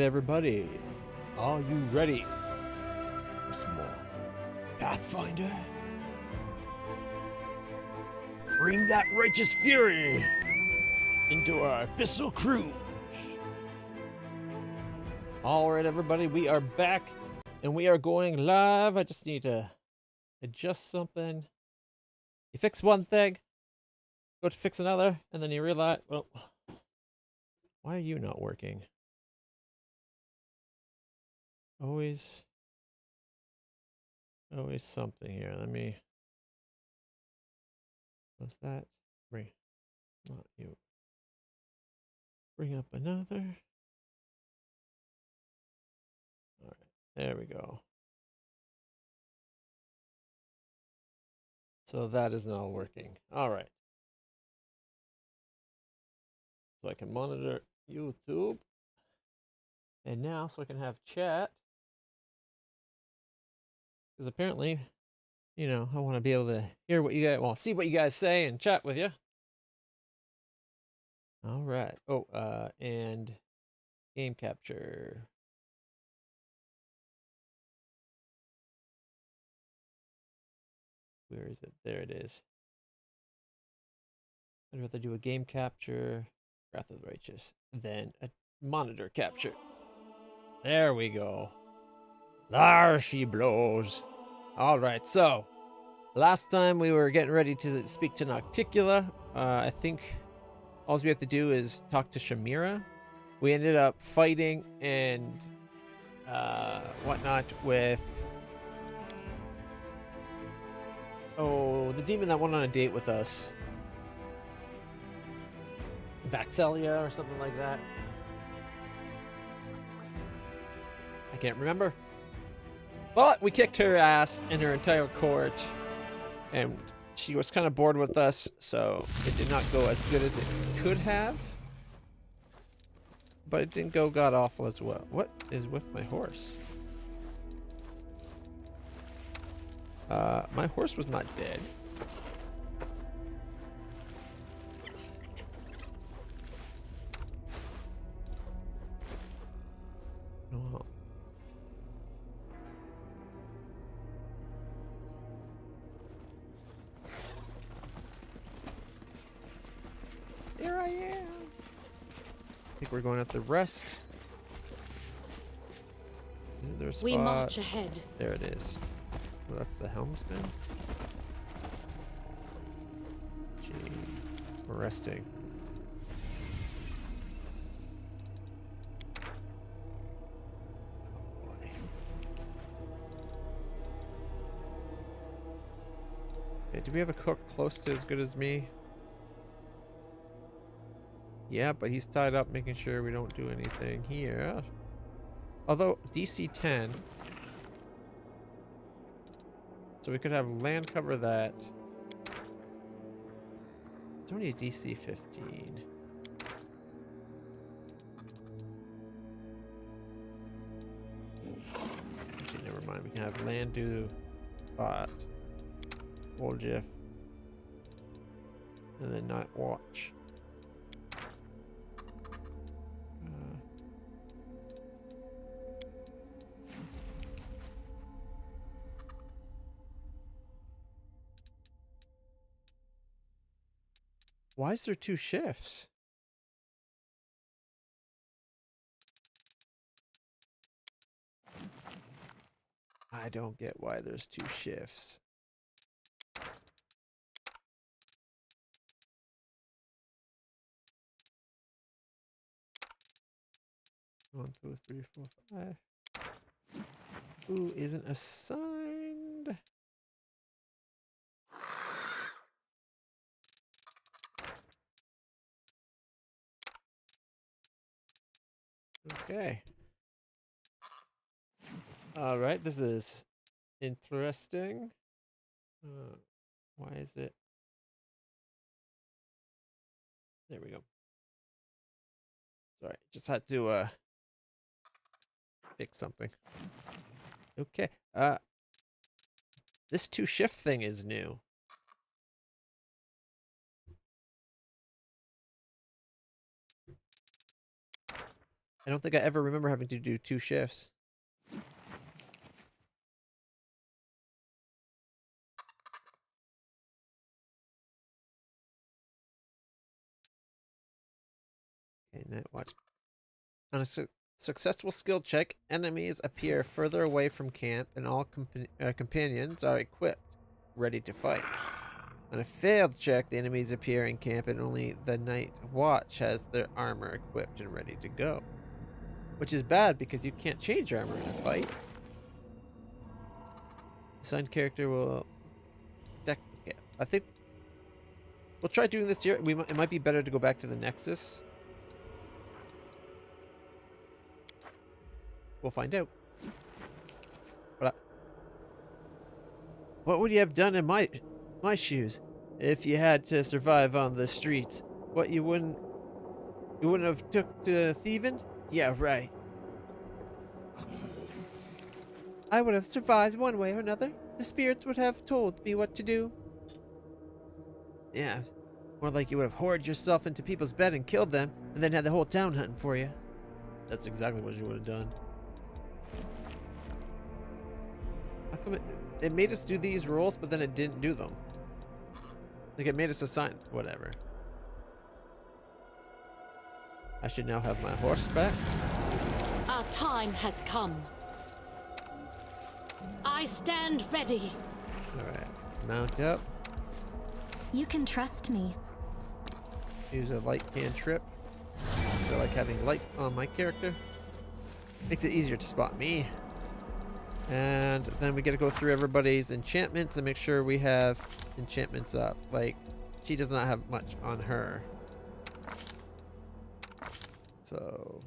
everybody. Are you ready for some more Pathfinder? Bring that righteous fury into our Abyssal Cruise. All right, everybody, we are back and we are going live. I just need to adjust something. You fix one thing, go to fix another, and then you realize, well, why are you not working? Always something here. Let me close that. Not you. Bring up another. All right, there we go. So that is now working. All right. So I can monitor YouTube. And now, so I can have chat. Because apparently, you know, I want to be able to hear what you guys, well, see what you guys say and chat with you. All right. Oh, and game capture. Where is it? There it is. I'd rather do a game capture, Wrath of the Righteous, than a monitor capture. There we go. There she blows. All right, so last time we were getting ready to speak to Nocticula. I think all we have to do is talk to Shamira. We ended up fighting and whatnot with the demon that went on a date with us. Vaxelia or something like that. I can't remember. But we kicked her ass and her entire court. And she was kind of bored with us, so it did not go as good as it could have. But it didn't go god awful as well. What is with my horse? My horse was not dead. No. Here I am. I think we're going at the rest. Isn't there a spot? We march ahead. There it is. Well, that's the helmsman. Gee, we're resting. Oh boy. Okay, do we have a cook close to as good as me? Yeah, but he's tied up making sure we don't do anything here. Although, DC 10. So we could have land cover that. It's only a DC 15. Actually, never mind. We can have land do bot. Hold Jeff. And then not watch. Why is there two shifts? I don't get why there's two shifts. One, two, three, four, five. Who isn't assigned? Okay. All right, this is interesting. Why is it? There we go. Sorry, just had to fix something. Okay. This two shift thing is new. I don't think I ever remember having to do 2 shifts. Okay, now watch. On a successful skill check, enemies appear further away from camp, and all companions are equipped, ready to fight. On a failed check, the enemies appear in camp, and only the night watch has their armor equipped and ready to go. Which is bad because you can't change armor in a fight. Assigned character will protect the camp. I think we'll try doing this here. It might be better to go back to the Nexus. We'll find out. But what would you have done in my shoes if you had to survive on the streets? What, you wouldn't have took to thieving? Yeah, right. I would have survived one way or another. The spirits would have told me what to do. Yeah, more like you would have hoarded yourself into people's bed and killed them, and then had the whole town hunting for you. That's exactly what you would have done. How come it made us do these rolls, but then it didn't do them? Like, it made us assign whatever. I should now have my horse back. Our time has come. I stand ready. Alright, mount up. You can trust me. Use a light cantrip. I like having light on my character. Makes it easier to spot me. And then we get to go through everybody's enchantments and make sure we have enchantments up. Like, she does not have much on her. So...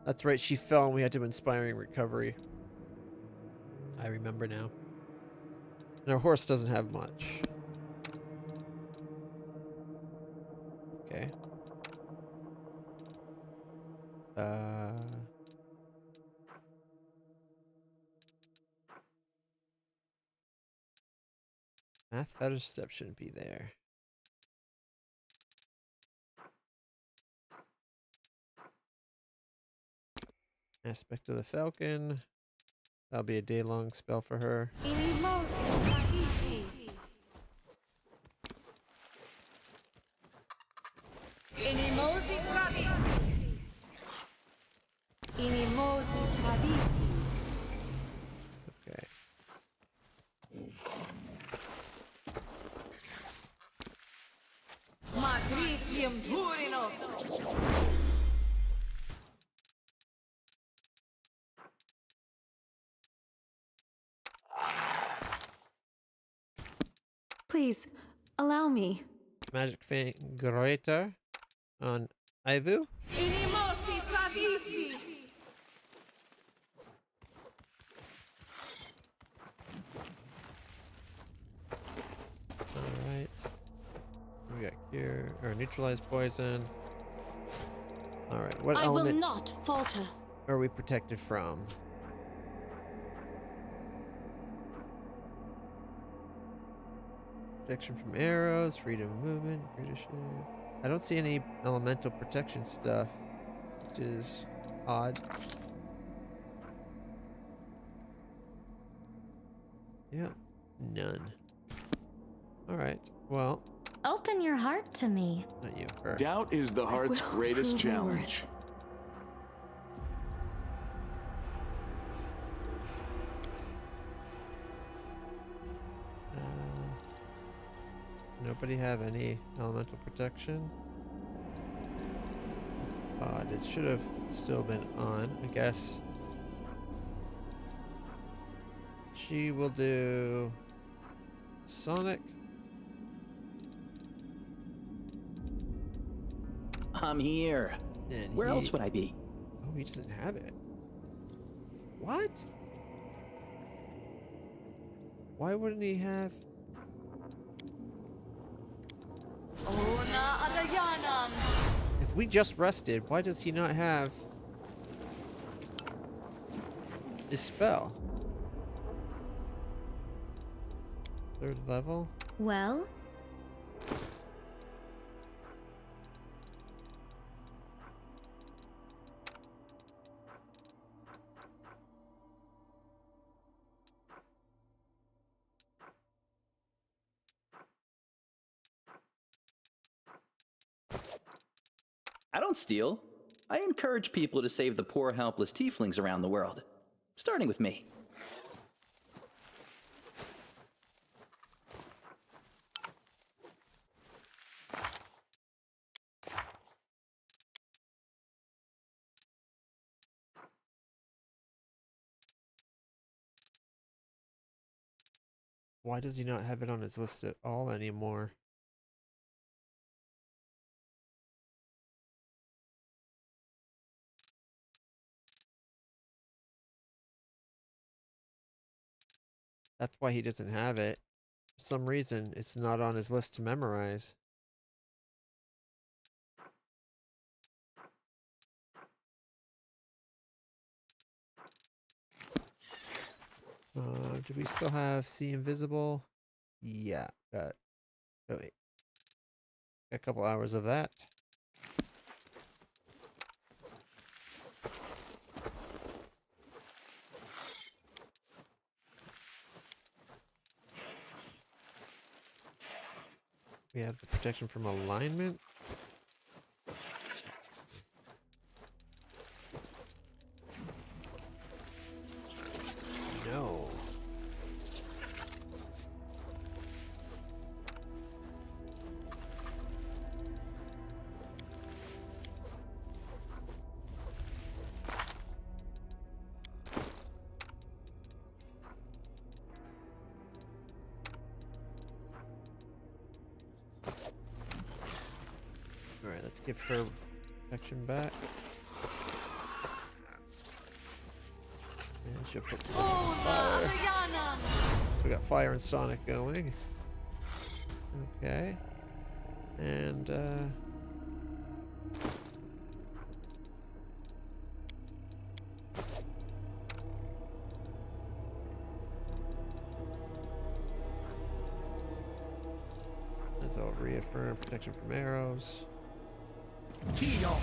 That's right, she fell and we had to Inspiring Recovery. I remember now. And our horse doesn't have much. Okay. Math fetish step shouldn't be there. Aspect of the Falcon. That'll be a day-long spell for her. Okay. Please, allow me. Magic Fang Greater on Ivu. Alright. We got cure or neutralize poison. Alright, what elements I will not falter. are we protected from? Protection from arrows, freedom of movement, British. I don't see any elemental protection stuff, which is odd. Yeah, none. Alright, well. Open your heart to me. Not you, her. Doubt is the heart's greatest challenge. Nobody have any elemental protection? That's odd. It should have still been on, I guess. She will do Sonic. I'm here. And Where else would I be? Oh, he doesn't have it. What? Why wouldn't he have... If we just rested, why does he not have his spell? 3rd level? Well? I don't steal. I encourage people to save the poor, helpless tieflings around the world, starting with me. Why does he not have it on his list at all anymore? That's why he doesn't have it. For some reason, it's not on his list to memorize. Do we still have See Invisible? Yeah, got. Oh wait, got a couple hours of that. We have the protection from alignment. No. Alright, let's give her protection back. And she'll put fire. So we got Fire and Sonic going. Okay. And as I'll reaffirm protection from arrows. Tio,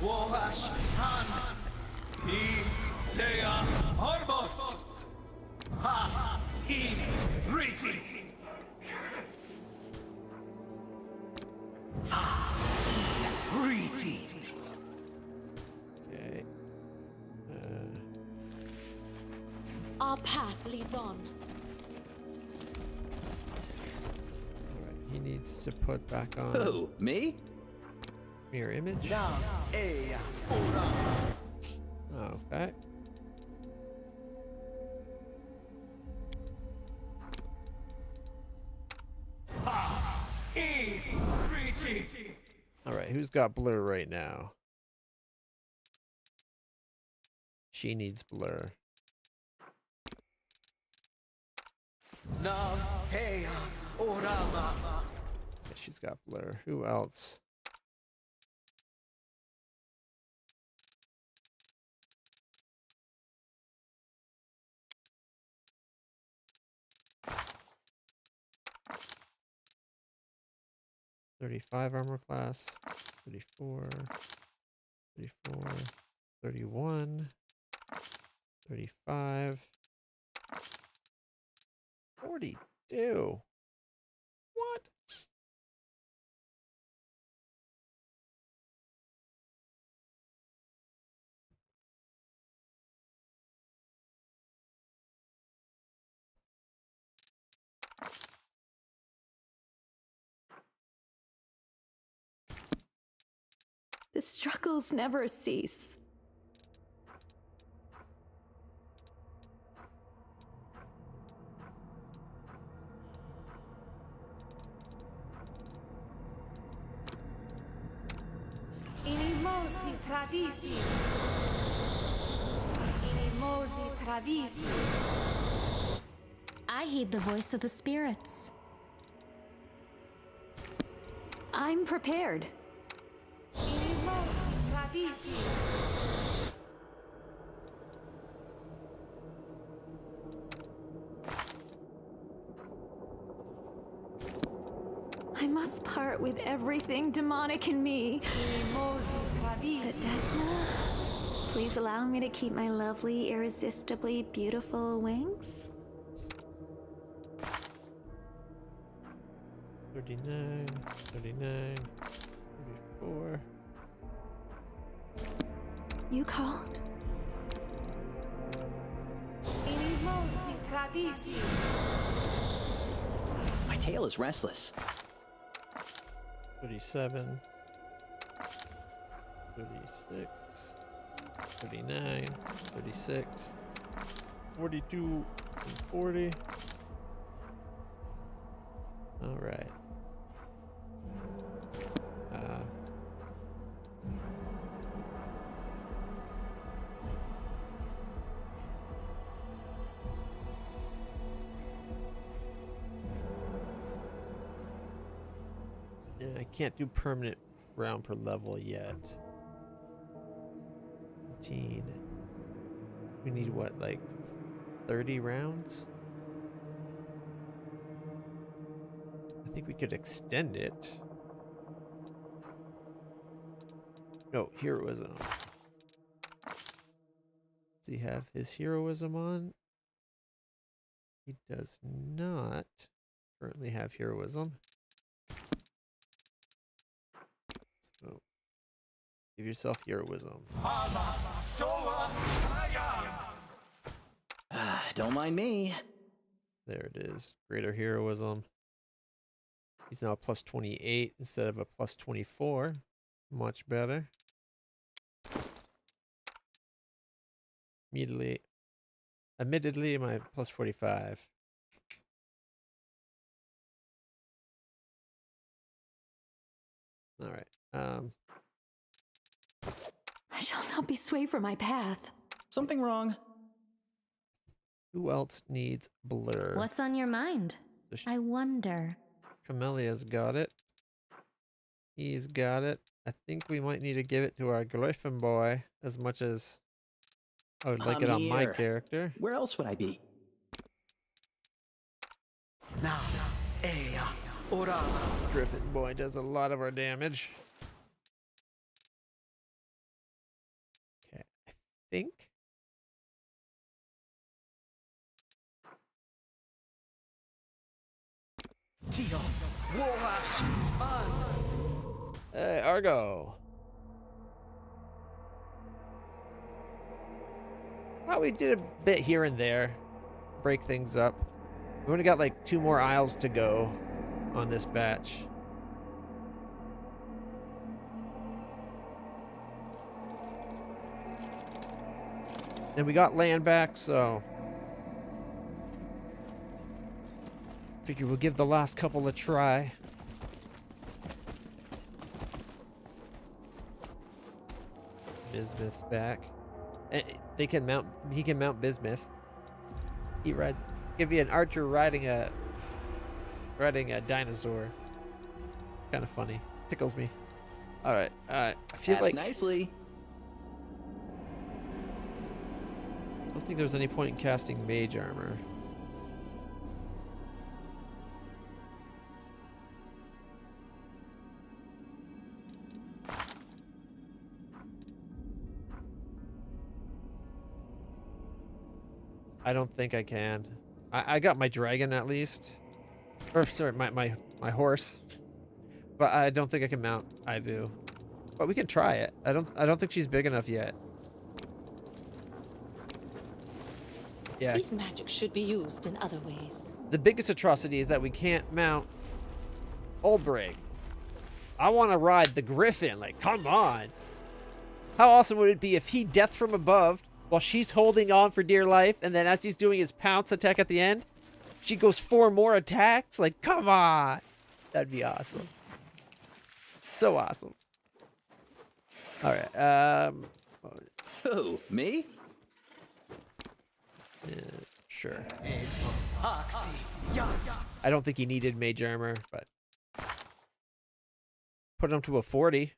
Worash, Han, He, Tea, Horbos, Ha, He, Riti. Ha, He, Riti. Okay. Our path leads on. Alright, he needs to put back on Who? Me? mirror image. Nam, Ea, Ora. Okay. Ha, He, Riti. Alright, who's got blur right now? She needs blur. Nam, Ea, Orama. Yeah, she's got blur. Who else? $35 armor class, 34, 34, 31, 35, 42. What? The struggles never cease. Inimosi travisi. Inimosi travisi. I heed the voice of the spirits. I'm prepared. Inimosi travisi. I must part with everything demonic in me. But Desna, please allow me to keep my lovely, irresistibly beautiful wings. 39, 39, 34, You called? My tail is restless. 37, 36, 39, 36, 42, and 40. All right. And I can't do permanent round per level yet. 15. We need what, like 30 rounds? I think we could extend it. No, heroism. Does he have his heroism on? He does not currently have heroism. So give yourself heroism. Don't mind me. There it is. Greater heroism. He's now a plus 28 instead of a plus 24. Much better. Admittedly, my plus 45. All right. I shall not be swayed from my path. Something wrong? Who else needs blur? What's on your mind? I wonder. Camellia's got it. He's got it. I think we might need to give it to our Griffin boy as much as I would like it on my here. character. Where else would I be? Now, Ea, Orama. Griffin boy does a lot of our damage. Okay, I think. Tio, Woash, Hey, Argo. Well, we did a bit here and there. Break things up. We only got like 2 more aisles to go on this batch. And we got land back, so figure we'll give the last couple a try. Bismuth's back. And he can mount Bismuth. He rides. Give you an archer riding a dinosaur. Kind of funny. Tickles me. All right. I feel Ask like nicely. I don't think there's any point in casting mage armor. I don't think I can. I got my dragon at least. Or sorry, my horse. But I don't think I can mount Ivu. But we can try it. I don't think she's big enough yet. Yeah. These magic should be used in other ways. The biggest atrocity is that we can't mount Olbrig. I want to ride the Griffin. Like, come on. How awesome would it be if he death from above while she's holding on for dear life, and then as he's doing his pounce attack at the end, she goes 4 more attacks? Like, come on. That'd be awesome. So awesome. All right. Who? Me? Sure. Oxy, Yas. I don't think he needed mage armor, but put him to a 40.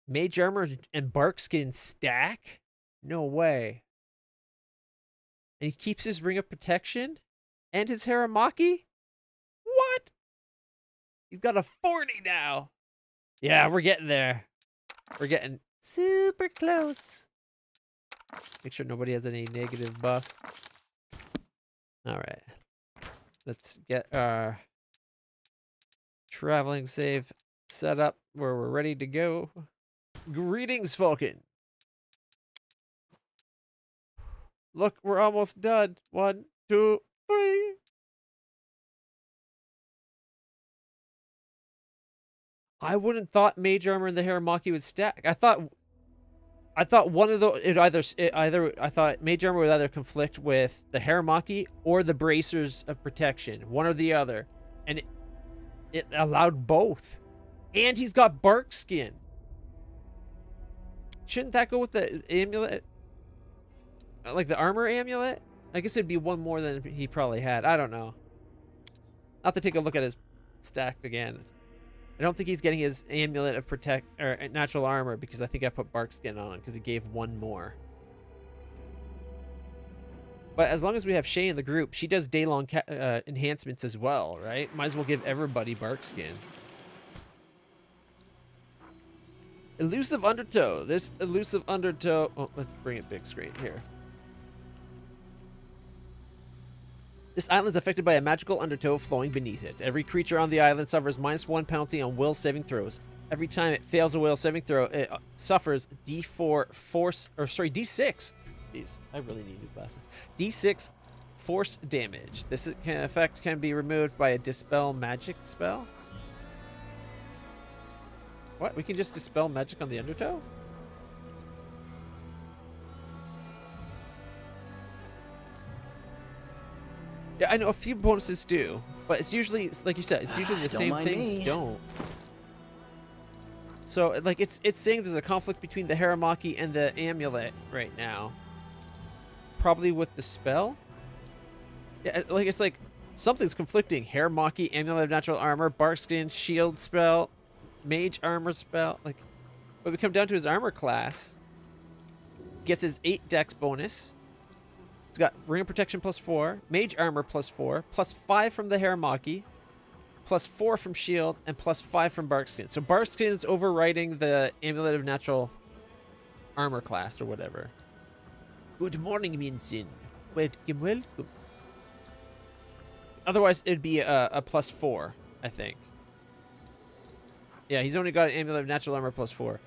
Mage armor and bark skin stack? No way. And he keeps his ring of protection and his Haramaki? What? He's got a 40 now. Yeah, we're getting there. We're getting super close. Make sure nobody has any negative buffs. All right. Let's get our traveling save set up where we're ready to go. Greetings, Falcon. Look, we're almost done. 1, 2, 3. I wouldn't thought mage armor and the Haramaki would stack. I thought one of the I thought mage armor would either conflict with the Haramaki or the bracers of protection, one or the other, and it allowed both. And he's got bark skin. Shouldn't that go with the amulet? Like the armor amulet? I guess it'd be one more than he probably had. I don't know. I'll have to take a look at his stacked again. I don't think he's getting his amulet of natural armor because I think I put bark skin on because he gave one more. But as long as we have Shay in the group, she does day-long enhancements as well, right? Might as well give everybody bark skin. Elusive undertow. This elusive undertow. Oh, let's bring it big screen here. This island is affected by a magical undertow flowing beneath it. Every creature on the island suffers -1 penalty on will saving throws. Every time it fails a will saving throw, it suffers D4 force, or sorry, D6. Jeez, I really need new glasses. D6 force damage. This effect can be removed by a dispel magic spell. What? We can just dispel magic on the undertow? Yeah, I know a few bonuses do, but it's usually, like you said, it's usually the same things don't. So, like, it's saying there's a conflict between the Haramaki and the amulet right now. Probably with the spell? Yeah, like, it's like, something's conflicting. Haramaki, amulet of natural armor, barkskin, shield spell, mage armor spell. Like, but we come down to his armor class. Gets his 8 dex bonus. It's got ring of protection +4, mage armor +4, +5 from the Haramaki, +4 from shield, and +5 from barkskin. So barkskin is overriding the amulet of natural armor class or whatever. Good morning, Minsin. Welcome, welcome. Otherwise, it'd be a +4, I think. Yeah, he's only got an amulet of natural armor +4.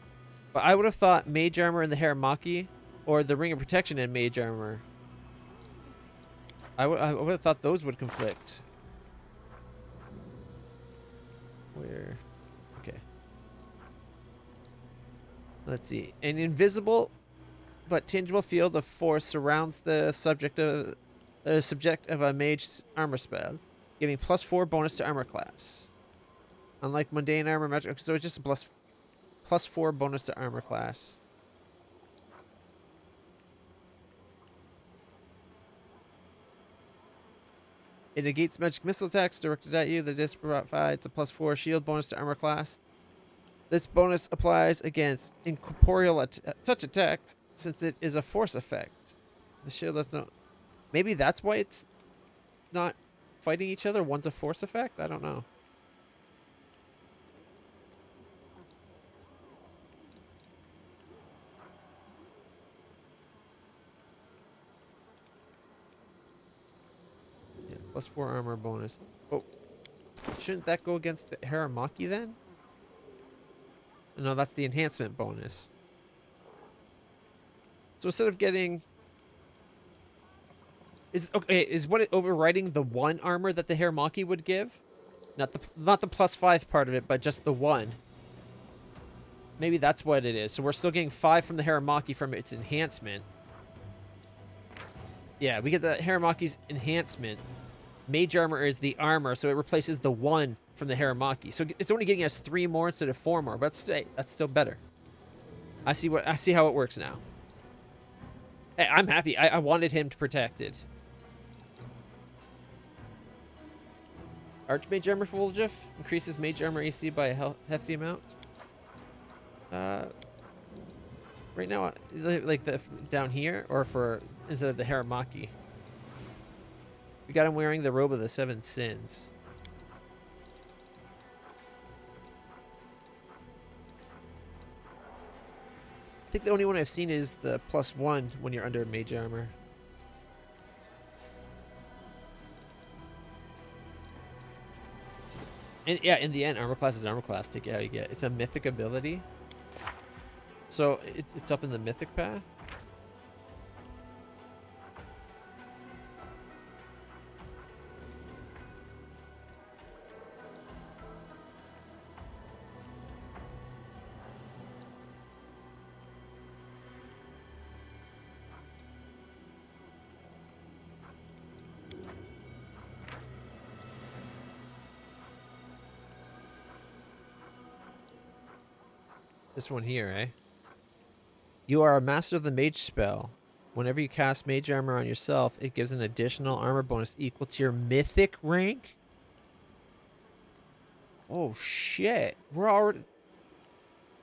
But I would have thought mage armor and the Haramaki, or the ring of protection and mage armor. I would have thought those would conflict. Where? Okay. Let's see. An invisible but tangible field of force surrounds the subject of a mage armor spell, giving +4 bonus to armor class. Unlike mundane armor magic, so it's just a +4 bonus to armor class. It negates magic missile attacks directed at you. The disc provides a +4 shield bonus to armor class. This bonus applies against incorporeal touch attacks since it is a force effect. The shield does not. Maybe that's why it's not fighting each other. One's a force effect. I don't know. +4 armor bonus. Oh, shouldn't that go against the Haramaki then? No, that's the enhancement bonus. So instead of getting, is what it overriding the 1 armor that the Haramaki would give? Not the +5 part of it, but just the 1. Maybe that's what it is. So we're still getting 5 from the Haramaki from its enhancement. Yeah, we get the Haramaki's enhancement. Mage armor is the armor, so it replaces the 1 from the Haramaki. So it's only getting us 3 more instead of 4 more, but that's still better. I see how it works now. Hey, I'm happy. I wanted him to protect it. Archmage armor for Woljif increases mage armor AC by a hefty amount. Right now, like down here, or for instead of the Haramaki. We got him wearing the robe of the 7 sins. I think the only one I've seen is the +1 when you're under mage armor. And yeah, in the end, armor class is armor class. Take it how you get. It's a mythic ability. So it's up in the mythic path. This one here, eh? You are a master of the mage spell. Whenever you cast mage armor on yourself, it gives an additional armor bonus equal to your mythic rank. Oh, shit. We're already...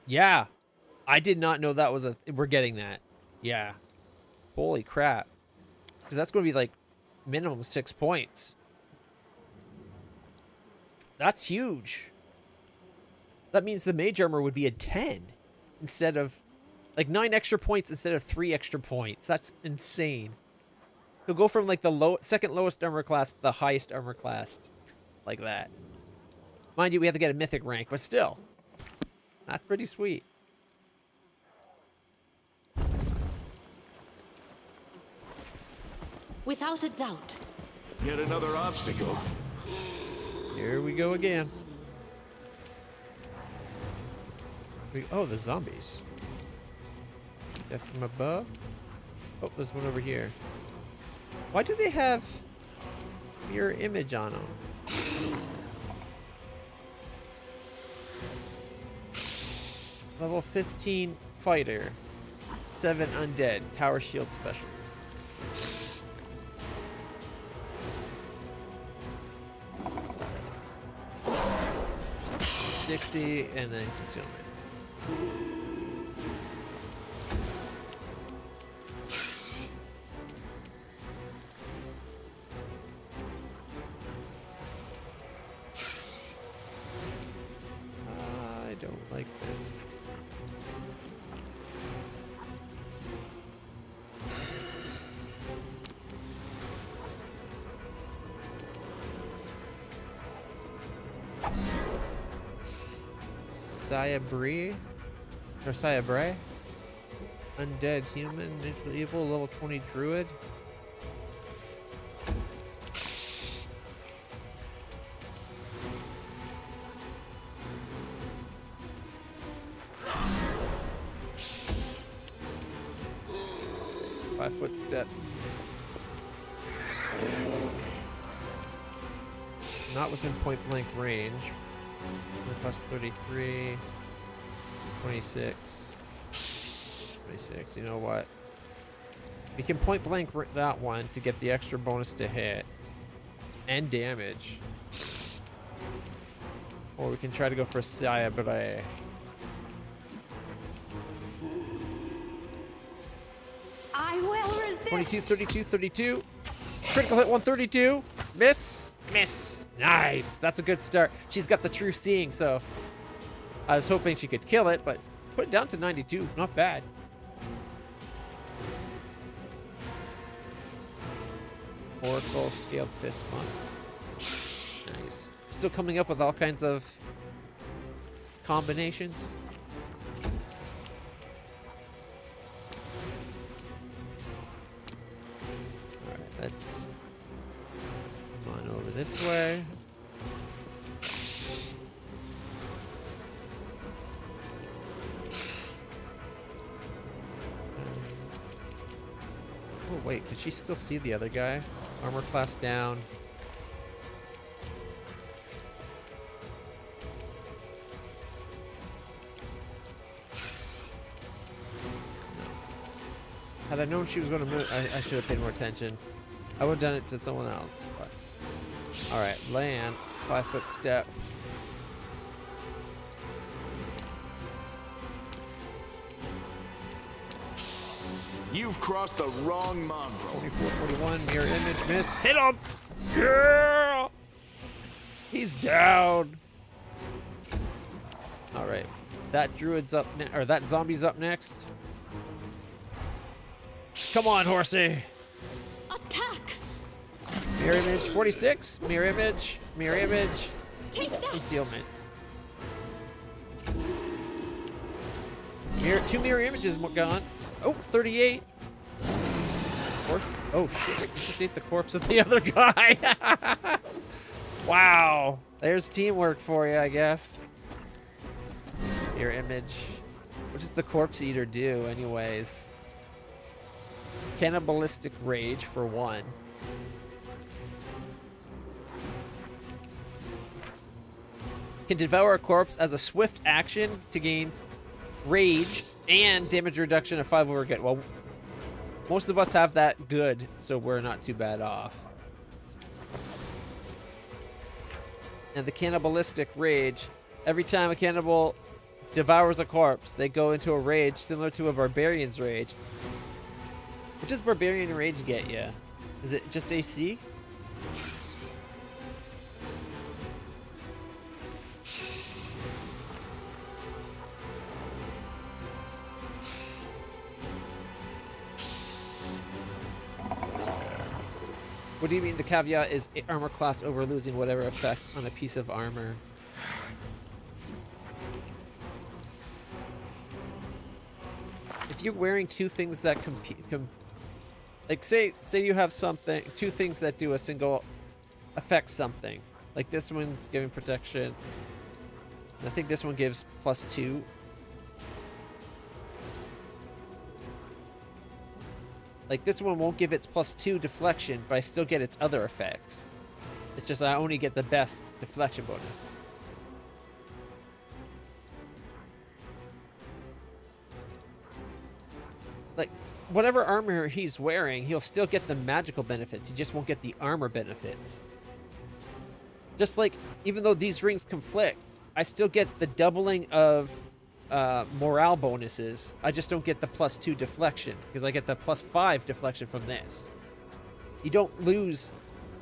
Yeah. I did not know that was a... We're getting that. Yeah. Holy crap. Because that's going to be like minimum 6 points. That's huge. That means the mage armor would be a 10 instead of... Like 9 extra points instead of 3 extra points. That's insane. He'll go from like the second lowest armor class to the highest armor class. Like that. Mind you, we have to get a mythic rank, but still. That's pretty sweet. Without a doubt. Yet another obstacle. Here we go again. Oh, the zombies. Death from above. Oh, there's one over here. Why do they have mirror image on them? Level 15 fighter. 7 undead. Tower shield specialist. $60 and then concealment. I don't like this. Sayabre? Or Sayabre? Undead human, neutral evil, level 20 druid. Five-foot step. Not within point blank range. Plus 33, 26, 26. You know what? We can point blank that one to get the extra bonus to hit and damage. Or we can try to go for Sayabre. I will resist. 22, 32, 32. Critical hit 132. Miss. Miss. Nice. That's a good start. She's got the true seeing, so I was hoping she could kill it, but put it down to 92. Not bad. Oracle scaled fist monk. Nice. Still coming up with all kinds of combinations. Alright, let's come on over this way. Oh wait, can she still see the other guy? Armor class down. No. Had I known she was going to move, I should have paid more attention. I would have done it to someone else, but... Alright, land. 5-foot step. You've crossed the wrong mongrel. 24, 41, mirror image, miss. Hit him! Yeah! He's down. Alright. That druid's up next, or that zombie's up next. Come on, horsey. Attack! Mirror image, 46. Mirror image, mirror image. Take that! Concealment. Two mirror images gone. Oh, 38. Corpse. Oh shit, we just ate the corpse of the other guy. Wow. There's teamwork for you, I guess. Mirror image. What does the corpse eater do anyways? Cannibalistic rage for 1. Can devour a corpse as a swift action to gain rage and damage reduction of 5 over good. Well, most of us have that good, so we're not too bad off. And the cannibalistic rage. Every time a cannibal devours a corpse, they go into a rage similar to a barbarian's rage. What does barbarian rage get you? Is it just AC? What do you mean the caveat is armor class over losing whatever effect on a piece of armor? If you're wearing two things that like say you have something, two things that do a single affect something. Like this one's giving protection. I think this one gives +2. Like this one won't give its +2 deflection, but I still get its other effects. It's just I only get the best deflection bonus. Like, whatever armor he's wearing, he'll still get the magical benefits. He just won't get the armor benefits. Just like, even though these rings conflict, I still get the doubling of morale bonuses. I just don't get the +2 deflection, because I get the +5 deflection from this. You don't lose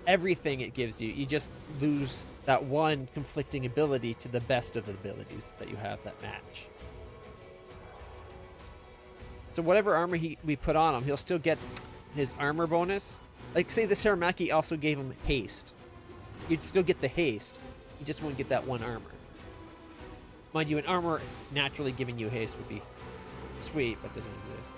everything it gives you. You just lose that one conflicting ability to the best of the abilities that you have that match. So whatever armor we put on him, he'll still get his armor bonus. Like, say this Haramaki also gave him haste. You'd still get the haste. You just wouldn't get that one armor. Mind you, an armor naturally giving you haste would be sweet, but doesn't exist.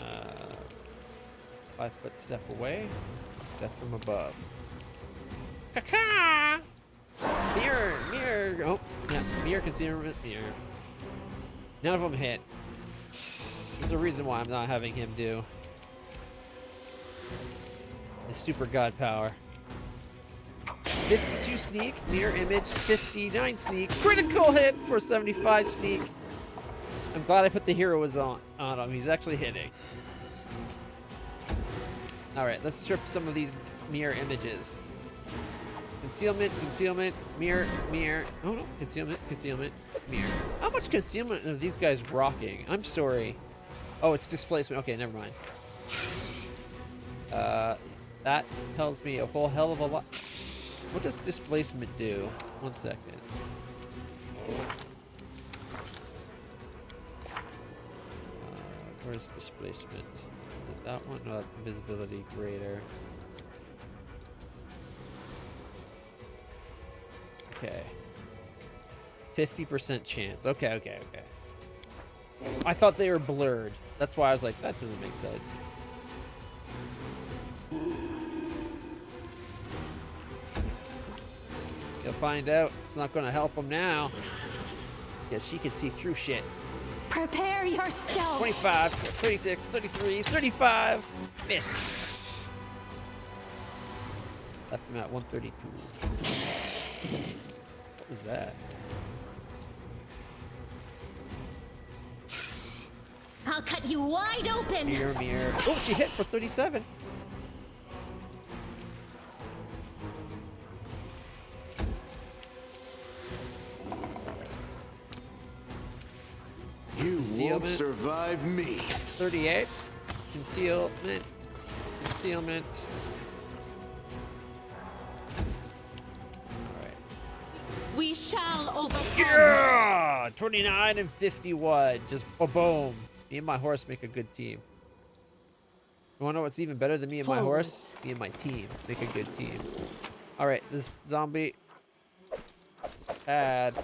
Uh, 5-foot step away. Death from above. Caca! Mirror! Oh, yeah. Mirror, concealment, mirror. None of them hit. There's a reason why I'm not having him do his super god power. 52 sneak, mirror image, 59 sneak, critical hit for 75 sneak. I'm glad I put the heroes on him. He's actually hitting. Alright, let's strip some of these mirror images. Concealment, mirror. Oh no, concealment, mirror. How much concealment are these guys rocking? I'm sorry. Oh, it's displacement. Okay, never mind. That tells me a whole hell of a lot. What does displacement do? 1 second. Where's displacement? Is it that one? No, that's invisibility greater. Okay. 50% chance. Okay. I thought they were blurred. That's why I was like, that doesn't make sense. You'll find out. It's not going to help him now. Because she can see through shit. Prepare yourself. 25, 36, 33, 35. Miss. Left him at 132. What was that? I'll cut you wide open. Mirror. Oh, she hit for 37. You won't survive me. 38. Concealment. We shall overcome. Yeah! 29 and 51. Just boom. Me and my horse make a good team. You wanna know what's even better than me and my horse? Me and my team make a good team. Alright, this zombie. Add.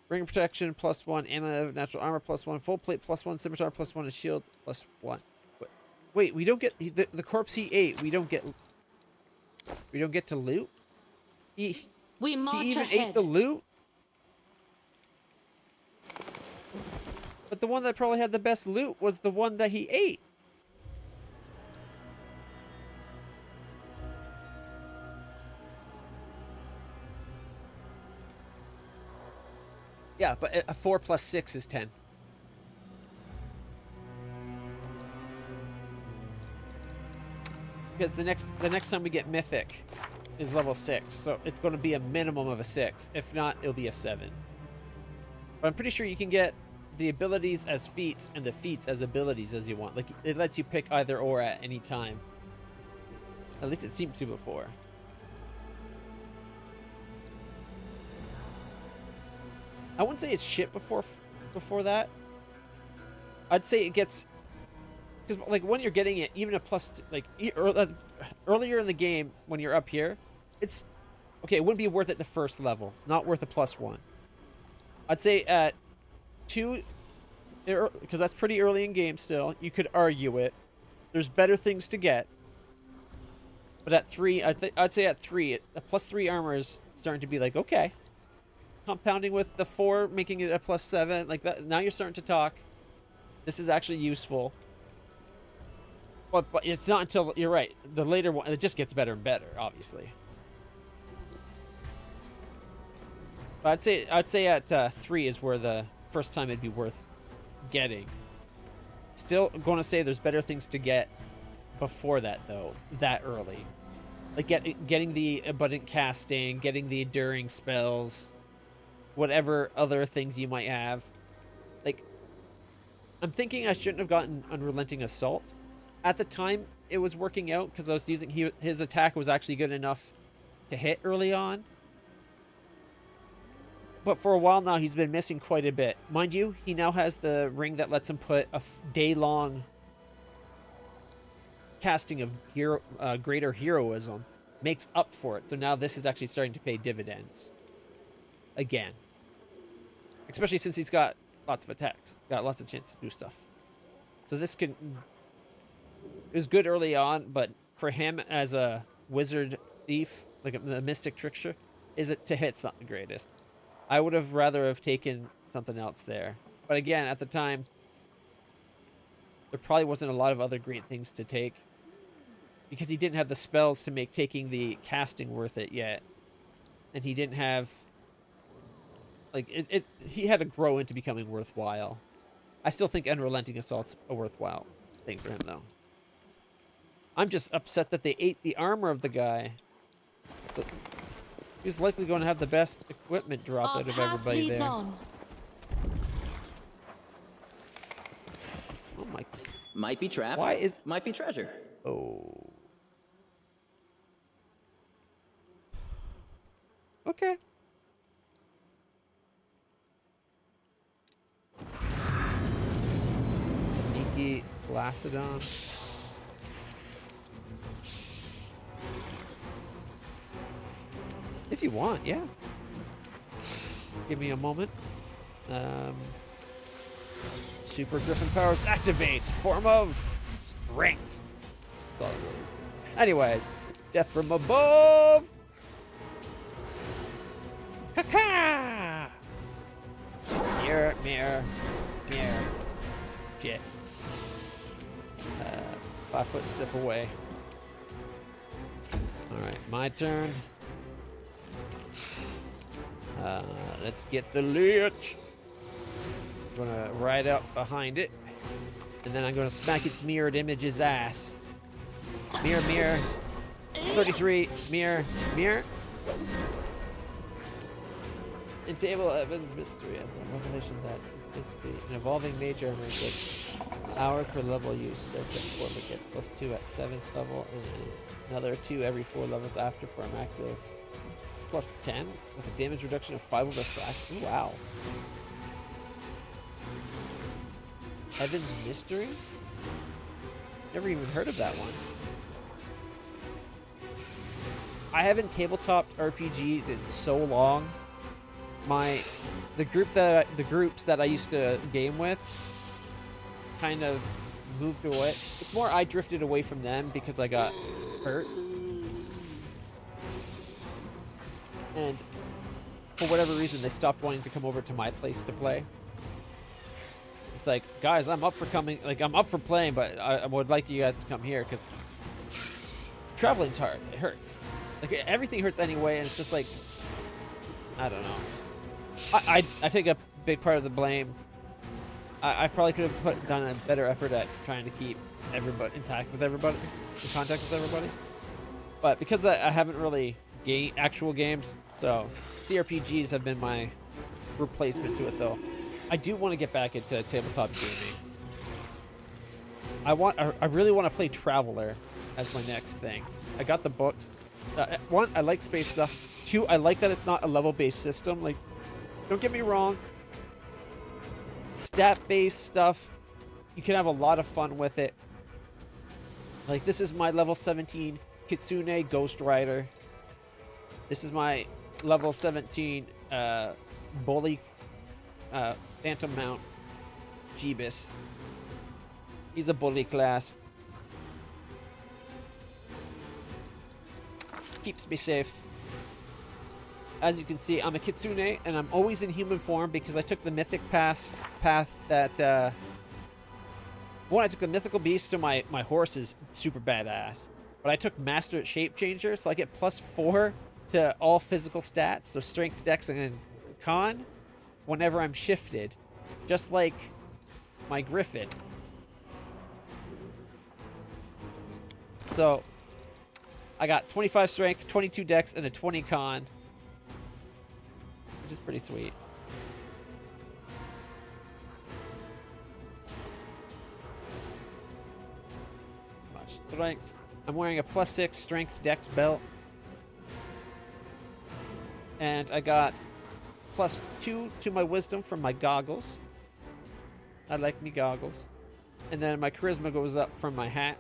Ring protection +1, ammo, natural armor +1, full plate +1, scimitar +1, and shield +1. Wait, we don't get the corpse he ate. We don't get to loot. He even ate the loot. But the one that probably had the best loot was the one that he ate. Yeah, but a 4 plus 6 is 10. Because the next time we get Mythic is level 6, so it's going to be a minimum of a 6. If not, it'll be a 7. But I'm pretty sure you can get the abilities as feats and the feats as abilities as you want. Like, it lets you pick either or at any time. At least it seemed to before. I wouldn't say it's shit before that. I'd say it gets... Because, like, when you're getting it, even a plus... Like, earlier in the game, when you're up here, it's... Okay, it wouldn't be worth it the first level. Not worth a +1. I'd say at 2... Because that's pretty early in game still. You could argue it. There's better things to get. But at 3, I'd say at 3, a +3 armor is starting to be like, okay. Compounding with the 4, making it a +7. Like that. Now you're starting to talk. This is actually useful. But it's not until, you're right, the later one, it just gets better and better, obviously. But I'd say at 3 is where the first time it'd be worth getting. Still going to say there's better things to get before that, though, that early. Like getting the abundant casting, getting the enduring spells, whatever other things you might have. Like, I'm thinking I shouldn't have gotten Unrelenting Assault. At the time, it was working out because I was using his attack was actually good enough to hit early on. But for a while now, he's been missing quite a bit. Mind you, he now has the ring that lets him put a day-long casting of greater heroism. Makes up for it. So now this is actually starting to pay dividends. Again. Especially since he's got lots of attacks. Got lots of chance to do stuff. So this can... It was good early on, but for him as a wizard thief, like a mystic trickster, to hit's not the greatest. I would have rather have taken something else there. But again, at the time, there probably wasn't a lot of other great things to take. Because he didn't have the spells to make taking the casting worth it yet. And he didn't have... Like, he had to grow into becoming worthwhile. I still think Unrelenting Assault's a worthwhile thing for him, though. I'm just upset that they ate the armor of the guy. But he's likely going to have the best equipment drop Our out of path everybody leads there. on. Oh my... Might be trap. Why is... Might be treasure. Oh. Okay. Sneaky Lacidon. If you want, yeah. Give me a moment. Super Griffin powers activate. Form of strength. That's all I really... Anyways, death from above. Caca! Mirror, mirror, mirror. Shit. 5 foot step away. Alright, my turn. Let's get the lich. I'm gonna ride up behind it. And then I'm gonna smack its mirrored image's ass. Mirror, mirror. 33, mirror, mirror. In Table Evans Mystery as a revelation that is basically an evolving mage armor gets power per level use. That gets +2 at 7th level and another 2 every 4 levels after for a max of +10 with a damage reduction of 5 over slash. Ooh, wow. Heaven's Mystery? Never even heard of that one. I haven't tabletop RPG'd in so long. The groups that I used to game with kind of moved away. It's more I drifted away from them because I got hurt. And for whatever reason, they stopped wanting to come over to my place to play. It's like, guys, I'm up for playing, but I would like you guys to come here because traveling's hard. It hurts. Like, everything hurts anyway, and it's just like, I don't know. I take a big part of the blame. I probably could have done a better effort at trying to keep everybody in contact with everybody. But because I haven't really actual games, so CRPGs have been my replacement to it, though. I do want to get back into tabletop gaming. I really want to play Traveler as my next thing. I got the books. One, I like space stuff. Two, I like that it's not a level-based system. Like, don't get me wrong. Stat-based stuff, you can have a lot of fun with it. Like, this is my level 17 Kitsune Ghost Rider. This is my level 17 Bully Phantom Mount Jeebus. He's a bully class. Keeps me safe. As you can see, I'm a Kitsune, and I'm always in human form because I took the mythic path that... One, I took the mythical beast, so my horse is super badass. But I took Master Shape Changer, so I get +4 to all physical stats, so strength, dex, and con, whenever I'm shifted. Just like my griffin. So, I got 25 strength, 22 dex, and a 20 con. Which is pretty sweet. Much strength. I'm wearing a +6 strength dex belt. And I got +2 to my wisdom from my goggles. I like me goggles. And then my charisma goes up from my hat.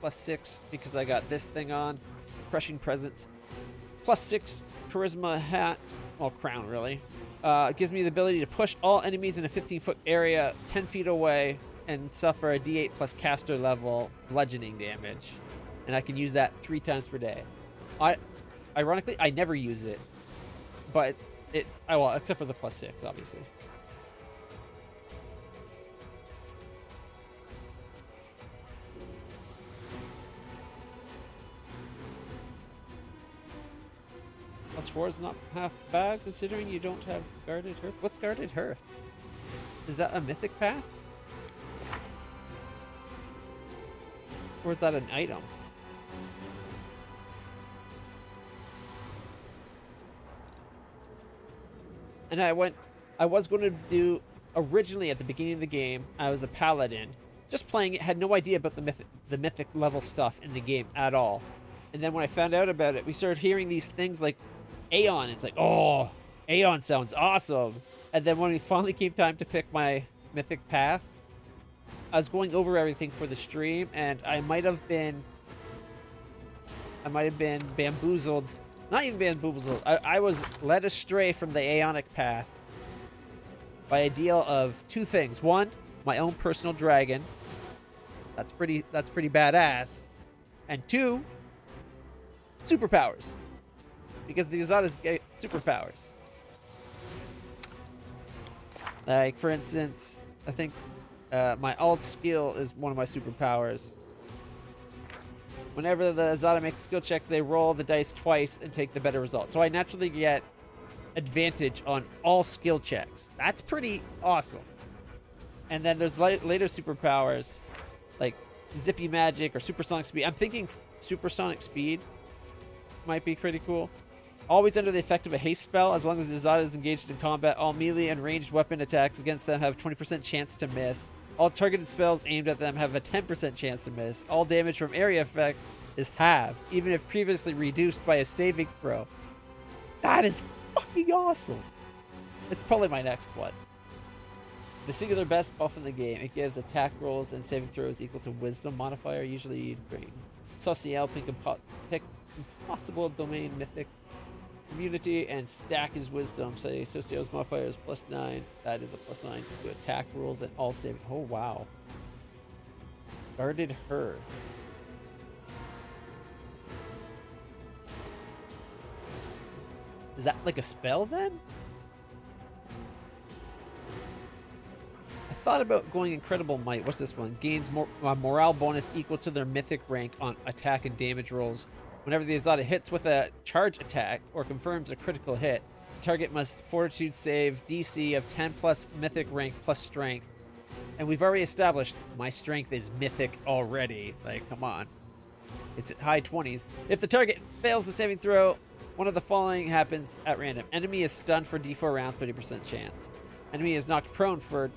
+6 because I got this thing on. Crushing Presence. +6 charisma hat. Well, crown, really. It gives me the ability to push all enemies in a 15-foot area 10 feet away and suffer a d8 plus caster level bludgeoning damage. And I can use that 3 times per day. Ironically, I never use it. But well, except for the +6, obviously. +4 is not half bad, considering you don't have Guarded Hearth. What's Guarded Hearth? Is that a mythic path? Or is that an item? And I was going to do, originally at the beginning of the game, I was a paladin. Just playing it, had no idea about the mythic level stuff in the game at all. And then when I found out about it, we started hearing these things like Aeon. It's like, oh, Aeon sounds awesome. And then when it finally came time to pick my mythic path, I was going over everything for the stream, and I might have been bamboozled. Not even bamboozled. I was led astray from the Aeonic path by a deal of 2 things. One, my own personal dragon. That's pretty badass. And 2, superpowers. Because the Exotics get superpowers. Like, for instance, I think my alt skill is one of my superpowers. Whenever the Exotic makes skill checks, they roll the dice twice and take the better result. So I naturally get advantage on all skill checks. That's pretty awesome. And then there's later superpowers, like Zippy Magic or Supersonic Speed. I'm thinking Supersonic Speed might be pretty cool. Always under the effect of a haste spell, as long as the Exotic is engaged in combat, all melee and ranged weapon attacks against them have 20% chance to miss. All targeted spells aimed at them have a 10% chance to miss. All damage from area effects is halved, even if previously reduced by a saving throw. That is fucking awesome. It's probably my next one. The singular best buff in the game. It gives attack rolls and saving throws equal to wisdom modifier, usually bring Social, pick impossible domain mythic community, and stack his wisdom. Say Socio's modifier is +9. That is a +9 to attack rolls and all saving. Oh wow. Guarded Hearth. Is that like a spell then? I thought about going Incredible Might. What's this one? Gains morale bonus equal to their mythic rank on attack and damage rolls. Whenever the Exotic hits with a charge attack or confirms a critical hit, target must fortitude save DC of 10 plus mythic rank plus strength. And we've already established my strength is mythic already. Like, come on. It's at high 20s. If the target fails the saving throw, one of the following happens at random. Enemy is stunned for D4 rounds, 30% chance. Enemy is knocked prone for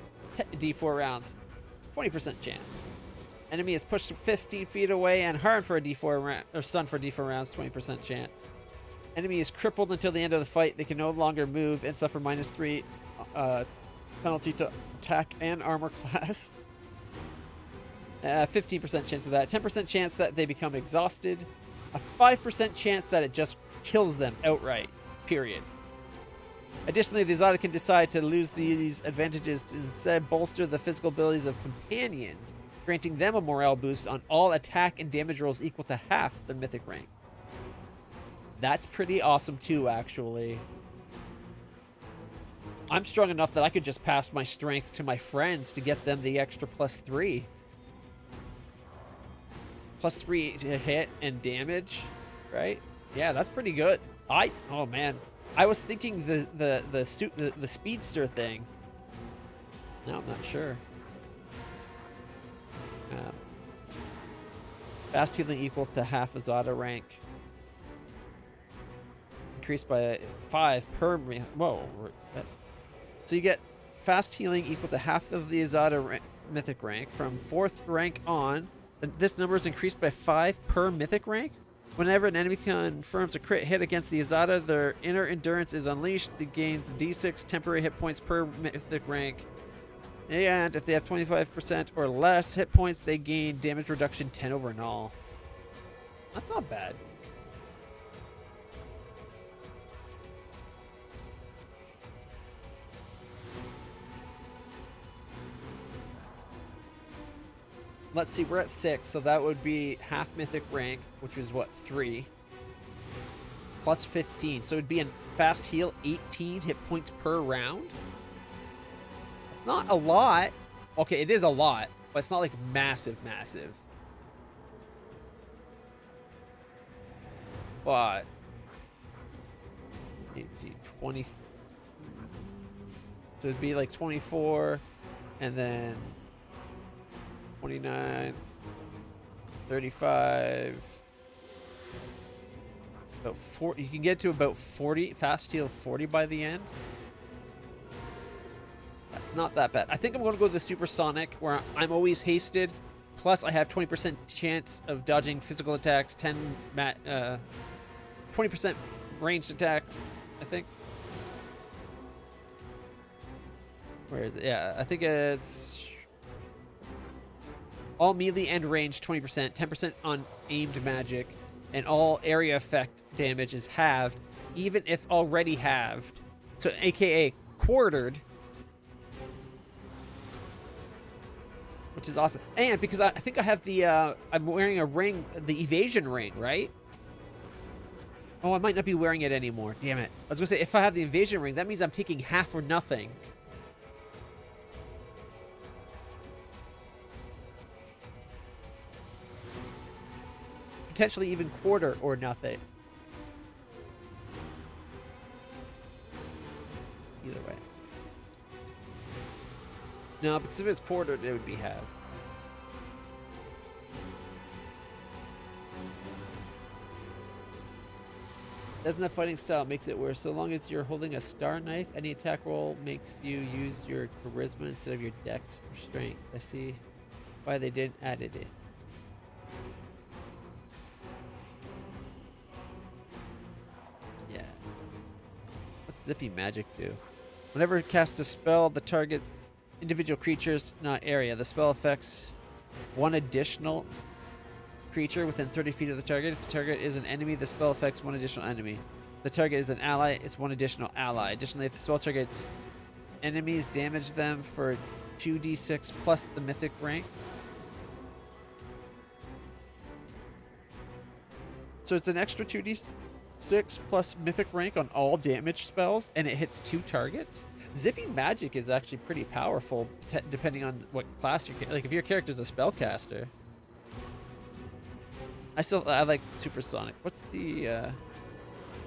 D4 rounds, 20% chance. Enemy is pushed 15 feet away and harmed for a D4 round, or stunned for D4 rounds, 20% chance. Enemy is crippled until the end of the fight. They can no longer move and suffer -3 penalty to attack and armor class. 15% chance of that. 10% chance that they become exhausted. A 5% chance that it just kills them outright. Period. Additionally, the Azada can decide to lose these advantages to instead bolster the physical abilities of companions, granting them a morale boost on all attack and damage rolls equal to half the mythic rank. That's pretty awesome too, actually. I'm strong enough that I could just pass my strength to my friends to get them the extra +3. +3 to hit and damage, right? Yeah, that's pretty good. Oh man, I was thinking the speedster thing. No, I'm not sure. Fast healing equal to half Azada rank. Increased by 5 per. Whoa. So you get fast healing equal to half of the Azada mythic rank from 4th rank on. This number is increased by 5 per mythic rank. Whenever an enemy confirms a crit hit against the Azada, their inner endurance is unleashed. It gains D6 temporary hit points per mythic rank. And if they have 25% or less hit points, they gain damage reduction 10 over and all. That's not bad. Let's see, we're at 6, so that would be half mythic rank, which is what, 3, plus 15. So it'd be a fast heal 18 hit points per round. It's not a lot. Okay, it is a lot, but it's not like massive. But 18, 20. So it'd be like 24, and then 29, 35, about 40. You can get to about 40, fast heal 40 by the end. That's not that bad. I think I'm going to go to the supersonic, where I'm always hasted. Plus, I have 20% chance of dodging physical attacks, 20% ranged attacks, I think. Where is it? Yeah, I think it's all melee and range 20%, 10% on aimed magic, and all area effect damage is halved, even if already halved. So, aka quartered. Which is awesome. And because I think I have the, I'm wearing a ring, the evasion ring, right? Oh, I might not be wearing it anymore. Damn it. I was going to say, if I have the evasion ring, that means I'm taking half or nothing. Potentially even quarter or nothing. Either way. No, because if it's quartered, it would be half. Doesn't have fighting style makes it worse. So long as you're holding a star knife, any attack roll makes you use your charisma instead of your dex or strength. I see why they didn't add it in. Yeah. What's zippy magic do? Whenever it casts a spell, the target individual creatures, not area. The spell affects one additional creature within 30 feet of the target. If the target is an enemy, the spell affects one additional enemy. If the target is an ally, it's one additional ally. Additionally, if the spell targets enemies, damage them for 2d6 plus the mythic rank. So it's an extra 2d6 plus mythic rank on all damage spells, and it hits 2 targets. Zippy magic is actually pretty powerful, depending on what class you're. Like if your character's a spellcaster. I like supersonic. What's the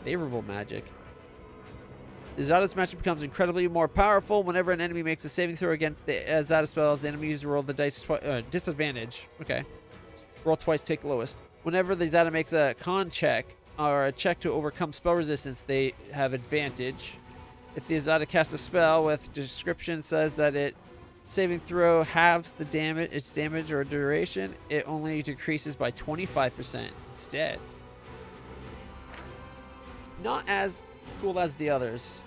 favorable magic? The Azada's magic becomes incredibly more powerful whenever an enemy makes a saving throw against the Azada spells. The enemy user roll the dice disadvantage. Okay. Roll twice, take lowest. Whenever the Azada makes a con check or a check to overcome spell resistance, they have advantage. If the Azada casts a spell with description says that it saving throw halves the damage, its damage or duration, it only decreases by 25% instead. Not as cool as the others.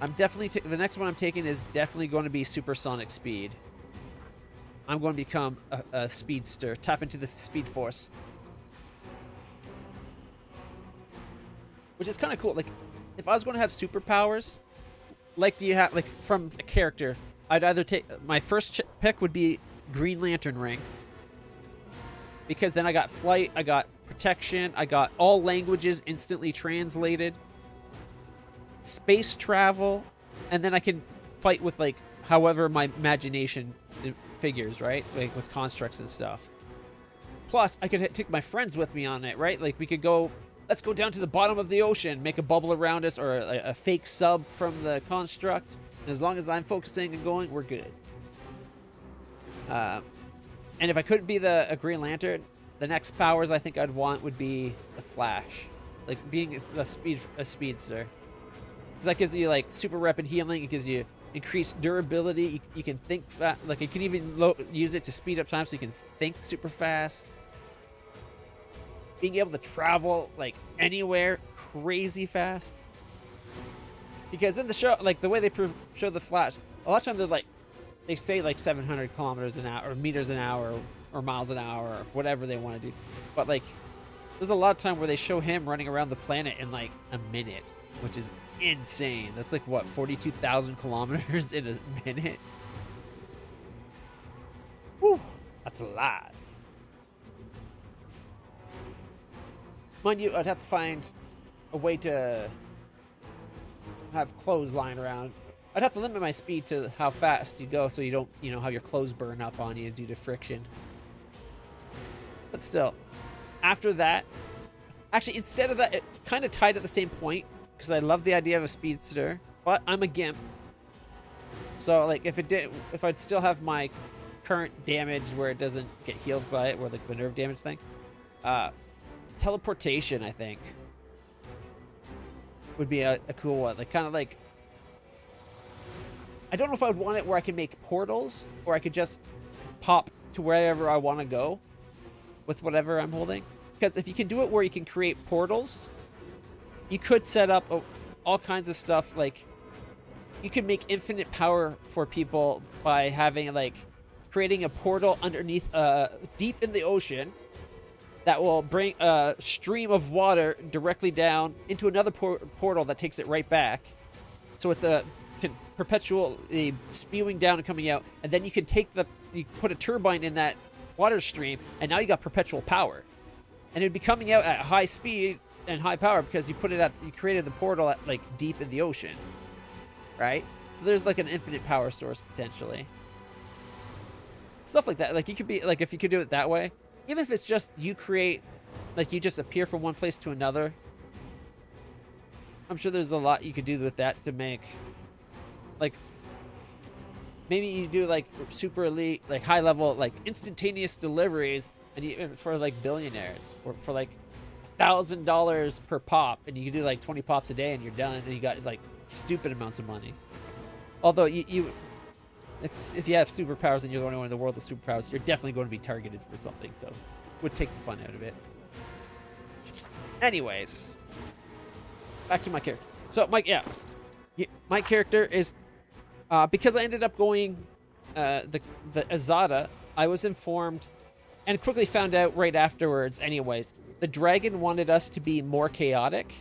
I'm definitely the next one I'm taking is definitely going to be supersonic speed. I'm going to become a speedster, tap into the speed force, which is kind of cool. Like, if I was going to have superpowers, like do you have like from a character, I'd either take my first pick would be Green Lantern ring, because then I got flight, I got protection, I got all languages instantly translated, space travel, and then I can fight with like however my imagination figures, right? Like with constructs and stuff. Plus, I could take my friends with me on it, right? Like we could go, let's go down to the bottom of the ocean, make a bubble around us, or a fake sub from the construct. And as long as I'm focusing and going, we're good. And if I couldn't be a Green Lantern, the next powers I think I'd want would be the Flash, like being a speedster, because that gives you like super rapid healing. It gives you increased durability. You can think like you can even use it to speed up time, so you can think super fast. Being able to travel like anywhere crazy fast. Because in the show, like the way they show the Flash, a lot of times they're like, they say like 700 kilometers an hour or meters an hour or miles an hour or whatever they want to do. But like, there's a lot of time where they show him running around the planet in like a minute, which is insane. That's like what, 42,000 kilometers in a minute? Whew, that's a lot. Mind you, I'd have to find a way to have clothes lying around. I'd have to limit my speed to how fast you go, so you don't, have your clothes burn up on you due to friction. But still, after that, actually, instead of that, it kind of tied at the same point, because I love the idea of a speedster, but I'm a gimp. So, like, if I'd still have my current damage where it doesn't get healed by it, where like the nerve damage thing, teleportation, I think, would be a cool one. Like, kind of like, I don't know if I would want it where I can make portals, or I could just pop to wherever I want to go with whatever I'm holding. Because if you can do it where you can create portals, you could set up all kinds of stuff. Like, you could make infinite power for people by having, like, creating a portal underneath, deep in the ocean, that will bring a stream of water directly down into another portal that takes it right back. So it's perpetually spewing down and coming out, and then you can you put a turbine in that water stream, and now you got perpetual power, and it'd be coming out at high speed and high power because you created the portal at like deep in the ocean, right? So there's like an infinite power source potentially, stuff like that. Like, you could be like, if you could do it that way, even if it's just you create, like, you just appear from one place to another. I'm sure there's a lot you could do with that to make, like, maybe you do like super elite, like high level, like instantaneous deliveries, and for like billionaires, or for like $1,000 per pop, and you can do like 20 pops a day and you're done, and you got like stupid amounts of money. Although if you have superpowers and you're the only one in the world with superpowers, you're definitely going to be targeted for something, so it would take the fun out of it. Anyways, back to my character. So my character is, because I ended up going the Azada, I was informed and quickly found out right afterwards anyways, the dragon wanted us to be more chaotic.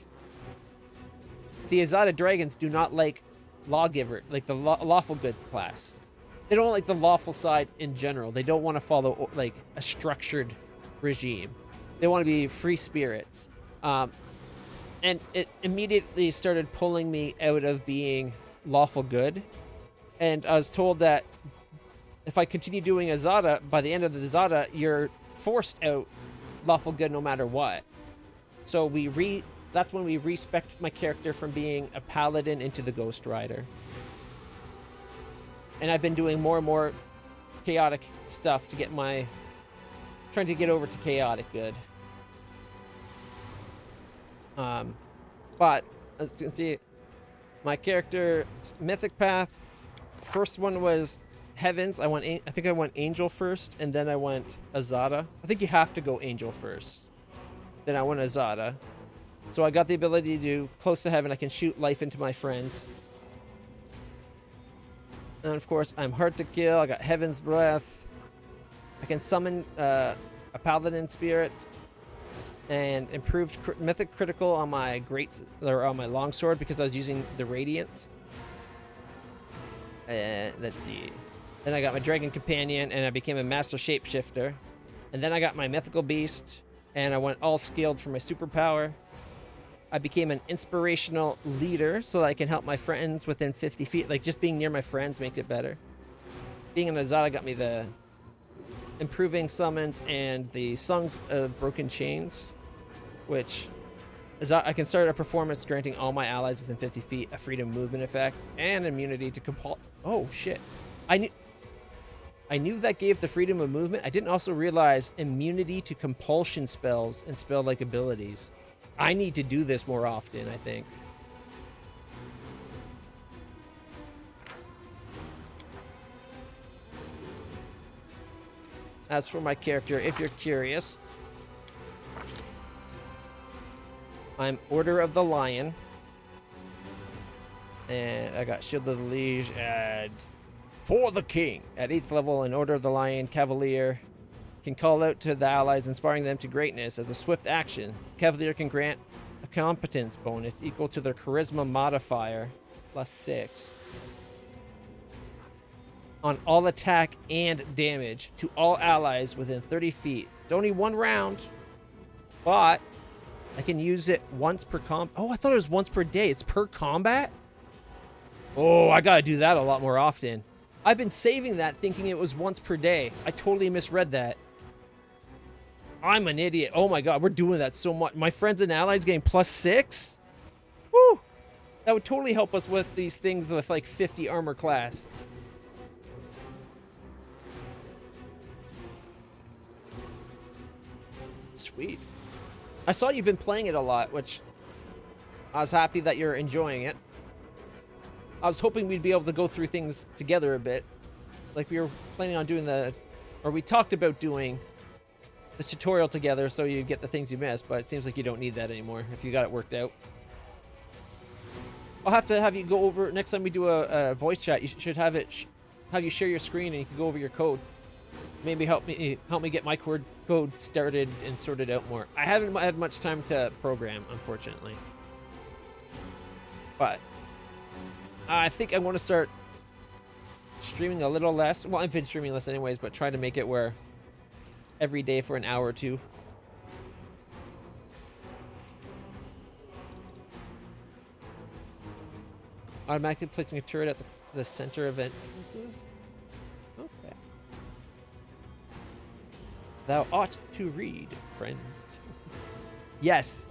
The Azada dragons do not like lawgiver, like the lawful good class. They don't like the lawful side in general. They don't want to follow like a structured regime. They want to be free spirits. And it immediately started pulling me out of being lawful good. And I was told that if I continue doing Azada, by the end of the Azada, you're forced out lawful good no matter what. So we that's when we respec my character from being a paladin into the Ghost Rider. And I've been doing more and more chaotic stuff to get my... trying to get over to chaotic good. But, as you can see, my character, Mythic Path, first one was Heavens. I think I went Angel first, and then I went Azada. I think you have to go Angel first. Then I went Azada. So I got the ability to do Close to Heaven. I can shoot life into my friends. And of course, I'm hard to kill. I got Heaven's Breath. I can summon a Paladin Spirit. And improved Mythic Critical on my on my Longsword because I was using the Radiance. Let's see. Then I got my Dragon Companion, and I became a Master Shapeshifter. And then I got my Mythical Beast, and I went all skilled for my superpower. I became an inspirational leader so that I can help my friends within 50 feet. Like, just being near my friends makes it better. Being an Azada got me the improving summons and the Songs of Broken Chains, which is I can start a performance granting all my allies within 50 feet a freedom movement effect and immunity to compul. Oh shit! I knew that gave the freedom of movement. I didn't also realize immunity to compulsion spells and spell-like abilities. I need to do this more often, I think. As for my character, if you're curious, I'm Order of the Lion. And I got Shield of the Liege and For the King. At 8th level, an Order of the Lion Cavalier can call out to the allies, inspiring them to greatness as a swift action. Cavalier can grant a competence bonus equal to their charisma modifier, +6. On all attack and damage to all allies within 30 feet. It's only one round, but I can use it once per Oh, I thought it was once per day. It's per combat? Oh, I gotta do that a lot more often. I've been saving that thinking it was once per day. I totally misread that. I'm an idiot. Oh my god, we're doing that so much. My friends and allies getting +6? Woo! That would totally help us with these things with like 50 armor class. Sweet. I saw you've been playing it a lot, which I was happy that you're enjoying it. I was hoping we'd be able to go through things together a bit. Like we were planning on doing we talked about doing the tutorial together so you'd get the things you missed, but it seems like you don't need that anymore if you got it worked out. I'll have to have you go over, next time we do a voice chat, you should have you share your screen and you can go over your code. Maybe help me get my code started and sorted out more. I haven't had much time to program, unfortunately. But I think I want to start streaming a little less. Well, I've been streaming less anyways, but try to make it where every day for an hour or two. Automatically placing a turret at the center of entrances. Okay. Thou ought to read, friends. Yes.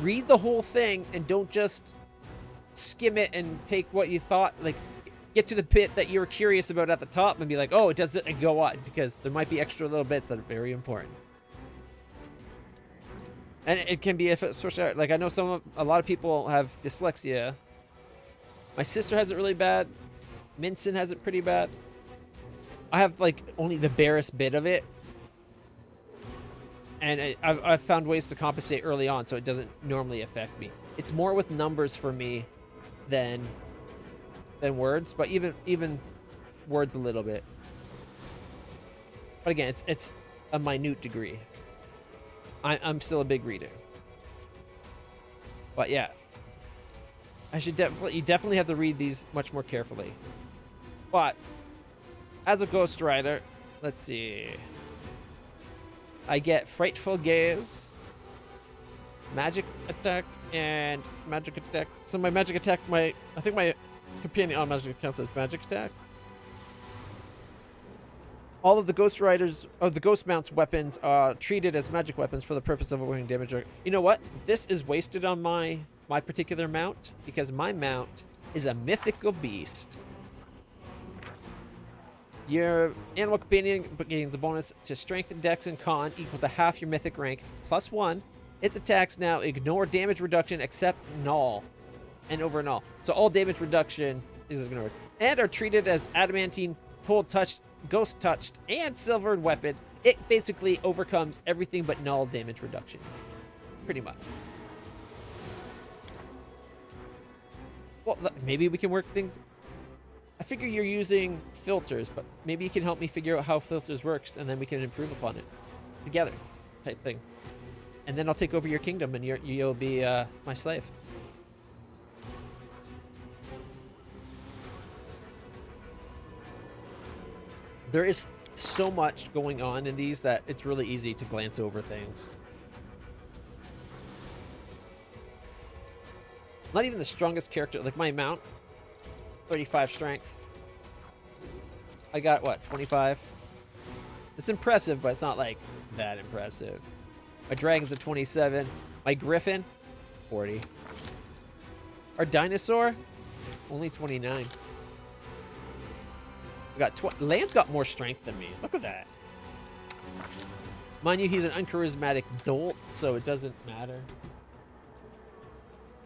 Read the whole thing and don't just skim it and take what you thought. Like, get to the bit that you were curious about at the top and be like, oh, it doesn't, and go on, because there might be extra little bits that are very important. And it can be, especially, like, I know a lot of people have dyslexia. My sister has it really bad. Minson has it pretty bad. I have, like, only the barest bit of it. And I've found ways to compensate early on so it doesn't normally affect me. It's more with numbers for me than words, but even words a little bit. But again, it's a minute degree. I'm still a big reader. But yeah. You definitely have to read these much more carefully. But as a Ghost Rider, let's see. I get Frightful Gaze, Magic Attack, and Magic Attack. So my Magic Attack, I think my companion on Magic Attack says Magic Attack. All of the Ghost Riders, or the Ghost Mounts weapons are treated as magic weapons for the purpose of avoiding damage. You know what? This is wasted on my particular mount, because my mount is a mythical beast. Your animal companion gains a bonus to strength, dex, and con equal to half your mythic rank, +1. Its attacks now ignore damage reduction except null and over null. So all damage reduction is ignored. And are treated as adamantine, cold touched, ghost touched, and silvered weapon. It basically overcomes everything but null damage reduction. Pretty much. Well, maybe we can work things. I figure you're using filters, but maybe you can help me figure out how filters works, and then we can improve upon it together, type thing. And then I'll take over your kingdom, and you'll be my slave. There is so much going on in these that it's really easy to glance over things. Not even the strongest character, like my mount, 35 strength. I got what, 25? It's impressive, but it's not like that impressive. My dragon's a 27. My griffin, 40. Our dinosaur, only 29. We got Lamb's got more strength than me. Look at that. Mind you, he's an uncharismatic dolt, so it doesn't matter.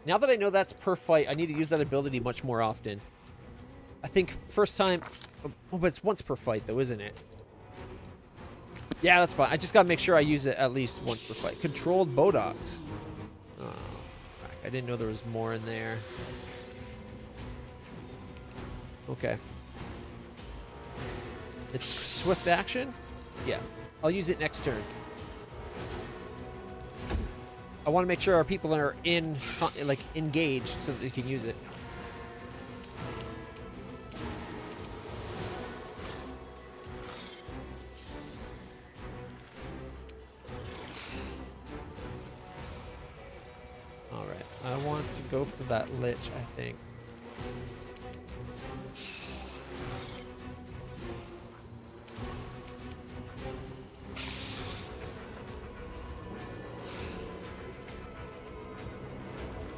Now that I know that's per fight, I need to use that ability much more often. I think first time... Oh, but it's once per fight, though, isn't it? Yeah, that's fine. I just gotta make sure I use it at least once per fight. Controlled Bodogs. Oh, I didn't know there was more in there. Okay. It's swift action? Yeah. I'll use it next turn. I want to make sure our people are engaged so that they can use it. All right. I want to go for that lich, I think.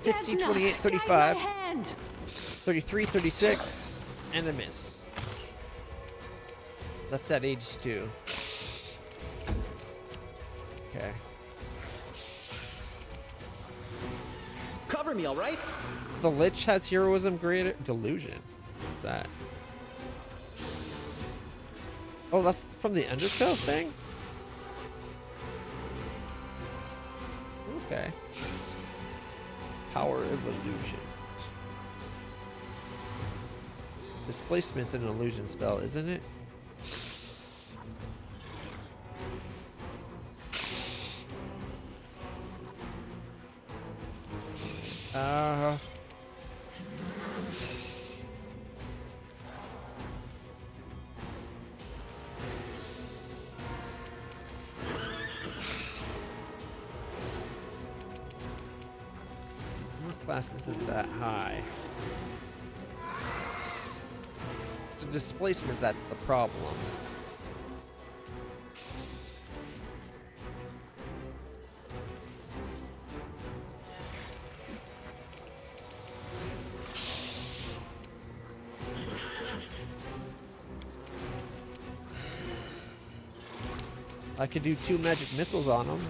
Desna, 28, guide 35, my hand. 33, 36, and a miss. Left at age 2. Okay. Cover me, all right? The Lich has heroism greater delusion. What's that? Oh, that's from the Undertow thing? Okay. Power evolution. Displacement's an illusion spell, isn't it? Class isn't that high. It's the displacement that's the problem. I could do 2 magic missiles on them.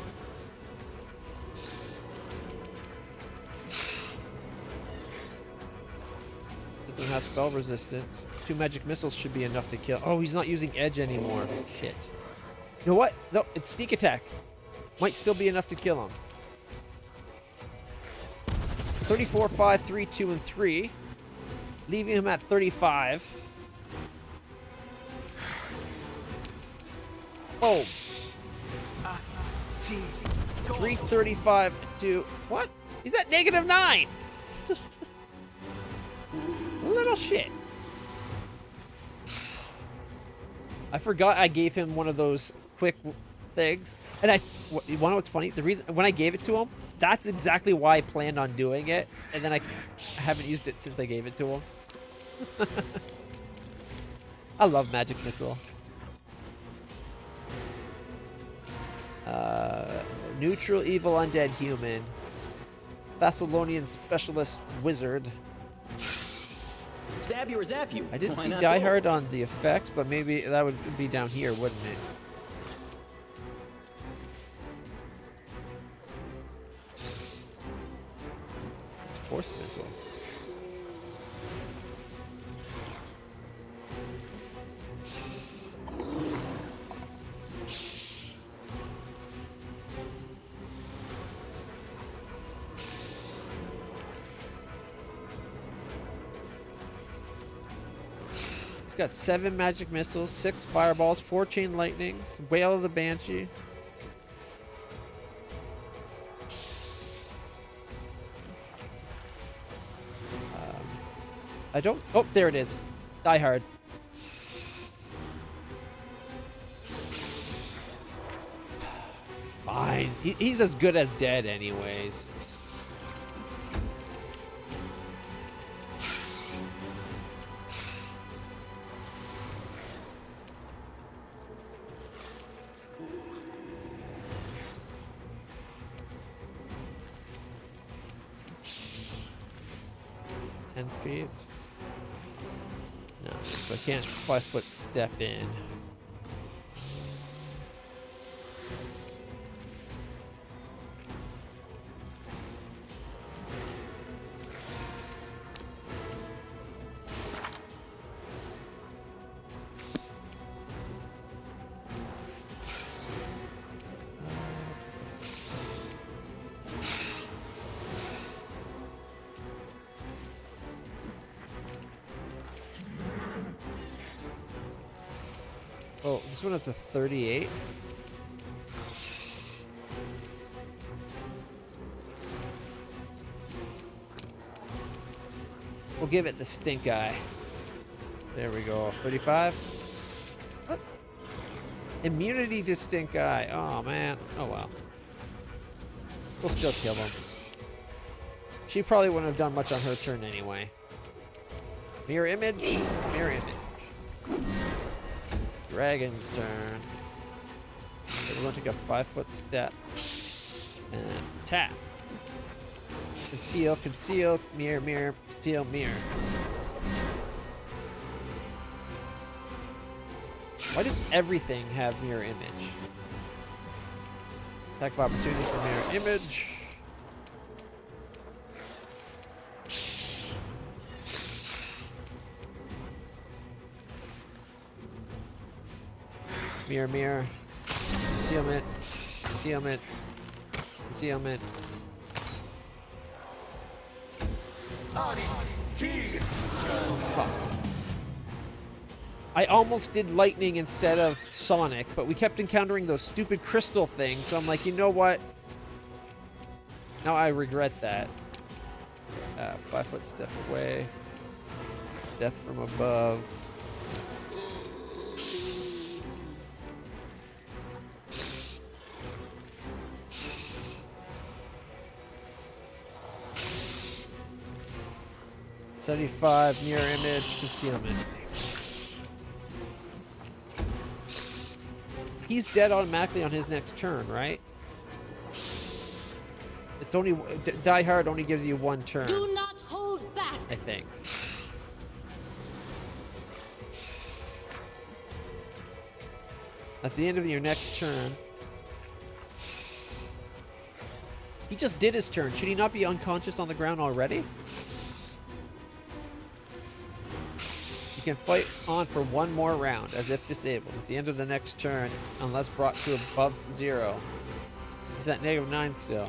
Doesn't have spell resistance. 2 magic missiles should be enough to kill. Oh, he's not using edge anymore. Shit. You know what? No, it's sneak attack. Might still be enough to kill him. 34, 5, 3, 2, and 3. Leaving him at 35. Oh. 335 to... What? He's at -9. Little shit. I forgot I gave him one of those quick things. And you wanna know what's funny? The reason, when I gave it to him, that's exactly why I planned on doing it. And then I haven't used it since I gave it to him. I love Magic Missile. Neutral, evil, undead, human. Thessalonian specialist wizard. Stab you or zap you. I didn't Why see not Die both? Hard on the effects, but maybe that would be down here, wouldn't it? It's force missile. He's got 7 magic missiles, 6 fireballs, 4 chain lightnings, Wail of the Banshee. I don't. Oh, there it is. Die Hard. Fine. He's as good as dead, anyways. Feet. No, so I can't 5-foot step in. Oh, this one has a 38. We'll give it the stink eye. There we go. 35. What? Immunity to stink eye. Oh, man. Oh, well. We'll still kill him. She probably wouldn't have done much on her turn anyway. Mirror image. Mirror image. Dragon's turn. Okay, we're going to take a 5-foot step. And tap. Conceal, conceal, mirror, mirror, conceal, mirror. Why does everything have mirror image? Attack of opportunity for mirror image. Mirror, mirror. Concealment. Concealment. Concealment. Fuck. I almost did lightning instead of Sonic, but we kept encountering those stupid crystal things, so I'm like, you know what? Now I regret that. 5-foot step away. Death from above. $75 mirror image concealment. He's dead automatically on his next turn, right? It's only Die Hard only gives you 1 turn. Do not hold back. I think. At the end of your next turn. He just did his turn. Should he not be unconscious on the ground already? You can fight on for 1 more round, as if disabled. At the end of the next turn, unless brought to above 0. He's at -9 still.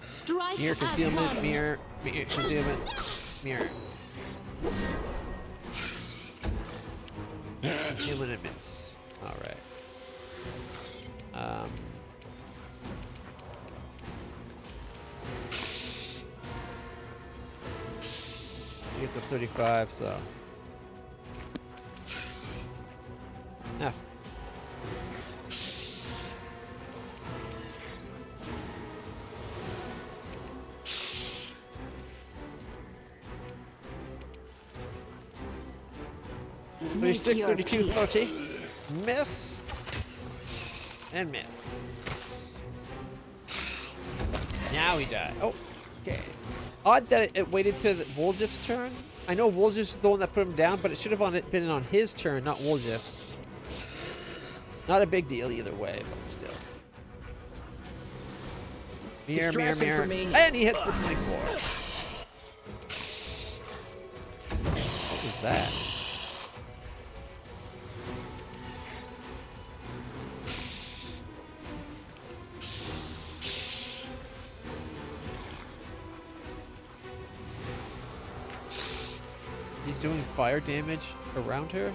Strike Mirror, as concealment, one. mirror, mirror, concealment, mirror. Concealment and miss. Alright. Here's the 35, so. F. Make 36, your 32, peace. 30. Miss. And miss. Now he died. Oh, okay. Odd that it waited to Woljif's turn. I know Woljif's the one that put him down, but it should have been on his turn, not Woljif's. Not a big deal either way, but still. Mirror, mirror, Distracting mirror. for me. And he hits for 24. What was that? He's doing fire damage around her?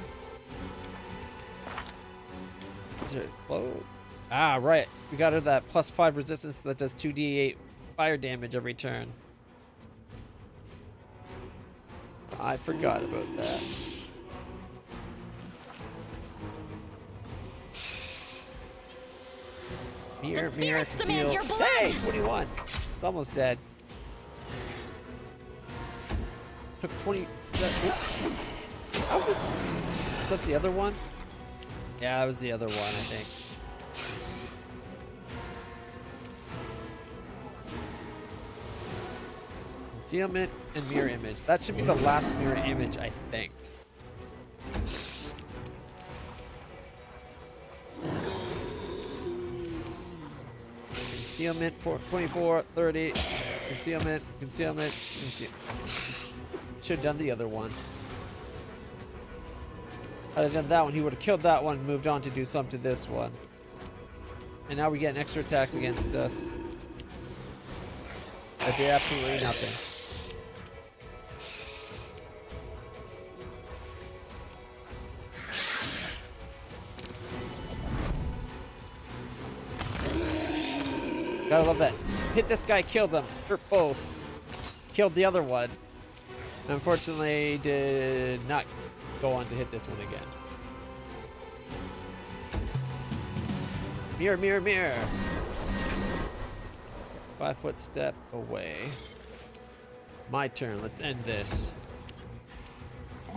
Is it close? Ah, right. We got her that +5 resistance that does 2d8 fire damage every turn. I forgot about that. Mirror, The mirror, spirits demand conceal. your blood! Hey, 21. It's almost dead. Took 20. How was it? Was that the other one? Yeah, that was the other one, I think. Concealment and mirror image. That should be the last mirror image, I think. Concealment for 24, 30. Concealment, concealment, concealment. Should have done the other one. Had I done that one, he would have killed that one and moved on to do something to this one. And now we get an extra attacks against us. That did absolutely nothing. Gotta love that. Hit this guy, killed them. Hurt both. Killed the other one. Unfortunately, did not go on to hit this one again. Mirror, mirror, mirror. 5-foot step away. My turn. Let's end this.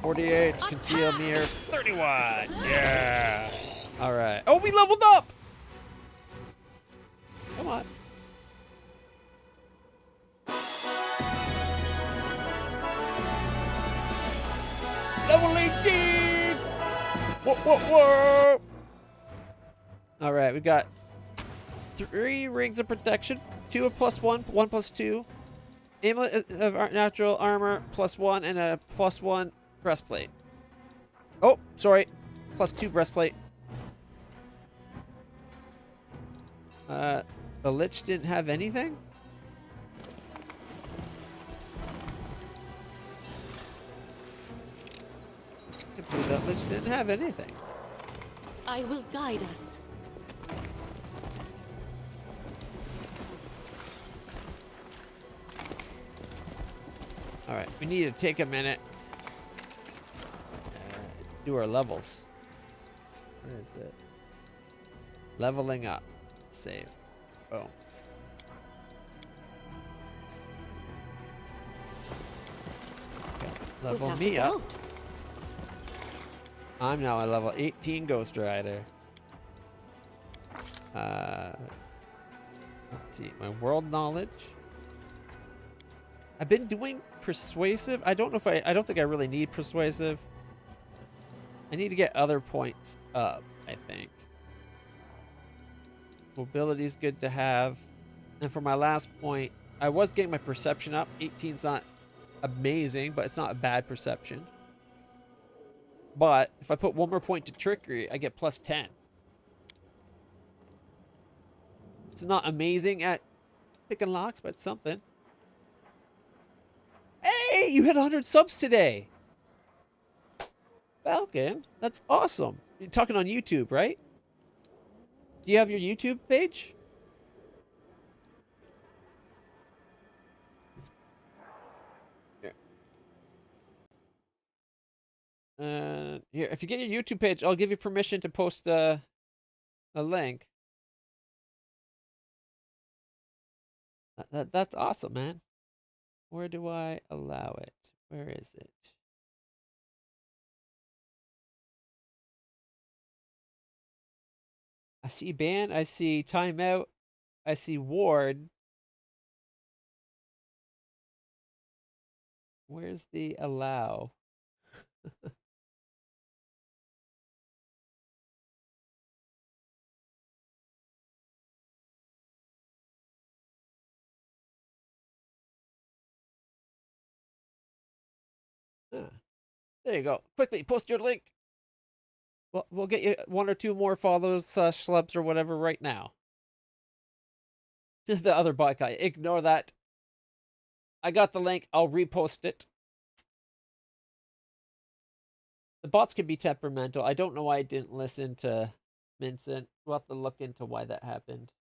48. Conceal mirror. 31. Yeah. All right. Oh, we leveled up. Come on. Level 18! Whoa, whoa, whoa! Alright, we got 3 rings of protection, 2 of +1, 1 +2, amulet of natural armor +1, and a +1 breastplate. Oh, sorry, +2 breastplate. The Lich didn't have anything? That Lich didn't have anything. I will guide us. All right, we need to take a minute. Do our levels. Where is it? Leveling up. Save. Boom. Okay, level Without me a up. doubt. I'm now a level 18 Ghost Rider. Let's see, my world knowledge. I've been doing persuasive. I don't know if I don't think I really need persuasive. I need to get other points up, I think. Mobility is good to have. And for my last point, I was getting my perception up. 18's not amazing, but it's not a bad perception. But if I put one more point to trickery, I get +10. It's not amazing at picking locks, but it's something. Hey, you hit 100 subs today. Falcon, that's awesome. You're talking on YouTube, right? Do you have your YouTube page? Here, if you get your YouTube page, I'll give you permission to post a link. That's awesome, man. Where do I allow it? Where is it? I see ban, I see timeout, I see ward. Where's the allow? Huh. There you go. Quickly post your link. We'll get you 1 or 2 more follows, schlubs, or whatever right now. The other bot guy. Ignore that. I got the link. I'll repost it. The bots can be temperamental. I don't know why I didn't listen to Vincent. We'll have to look into why that happened.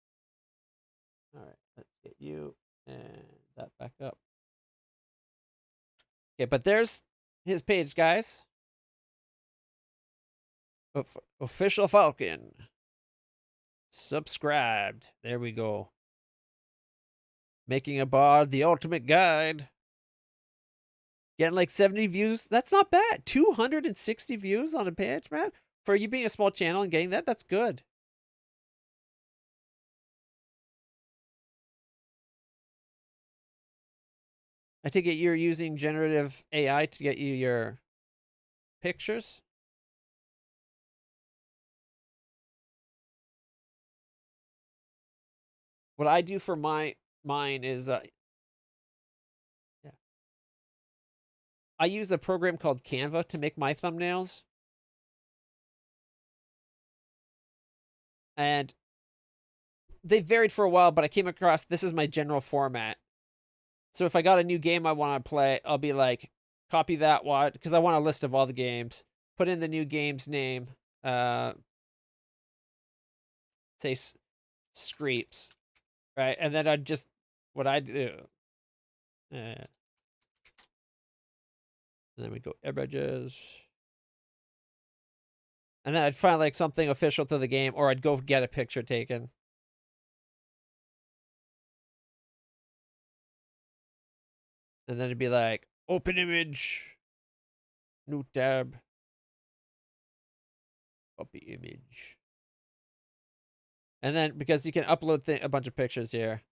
All right, let's get you and that back up. Okay, but there's his page, guys. Official Falcon. Subscribed. There we go. Making a bard the ultimate guide. Getting like 70 views. That's not bad. 260 views on a page, man. For you being a small channel and getting that, that's good. I take it you're using generative AI to get you your pictures. What I do for mine is yeah. I use a program called Canva to make my thumbnails. And they varied for a while, but I came across this is my general format. So if I got a new game I want to play, I'll be like, copy that one, because I want a list of all the games. Put in the new game's name. Say Screeps. Right? And then I'd just, what I do. And then we go images. And then I'd find like something official to the game, or I'd go get a picture taken. And then it'd be like, open image, new tab, copy image. And then, because you can upload a bunch of pictures here,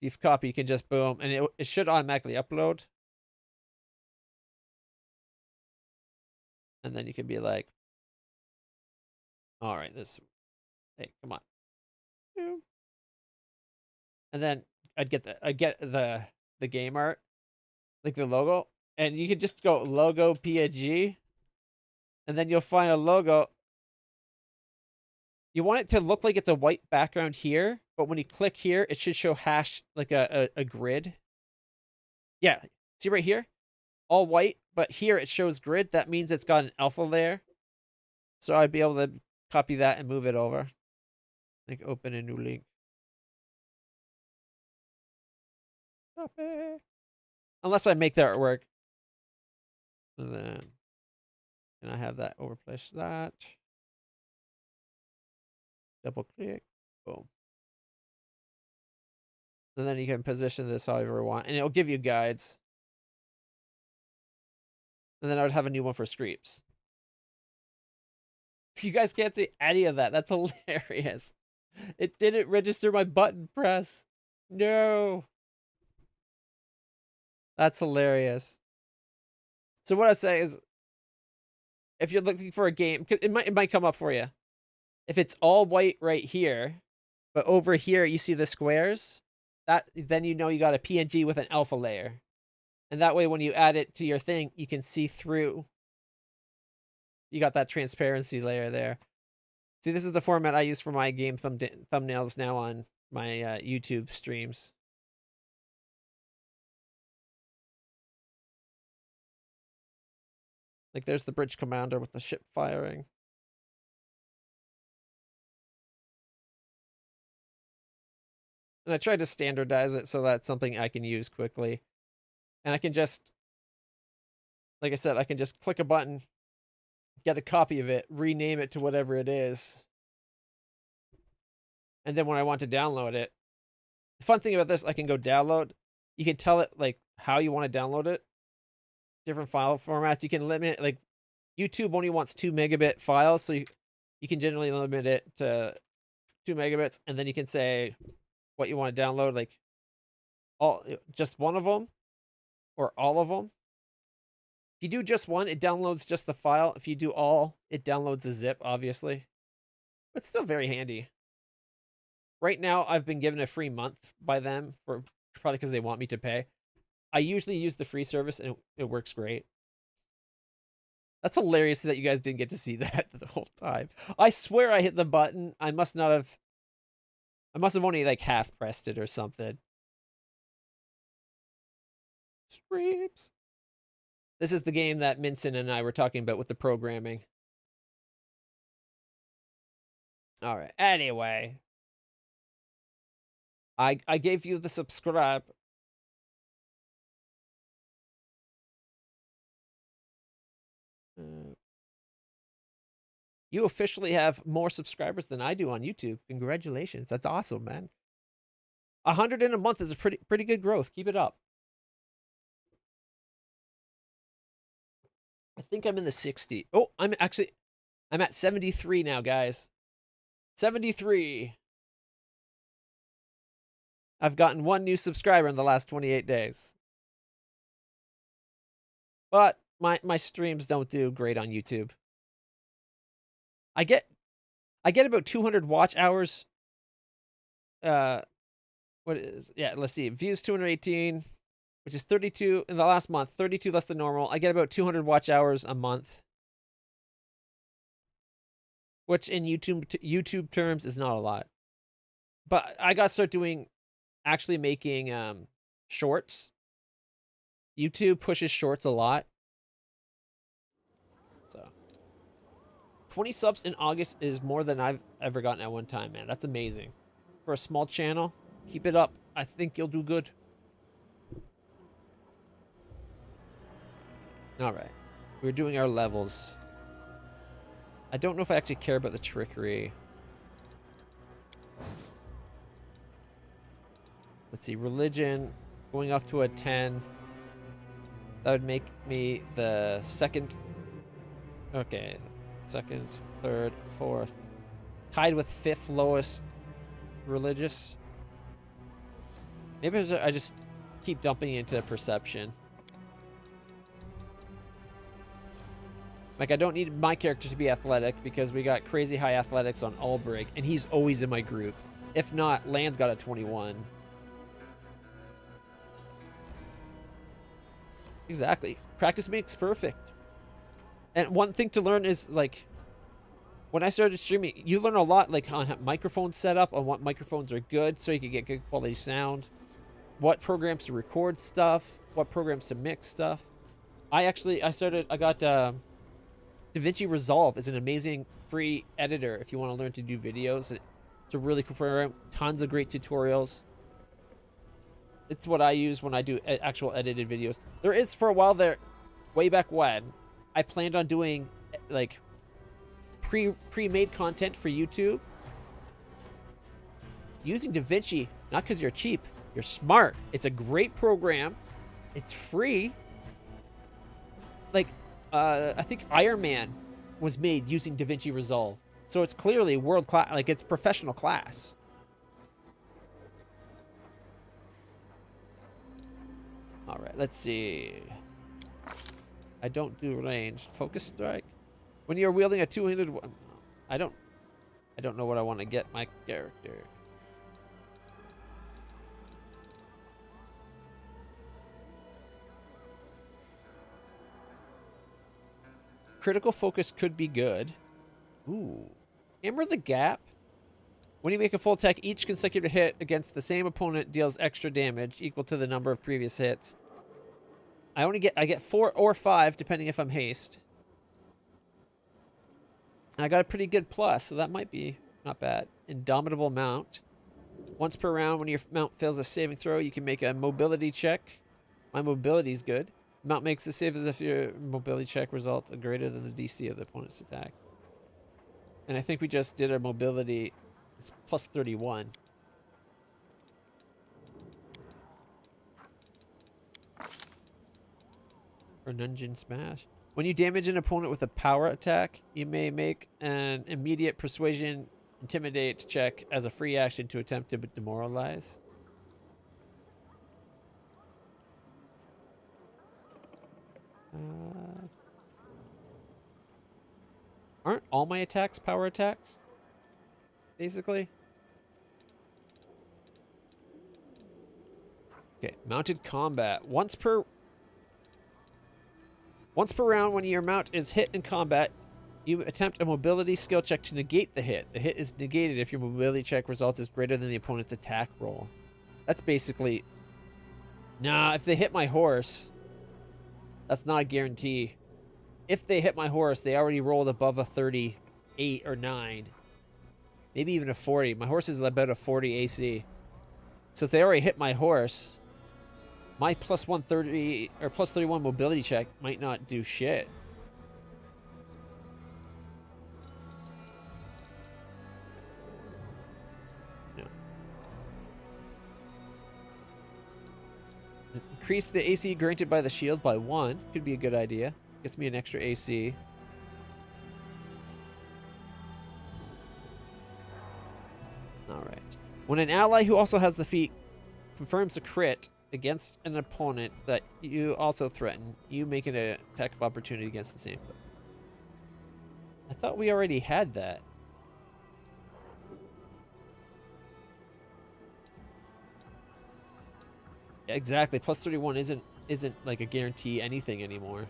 if you copy, you can just boom, and it should automatically upload. And then you can be like, all right, this, hey, come on. And then I'd get the game art, like the logo, and you could just go logo PNG, and then you'll find a logo. You want it to look like it's a white background here, but when you click here, it should show hash, like a grid. Yeah, see right here? All white, but here it shows grid. That means it's got an alpha layer. So I'd be able to copy that and move it over. Like open a new link. Copy. Unless I make the artwork. And then can I have that overplace that? Double click. Boom. And then you can position this however you want. And it'll give you guides. And then I would have a new one for Screeps. You guys can't see any of that. That's hilarious. It didn't register my button press. No. That's hilarious. So what I say is, if you're looking for a game, it might come up for you. If it's all white right here, but over here you see the squares, then you know you got a PNG with an alpha layer. And that way when you add it to your thing, you can see through. You got that transparency layer there. See, this is the format I use for my game thumbnails now on my YouTube streams. Like there's the bridge commander with the ship firing. And I tried to standardize it so that's something I can use quickly. And I can just, like I said, I can just click a button, get a copy of it, rename it to whatever it is. And then when I want to download it, the fun thing about this, I can go download. You can tell it like how you want to download it. Different file formats. You can limit, like YouTube only wants 2 megabit files. So you you can generally limit it to 2 megabits, and then you can say what you want to download, like just one of them or all of them. If you do just one, it downloads just the file. If you do all, it downloads a zip, obviously. But still very handy. Right now, I've been given a free month by them, for probably because they want me to pay. I usually use the free service, and it works great. That's hilarious that you guys didn't get to see that the whole time. I swear I hit the button. I must have only like half pressed it or something. Streams. This is the game that Minson and I were talking about with the programming. All right. Anyway, I gave you the subscribe. You officially have more subscribers than I do on YouTube. Congratulations. That's awesome, man. 100 in a month is a pretty good growth. Keep it up. I think I'm in the 60. Oh, I'm at 73 now, guys. 73. I've gotten 1 new subscriber in the last 28 days. But my streams don't do great on YouTube. I get about 200 watch hours. What is, yeah, let's see. Views 218, which is 32 in the last month, 32 less than normal. I get about 200 watch hours a month, which in YouTube terms is not a lot. But I got to start actually making shorts. YouTube pushes shorts a lot. So 20 subs in August is more than I've ever gotten at one time, man. That's amazing. For a small channel, keep it up. I think you'll do good. All right. We're doing our levels. I don't know if I actually care about the trickery. Let's see. Religion going up to a 10. That would make me the second. Okay. Second, third, fourth. Tied with 5th lowest religious. Maybe I just keep dumping into perception. Like, I don't need my character to be athletic because we got crazy high athletics on Albrecht, and he's always in my group. If not, Land's got a 21. Exactly. Practice makes perfect. And one thing to learn is, like, when I started streaming, you learn a lot, like, on microphone setup, on what microphones are good so you can get good quality sound, what programs to record stuff, what programs to mix stuff. I got DaVinci Resolve is an amazing free editor if you want to learn to do videos. It's a really cool program. Tons of great tutorials. It's what I use when I do actual edited videos. There is, for a while there, way back when, I planned on doing, like, pre-made content for YouTube. Using DaVinci, not because you're cheap, you're smart. It's a great program. It's free. Like, I think Iron Man was made using DaVinci Resolve. So it's clearly world class, like, it's professional class. All right, let's see. I don't do ranged. Focus strike. When you're wielding a two-handed, I don't know what I want to get my character. Critical focus could be good. Ooh. Hammer the gap. When you make a full attack, each consecutive hit against the same opponent deals extra damage equal to the number of previous hits. I get 4 or 5 depending if I'm haste. I got a pretty good plus, so that might be not bad. Indomitable mount. Once per round, when your mount fails a saving throw, you can make a mobility check. My mobility's good. Mount makes the save as if your mobility check results greater than the DC of the opponent's attack. And I think we just did our mobility. It's plus 31. For Dungeon Smash. When you damage an opponent with a power attack, you may make an immediate persuasion intimidate check as a free action to attempt to demoralize. Aren't all my attacks power attacks? Basically. Okay, mounted combat. Once per round when your mount is hit in combat, you attempt a mobility skill check to negate the hit. The hit is negated if your mobility check result is greater than the opponent's attack roll. That's basically... Nah, if they hit my horse, that's not a guarantee. If they hit my horse, they already rolled above a 38 or 9. Maybe even a 40. My horse is about a 40 AC. So if they already hit my horse, my plus 130 or plus 31 mobility check might not do shit. No. Increase the AC granted by the shield by 1. Could be a good idea. Gets me an extra AC. Alright. When an ally who also has the feat confirms a crit against an opponent that you also threaten, you make an attack of opportunity against the same player. I thought we already had that. Yeah, exactly. Plus 31 isn't like a guarantee anything anymore.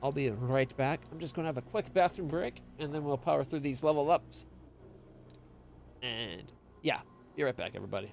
I'll be right back. I'm just going to have a quick bathroom break, and then we'll power through these level ups. And yeah, be right back, everybody.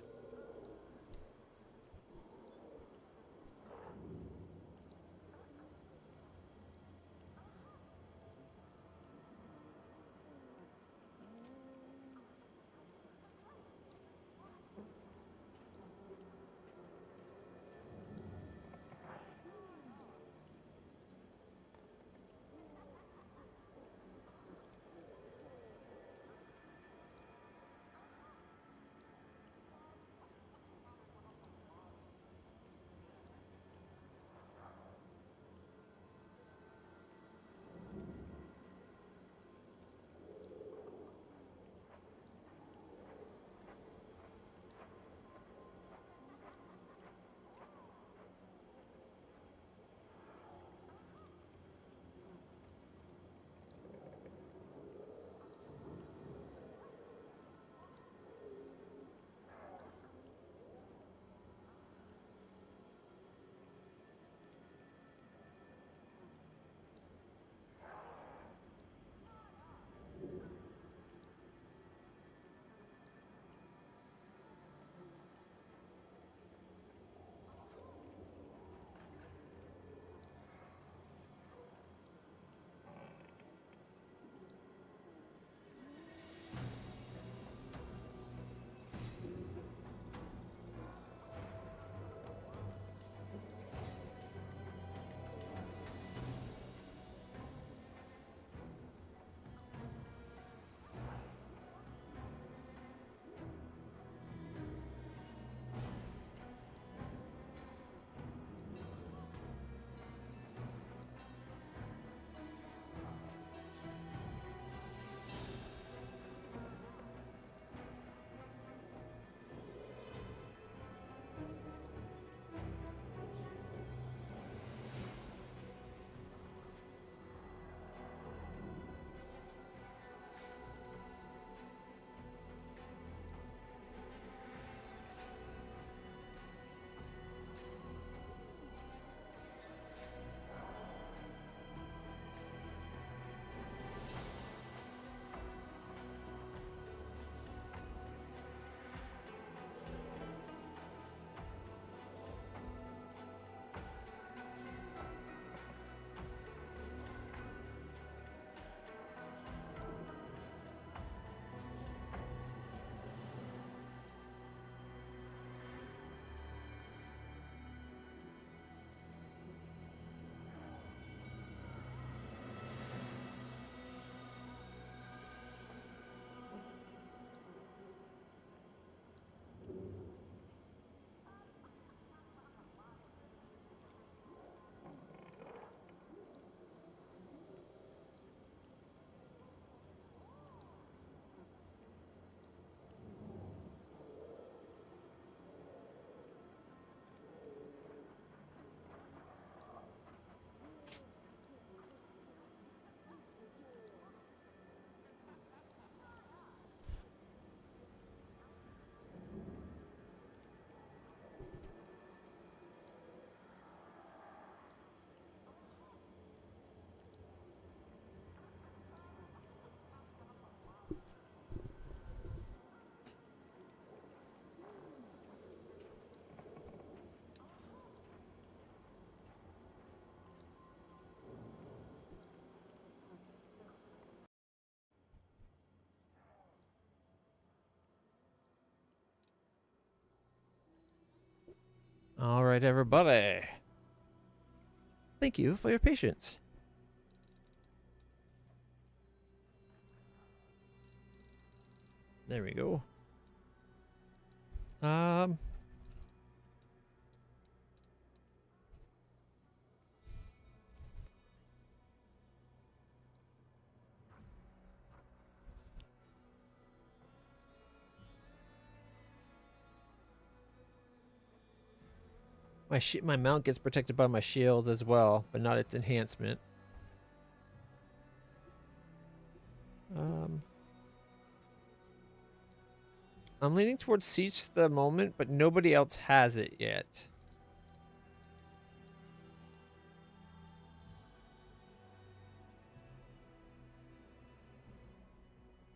All right, everybody. Thank you for your patience. There we go. My mount gets protected by my shield as well, but not its enhancement. I'm leaning towards Siege the moment, but nobody else has it yet.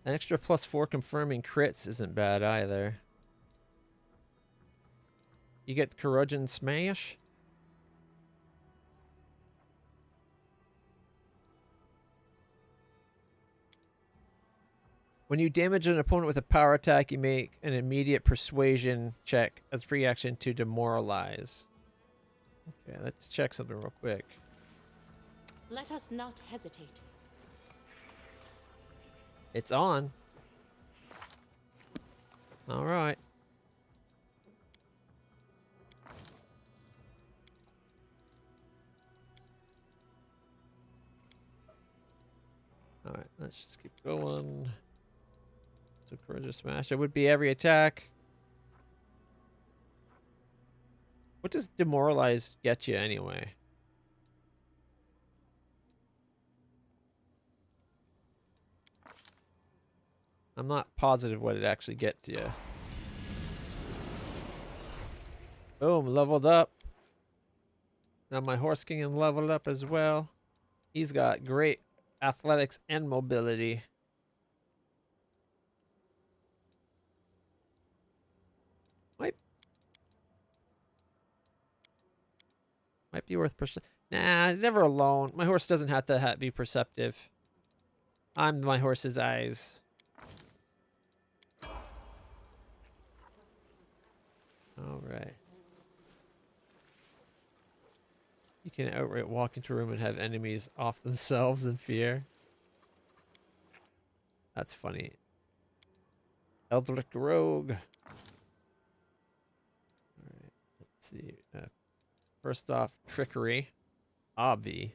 An extra +4 confirming crits isn't bad either. You get Corrosion Smash? When you damage an opponent with a power attack, you make an immediate persuasion check as free action to demoralize. Okay, let's check something real quick. Let us not hesitate. It's on. All right. All right, let's just keep going. So Corrosion Smash. It would be every attack. What does demoralize get you anyway? I'm not positive what it actually gets you. Boom, leveled up. Now my horse can level up as well. He's got great athletics and mobility. Might be worth Nah, never alone. My horse doesn't have to be perceptive. I'm my horse's eyes. All right. You can outright walk into a room and have enemies off themselves in fear. That's funny. Eldritch Rogue. All right. Let's see. First off, Trickery. Obvi.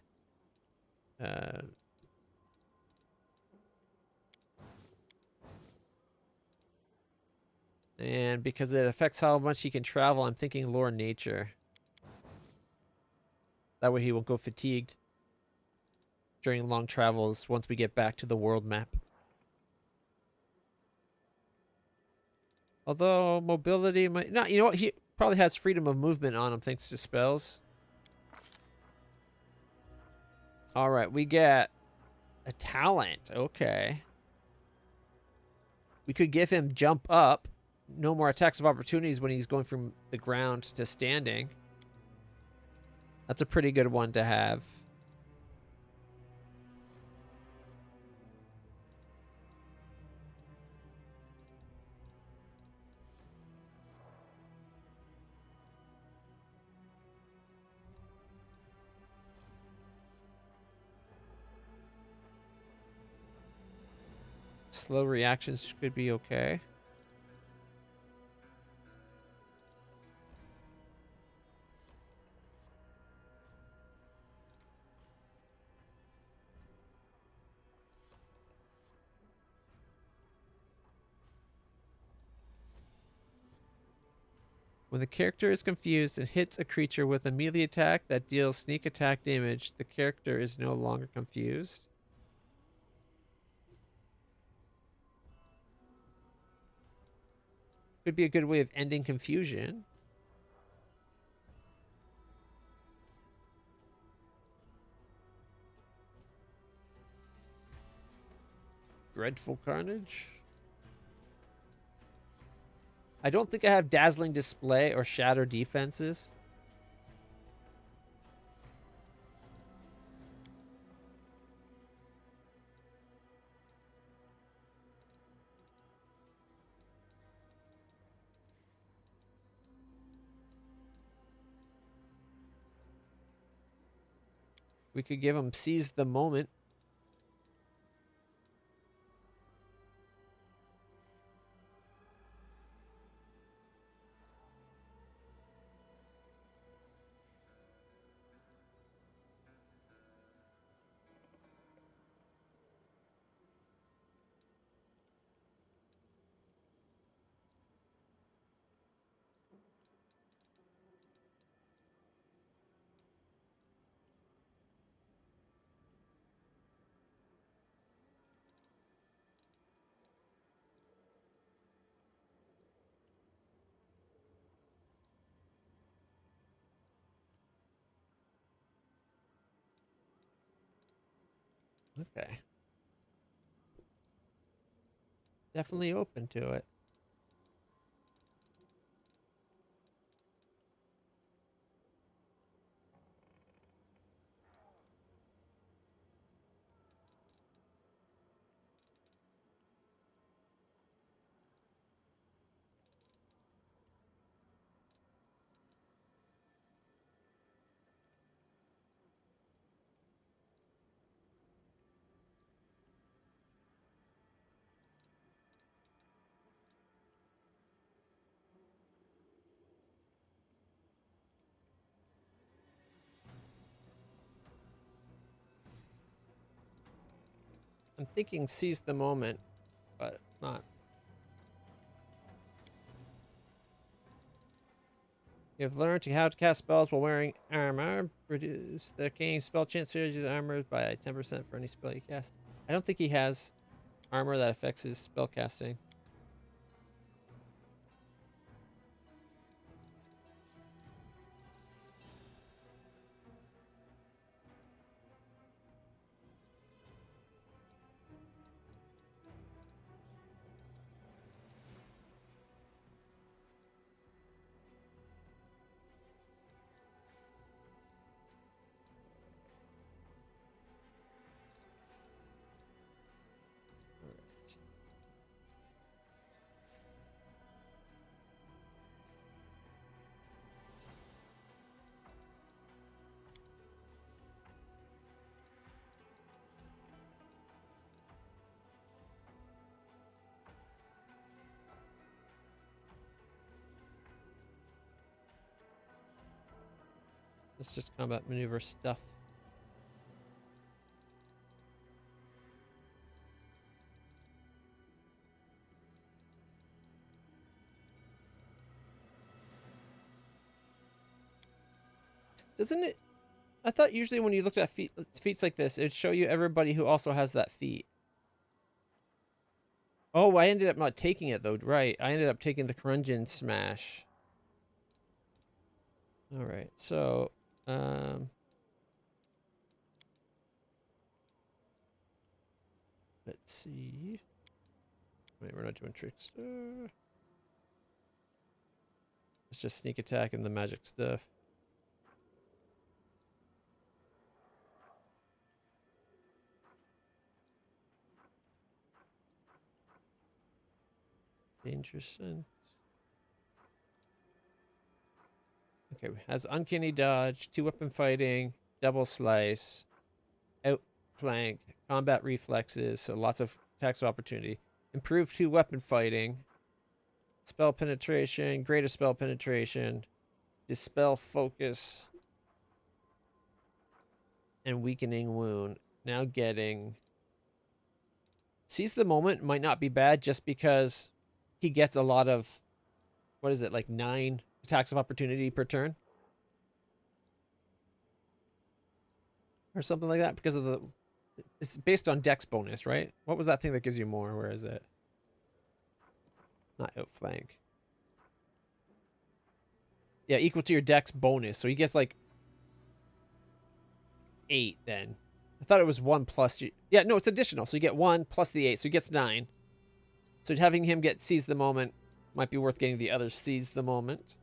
And because it affects how much he can travel, I'm thinking Lore Nature. That way he won't go fatigued during long travels once we get back to the world map. Although mobility might not, you know what, he probably has freedom of movement on him thanks to spells. All right, we get a talent. Okay. We could give him jump up. No more attacks of opportunities when he's going from the ground to standing. That's a pretty good one to have. Slow reactions could be okay. When the character is confused and hits a creature with a melee attack that deals sneak attack damage, the character is no longer confused. Could be a good way of ending confusion. Dreadful Carnage. I don't think I have Dazzling Display or Shatter defenses. We could give him seize the moment. Okay. Definitely open to it. I'm thinking seize the moment, but not. You've learned how to cast spells while wearing armor. Reduce the gain spell chance to use armor by 10% for any spell you cast. I don't think he has armor that affects his spell casting. Let's just combat maneuver stuff. Doesn't it? I thought usually when you looked at feats like this, it'd show you everybody who also has that feat. Oh, I ended up not taking it though, right? I ended up taking the Corungeon Smash. All right, so let's see. Wait, we're not doing trickster. It's just sneak attack and the magic stuff. Dangerous sense. Okay, has uncanny dodge, 2-weapon fighting, double slice, outflank, combat reflexes, so lots of attacks of opportunity. Improved 2-weapon fighting, spell penetration, greater spell penetration, dispel focus, and weakening wound. Now getting seize the moment might not be bad just because he gets a lot of, what is it, like 9 attacks of opportunity per turn? Or something like that because of the, it's based on dex bonus, right? What was that thing that gives you more? Where is it? Not outflank. Yeah, equal to your dex bonus. So he gets like 8 then. I thought it was 1 plus. Yeah, no, it's additional. So you get 1 plus the 8. So he gets 9. So having him get seize the moment might be worth getting the other seize the moment.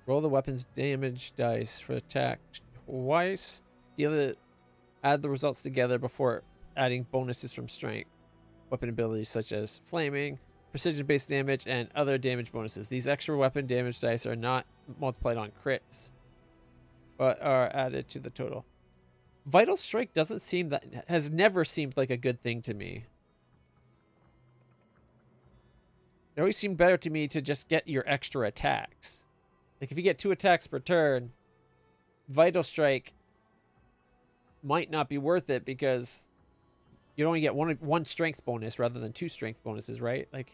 Roll the weapon's damage dice for attack twice. Add the results together before adding bonuses from strength. Weapon abilities such as flaming, precision-based damage, and other damage bonuses. These extra weapon damage dice are not multiplied on crits, but are added to the total. Vital Strike has never seemed like a good thing to me. It always seemed better to me to just get your extra attacks. Like if you get 2 attacks per turn, Vital Strike might not be worth it because you only get one strength bonus rather than 2 strength bonuses, right? Like,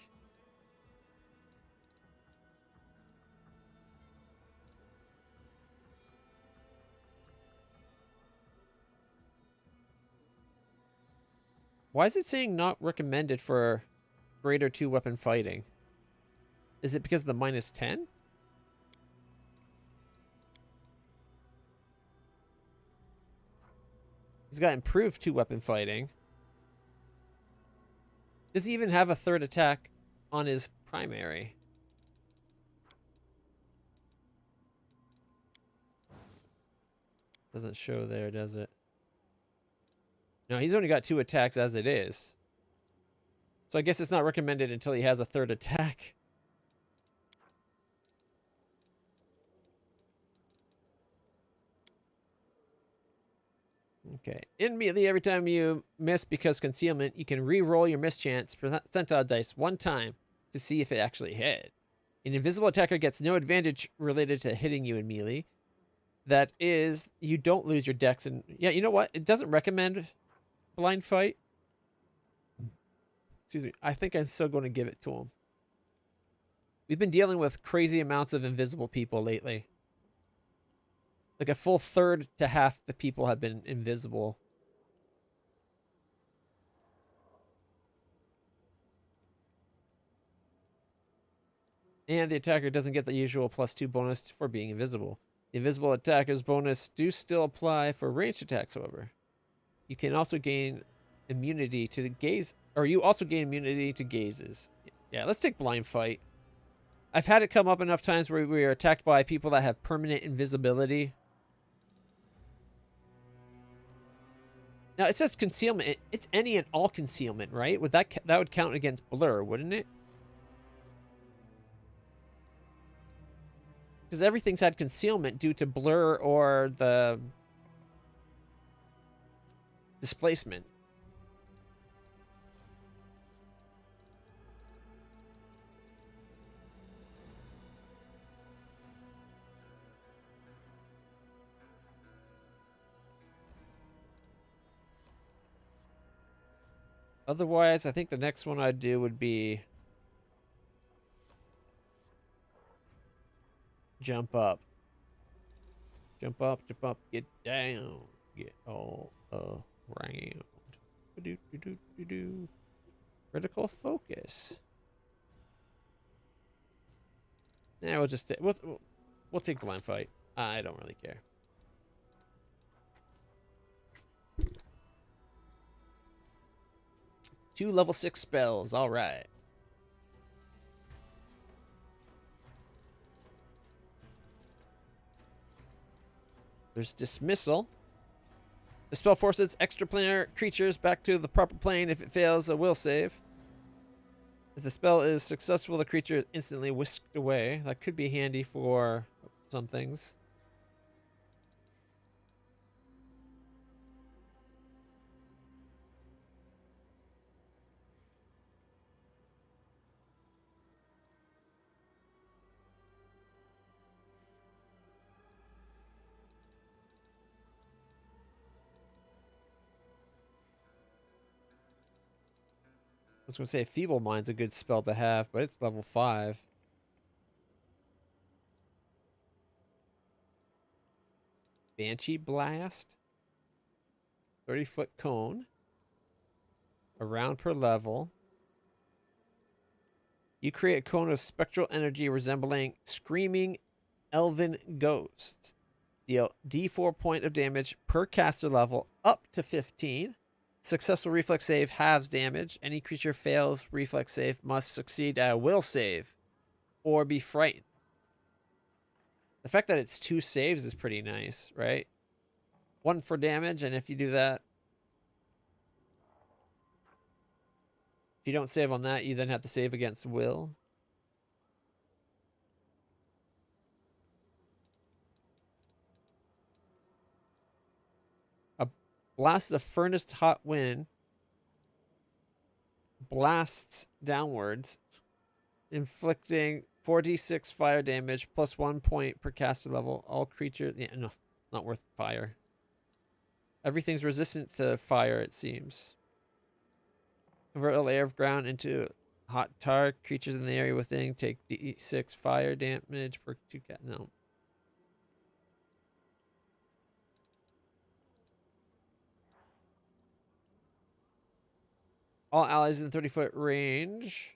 why is it saying not recommended for greater 2 weapon fighting? Is it because of the -10? He's got improved 2 weapon fighting. Does he even have a 3rd attack on his primary? Doesn't show there, does it? No, he's only got 2 attacks as it is. So I guess it's not recommended until he has a 3rd attack. Okay. Immediately, every time you miss because concealment, you can re-roll your mischance percentile dice 1 time to see if it actually hit. An invisible attacker gets no advantage related to hitting you in melee. That is, you don't lose your dex. And yeah, you know what? It doesn't recommend blind fight. Excuse me. I think I'm still going to give it to him. We've been dealing with crazy amounts of invisible people lately. Like a full 1/3 to half the people have been invisible. And the attacker doesn't get the usual +2 bonus for being invisible. The invisible attacker's bonus do still apply for ranged attacks, however. You can also gain immunity to the gaze, or you also gain immunity to gazes. Yeah, let's take blind fight. I've had it come up enough times where we are attacked by people that have permanent invisibility. Now, it says concealment. It's any and all concealment, right? That would count against blur, wouldn't it? Because everything's had concealment due to blur or the displacement. Otherwise, I think the next one I'd do would be jump up. Jump up, get down, get all around. Critical focus. Yeah, we'll just we'll take blind fight. I don't really care. Two level 6 spells. All right. There's Dismissal. The spell forces extraplanar creatures back to the proper plane. If it fails, a will save. If the spell is successful, the creature is instantly whisked away. That could be handy for some things. I was going to say Feeble Mind's a good spell to have, but it's level 5. Banshee Blast. 30-foot cone. A round per level. You create a cone of spectral energy resembling screaming elven ghosts. Deal D4 point of damage per caster level up to 15. Successful reflex save halves damage. Any creature fails reflex save must succeed at a will save or be frightened. The fact that it's 2 saves is pretty nice, right? 1 for damage, and if you do that, if you don't save on that, you then have to save against will. A blast of furnace hot wind blasts downwards, inflicting 4d6 fire damage plus 1 point per caster level. All creatures... Yeah, no, not worth fire. Everything's resistant to fire, it seems. Convert a layer of ground into hot tar. Creatures in the area within take d6 fire damage per 2 cat. No. All allies in 30-foot range.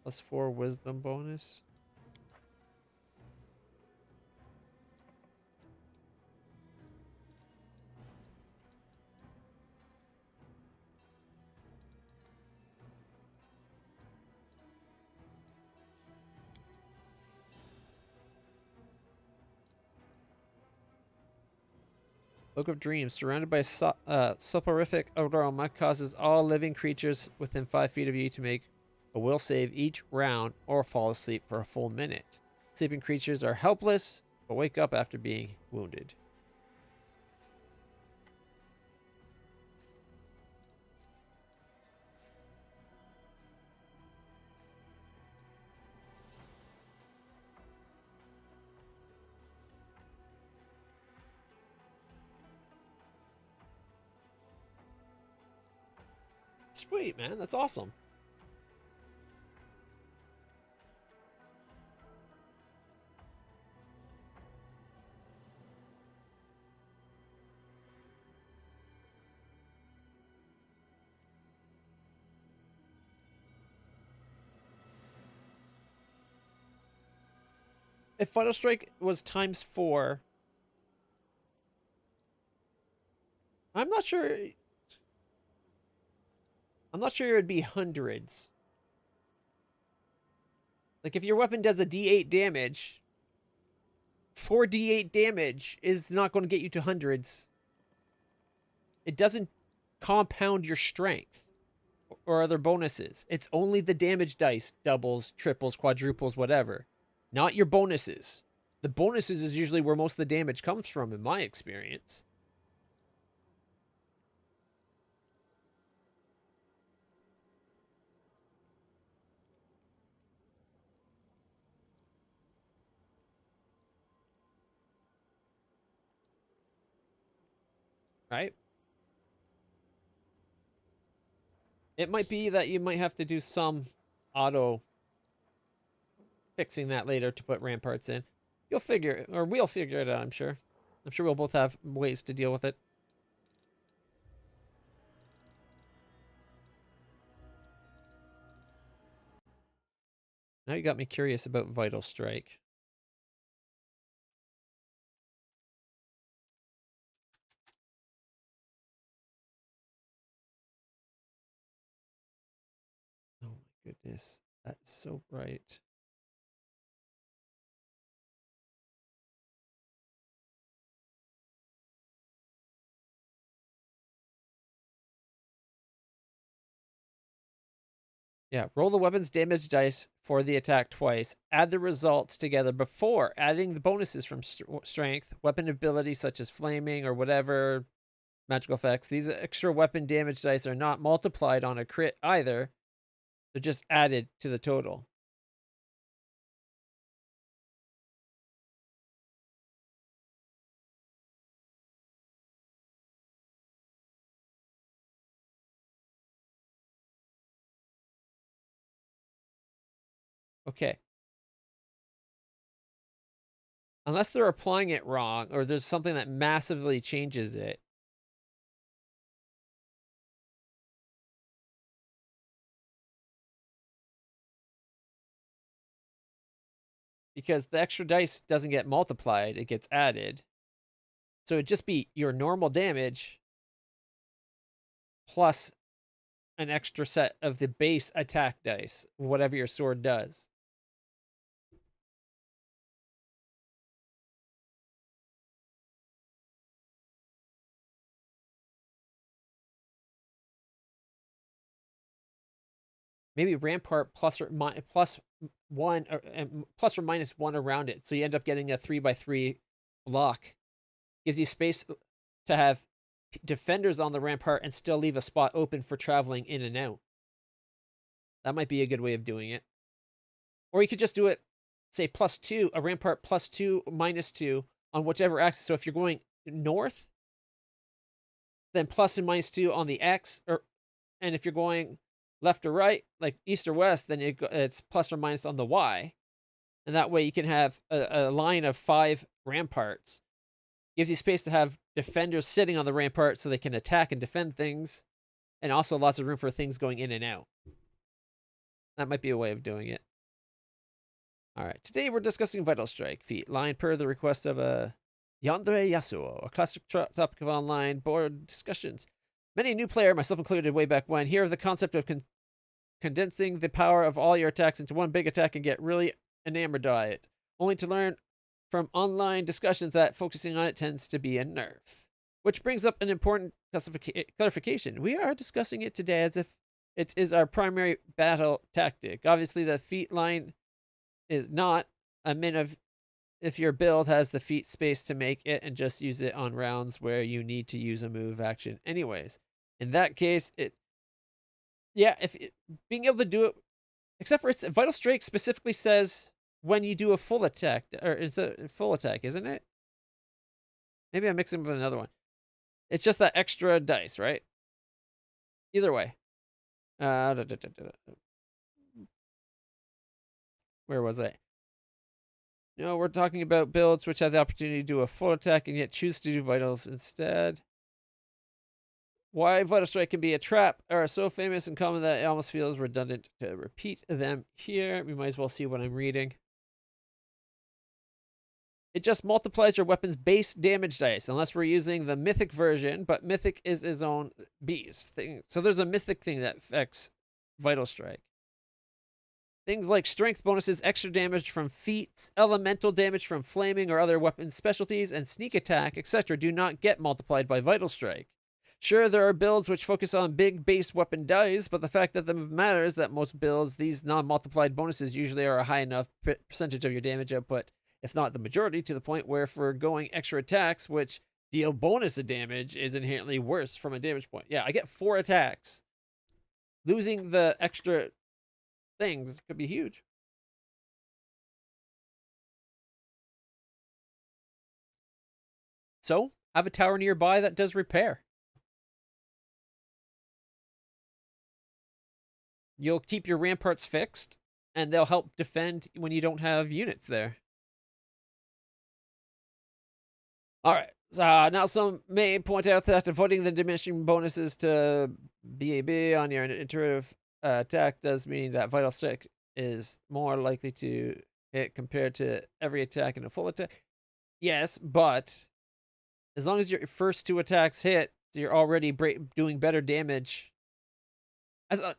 +4 wisdom bonus. Book of Dreams. Surrounded by soporific aroma, causes all living creatures within 5 feet of you to make a will save each round or fall asleep for a full minute. Sleeping creatures are helpless, but wake up after being wounded. Sweet, man. That's awesome. If Vital Strike was ×4, I'm not sure. I'm not sure it would be hundreds. Like, if your weapon does a d8 damage, 4d8 damage is not going to get you to hundreds. It doesn't compound your strength or other bonuses. It's only the damage dice, doubles, triples, quadruples, whatever. Not your bonuses. The bonuses is usually where most of the damage comes from, in my experience. Right? It might be that you might have to do some auto fixing that later to put ramparts in. You'll figure it, or we'll figure it out, I'm sure. I'm sure we'll both have ways to deal with it. Now you got me curious about Vital Strike. Oh my goodness. That's so bright. Yeah, roll the weapon's damage dice for the attack twice. Add the results together before adding the bonuses from strength, weapon ability such as flaming or whatever, magical effects. These extra weapon damage dice are not multiplied on a crit either. They're just added to the total. Okay. Unless they're applying it wrong or there's something that massively changes it. Because the extra dice doesn't get multiplied, it gets added. So it'd just be your normal damage plus an extra set of the base attack dice, whatever your sword does. Maybe rampart plus or one or plus or minus one around it, so you end up getting a 3x3 block. Gives you space to have defenders on the rampart and still leave a spot open for traveling in and out. That might be a good way of doing it. Or you could just do it, say +2, a rampart +2, -2 on whichever axis. So if you're going north, then plus and -2 on the X, and if you're going left or right, like east or west, then it's plus or minus on the Y. And that way you can have a line of 5 ramparts. Gives you space to have defenders sitting on the rampart so they can attack and defend things, and also lots of room for things going in and out. That might be a way of doing it. All right, today we're discussing Vital Strike feat, line per the request of Yandere Yasuo, a classic topic of online board discussions. Many new player, myself included, way back when, hear of the concept of condensing the power of all your attacks into one big attack and get really enamored by it, only to learn from online discussions that focusing on it tends to be a nerf. Which brings up an important clarification. We are discussing it today as if it is our primary battle tactic. Obviously, the feat line is not a min of if your build has the feat space to make it and just use it on rounds where you need to use a move action anyways. In that case, being able to do it, except for it's Vital Strike specifically says when you do a full attack, or it's a full attack, isn't it? Maybe I'm mixing up with another one. It's just that extra dice, right? Either way. Where was I? No, we're talking about builds which have the opportunity to do a full attack and yet choose to do vitals instead. Why Vital Strike can be a trap are so famous and common that it almost feels redundant to repeat them here. We might as well see what I'm reading. It just multiplies your weapon's base damage dice, unless we're using the mythic version, but mythic is its own beast thing. So there's a mythic thing that affects Vital Strike. Things like strength bonuses, extra damage from feats, elemental damage from flaming or other weapon specialties, and sneak attack, etc. do not get multiplied by Vital Strike. Sure, there are builds which focus on big base weapon dice, but the fact that the matter is that most builds, these non-multiplied bonuses usually are a high enough percentage of your damage output, if not the majority, to the point where for going extra attacks, which deal bonus of damage, is inherently worse from a damage point. Yeah, I get 4 attacks. Losing the extra things could be huge. So, have a tower nearby that does repair. You'll keep your ramparts fixed, and they'll help defend when you don't have units there. Alright, now some may point out that avoiding the diminishing bonuses to BAB on your iterative attack does mean that Vital Strike is more likely to hit compared to every attack in a full attack. Yes, but as long as your first 2 attacks hit, you're already doing better damage.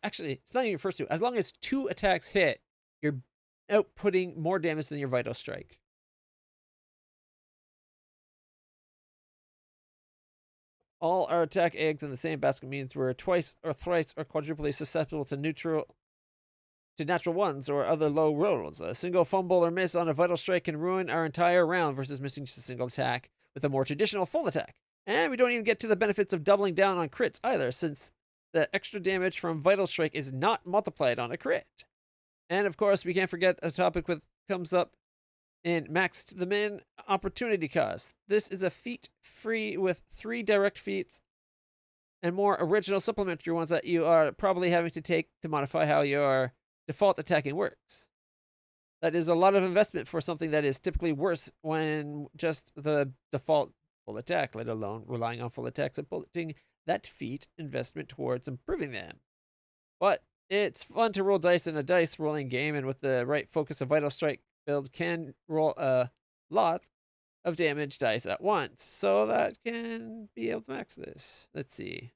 Actually, it's not even your first 2. As long as 2 attacks hit, you're outputting more damage than your Vital Strike. All our attack eggs in the same basket means we're twice or thrice or quadruply susceptible to natural ones or other low rolls. A single fumble or miss on a Vital Strike can ruin our entire round versus missing just a single attack with a more traditional full attack. And we don't even get to the benefits of doubling down on crits either, since the extra damage from Vital Strike is not multiplied on a crit. And of course, we can't forget a topic that comes up in Max to the Min opportunity cost. This is a feat free with 3 direct feats and more original supplementary ones that you are probably having to take to modify how your default attacking works. That is a lot of investment for something that is typically worse when just the default full attack, let alone relying on full attacks and putting that feat investment towards improving them. But it's fun to roll dice in a dice rolling game, and with the right focus, a Vital Strike build can roll a lot of damage dice at once. So that can be able to max this. Let's see.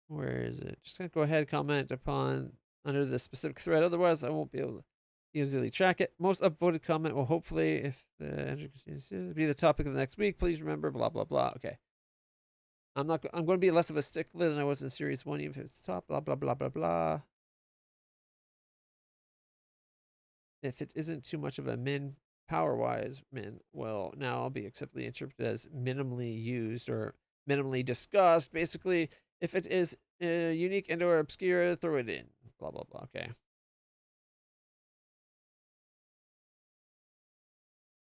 Where is it? Just gonna go ahead, comment upon under the specific thread. Otherwise, I won't be able to easily track it. Most upvoted comment will hopefully, if the entry continues to be the topic of the next week, please remember blah blah blah. Okay. I'm going to be less of a stickler than I was in series 1, even if it's top, blah blah blah blah blah. If it isn't too much of a min power-wise min, well, now I'll be acceptably interpreted as minimally used or minimally discussed. Basically, if it is unique and or obscure, throw it in. Blah, blah, blah. Okay.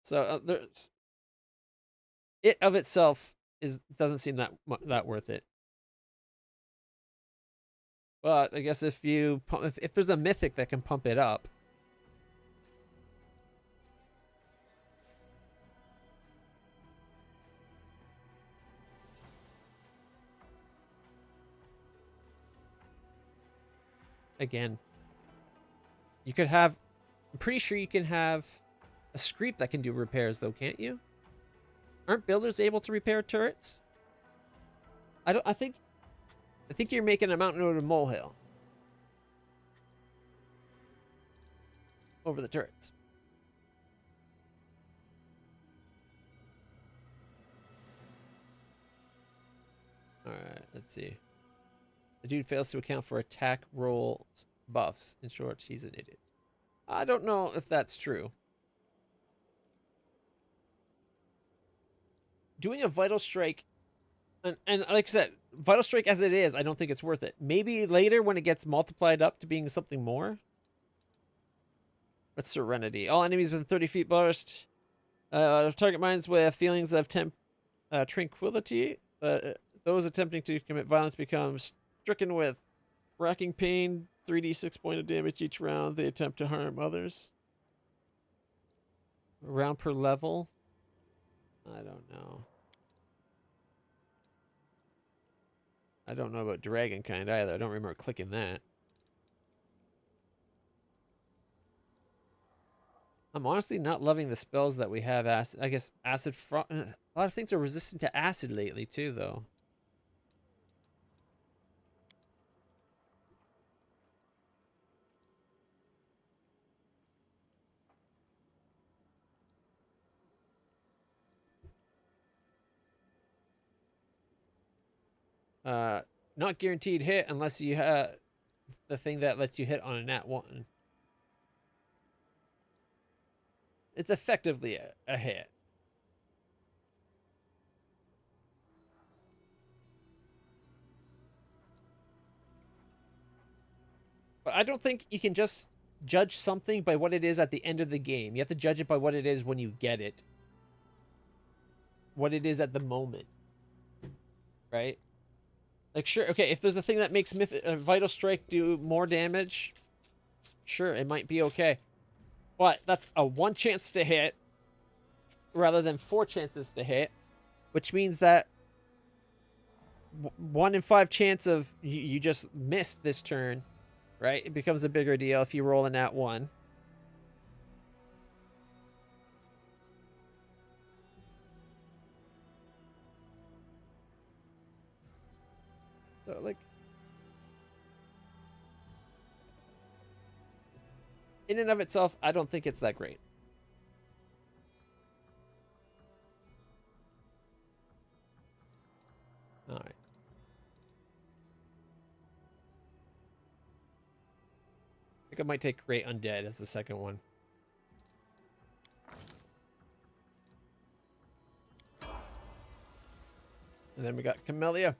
So there's... It of itself doesn't seem that worth it. But I guess if there's a mythic that can pump it up, again, you could have, I'm pretty sure you can have a Screep that can do repairs though, can't you? Aren't builders able to repair turrets? I think you're making a mountain out of a molehill over the turrets. All right, let's see. The dude fails to account for attack roll buffs. In short, he's an idiot. I don't know if that's true. Doing a Vital Strike, and like I said, Vital Strike as it is, I don't think it's worth it. Maybe later when it gets multiplied up to being something more. But Serenity. All enemies within 30 feet burst. Target mines with feelings of tranquility. Those attempting to commit violence become stricken with racking pain. 3d6 point of damage each round. They attempt to harm others. A round per level. I don't know. I don't know about Dragon Kind either. I don't remember clicking that. I'm honestly not loving the spells that we have. I guess Acid Frost. A lot of things are resistant to acid lately too, though. Not guaranteed hit unless you have the thing that lets you hit on a nat 1. It's effectively a hit. But I don't think you can just judge something by what it is at the end of the game. You have to judge it by what it is when you get it. What it is at the moment. Right? Like, sure, okay, if there's a thing that makes Vital Strike do more damage, sure, it might be okay. But that's a 1 chance to hit rather than 4 chances to hit, which means that 1 in 5 chance of you just missed this turn, right? It becomes a bigger deal if you roll a nat 1. So, like, in and of itself, I don't think it's that great. All right. I think I might take Great Undead as the second one. And then we got Camellia.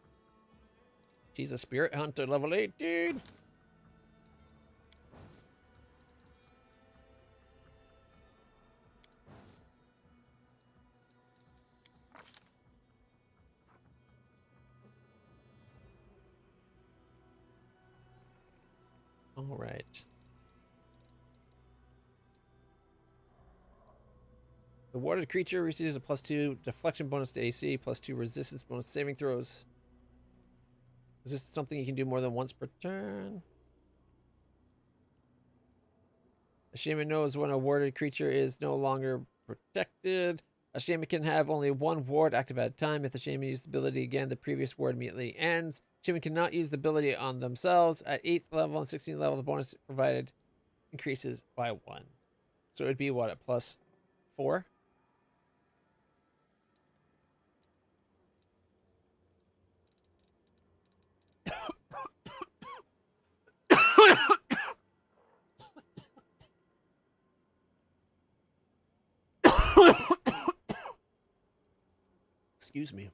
She's a Spirit Hunter, level 18. All right. The watered creature receives a +2 deflection bonus to AC, +2 resistance bonus to saving throws. Is this something you can do more than once per turn? A shaman knows when a warded creature is no longer protected. A shaman can have only one ward active at a time. If the shaman uses the ability again, the previous ward immediately ends. Shaman cannot use the ability on themselves. At 8th level and 16th level, the bonus provided increases by 1. So it would be what, at +4? Excuse me.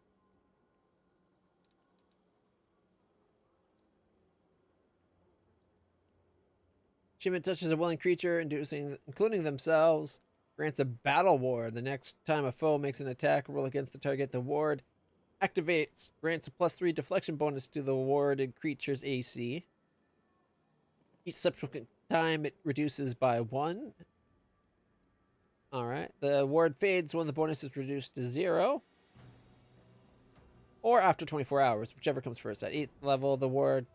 Shaman touches a willing creature, including themselves, grants a battle ward. The next time a foe makes an attack roll against the target, the ward activates, grants a +3 deflection bonus to the warded creature's AC. Each subsequent time it reduces by 1. Alright. The ward fades when the bonus is reduced to 0. Or after 24 hours, whichever comes first. At 8th level, the ward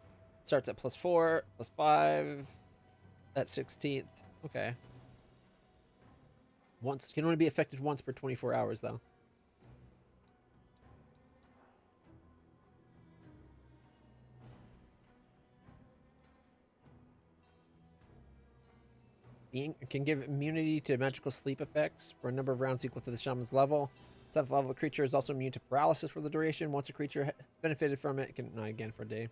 starts at +4, +5, at 16th. Okay. Once can only be affected once per 24 hours, though. Being can give immunity to magical sleep effects for a number of rounds equal to the shaman's level. 7th level creature is also immune to paralysis for the duration. Once a creature has benefited from it, it can not again for a day.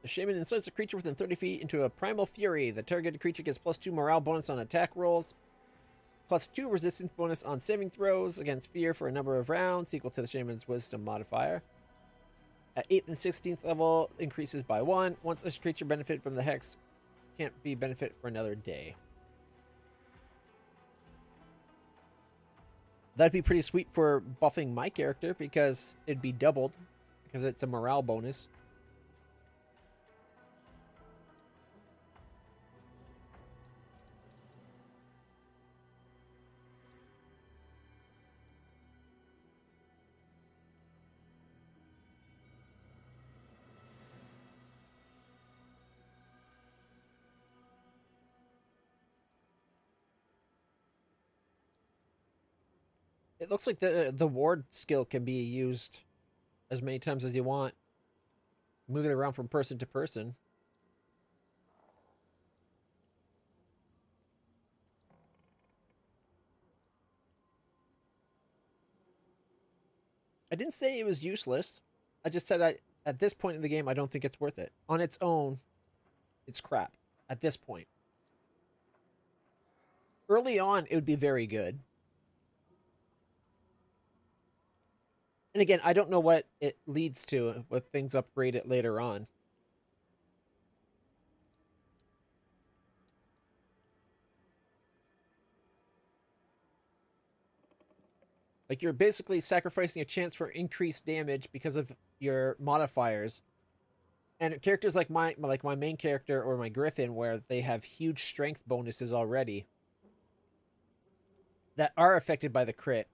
The shaman incites a creature within 30 feet into a primal fury. The targeted creature gets +2 morale bonus on attack rolls, +2 resistance bonus on saving throws against fear for a number of rounds equal to the shaman's wisdom modifier. At 8th and 16th level, increases by 1. Once a creature benefit from the hex, can't be benefit for another day. That'd be pretty sweet for buffing my character because it'd be doubled because it's a morale bonus. It looks like the ward skill can be used as many times as you want. Move it around from person to person. I didn't say it was useless. I just said at this point in the game, I don't think it's worth it. On its own, it's crap. At this point. Early on, it would be very good. And again, I don't know what it leads to with things upgraded later on. Like, you're basically sacrificing a chance for increased damage because of your modifiers. And characters like my main character or my Griffin, where they have huge strength bonuses already that are affected by the crit.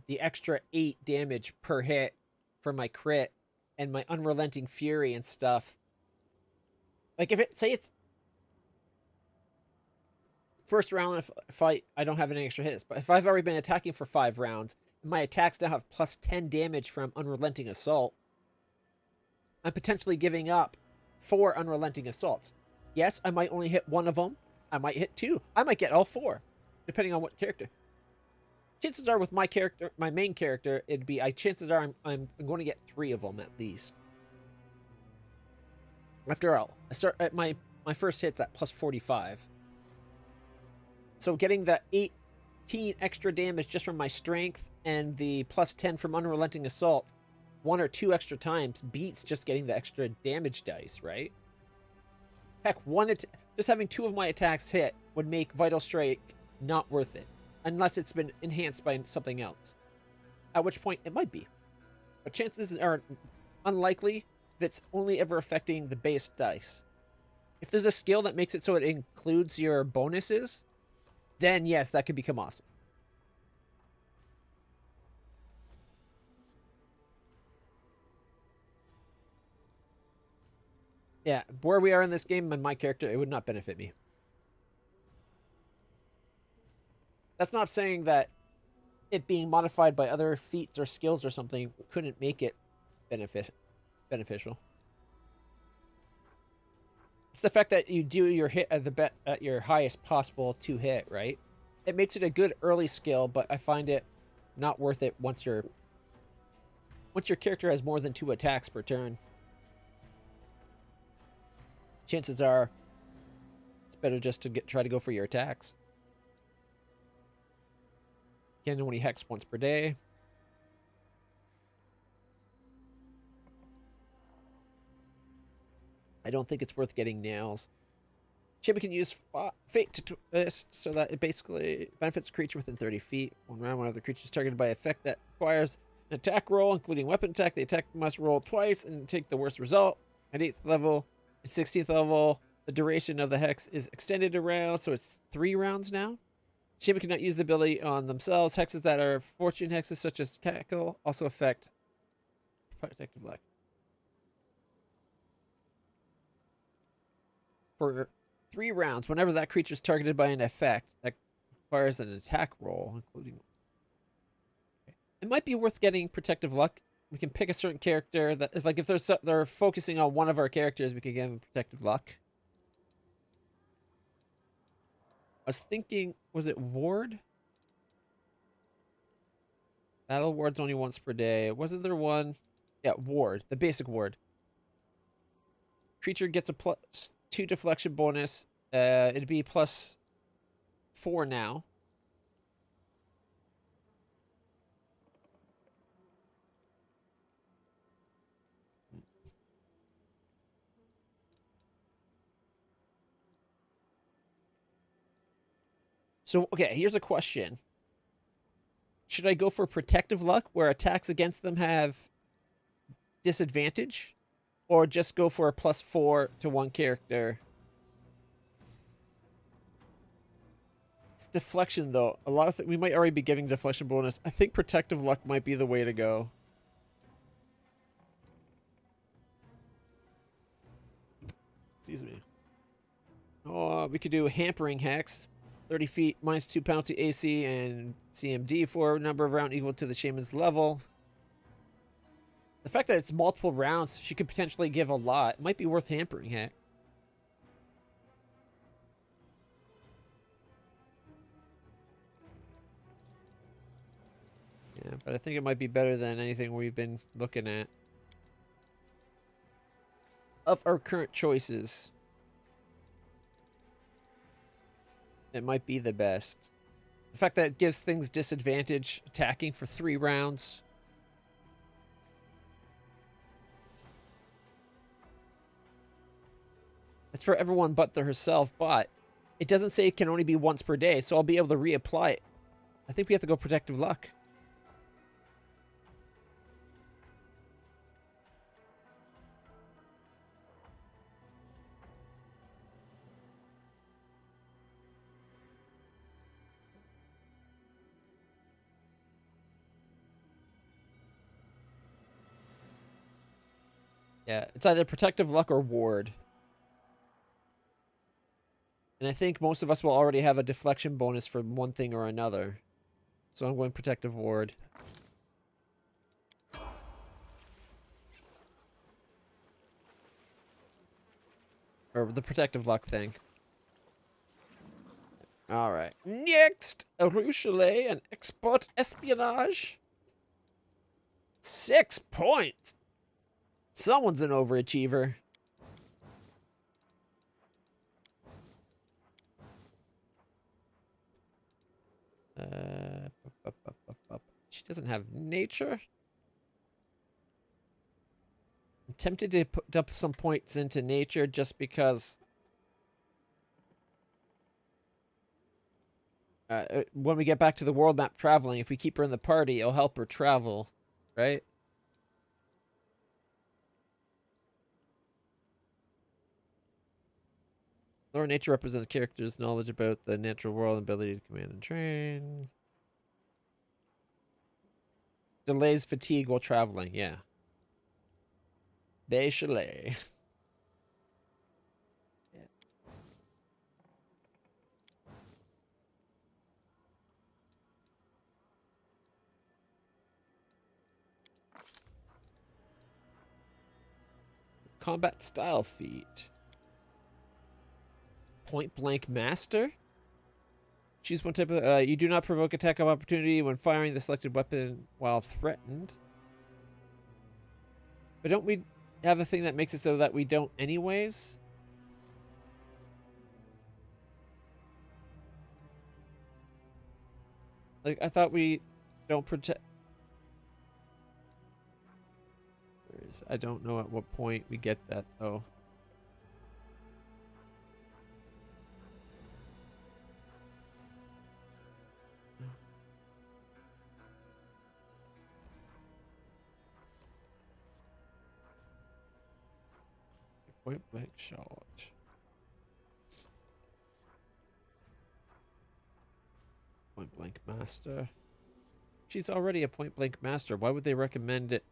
The extra 8 damage per hit for my crit and my unrelenting fury and stuff. Like, if it, say it's first round, if I don't have any extra hits, but if I've already been attacking for 5 rounds, and my attacks now have +10 damage from unrelenting assault, I'm potentially giving up 4 unrelenting assaults. Yes, I might only hit 1 of them. I might hit 2. I might get all 4, depending on what character. Chances are with my character, my main character, it'd be, chances are I'm going to get 3 of them at least. After all, I start at my first hit's at +45. So getting the 18 extra damage just from my strength and the +10 from unrelenting assault 1 or 2 extra times beats just getting the extra damage dice, right? Heck, just having 2 of my attacks hit would make Vital Strike not worth it. Unless it's been enhanced by something else. At which point, it might be. But chances are unlikely if it's only ever affecting the base dice. If there's a skill that makes it so it includes your bonuses, then yes, that could become awesome. Yeah, where we are in this game and my character, it would not benefit me. That's not saying that it being modified by other feats or skills or something couldn't make it beneficial. It's the fact that you do your hit at your highest possible to hit, right? It makes it a good early skill, but I find it not worth it once your character has more than 2 attacks per turn. Chances are it's better just to try to go for your attacks. Can only hex once per day. I don't think it's worth getting nails. Champion can use Fate to twist so that it basically benefits the creature within 30 feet. One round, whenever the creature is targeted by an effect that requires an attack roll, including weapon attack, the attack must roll twice and take the worst result. At 8th level and 16th level, the duration of the hex is extended around, so it's 3 rounds now. Champion cannot use the ability on themselves. Hexes that are fortune hexes, such as Cackle, also affect protective luck. For 3 rounds, whenever that creature is targeted by an effect that requires an attack roll, including... It might be worth getting protective luck. We can pick a certain character that, like, if they're focusing on one of our characters, we can give them protective luck. I was thinking, was it Ward? Battle Ward's only once per day. Wasn't there one? Yeah, Ward, the basic Ward. Creature gets a +2 deflection bonus. It'd be +4 now. So, okay, here's a question. Should I go for protective luck, where attacks against them have disadvantage? Or just go for a +4 to one character? It's deflection, though. A lot of we might already be giving deflection bonus. I think protective luck might be the way to go. Excuse me. Oh, we could do hampering hex. 30 feet, -2 penalty AC and CMD for a number of rounds equal to the shaman's level. The fact that it's multiple rounds, she could potentially give a lot. It might be worth hampering heck. Yeah, but I think it might be better than anything we've been looking at. Of our current choices, it might be the best. The fact that it gives things disadvantage attacking for 3 rounds. It's for everyone but herself, but it doesn't say it can only be once per day, so I'll be able to reapply it. I think we have to go protective luck. Yeah, it's either protective luck or ward. And I think most of us will already have a deflection bonus for one thing or another. So I'm going protective ward. Or the protective luck thing. Alright. Next! A Rouchelet and export espionage. 6 points! Someone's an overachiever. She doesn't have nature. I'm tempted to put up some points into nature just because when we get back to the world map traveling, if we keep her in the party, it'll help her travel, right? Lore nature represents characters' knowledge about the natural world and ability to command and train. Delays fatigue while traveling, yeah. Bachelet. combat style feat. Point blank master. Choose one type of. You do not provoke attack of opportunity when firing the selected weapon while threatened. But don't we have a thing that makes it so that we don't anyways? Like, I thought we don't protect. I don't know at what point we get that, though. Point blank shot. Point blank master. She's already a point blank master. Why would they recommend it?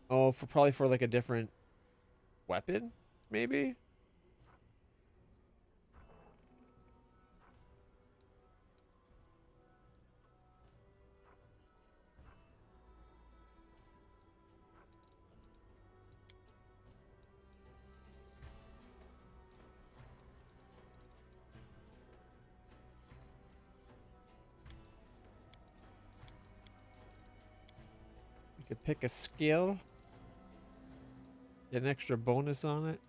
Oh, probably for like a different weapon, maybe? You could pick a skill. Get an extra bonus on it.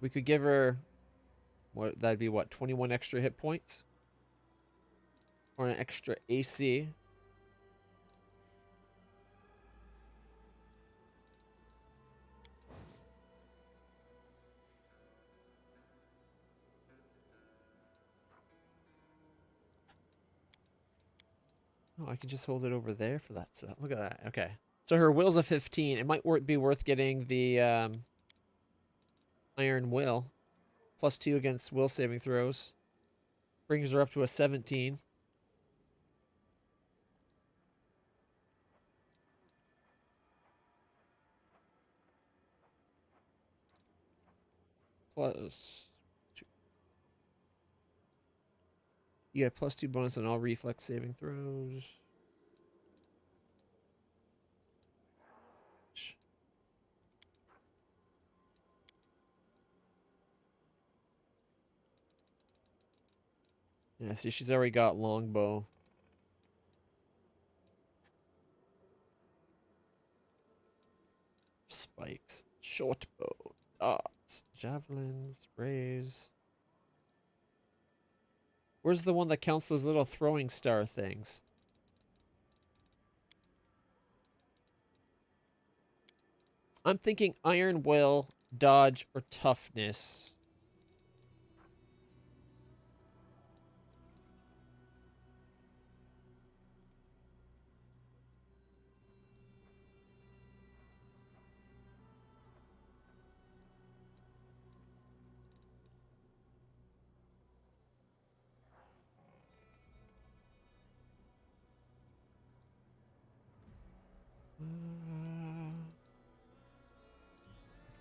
We could give her, what, that'd be what, 21 extra hit points? Or an extra AC. Oh, I can just hold it over there for that stuff. Look at that. Okay. So her will's a 15. It might be worth getting the Iron Will. +2 against will saving throws. Brings her up to a 17. +2. You get +2 bonus on all reflex saving throws. Yeah, see, she's already got longbow. Spikes. Short bow. Darts. Javelins. Rays. Where's the one that counts those little throwing star things? I'm thinking Iron Will, Dodge, or Toughness.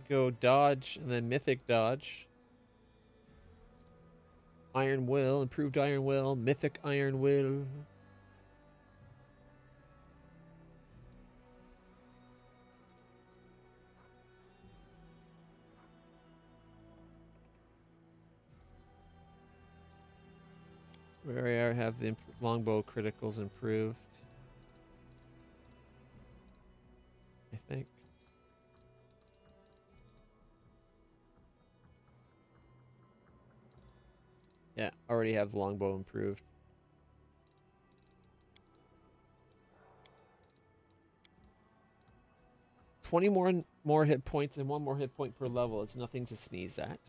Go Dodge and then Mythic Dodge. Iron Will, improved Iron Will, Mythic Iron Will. Where I have the longbow criticals improved. I think. Yeah, already have longbow improved. $20 more hit points and 1 more hit point per level. It's nothing to sneeze at.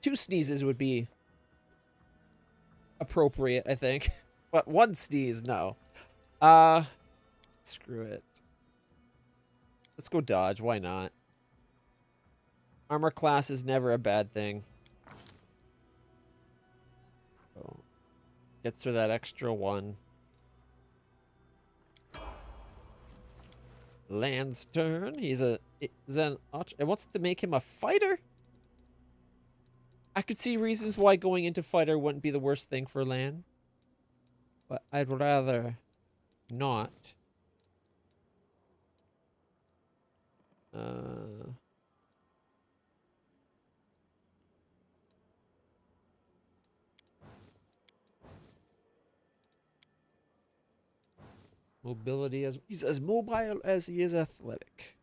2 sneezes would be appropriate, I think. But 1 sneeze, no. Screw it. Let's go Dodge. Why not? Armor class is never a bad thing. So, gets her that extra 1. Land's turn. He's an it wants to make him a fighter? I could see reasons why going into fighter wouldn't be the worst thing for land. But I'd rather not. Mobility as he's as mobile as he is athletic.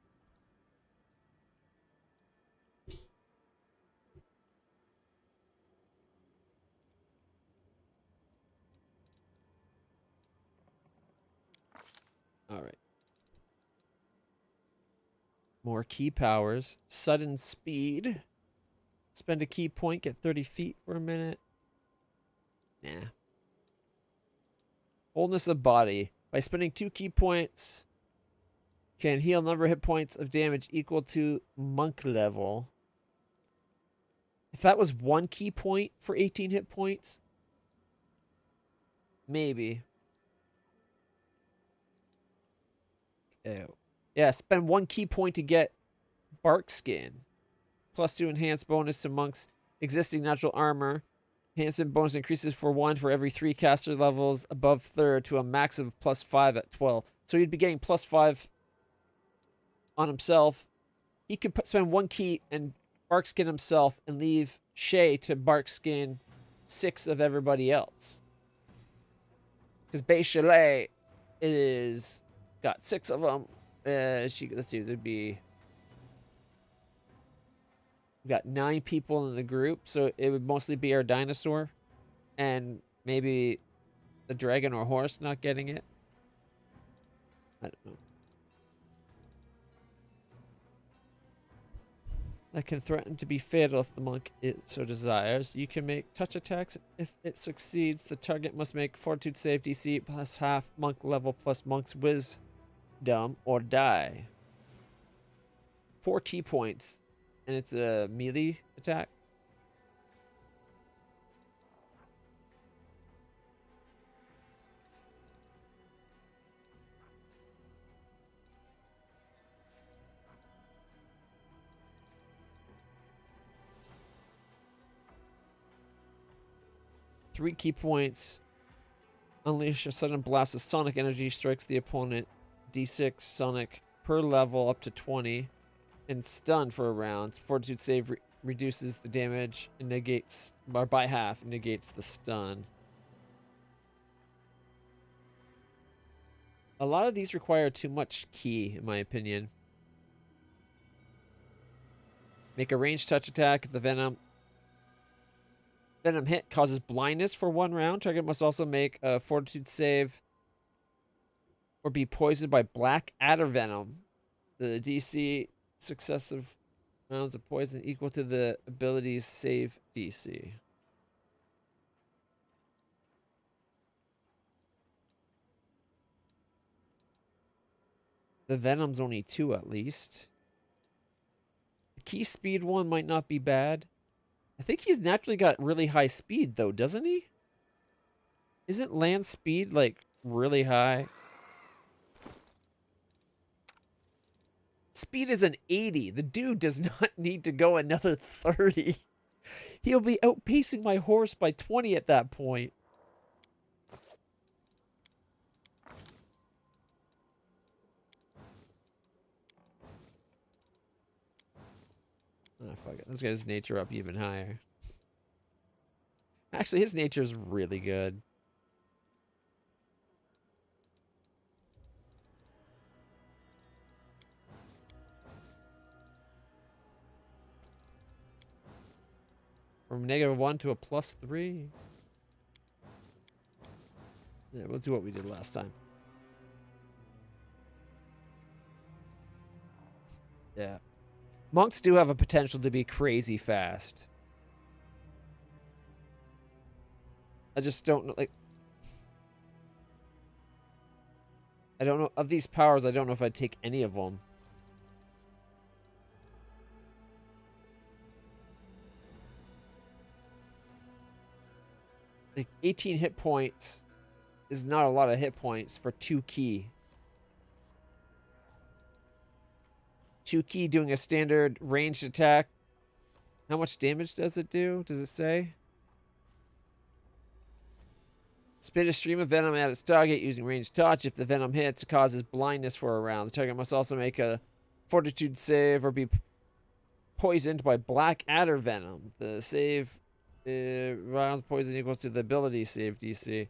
All right. More key powers. Sudden speed. Spend a key point, get 30 feet for a minute. Nah. Wholeness of body. By spending 2 key points, can heal number of hit points of damage equal to monk level. If that was 1 key point for 18 hit points, maybe. Ew. Yeah, spend 1 key point to get bark skin. +2 enhanced bonus to monks' existing natural armor. Enhancement bonus increases for 1 for every 3 caster levels above 3rd to a max of +5 at 12. So he'd be getting +5 on himself. He could spend 1 key and bark skin himself and leave Shay to bark skin 6 of everybody else. Because Bay Chalet is got 6 of them. Let's see, there'd be. We got 9 people in the group, so it would mostly be our dinosaur and maybe the dragon or horse not getting it. I don't know. That can threaten to be fatal if the monk so desires. You can make touch attacks. If it succeeds, the target must make Fortitude save DC +half monk level plus monk's wisdom or die. 4 key points. And it's a melee attack. Three key points. Unleash a sudden blast of sonic energy, strikes the opponent. D6 sonic per level up to 20. And stun for a round. Fortitude save reduces the damage and negates, or by half, and negates the stun. A lot of these require too much key, in my opinion. Make a ranged touch attack. If the venom hit causes blindness for 1 round, target must also make a Fortitude save or be poisoned by black adder venom. The DC successive rounds of poison equal to the ability's save DC. The venom's only 2 at least. The key speed one might not be bad. I think he's naturally got really high speed though, doesn't he? Isn't land speed like really high? Speed is an 80. The dude does not need to go another 30. He'll be outpacing my horse by 20 at that point. Oh, fuck it. Let's get his nature up even higher. Actually, his nature is really good. From -1 to a +3. Yeah, we'll do what we did last time. Yeah. Monks do have a potential to be crazy fast. I just don't know, like... I don't know, of these powers, I don't know if I'd take any of them. Like, 18 hit points is not a lot of hit points for 2 key. 2 key doing a standard ranged attack. How much damage does it do? Does it say? Spit a stream of venom at its target using ranged touch. If the venom hits, it causes blindness for a round. The target must also make a fortitude save or be poisoned by black adder venom. The save round poison equals to the ability save DC.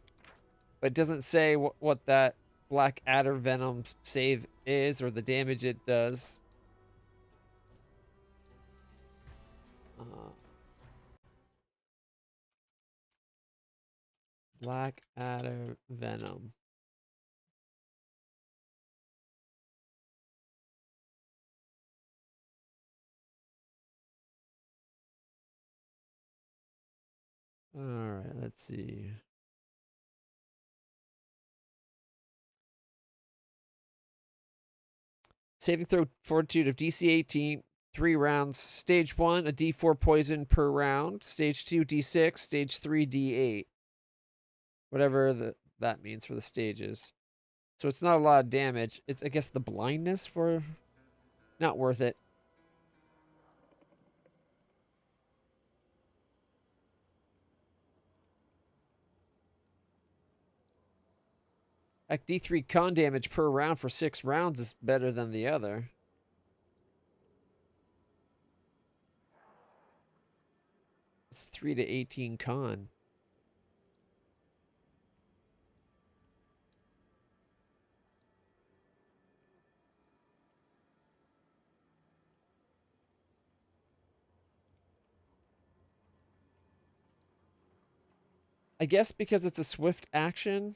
But it doesn't say what that black adder venom save is or the damage it does. Black adder venom. All right, let's see. Saving throw fortitude of DC 18, 3 rounds. Stage 1, a D4 poison per round. Stage 2, D6. Stage 3, D8. Whatever that means for the stages. So it's not a lot of damage. It's, I guess, the blindness for... Not worth it. Like D3 con damage per round for 6 rounds is better than the other. It's 3 to 18 con. I guess because it's a swift action.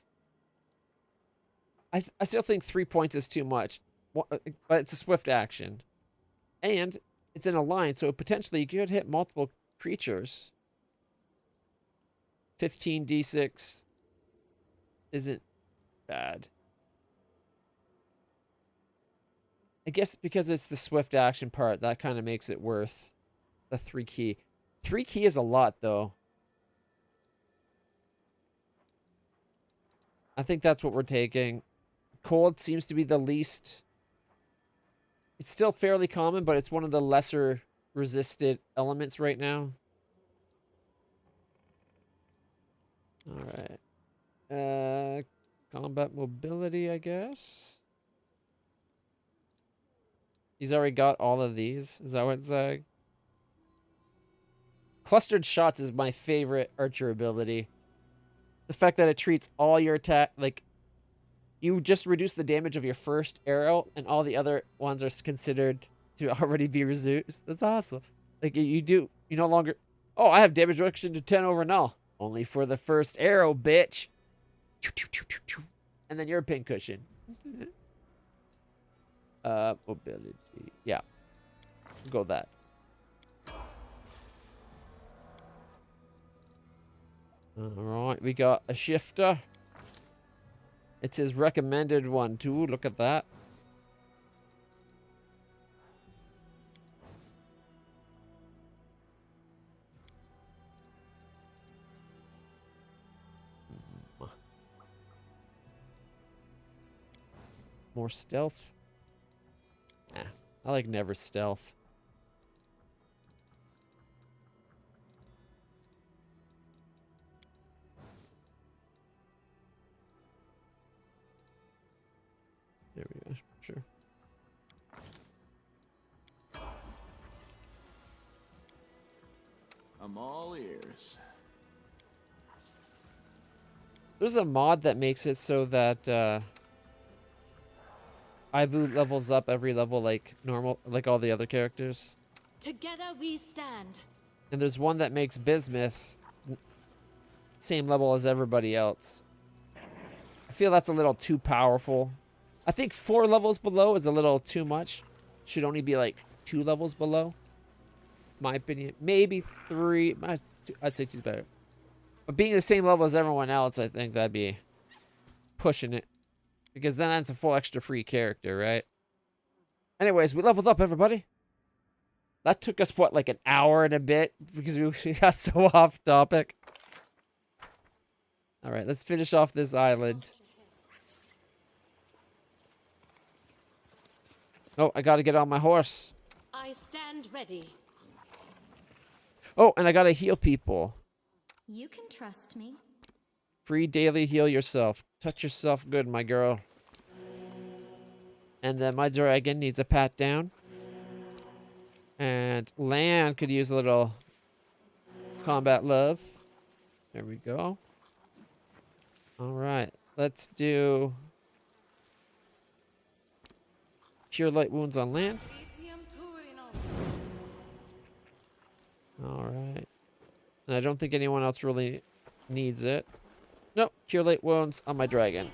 I still think 3 points is too much. But it's a swift action. And it's in a line, so potentially you could hit multiple creatures. 15 D6 isn't bad. I guess because it's the swift action part, that kind of makes it worth the 3 key. 3 key is a lot, though. I think that's what we're taking. Cold seems to be the least... It's still fairly common, but it's one of the lesser resisted elements right now. Alright. Combat mobility, I guess? He's already got all of these. Is that what it's saying? Clustered shots is my favorite archer ability. The fact that it treats all your attack... Like, you just reduce the damage of your first arrow, and all the other ones are considered to already be reduced. That's awesome. Like, you no longer... Oh, I have damage reduction to 10 over null. Only for the first arrow, bitch. And then you're a pincushion. Mobility. Yeah. Go that. Alright, we got a shifter. It's his recommended one, too. Look at that. More stealth? Nah, I like never stealth. There we go. Sure. I'm all ears. There's a mod that makes it so that Ivu levels up every level like normal, like all the other characters. Together we stand. And there's one that makes Bismuth same level as everybody else. I feel that's a little too powerful. I think 4 levels below is a little too much. Should only be like 2 levels below. My opinion. Maybe 3. I'd say 2's better. But being the same level as everyone else, I think that'd be pushing it. Because then that's a full extra free character, right? Anyways, we leveled up, everybody. That took us, what, like an hour and a bit? Because we got so off topic. Alright, let's finish off this island. Oh, I gotta get on my horse. I stand ready. Oh, and I gotta heal people. You can trust me. Free daily heal yourself. Touch yourself good, my girl. And then my dragon needs a pat down. And land could use a little combat love. There we go. All right, let's do cure light wounds on land. All right. And I don't think anyone else really needs it. Nope, cure light wounds on my dragon.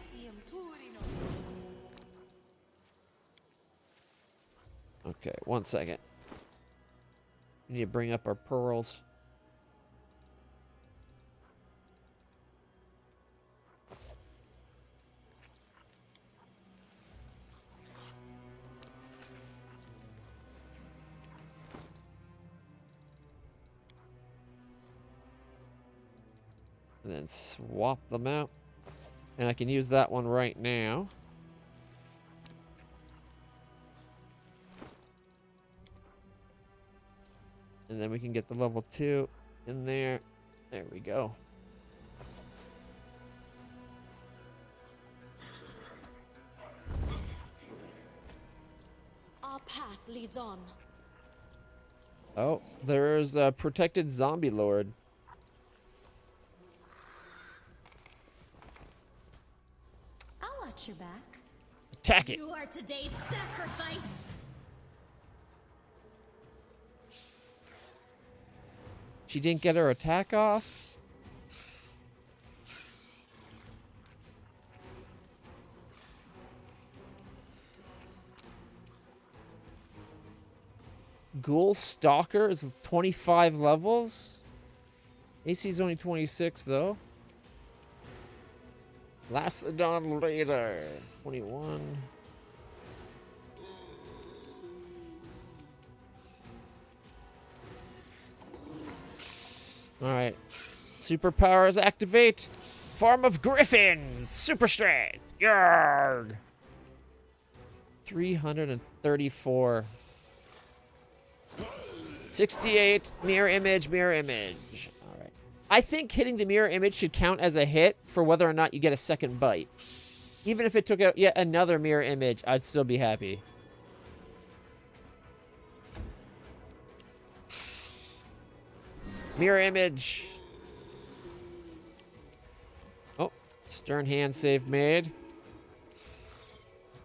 Okay, 1 second. We need to bring up our pearls. And then swap them out. And I can use that one right now. And then we can get the level 2 in there. There we go. Our path leads on. Oh, there's a protected zombie lord. I'll watch your back. Attack it. You are today's sacrifice. She didn't get her attack off. Ghoul Stalker is 25 levels. AC is only 26 though. Lastodon Raider 21. Alright. Superpowers activate. Form of Griffins. Super strength. Yarg. 334. 68. Mirror image, mirror image. Alright. I think hitting the mirror image should count as a hit for whether or not you get a second bite. Even if it took out yet another mirror image, I'd still be happy. Mirror image. Oh, stern hand save made.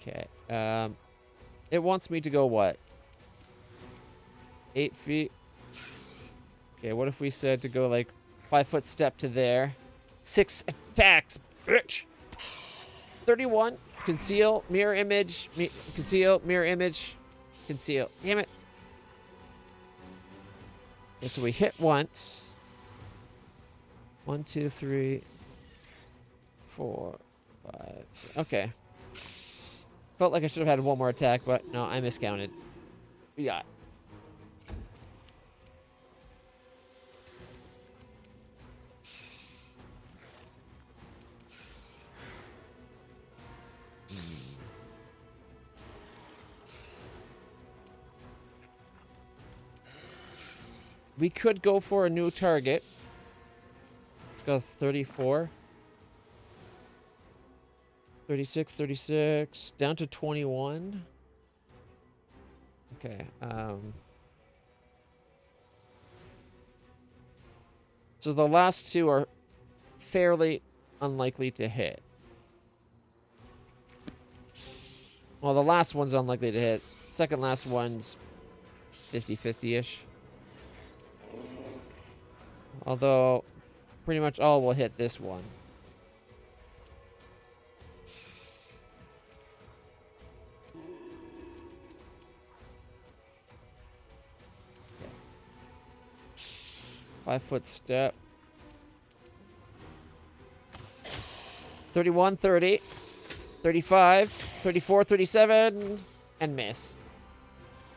Okay. It wants me to go what? 8 feet. Okay, what if we said to go like 5-foot step to there? 6 attacks, bitch. 31. Conceal, mirror image, conceal, mirror image, conceal. Damn it. Okay, so we hit once. 1, 2, 3, 4, 5, 6. Okay. Felt like I should have had one more attack, but no, I miscounted. We got. We could go for a new target. Let's go 34. 36, 36. Down to 21. Okay. So the last two are fairly unlikely to hit. Well, the last one's unlikely to hit. Second last one's 50-50-ish. Although, pretty much all will hit this one. Okay. 5-foot step. 31, 30, 35, 34, 37, and miss.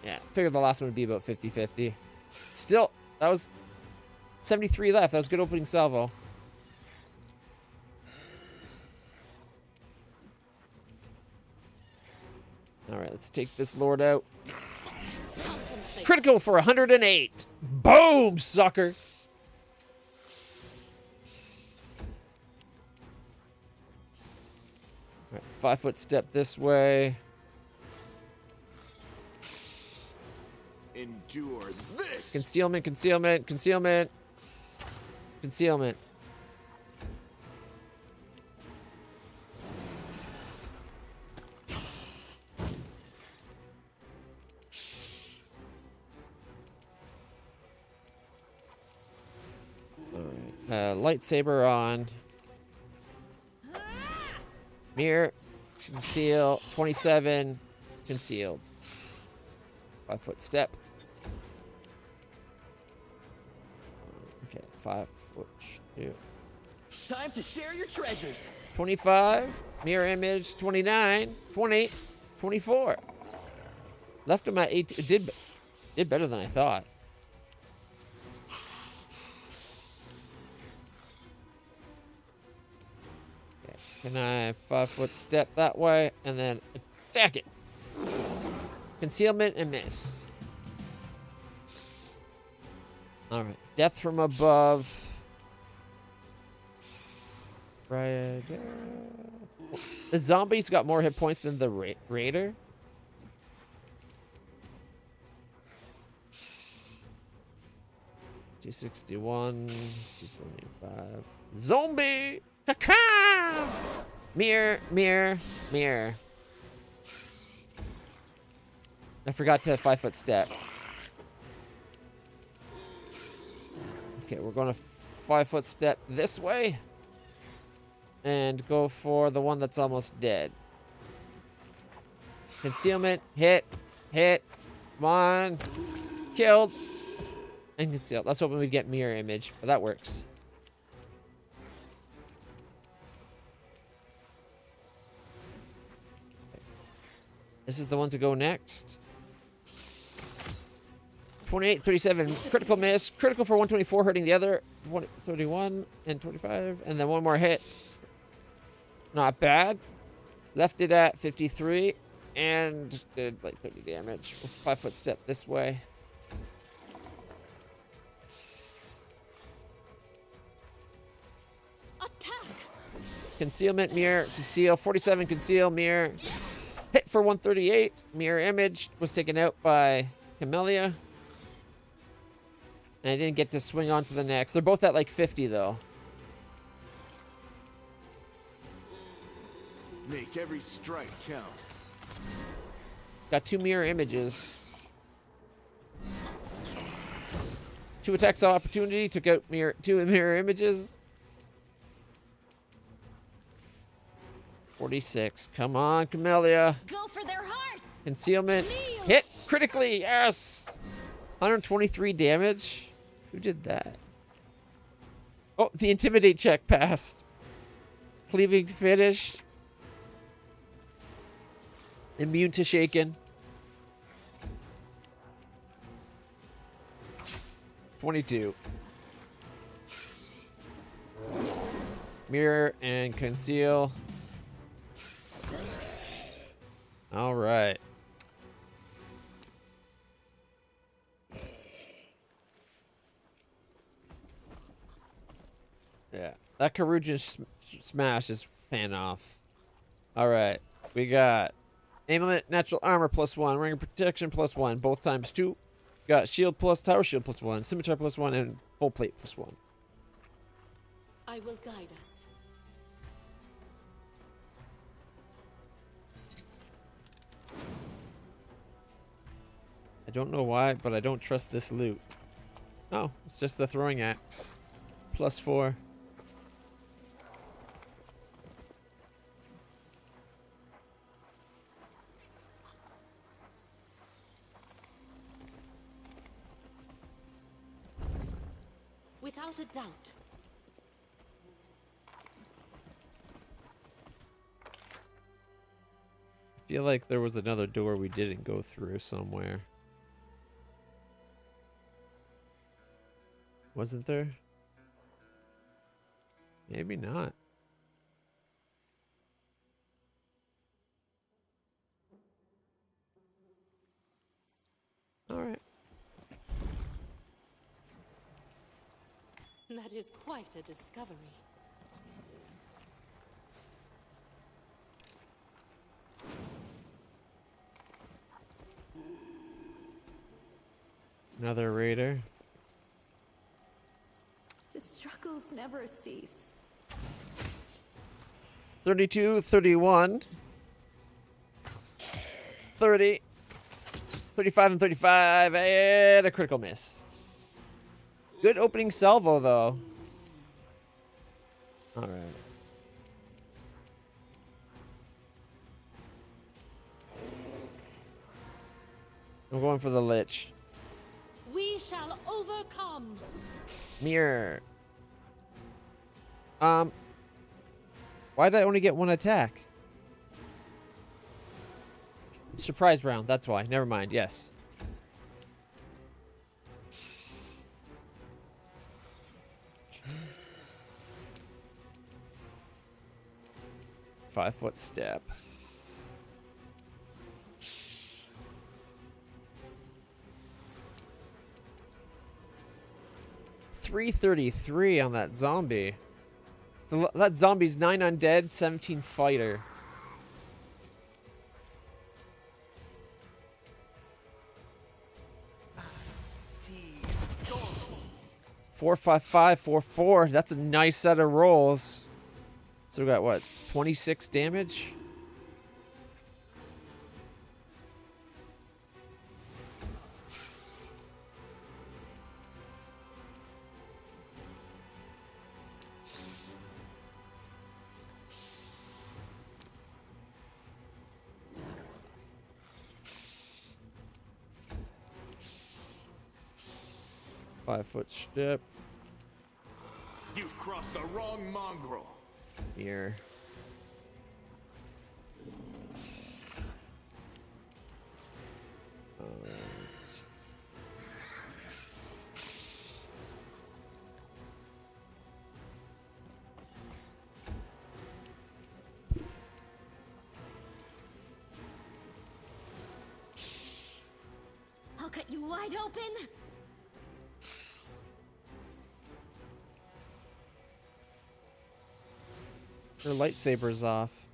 Yeah, figured the last one would be about 50-50. Still, that was 73 left. That was a good opening salvo. All right, let's take this lord out. Critical for 108. Boom, sucker. All right, 5 foot step this way. Endure this. Concealment, concealment, concealment. Concealment. Lightsaber on. Mirror. Conceal. 27. Concealed. 5 foot step. Okay, 5 foot. 2. Time to share your treasures. 25. Mirror image. 29. 20. 24. Left him at 8. Did better than I thought. Okay, can I 5 foot step that way and then attack it? Concealment and miss. All right, death from above. Right there. The zombie's got more hit points than the raider. $261, $225. Zombie! Caca! Mirror, mirror, mirror. I forgot to 5 foot step. Okay, we're going to 5 foot step this way. And go for the one that's almost dead. Concealment, hit, hit. Come on. Killed. And concealed. Let's hope we get mirror image, but that works. Okay. This is the one to go next. 28, 37, critical miss. Critical for 124, hurting the other. 31 and 25, and then one more hit. Not bad. Left it at 53 and did like 30 damage. 5 foot step this way. Attack! Concealment, mirror, conceal. 47, conceal, mirror. Hit for 138. Mirror image was taken out by Camellia. And I didn't get to swing on to the next. They're both at like 50 though. Make every strike count. Got 2 mirror images. 2 attacks of opportunity. Took out 2 mirror images. 46. Come on, Camellia. Go for their hearts! Concealment. Hit critically. Yes. 123 damage. Who did that? Oh, the intimidate check passed. Cleaving finish. Immune to shaken. 22. Mirror and conceal. All right. Yeah, that Karuja smash is paying off. All right, we got amulet, natural armor +1, ring of protection +1, both times 2. Got shield plus tower shield +1, scimitar +1, and full plate +1. I will guide us. I don't know why, but I don't trust this loot. Oh, it's just a throwing axe. +4. Without a doubt. I feel like there was another door we didn't go through somewhere. Wasn't there? Maybe not. All right. That is quite a discovery. Another raider. The struggles never cease. 32, 31. 30. 35 and 35. And a critical miss. Good opening salvo, though. All right. I'm going for the Lich. We shall overcome. Mirror. Why did I only get one attack? Surprise round, that's why. Never mind, yes. Five-foot step. $333 on that zombie. So that zombie's 9 undead, 17 fighter. Four, 5, 5, 4, 4. That's a nice set of rolls. So we got what? 26 damage? Five-foot step. You've crossed the wrong mongrel. Here. Alright. I'll cut you wide open. Her lightsaber's off.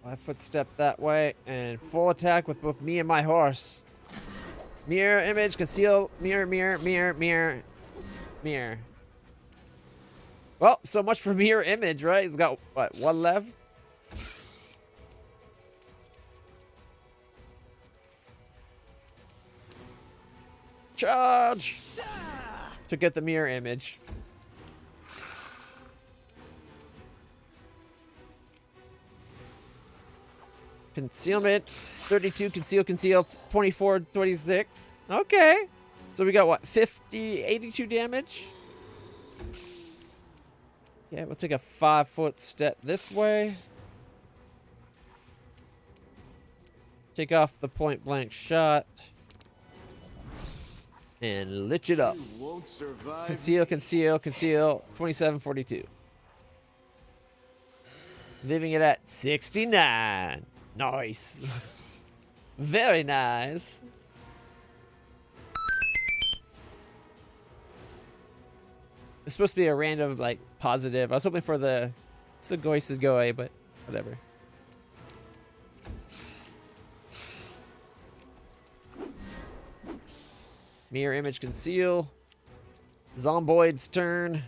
5-foot step that way, and full attack with both me and my horse. Mirror image, conceal, mirror, mirror, mirror, mirror, mirror. Well, so much for mirror image, right? It's got, what, one left? Charge! To get the mirror image. Concealment, 32, conceal, conceal, 24, 26. Okay. So we got what, 50, 82 damage? Yeah, we'll take a 5-foot step this way. Take off the point blank shot. And lich it up. You won't survive. Conceal, conceal, conceal. 2742. Leaving it at 69. Nice. Very nice. It's supposed to be a random, like, positive. I was hoping for the Sugoi Sugoi, but whatever. Mirror image conceal. Zomboid's turn.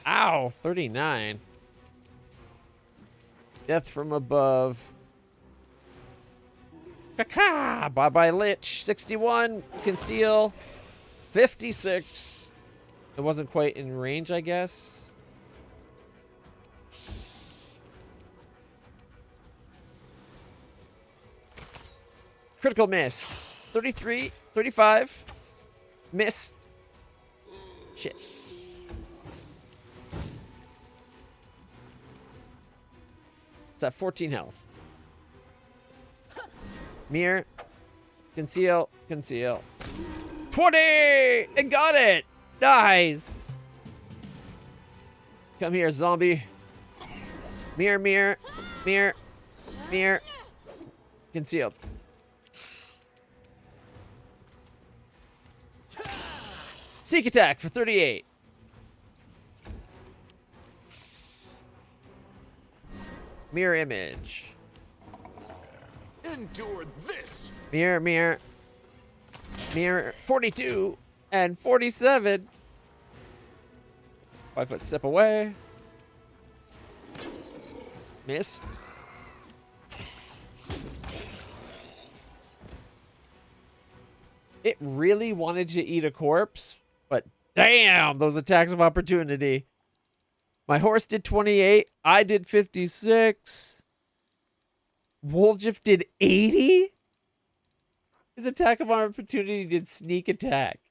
Ow, 39. Death from above. Caca! Bye-bye, Lich. 61. Conceal. 56. It wasn't quite in range, I guess. Critical miss. 33. 35. Missed. Shit. It's at 14 health. Mirror. Conceal. Conceal. 20! It got it! Nice! Come here, zombie. Mirror, mirror. Mirror. Mirror. Concealed. Sneak attack for 38. Mirror image. Endure this. Mirror, mirror. Mirror 42 and 47. 5-foot step away. Missed. It really wanted to eat a corpse, but damn, those attacks of opportunity. My horse did 28. I did 56. Woljif did 80? His attack of opportunity did sneak attack.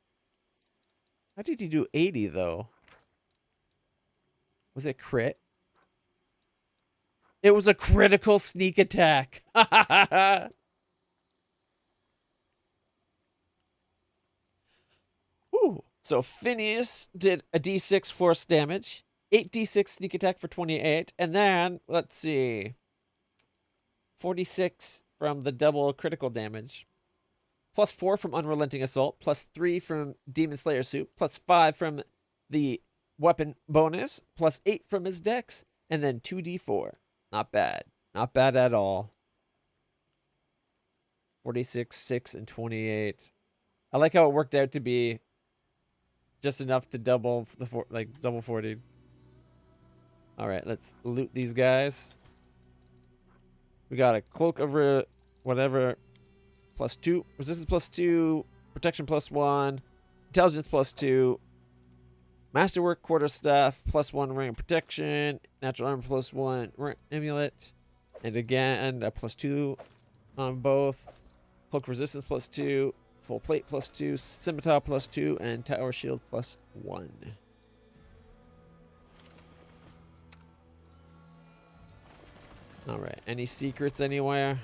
How did he do 80, though? Was it crit? It was a critical sneak attack. Whew. So Phineas did a d6 force damage, 8d6 sneak attack for 28, and then, let's see, 46 from the double critical damage, plus 4 from Unrelenting Assault, plus 3 from Demon Slayer Suit, plus 5 from the weapon bonus, plus 8 from his dex, and then 2d4. Not bad. Not bad at all. 46, 6, and 28. I like how it worked out to be just enough to double the double 40. All right, let's loot these guys. We got a cloak over whatever, +2, resistance +2, protection +1, intelligence +2, masterwork quarterstaff +1 ring of protection, natural armor +1 amulet, and again a +2 on both. Cloak resistance +2. Full plate +2, scimitar +2, and tower shield +1. All right. Any secrets anywhere?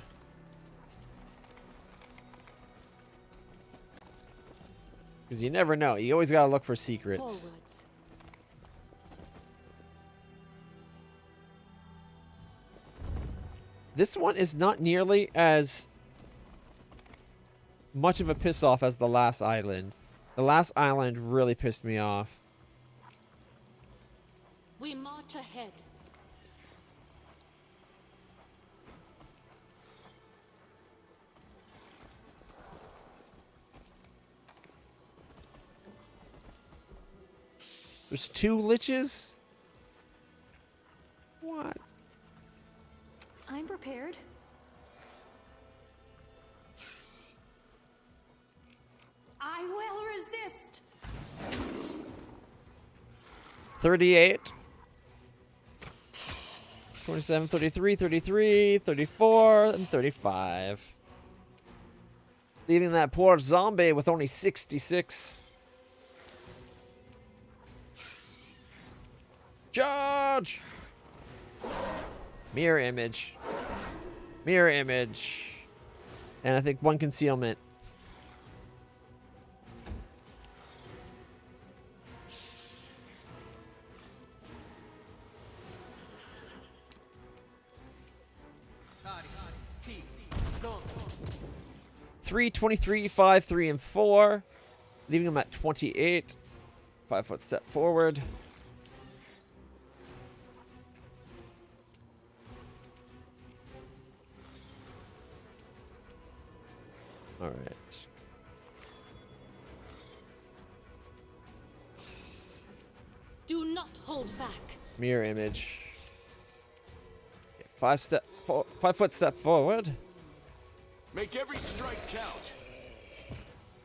Because you never know. You always gotta look for secrets. Forwards. This one is not nearly as much of a piss off as the last island. The last island really pissed me off. We march ahead. There's 2 liches? What? I'm prepared. I will resist. 38. 27, 33, 33, 34, and 35. Leaving that poor zombie with only 66. Charge! Mirror image. Mirror image. And I think 1 concealment. Three, 23, 5, 3, and 4. Leaving him at 28. 5-foot step forward. All right. Do not hold back. Mirror image. 5-foot step forward. Make every strike count.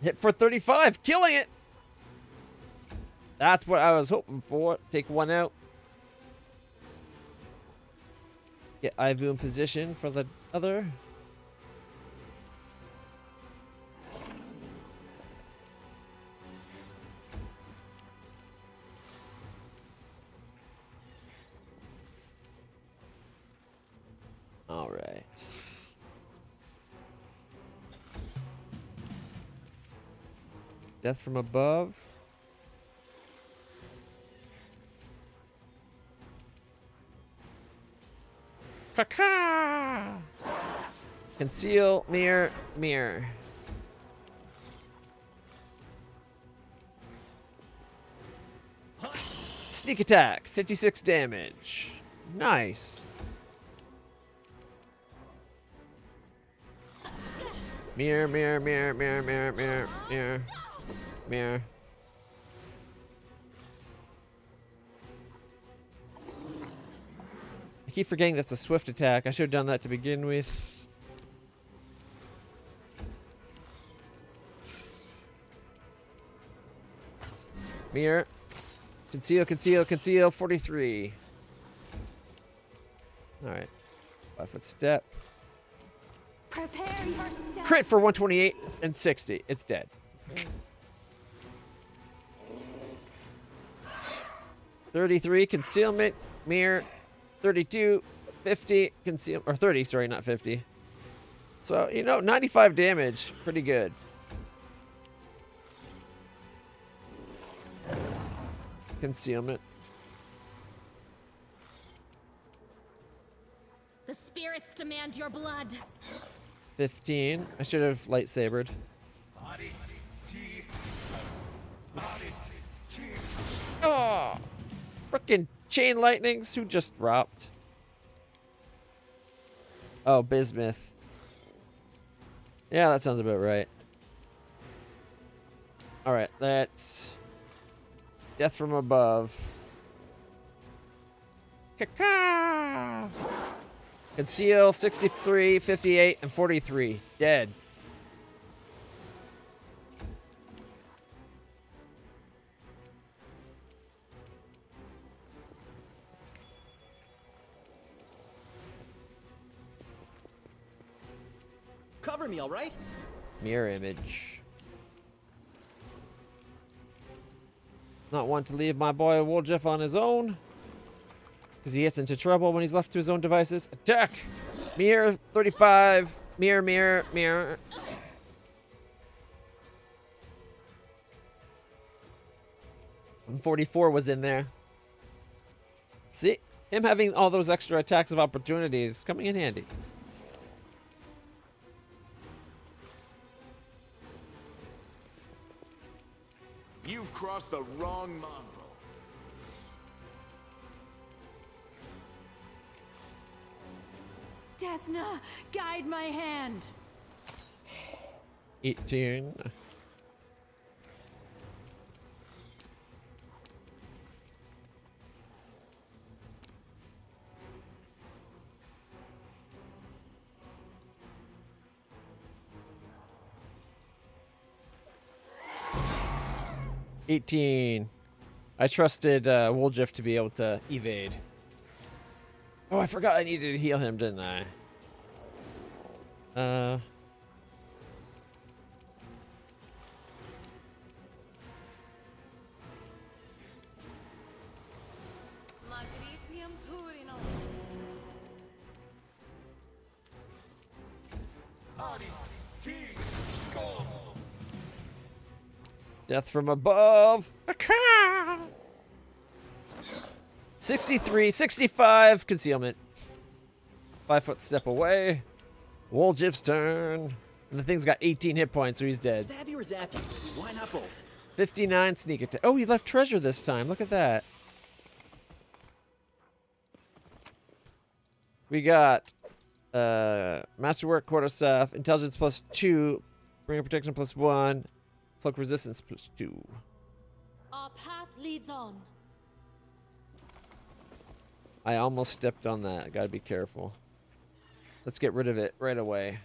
Hit for 35, killing it. That's what I was hoping for. Take 1 out. Get Ivu in position for the other. All right. Death from above. Caca! Conceal, mirror, mirror. Sneak attack, 56 damage. Nice. Mirror, mirror, mirror, mirror, mirror, mirror, mirror, mirror. I keep forgetting that's a swift attack. I should have done that to begin with. Mirror. Conceal, conceal, conceal. 43. Alright. 5-foot step. Prepare yourself. Crit for 128 and 60. It's dead. 33 concealment. Mirror. 32. 50 conceal, or 30, sorry, not 50. So, you know, 95 damage. Pretty good. Concealment. The spirits demand your blood. 15. I should have lightsabered. Oh, frickin' chain lightnings. Who just dropped? Oh, bismuth. Yeah, that sounds about right. All right, that's death from above. Caca. Conceal, 63, 58, and 43. Dead. Cover me, all right? Mirror image. Not one to leave my boy Woljeff on his own, because he gets into trouble when he's left to his own devices. Attack! Mirror 35. Mirror, mirror, mirror. And 44 was in there. See? Him having all those extra attacks of opportunities coming in handy. You've crossed the wrong mongrel. Desna, guide my hand. 18. I trusted Woljeff to be able to evade. Oh, I forgot I needed to heal him, didn't I? Death from above. 63, 65, concealment. 5-foot step away. Woljeff's turn. And the thing's got 18 hit points, so he's dead. Stab you or zap you? Why not both? 59 sneak attack. Oh, he left treasure this time. Look at that. We got Masterwork, Quarterstaff, Intelligence +2, Bringer Protection +1, Cloak Resistance +2. Our path leads on. I almost stepped on that. I gotta be careful. Let's get rid of it right away.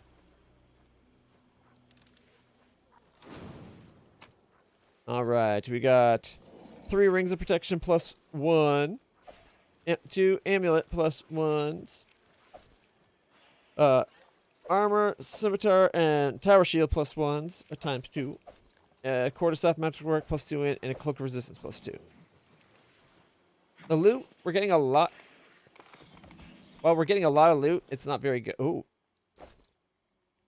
Alright, we got 3 Rings of Protection +1. 2 Amulet +1s. Armor, Scimitar, and Tower Shield +1s, or ×2. Quarterstaff Magic Work +2 and a Cloak of Resistance +2. The loot, we're getting a lot. Well, we're getting a lot of loot. It's not very good. Ooh.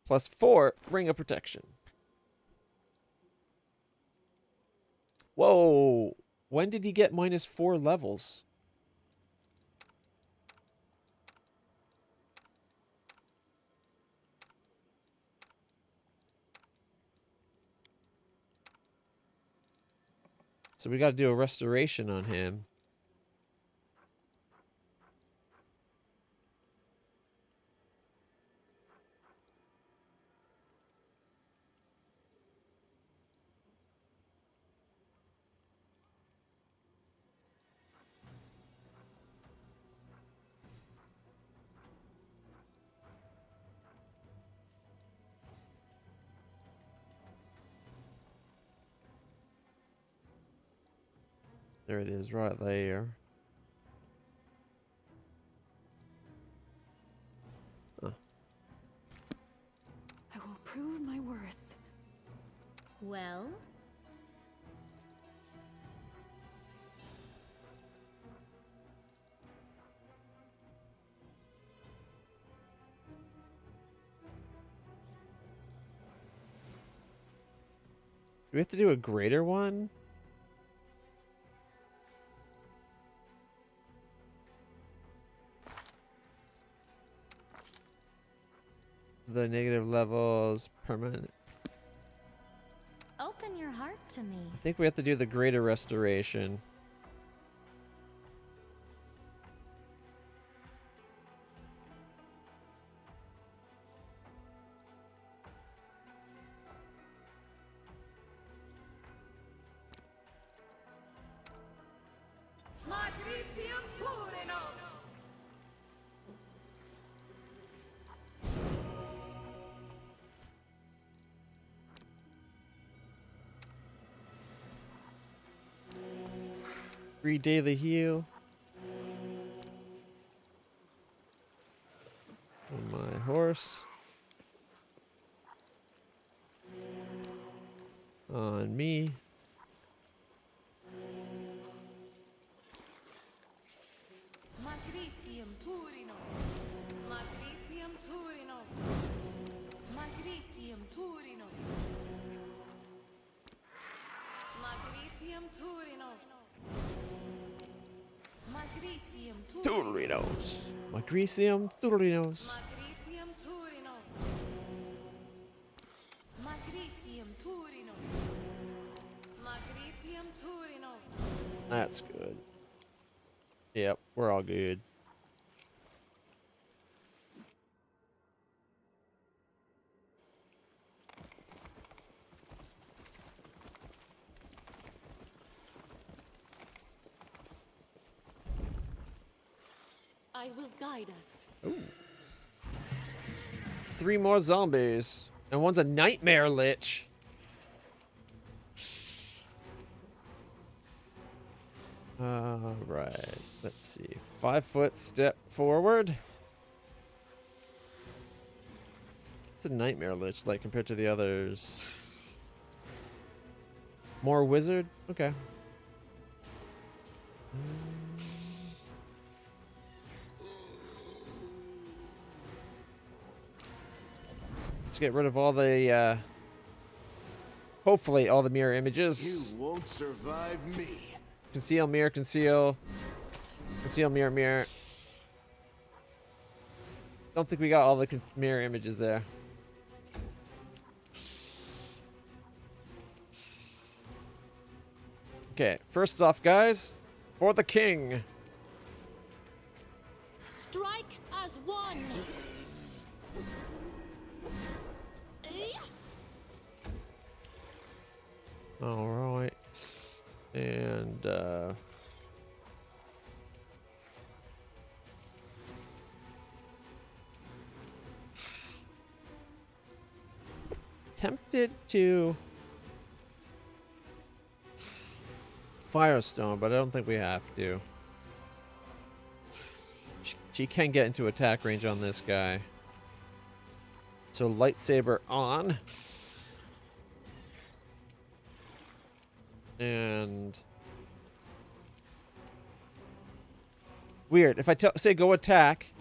+4 Ring of Protection. Whoa. When did he get -4 levels? So we got to do a restoration on him. There it is, right there. Huh. I will prove my worth. Well, Do we have to do a greater one? The negative levels permanent. open your heart to me. I think we have to do the greater restoration. Magritium Turinos! Free daily heal. On my horse. On me. Magritium Turinos! Magritium Turinos! Magritium Turinos! Magritium Turinos! Magritium Turinos! Turinos. Magricium Turinos. Magritium Turinos! Magritium Turinos! Magritium Turinos! That's good. Yep, we're all good. I will guide us. 3 more zombies. And one's a nightmare lich. Right. Let's see. 5-foot step forward. It's a nightmare lich like compared to the others. More wizard? Okay. Let's get rid of all the hopefully all the mirror images. You won't survive me. Conceal, mirror, conceal. Conceal, mirror, mirror. Don't think we got all the mirror images there. Okay, first off, guys, for the king. Strike as one. All right. And, tempted to Firestone, but I don't think we have to. She can get into attack range on this guy. So lightsaber on. And weird. If I say go attack,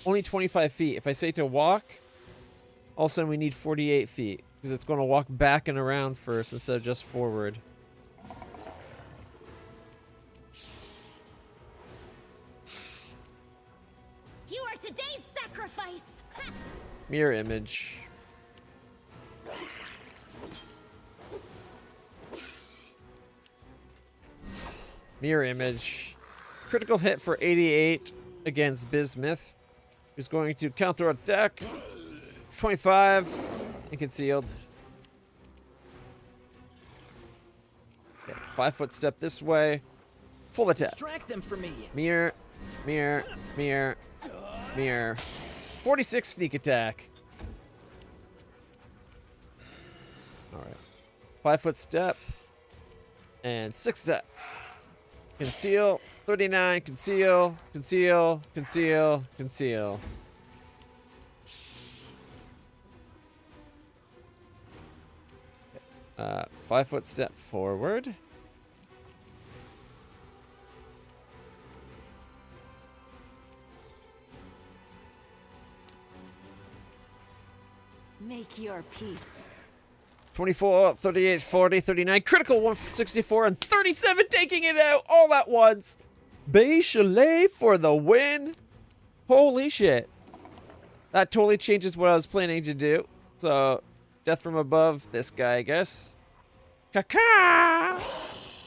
only 25 feet. If I say to walk, all of a sudden we need 48 feet because it's going to walk back and around first instead of just forward. You are today's sacrifice. Mirror image. Mirror image. Critical hit for 88 against Bismuth. Who's going to counter attack. 25 and concealed. Okay, 5-foot step this way. Full attack. Distract them from me. Mirror, mirror, mirror, mirror. 46 sneak attack. All right. 5-foot step and 6 steps. Conceal. 39. Conceal. Conceal. Conceal. Conceal. Uh, 5-foot step forward. Make your peace. 24, 38, 40, 39. Critical 164 and 37 taking it out all at once. Bay Chalet for the win. Holy shit. That totally changes what I was planning to do. So, death from above, this guy, I guess. Caca!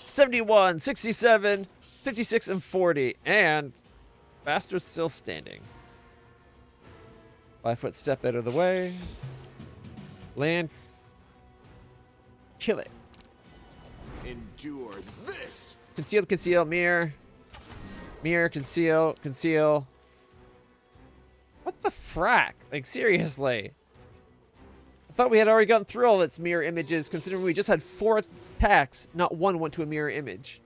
71, 67, 56, and 40. And Bastard's still standing. 5-foot step out of the way. Land. Kill it. Endure this. Conceal, conceal, mirror. Mirror, conceal, conceal. What the frack? Like, seriously. I thought we had already gotten through all its mirror images, considering we just had 4 attacks. Not one went to a mirror image.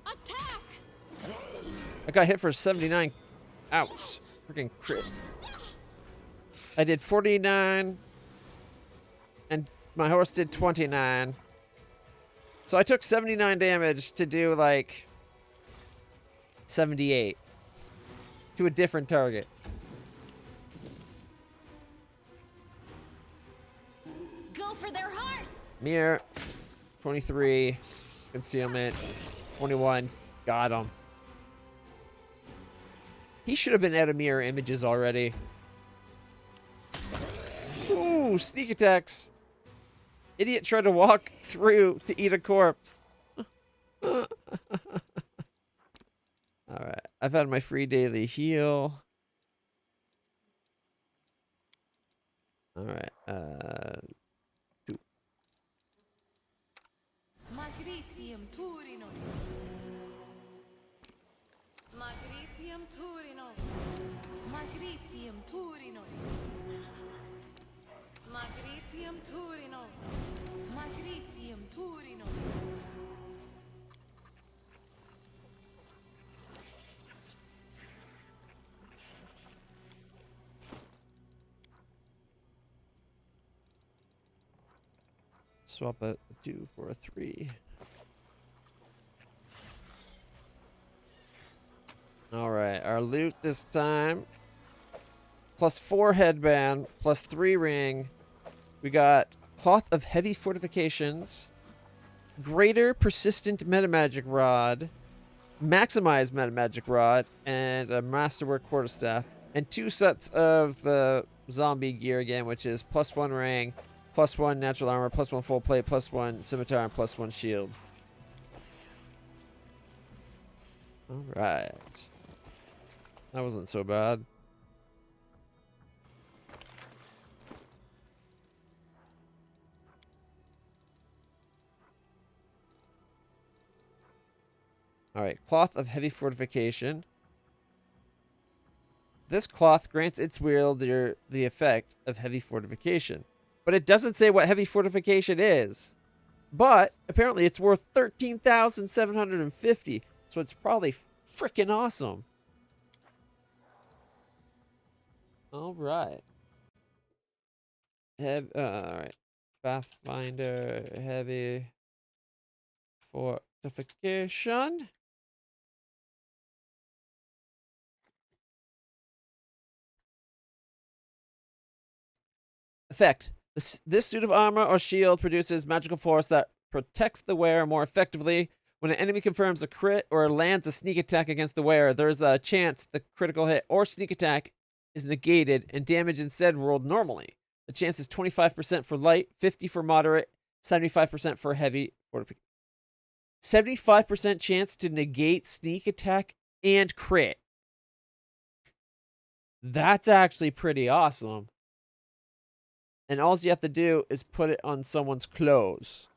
Attack! I got hit for 79. Ouch. Freaking crit. I did 49. And my horse did 29. So I took 79 damage to do like 78 to a different target. Go for their hearts! Mirror. 23. Concealment. 21. Got him. He should have been out of mirror images already. Ooh, sneak attacks. Idiot tried to walk through to eat a corpse. Alright, I've had my free daily heal. Alright, Magritium Turinos. Magritium Turinos. Magritium Turinos. Magritium Turinos. Magritium Turinos. swap out the 2 for a 3. Alright, our loot this time. +4 headband, +3 ring. We got Cloth of Heavy Fortifications, Greater Persistent Metamagic Rod, Maximized Metamagic Rod, and a Masterwork Quarterstaff. And 2 sets of the zombie gear again, which is +1 ring, +1 natural armor, +1 full plate, +1 scimitar, and +1 shield. Alright. That wasn't so bad. Alright, Cloth of Heavy Fortification. This cloth grants its wielder the effect of heavy fortification. But it doesn't say what heavy fortification is. But apparently it's worth 13,750. So it's probably freaking awesome. Alright. Alright. Pathfinder Heavy Fortification. Effect. This suit of armor or shield produces magical force that protects the wearer more effectively. When an enemy confirms a crit or lands a sneak attack against the wearer, there's a chance the critical hit or sneak attack is negated and damage instead rolled normally. The chance is 25% for light, 50% for moderate, 75% for heavy fortification. 75% chance to negate sneak attack and crit. That's actually pretty awesome. And all you have to do is put it on someone's clothes.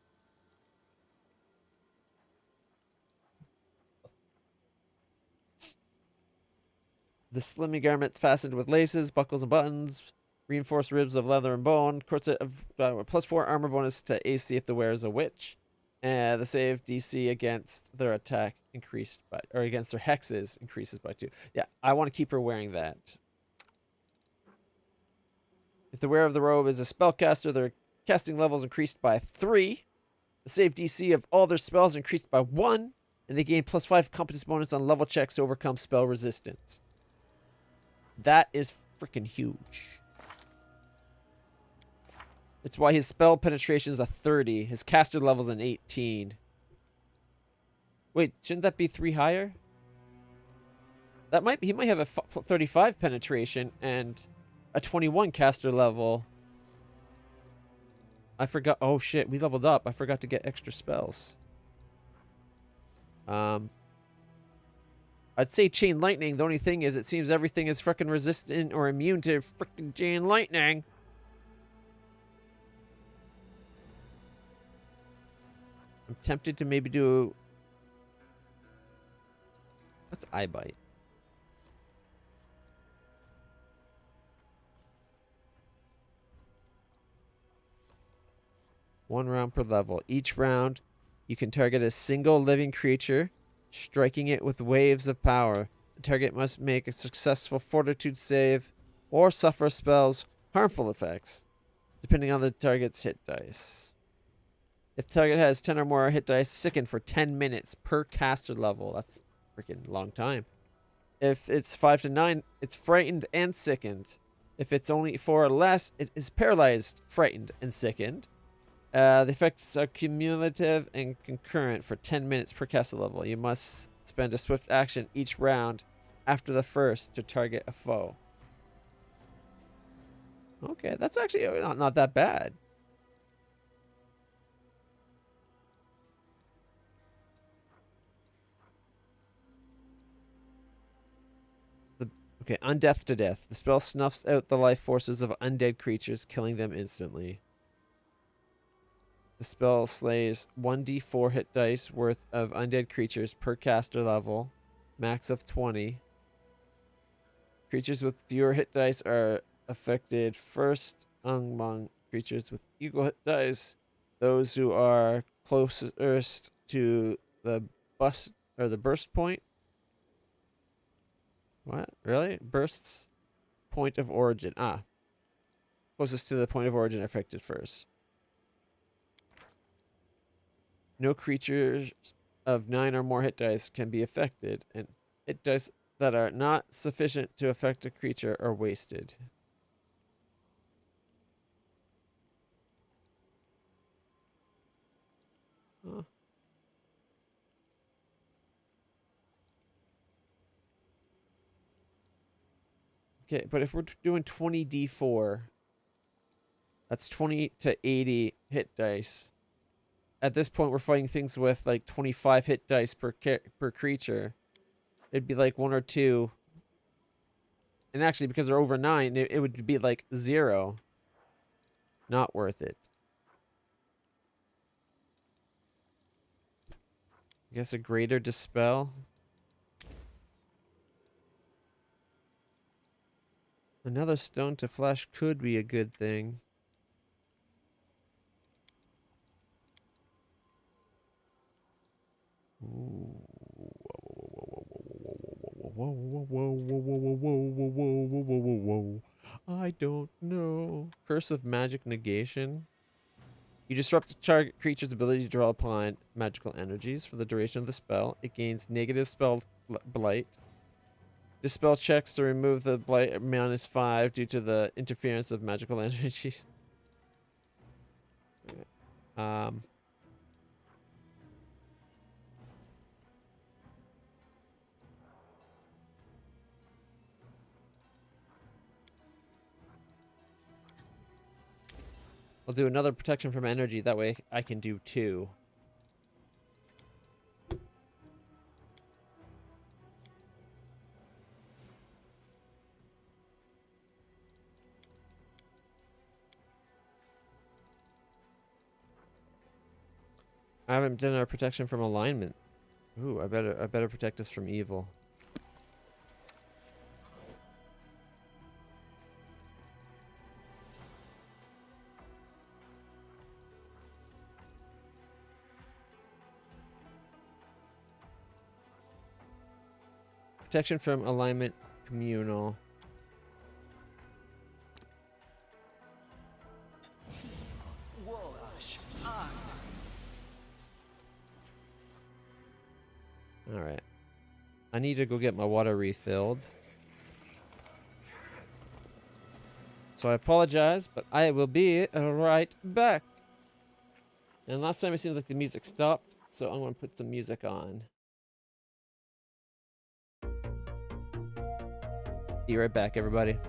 The slimming garment's fastened with laces, buckles, and buttons. Reinforced ribs of leather and bone. Corset of +4 armor bonus to AC if the wearer is a witch. And the save DC against their attack increased by, or against their hexes increases by 2. Yeah, I want to keep her wearing that. If the wearer of the robe is a spellcaster, their casting level is increased by 3. The save DC of all their spells increased by 1. And they gain +5 competence bonus on level checks to overcome spell resistance. That is freaking huge. It's why his spell penetration is a 30. His caster level is an 18. Wait, shouldn't that be 3 higher? That might be, he might have a 35 penetration and a 21 caster level. I forgot. Oh shit, we leveled up. I forgot to get extra spells. I'd say chain lightning. The only thing is, it seems everything is freaking resistant or immune to freaking chain lightning. I'm tempted to maybe do... What's eye bite? One round per level. Each round, you can target a single living creature, striking it with waves of power. The target must make a successful fortitude save or suffer spells harmful effects, depending on the target's hit dice. If the target has 10 or more hit dice, sicken for 10 minutes per caster level. That's a freaking long time. If it's 5 to 9, it's frightened and sickened. If it's only 4 or less, it is paralyzed, frightened, and sickened. The effects are cumulative and concurrent for 10 minutes per caster level. You must spend a swift action each round after the first to target a foe. Okay, that's actually not that bad. Okay, Undeath to Death. The spell snuffs out the life forces of undead creatures, killing them instantly. The spell slays 1d4 hit dice worth of undead creatures per caster level, max of 20. Creatures with fewer hit dice are affected first among creatures with equal hit dice. Those who are closest to the burst point. What? Really? Bursts point of origin. Ah. Closest to the point of origin affected first. No creatures of 9 or more hit dice can be affected, and hit dice that are not sufficient to affect a creature are wasted. Huh. Okay, but if we're doing 20d4, that's 20 to 80 hit dice. At this point, we're fighting things with like 25 hit dice per creature. It'd be like 1 or 2. And actually, because they're over 9, it would be like 0. Not worth it. I guess a greater dispel. Another stone to flash could be a good thing. I don't know. Curse of Magic Negation. You disrupt the target creature's ability to draw upon magical energies for the duration of the spell. It gains negative spell blight. Dispel checks to remove the blight at -5 due to the interference of magical energies. I'll do another protection from energy. That way I can do 2. I haven't done our protection from alignment. Ooh, I better protect us from evil. Protection from alignment communal. Alright. I need to go get my water refilled. So I apologize, but I will be right back. And last time it seems like the music stopped, so I'm going to put some music on. Be right back, everybody.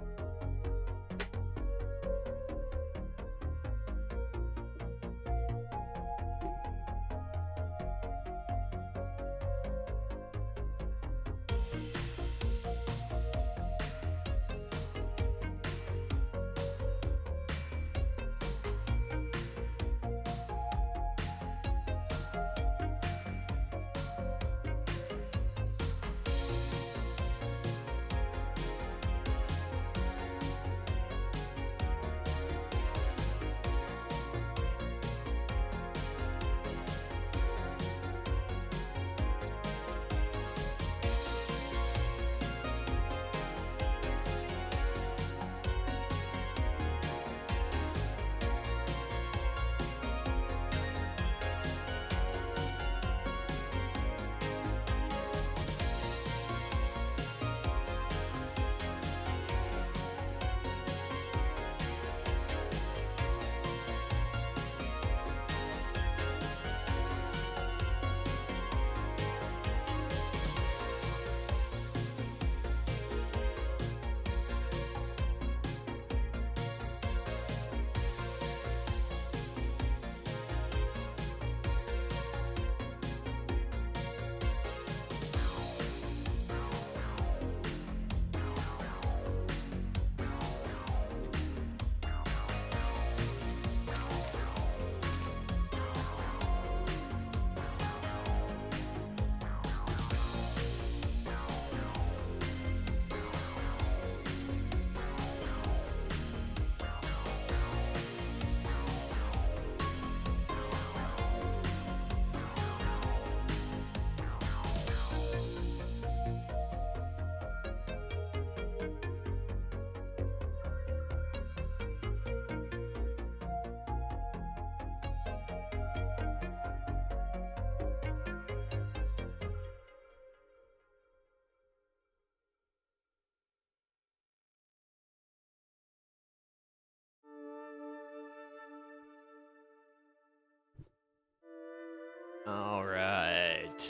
All right.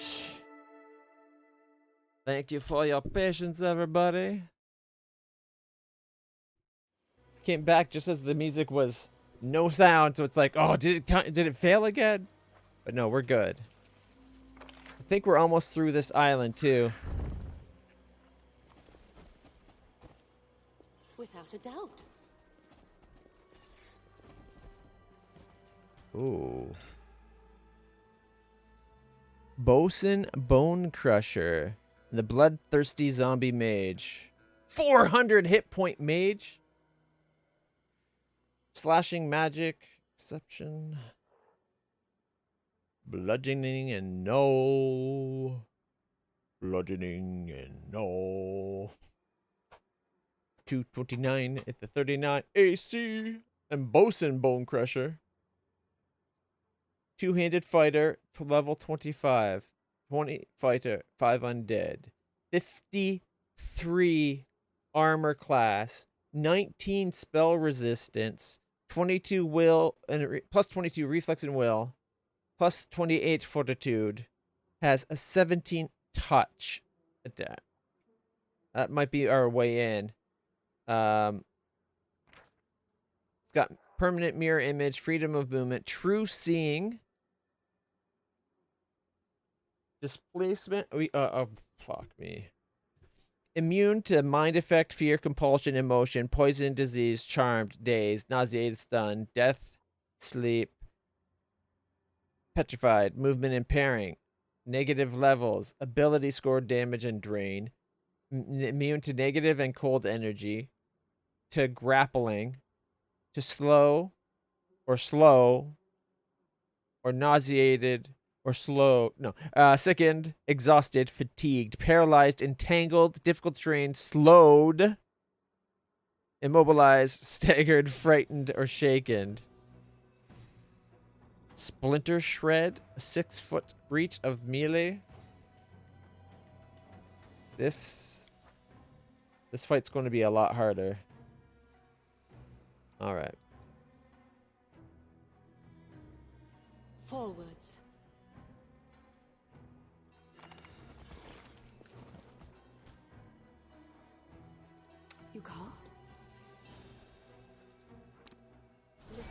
Thank you for your patience, everybody. Came back just as the music was no sound, so it's like, oh, did it fail again? But no, we're good. I think we're almost through this island too. Without a doubt. Ooh. Bosun Bone Crusher. The bloodthirsty zombie mage. 400 hit point mage. Slashing magic. Exception. Bludgeoning and no. Bludgeoning and no. 229 at the 39 AC. And Bosun Bone Crusher. Two-handed fighter, level 25. 20 fighter, 5 undead. 53 armor class. 19 spell resistance. 22 will, and plus 22 reflex and will. Plus 28 fortitude. Has a 17 touch attack. That might be our way in. It's got permanent mirror image, freedom of movement, true seeing. Displacement. Fuck me. Immune to mind effect, fear, compulsion, emotion, poison, disease, charmed, dazed, nauseated, stunned, death, sleep, petrified, movement impairing, negative levels, ability score, damage, and drain. Immune to negative and cold energy, to grappling, to slow, or nauseated, Or slow. No. Sickened, exhausted, fatigued, paralyzed, entangled, difficult terrain, slowed, immobilized, staggered, frightened, or shaken. Splinter shred, 6-foot reach of melee. This fight's going to be a lot harder. All right. Forwards. You called? Listen.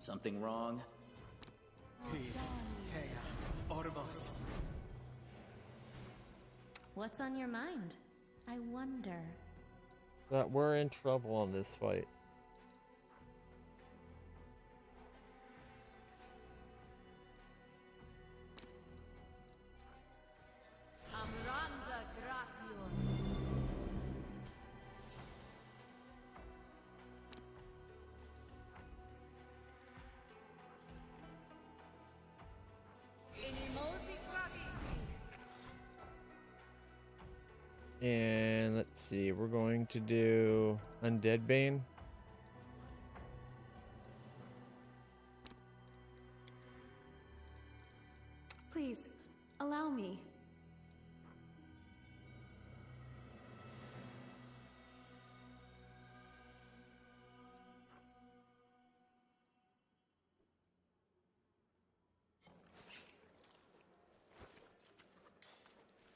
Something wrong? What's on your mind? I wonder. That we're in trouble on this fight. Amranda Gration. Inimosi Tradisi. And let's see, we're going to do Undead Bane. Please, allow me.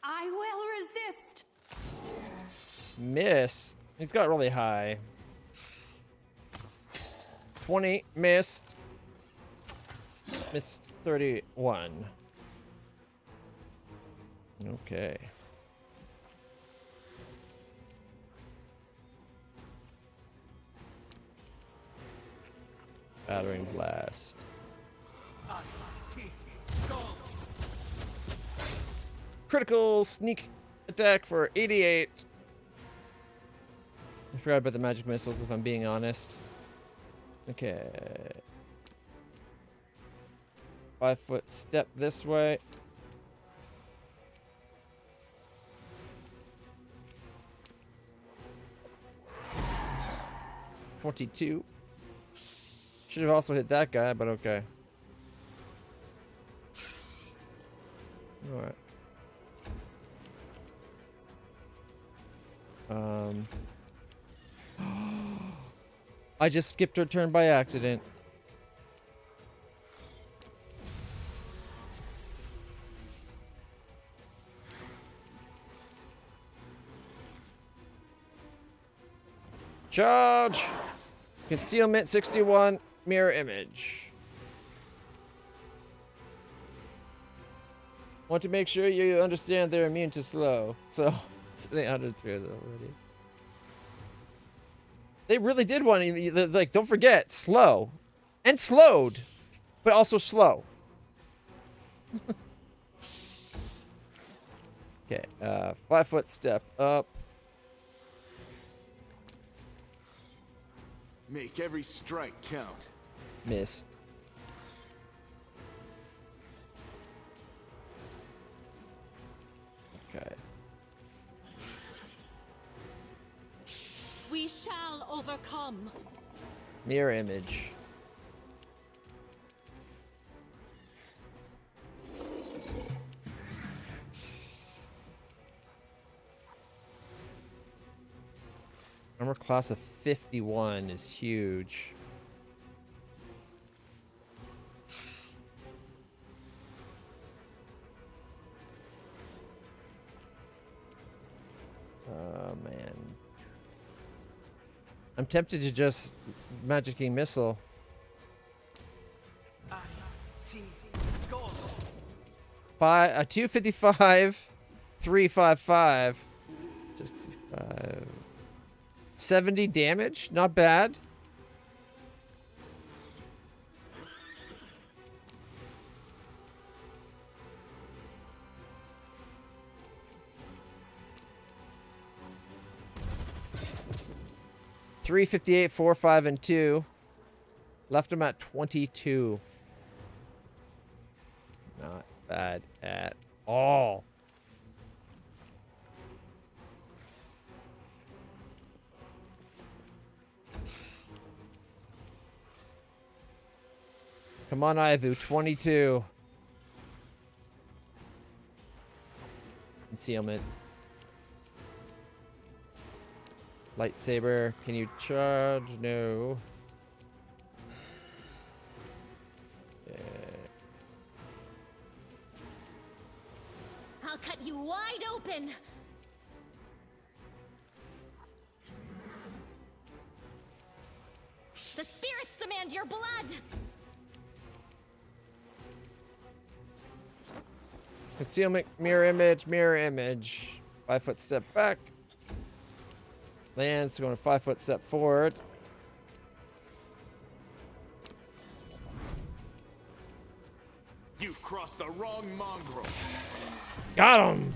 I will resist. Missed. He's got really high. 20, missed. Missed 31. Okay. Battering blast. Critical sneak attack for 88. I forgot about the magic missiles, if I'm being honest. Okay. 5-foot step this way. $22. Should have also hit that guy, but okay. Alright. I just skipped her turn by accident. Charge! Concealment 61, mirror image. Want to make sure you understand they're immune to slow. So, it's 803 already. They really did want to, like, don't forget, slow. And slowed. But also slow. Okay, 5-foot step up. Make every strike count. Missed. Okay. We shall overcome. Mirror image. Armor class of 51 is huge. Oh man. I'm tempted to just Magic King Missile. 255, 355, 65, 70 damage. Not bad. $358, 4, 5, and 2. Left him at 22. Nice. bad at all. Come on, Ivu, 22. Concealment. Lightsaber, can you charge? No. I'll cut you wide open. The spirits demand your blood. Concealment, mirror image, mirror image. 5 foot step back. Lands, going 5 foot step forward. You've crossed the wrong mongrel. Got him!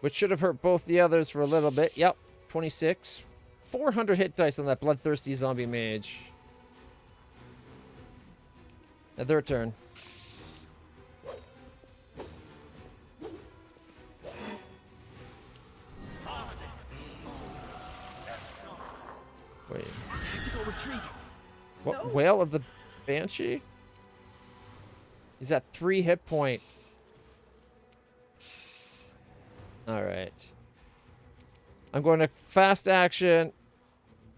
Which should have hurt both the others for a little bit. Yep, 26. 400 hit dice on that bloodthirsty zombie mage. Now their turn. Wait. Tactical retreat. What? Whale of the Banshee? He's at 3 hit points. Alright. I'm going to fast action.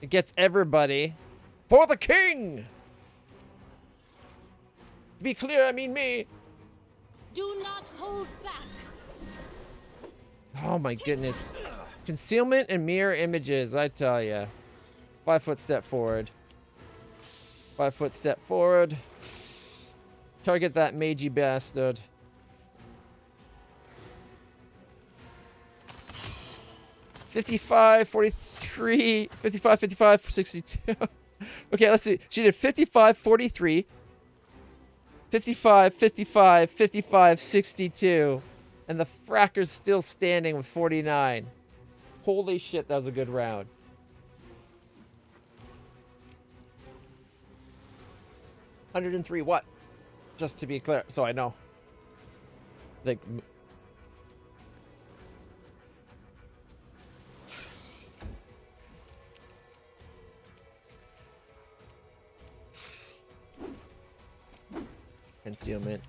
It gets everybody. For the king! To be clear, I mean me. Do not hold back. Oh my goodness. Concealment and mirror images, I tell ya. 5 foot step forward. 5 foot step forward. Target that magey bastard. $55, 43, 55, 55, 62. Okay, let's see. She did 55, 43, 55, 55, 55, 62. And the fracker's still standing with 49. Holy shit, that was a good round. $103 what? Just to be clear, so I know. Like... Concealment.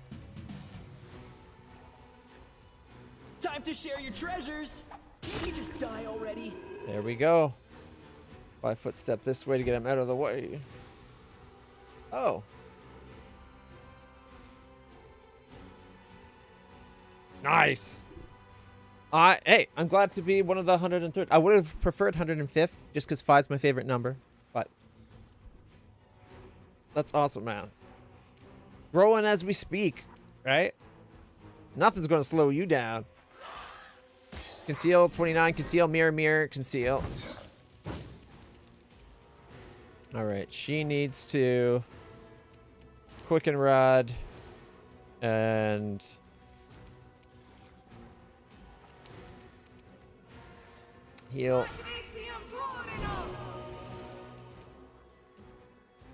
Time to share your treasures. Can you just die already? There we go. 5 foot step this way to get him out of the way. Oh. Nice. Hey, I'm glad to be one of the 103rd. I would have preferred 105th just because 5's my favorite number, but that's awesome, man. Growing as we speak, right? Nothing's going to slow you down. Conceal, 29, conceal, mirror, mirror, conceal. All right, she needs to quicken rod and heal.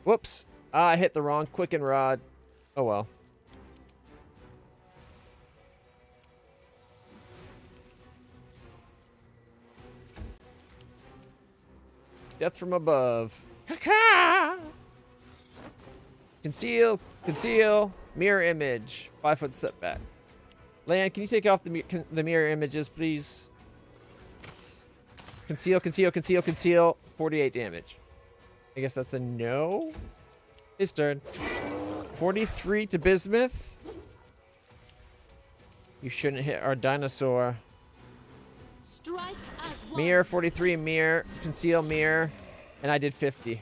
Whoops. I hit the wrong quicken rod. Oh well. Death from above. Conceal, conceal, mirror image. 5 foot step back. Lan, can you take off the mirror images, please? Conceal, conceal, conceal, conceal. 48 damage. I guess that's a no. His turn. 43 to Bismuth. You shouldn't hit our dinosaur. Strike as one. Mirror, 43, mirror, conceal, mirror, and I did 50.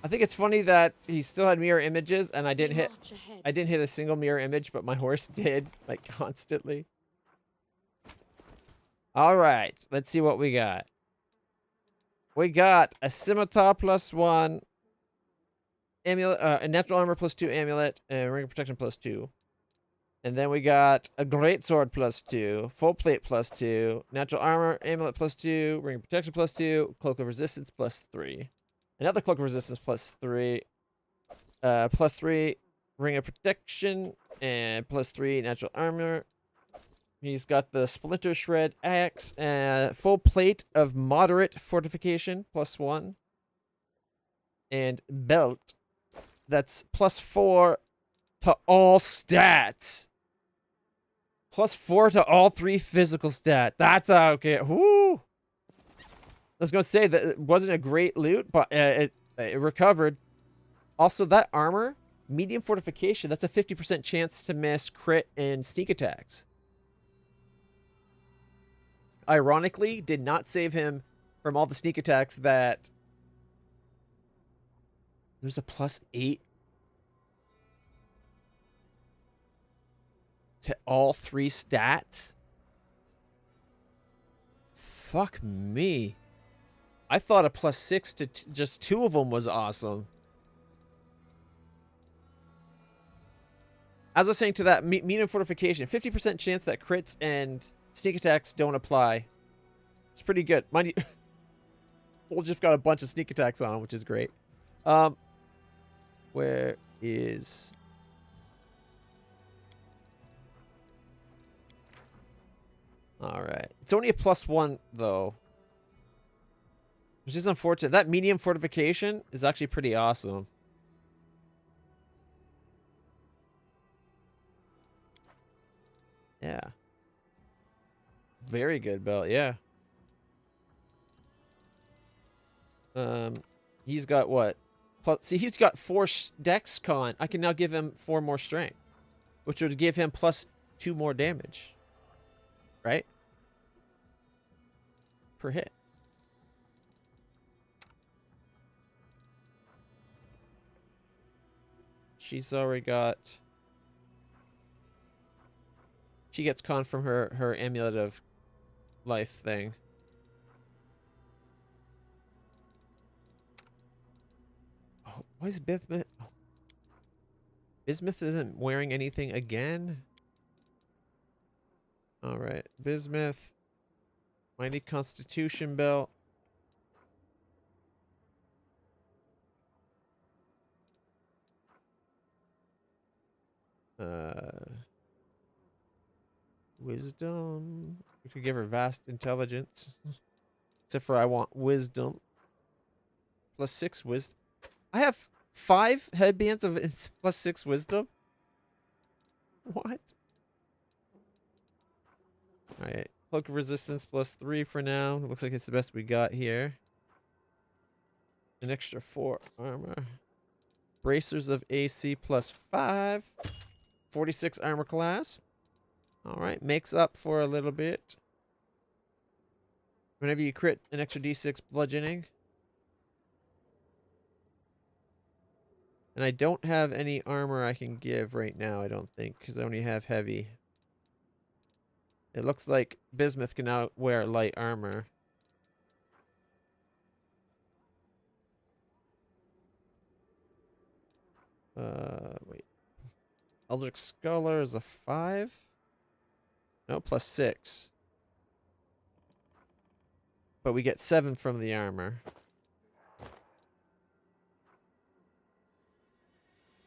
I think it's funny that he still had mirror images, and I didn't hit a single mirror image, but my horse did, like, constantly. All right, let's see what we got. We got a scimitar +1, amulet, a natural armor +2 amulet, and ring of protection +2. And then we got a great sword +2, full plate +2, natural armor, amulet +2, ring of protection +2, cloak of resistance +3. Another cloak of resistance +3, +3, Ring of Protection and +3 natural armor. He's got the Splinter Shred axe and full plate of moderate fortification, +1. And belt that's +4 to all stats. +4 to all 3 physical stat. That's okay. Whoo! I was gonna say that it wasn't a great loot, but it recovered. Also, that armor, medium fortification, that's a 50% chance to miss crit and sneak attacks. Ironically, did not save him from all the sneak attacks that... There's a +8 to all 3 stats? Fuck me. I thought a +6 to just 2 of them was awesome. As I was saying to that, medium fortification, 50% chance that crits and sneak attacks don't apply. It's pretty good. Mind you, we'll just got a bunch of sneak attacks on him, which is great. Where is... Alright. It's only a +1, though. Which is unfortunate. That medium fortification is actually pretty awesome. Yeah. Very good belt, yeah. He's got what? See, he's got 4 dex con. I can now give him 4 more strength, which would give him +2 more damage. Right? Per hit. She's already got... She gets con from her amulet of life thing. Oh, why is Bismuth... Oh. Bismuth isn't wearing anything again? Alright, Bismuth. Mighty Constitution belt. Wisdom. We could give her vast intelligence. Except for I want wisdom. +6 wisdom. I have 5 headbands of +6 wisdom? What? Alright. Cloak of resistance +3 for now. Looks like it's the best we got here. An extra 4 armor. Bracers of AC +5. 46 armor class. Alright, makes up for a little bit. Whenever you crit, an extra d6 bludgeoning. And I don't have any armor I can give right now, I don't think, because I only have heavy. It looks like Bismuth can now wear light armor. Wait. Eldritch Scholar is a 5? No, +6. But we get 7 from the armor.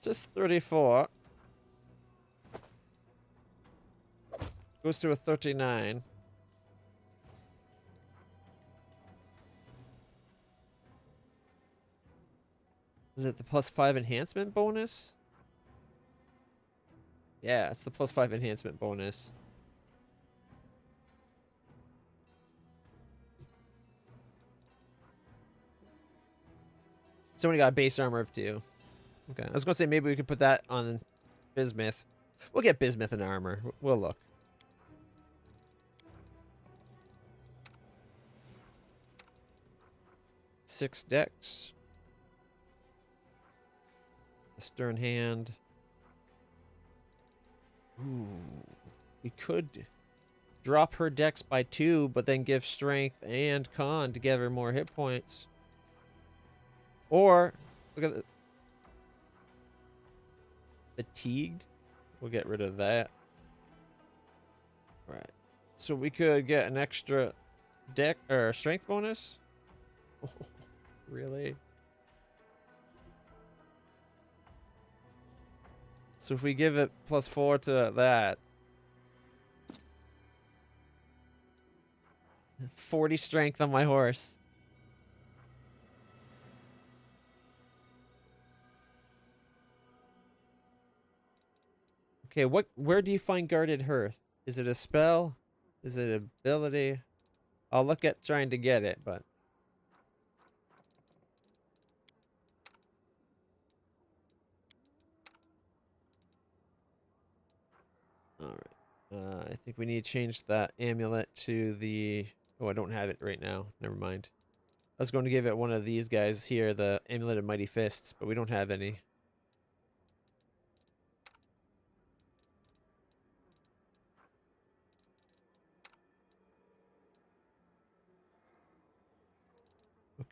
Just 34. Goes to a 39. Is it the +5 enhancement bonus? Yeah, it's the +5 enhancement bonus. It's only got a base armor of 2. Okay, I was gonna say maybe we could put that on Bismuth. We'll get Bismuth in armor. We'll look. Six dex. The stern hand. Ooh. We could drop her dex by 2, but then give strength and con to give her more hit points. Or look at the fatigued. We'll get rid of that. Right. So we could get an extra deck or strength bonus. Really? So if we give it +4 to that, 40 strength on my horse. Okay, where do you find guarded hearth? Is it a spell? Is it an ability? I'll look at trying to get it, but all right. I think we need to change that amulet to the. Oh, I don't have it right now. Never mind. I was going to give it one of these guys here, the amulet of mighty fists, but we don't have any.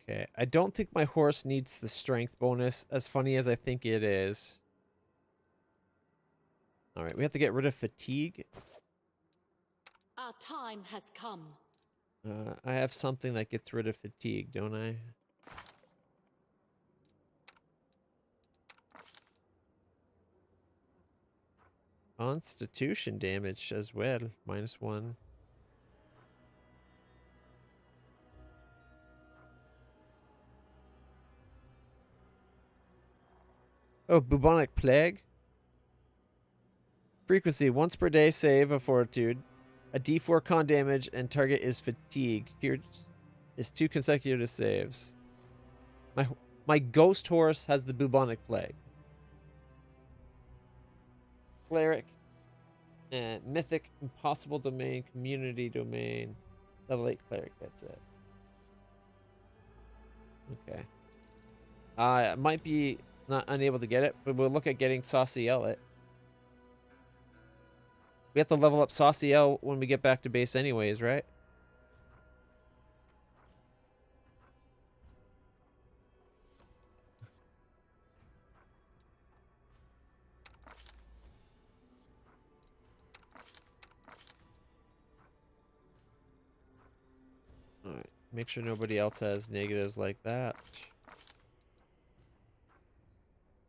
Okay, I don't think my horse needs the strength bonus, as funny as I think it is. Alright, we have to get rid of fatigue. Our time has come. I have something that gets rid of fatigue, don't I? Constitution damage as well, -1. Oh, bubonic plague. Frequency, once per day save of fortitude. A d4 con damage and target is fatigue. Here is 2 consecutive saves. My ghost horse has the bubonic plague. Cleric. And mythic, impossible domain, community domain. Level 8 cleric, that's it. Okay. I might be not unable to get it, but we'll look at getting Saucy Ellet. We have to level up Saucy L when we get back to base anyways, right? Alright. Make sure nobody else has negatives like that.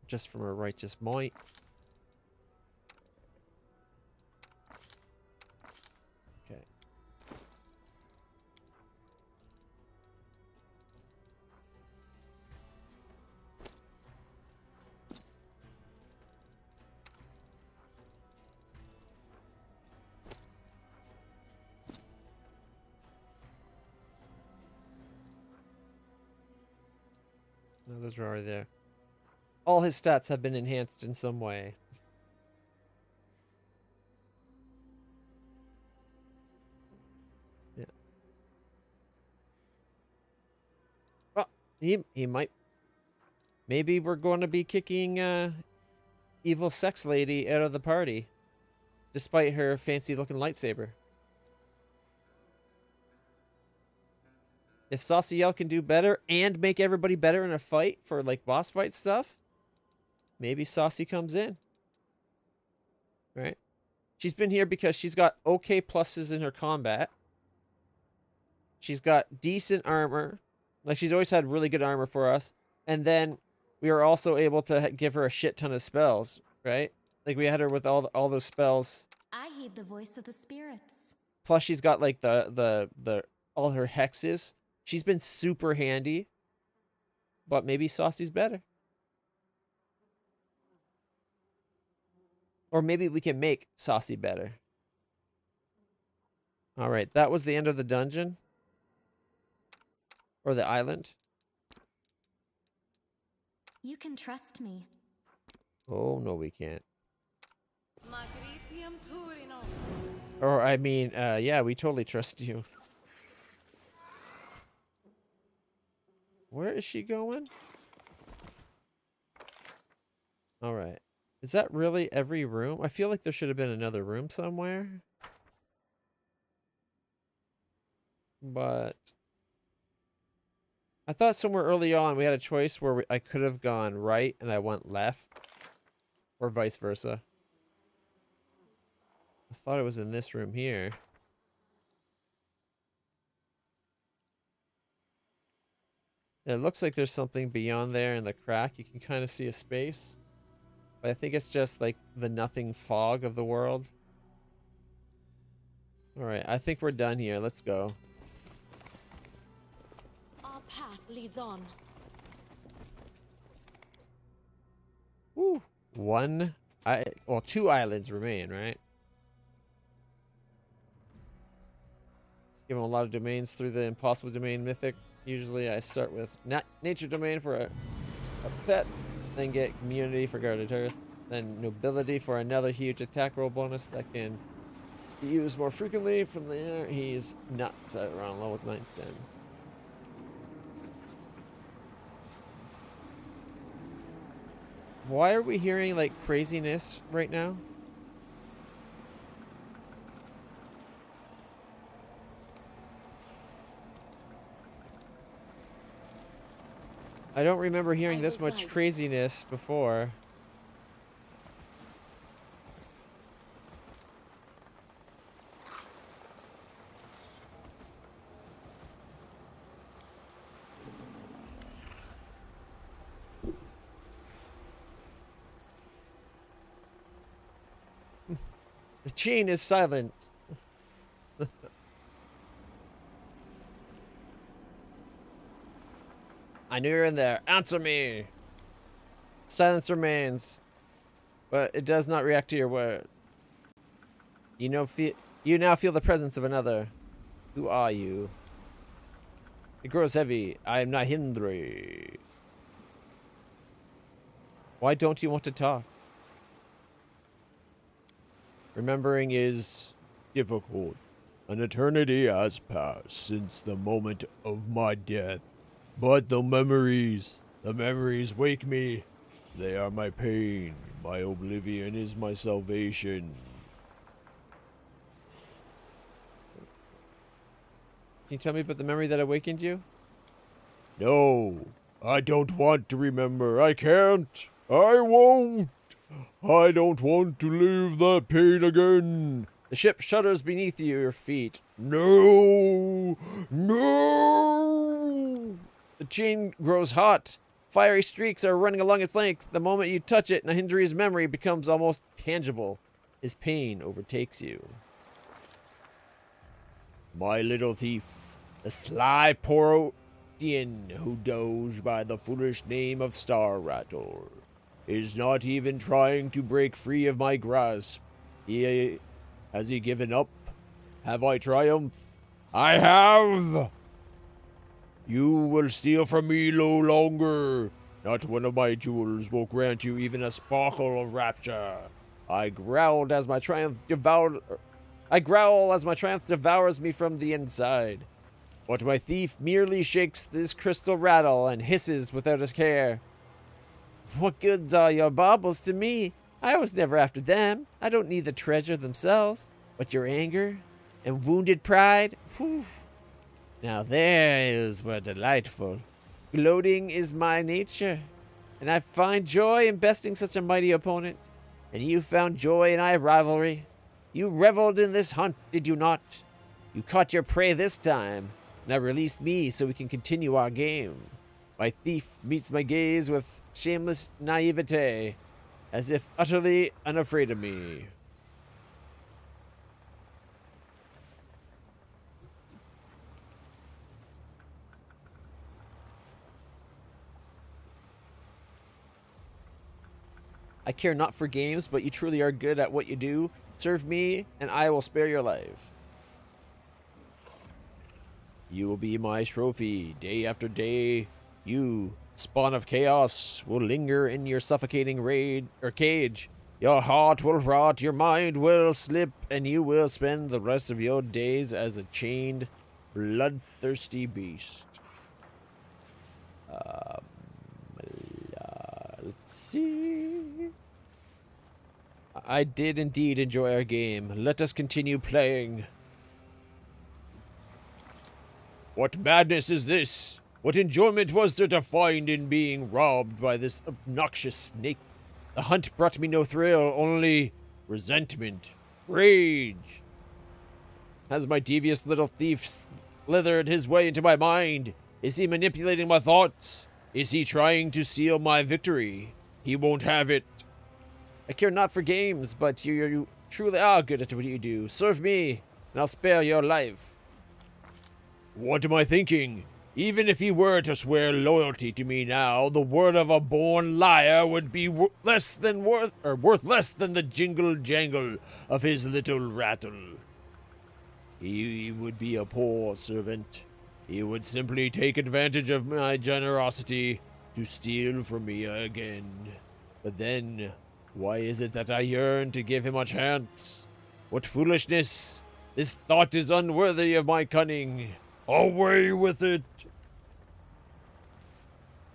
Just from a righteous might. Okay. No, those are already there. All his stats have been enhanced in some way. Yeah. Well, he might. Maybe we're going to be kicking evil sex lady out of the party, despite her fancy looking lightsaber. If Sauciel can do better and make everybody better in a fight for like boss fight stuff, maybe Saucy comes in. Right? She's been here because she's got okay pluses in her combat. She's got decent armor. Like, she's always had really good armor for us. And then we are also able to give her a shit ton of spells, right? Like, we had her with all those spells. I heed the voice of the spirits. Plus, she's got like the all her hexes. She's been super handy. But maybe Saucy's better. Or maybe we can make Saucy better. All right, that was the end of the dungeon. Or the island. You can trust me. Oh, no, we can't. Magritium Turino. Or, I mean, yeah, we totally trust you. Where is she going? All right. Is that really every room? I feel like there should have been another room somewhere. But I thought somewhere early on we had a choice where I could have gone right and I went left. Or vice versa. I thought it was in this room here. It looks like there's something beyond there in the crack. You can kind of see a space. But I think it's just like the nothing fog of the world. Alright, I think we're done here. Let's go. Our path leads on. Woo. Well, 2 islands remain, right? Given a lot of domains through the impossible domain mythic. Usually I start with nature domain for a pet, then get community for guarded earth, then nobility for another huge attack roll bonus that can be used more frequently. From there, he's nuts at around level 9 to 10. Why are we hearing like craziness right now? I don't remember hearing this much craziness before. The chain is silent. I knew you're in there. Answer me. Silence remains, but it does not react to your word. You now feel the presence of another. Who are you? It grows heavy. I am Nahindri. Why don't you want to talk? Remembering is difficult. An eternity has passed since the moment of my death. But the memories wake me. They are my pain. My oblivion is my salvation. Can you tell me about the memory that awakened you? No, I don't want to remember. I can't. I won't. I don't want to live that pain again. The ship shudders beneath your feet. No! No! The chain grows hot. Fiery streaks are running along its length. The moment you touch it, Nahindri's memory becomes almost tangible. His pain overtakes you. My little thief, the sly Porodian who goes by the foolish name of Star Rattle, is not even trying to break free of my grasp. Has he given up? Have I triumphed? I have! You will steal from me no longer. Not one of my jewels will grant you even a sparkle of rapture. I growl as my triumph devours me from the inside. But my thief merely shakes this crystal rattle and hisses without a care. What good are your baubles to me? I was never after them. I don't need the treasure themselves. But your anger and wounded pride? Whew. Now theirs were delightful. Gloating is my nature, and I find joy in besting such a mighty opponent. And you found joy in our rivalry. You reveled in this hunt, did you not? You caught your prey this time. Now release me so we can continue our game. My thief meets my gaze with shameless naivete, as if utterly unafraid of me. I care not for games, but you truly are good at what you do. Serve me, and I will spare your life. You will be my trophy, day after day. You, spawn of chaos, will linger in your suffocating cage. Your heart will rot, your mind will slip, and you will spend the rest of your days as a chained, bloodthirsty beast. Let's see. I did indeed enjoy our game. Let us continue playing. What madness is this? What enjoyment was there to find in being robbed by this obnoxious snake? The hunt brought me no thrill, only resentment, rage. Has my devious little thief slithered his way into my mind? Is he manipulating my thoughts? Is he trying to steal my victory? He won't have it. I care not for games, but you truly are good at what you do. Serve me, and I'll spare your life. What am I thinking? Even if he were to swear loyalty to me now, the word of a born liar would be worth less than the jingle jangle of his little rattle. He would be a poor servant. He would simply take advantage of my generosity to steal from me again. But then, why is it that I yearn to give him a chance? What foolishness! This thought is unworthy of my cunning. Away with it!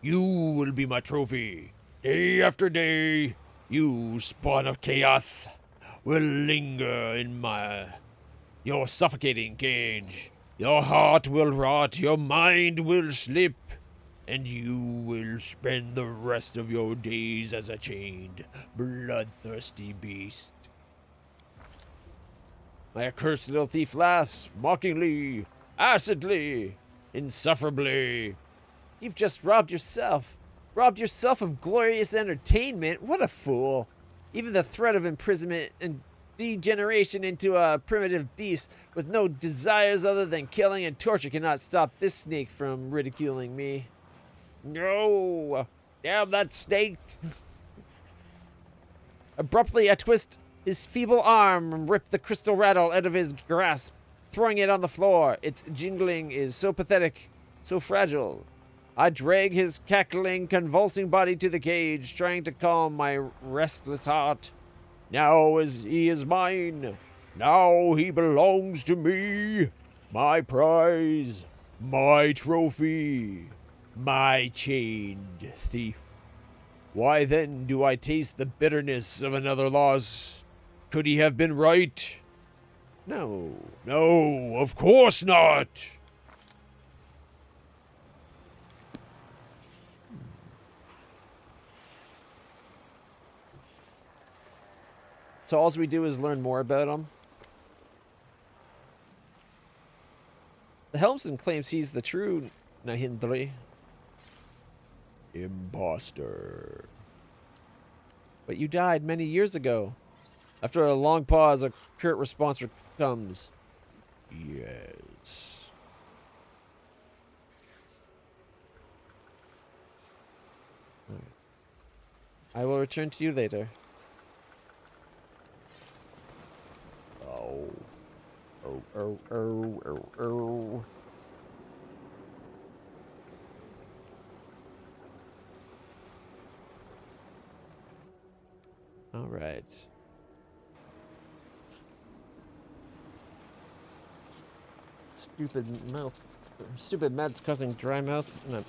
You will be my trophy. Day after day, you spawn of chaos will linger in your suffocating cage. Your heart will rot, your mind will slip, and you will spend the rest of your days as a chained, bloodthirsty beast. My accursed little thief laughs mockingly, acidly, insufferably. You've just robbed yourself of glorious entertainment. What a fool. Even the threat of imprisonment and degeneration into a primitive beast with no desires other than killing and torture cannot stop this snake from ridiculing me. No! Damn that snake! Abruptly, I twist his feeble arm and rip the crystal rattle out of his grasp, throwing it on the floor. Its jingling is so pathetic, so fragile. I drag his cackling, convulsing body to the cage, trying to calm my restless heart. Now he is mine. Now he belongs to me. My prize. My trophy. My chained thief. Why then do I taste the bitterness of another loss? Could he have been right? No. No, of course not. So all we do is learn more about him. The helmsman claims he's the true Nahindri. Imposter. But you died many years ago. After a long pause, a curt response comes. Yes. Right. I will return to you later. Oh. All right. Stupid meds causing dry mouth. And what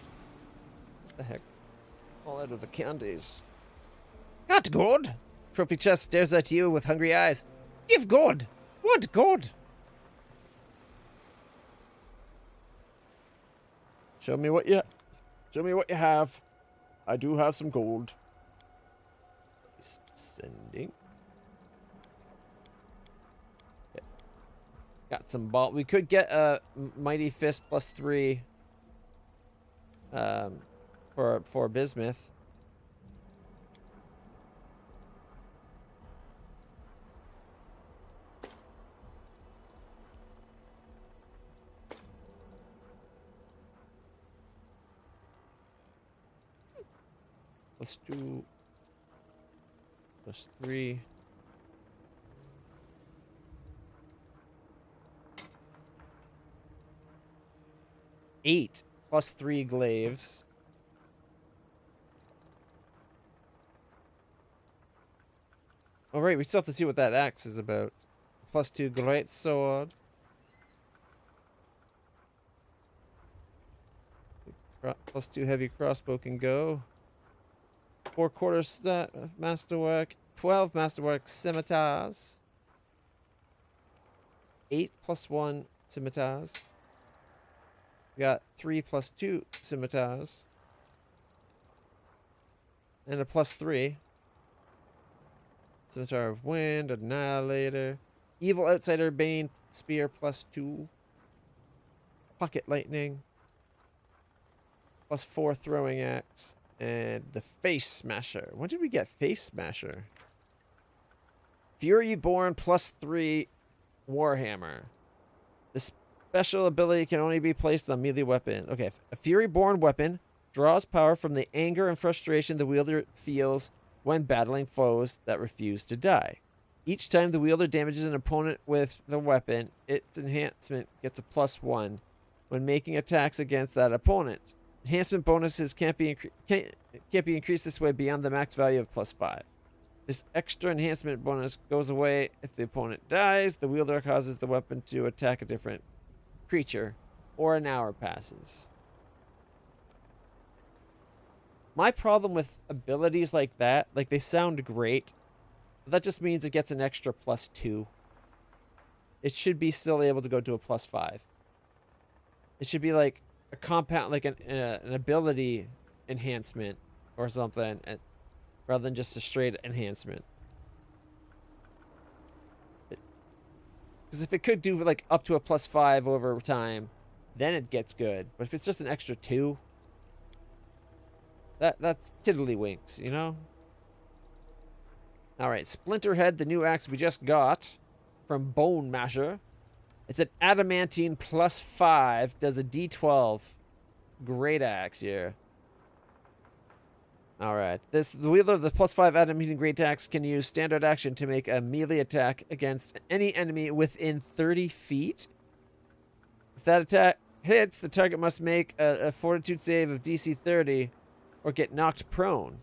the heck? All out of the candies. Not good. Trophy chest stares at you with hungry eyes. Give good. What good? Show me what you have. I do have some gold. Sending. Okay. Got some ball. We could get a mighty fist +3 for bismuth. +2 +3. Eight +3 glaives. Oh right, we still have to see what that axe is about. +2 great sword. +2 heavy crossbow can go. 4/4 stat masterwork. 12 masterwork scimitars. 8 +1 scimitars. We got 3 +2 scimitars. And a +3. Scimitar of Wind, Annihilator. Evil Outsider Bane Spear +2. Pocket Lightning. +4 Throwing Axe. And the Face Smasher. When did we get Face Smasher? Furyborn +3 Warhammer. The special ability can only be placed on melee weapon. Okay, a Furyborn weapon draws power from the anger and frustration the wielder feels when battling foes that refuse to die. Each time the wielder damages an opponent with the weapon, its enhancement gets a +1 when making attacks against that opponent. Enhancement bonuses can't be increased this way beyond the max value of +5. This extra enhancement bonus goes away if the opponent dies. The wielder causes the weapon to attack a different creature, or an hour passes. My problem with abilities like that, like they sound great, but that just means it gets an extra +2. It should be still able to go to a +5. It should be like a compound, like an ability enhancement or something, rather than just a straight enhancement. Because if it could do like up to a +5 over time, then it gets good. But if it's just an extra 2, that's tiddlywinks, you know? All right, Splinterhead, the new axe we just got from Bone Masher. It's an adamantine +5, does a D12. Great axe here. All right, the wielder of the +5 adamantine great axe can use standard action to make a melee attack against any enemy within 30 feet. If that attack hits, the target must make a fortitude save of DC 30 or get knocked prone.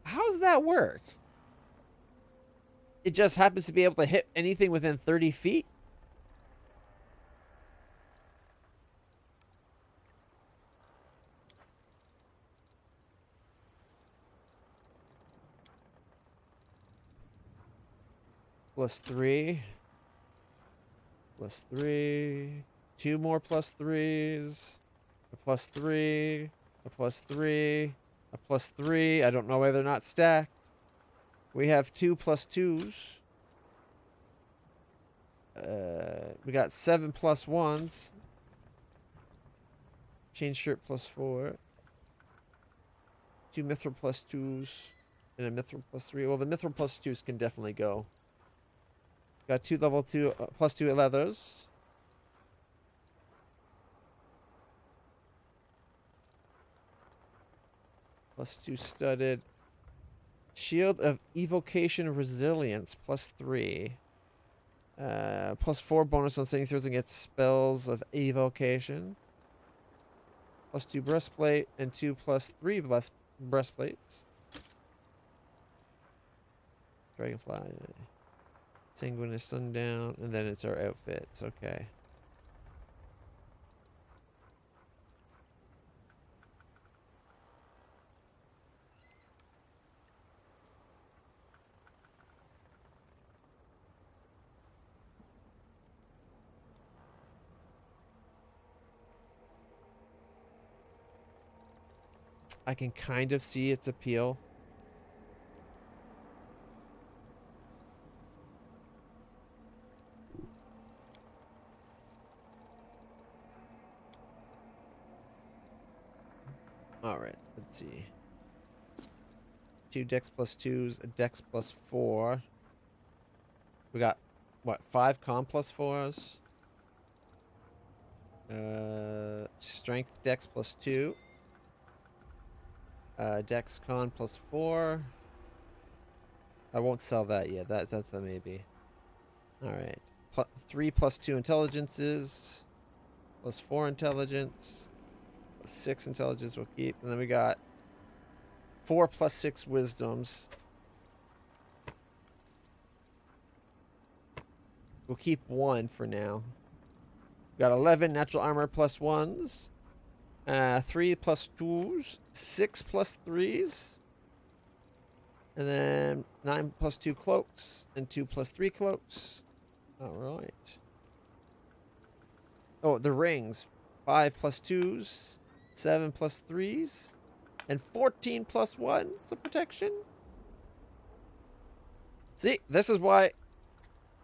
How does that work? It just happens to be able to hit anything within 30 feet? +3. +3. 2 more +3s. A +3. A +3. A +3. I don't know why they're not stacked. We have 2 +2s. We got 7 +1s. Chain shirt +4. 2 mithril +2s. And a mithril +3. Well, the mithril +2s can definitely go. Got 2 level 2 +2 leathers. +2 studded. Shield of Evocation Resilience +3. +4 bonus on saving throws against spells of evocation. +2 breastplate and 2 +3 breastplates. Dragonfly. Sanguinous Sundown, and then it's our outfits. Okay. I can kind of see its appeal. All right, let's see. 2 dex +2s, a dex +4. We got, what, 5 con +4s? Strength dex +2. Dex con +4. I won't sell that yet. That's a maybe. All right. 3 +2 intelligences. +4 intelligence. +6 intelligence we'll keep. And then we got 4 +6 wisdoms. We'll keep 1 for now. We got 11 natural armor +1s. 3 +2s. 6 +3s. And then 9 +2 cloaks. And 2 +3 cloaks. Alright. Oh, the rings. 5 +2s. 7 +3s. And 14 +1s of protection. See, this is why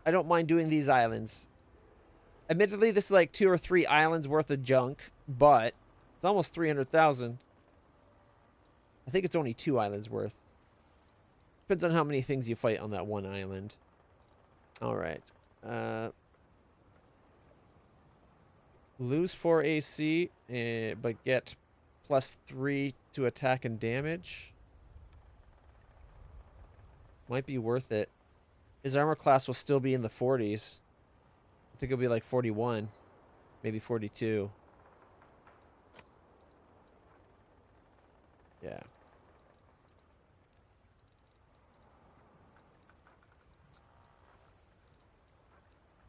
I don't mind doing these islands. Admittedly, this is like 2 or 3 islands worth of junk, but It's almost 300,000. I think it's only 2 islands worth. Depends on how many things you fight on that one island. Alright. Lose 4 AC, but get +3 to attack and damage. Might be worth it. His armor class will still be in the 40s. I think it'll be like 41. Maybe 42. Yeah.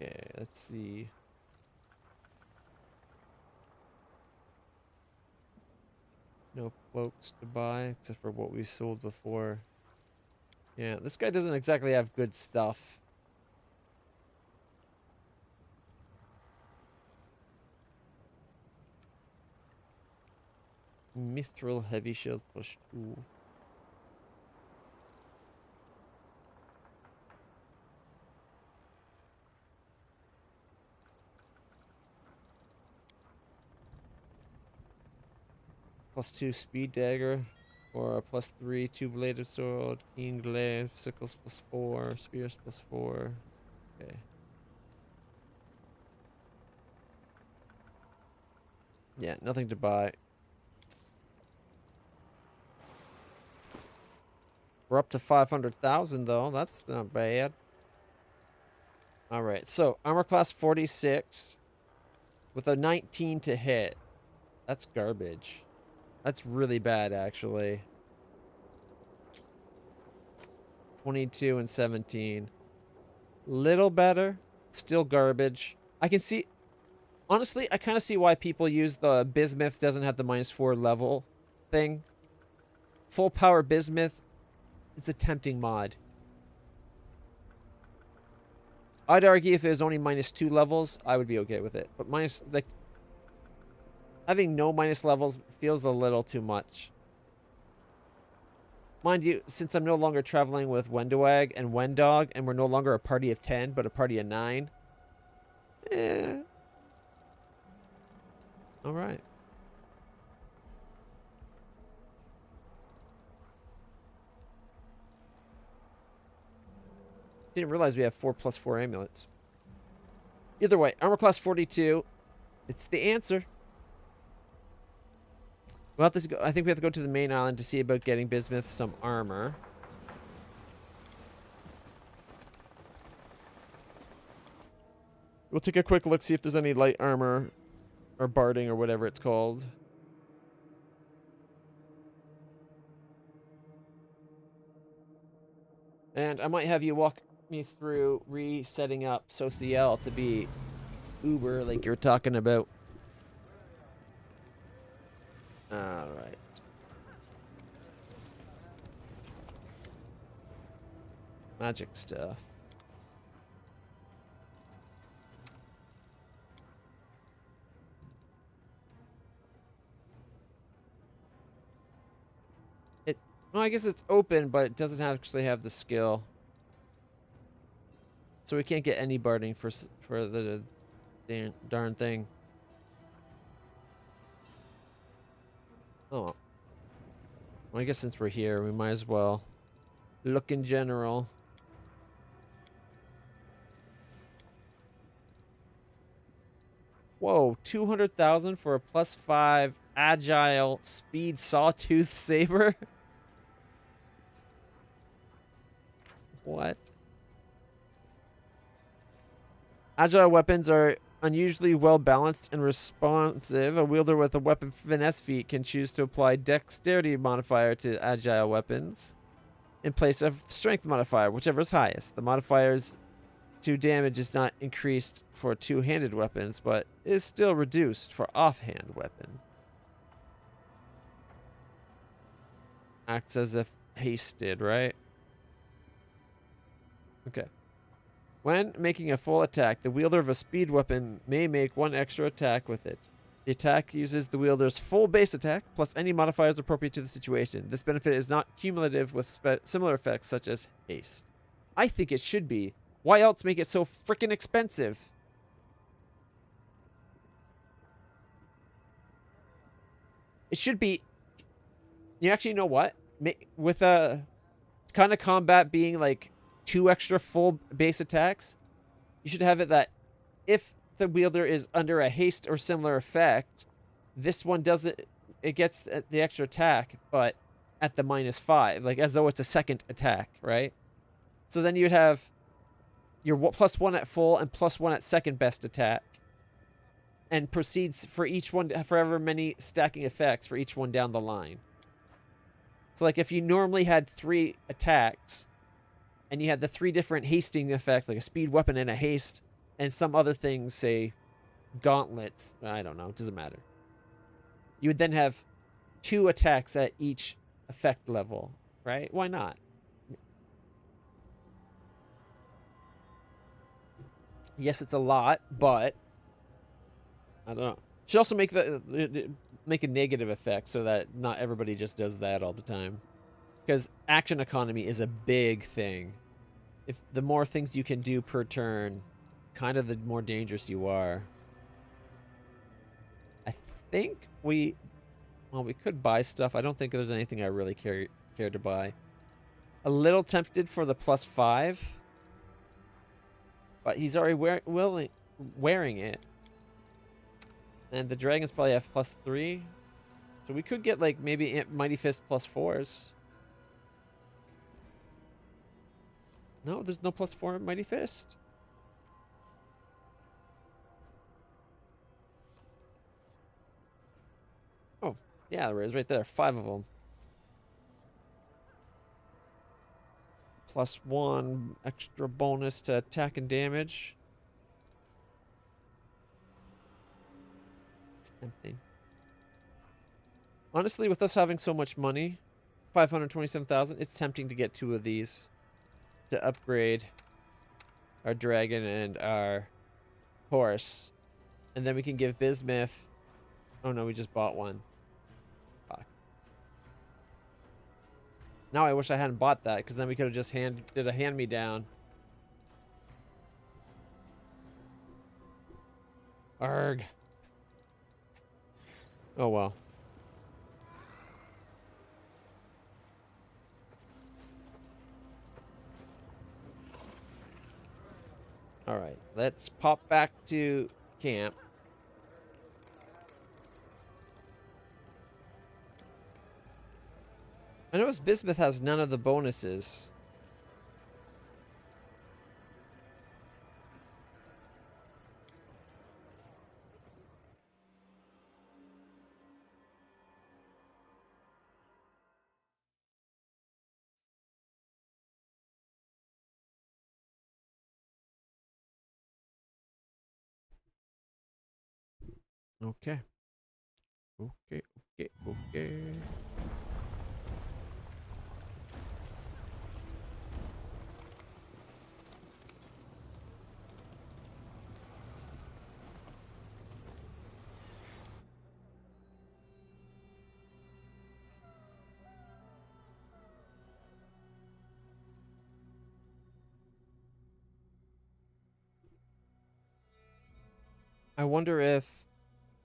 Okay, let's see. No cloaks to buy, except for what we sold before. Yeah, this guy doesn't exactly have good stuff. Mithril heavy shield +2. +2 speed dagger, or a +3 two-bladed sword, keen glaive, sickles +4, spears +4. Okay. Yeah, nothing to buy. We're up to 500,000 though. That's not bad. All right, so armor class 46 with a 19 to hit. That's garbage. That's really bad, actually. 22 and 17. Little better. Still garbage. I can see... Honestly, I kind of see why people use the bismuth doesn't have the -4 level thing. Full power bismuth. It's a tempting mod. I'd argue if it was only -2 levels, I would be okay with it. But like... Having no minus levels feels a little too much. Mind you, since I'm no longer traveling with Wendowag and Wendog, and we're no longer a party of 10, but a party of 9. Alright. Didn't realize we have 4+4 amulets. Either way, armor class 42. It's the answer. We'll have to go, I think we have to go to the main island to see about getting bismuth some armor. We'll take a quick look, see if there's any light armor or barding or whatever it's called. And I might have you walk me through resetting up Social to be Uber like you're talking about. Alright. Magic stuff. Well, I guess it's open, but it doesn't actually have the skill. So we can't get any barding for the darn thing. Oh. Well, I guess since we're here, we might as well look in general. Whoa, 200,000 for a +5 agile speed sawtooth saber? What? Agile weapons are unusually well balanced and responsive. A wielder with a weapon finesse feat can choose to apply dexterity modifier to agile weapons in place of strength modifier, whichever is highest. The modifiers to damage is not increased for two-handed weapons, but is still reduced for offhand weapon. Acts as if haste did, right? Okay. When making a full attack, the wielder of a speed weapon may make one extra attack with it. The attack uses the wielder's full base attack, plus any modifiers appropriate to the situation. This benefit is not cumulative with similar effects such as haste. I think it should be. Why else make it so freaking expensive? It should be... You actually know what? With a kind of combat being like 2 extra full base attacks, you should have it that if the wielder is under a haste or similar effect, this one doesn't... It gets the extra attack, but at the -5, like as though it's a second attack, right? So then you'd have your +1 at full and +1 at second best attack, and proceeds for each one, for however many stacking effects for each one down the line. So like if you normally had 3 attacks, and you had the 3 different hasting effects, like a speed weapon and a haste, and some other things, say gauntlets, I don't know, it doesn't matter. You would then have 2 attacks at each effect level, right? Why not? Yes, it's a lot, but I don't know. Should also make make a negative effect so that not everybody just does that all the time. Because action economy is a big thing. If the more things you can do per turn, kind of the more dangerous you are. I think we could buy stuff. I don't think there's anything I really care to buy. A little tempted for the +5, but he's already wearing it. And the dragons probably have +3. So we could get like maybe Mighty Fist +4s. No, there's no +4 Mighty Fist. Oh, yeah, there is right there. 5 of them. +1 extra bonus to attack and damage. It's tempting. Honestly, with us having so much money, 527,000, it's tempting to get 2 of these to upgrade our dragon and our horse. And then we can give Bismuth... Oh no, we just bought one. Fuck. Now I wish I hadn't bought that, because then we could have just did a hand-me-down. Arg. Oh well. Alright, let's pop back to camp. I notice Bismuth has none of the bonuses. Okay. Okay. I wonder if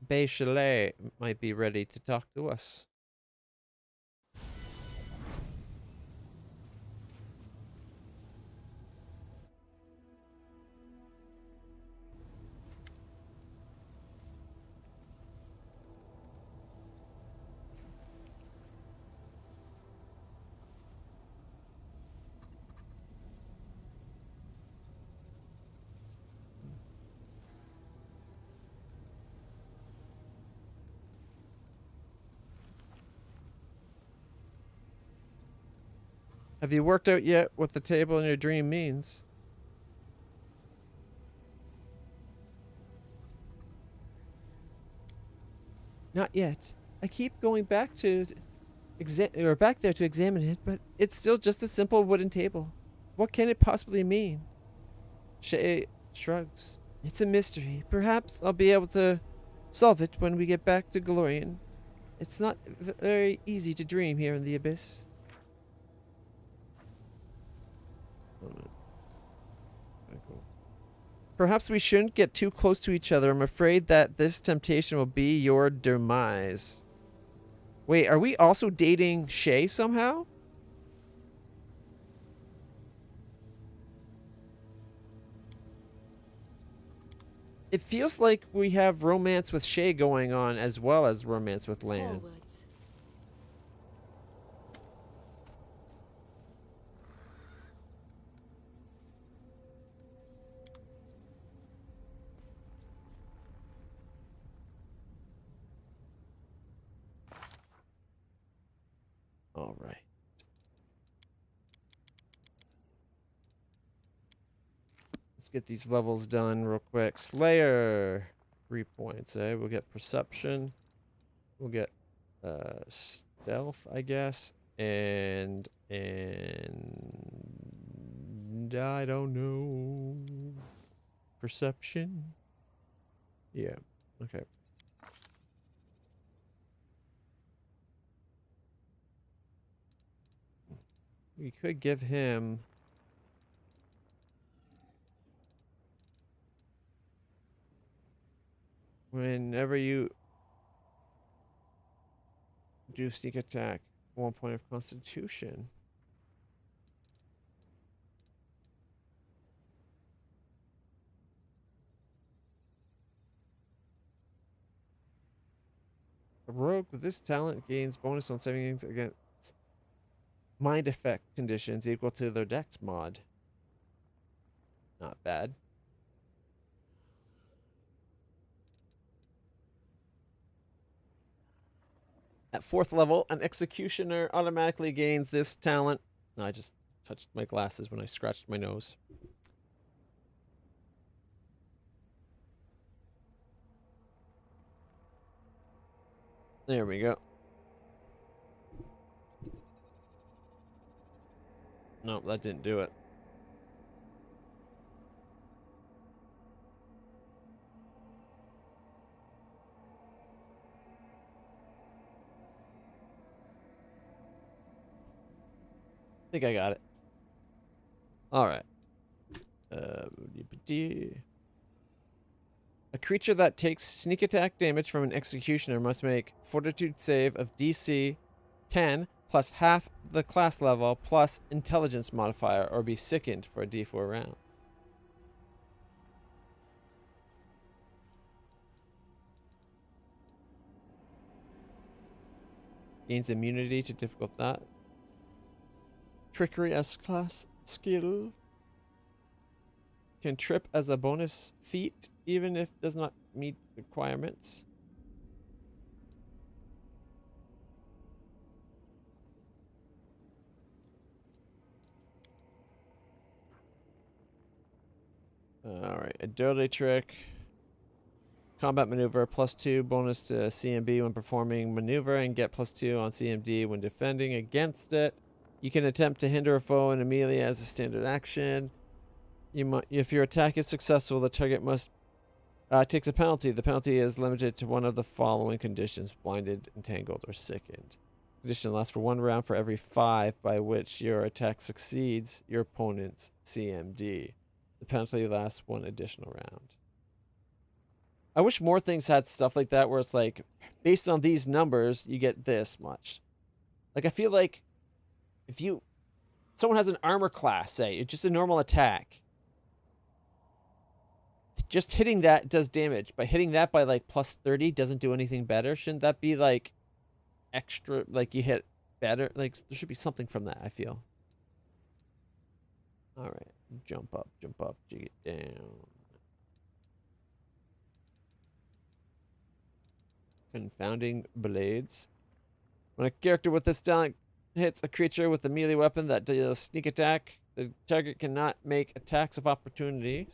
Bay Chalet might be ready to talk to us. Have you worked out yet what the table in your dream means? Not yet. I keep going back to back there to examine it, but it's still just a simple wooden table. What can it possibly mean? Shay shrugs. It's a mystery. Perhaps I'll be able to solve it when we get back to Galorian. It's not very easy to dream here in the Abyss. Perhaps we shouldn't get too close to each other. I'm afraid that this temptation will be your demise. Wait, are we also dating Shay somehow? It feels like we have romance with Shay going on as well as romance with Lan. Forwards. All right. Let's get these levels done real quick. Slayer, 3 points, eh? We'll get perception. We'll get stealth, I guess. And I don't know. Perception. Yeah. Okay. We could give him whenever you do sneak attack, 1 point of constitution. A rogue with this talent gains bonus on saving against mind effect conditions equal to their dex mod. Not bad. At 4th level, an executioner automatically gains this talent. No, I just touched my glasses when I scratched my nose. There we go. No, that didn't do it. I think I got it. All right. A creature that takes sneak attack damage from an executioner must make fortitude save of DC 10 plus half the class level plus intelligence modifier or be sickened for a D4 round. Gains immunity to difficult that. Trickery as class skill. Can trip as a bonus feat, even if does not meet requirements. Alright, agility trick. Combat maneuver, +2 bonus to CMB when performing maneuver and get +2 on CMD when defending against it. You can attempt to hinder a foe in a melee as a standard action. If your attack is successful, the target must takes a penalty. The penalty is limited to one of the following conditions: blinded, entangled, or sickened. Condition lasts for 1 round for every 5 by which your attack succeeds your opponent's CMD. The penalty lasts 1 additional round. I wish more things had stuff like that where it's like, based on these numbers, you get this much. Like, I feel like if someone has an armor class, say, it's just a normal attack. Just hitting that does damage. But hitting that by like +30 doesn't do anything better. Shouldn't that be like extra, like you hit better? Like there should be something from that, I feel. All right. Jump up, jig it down. Confounding blades. When a character with this talent hits a creature with a melee weapon that does sneak attack, the target cannot make attacks of opportunity.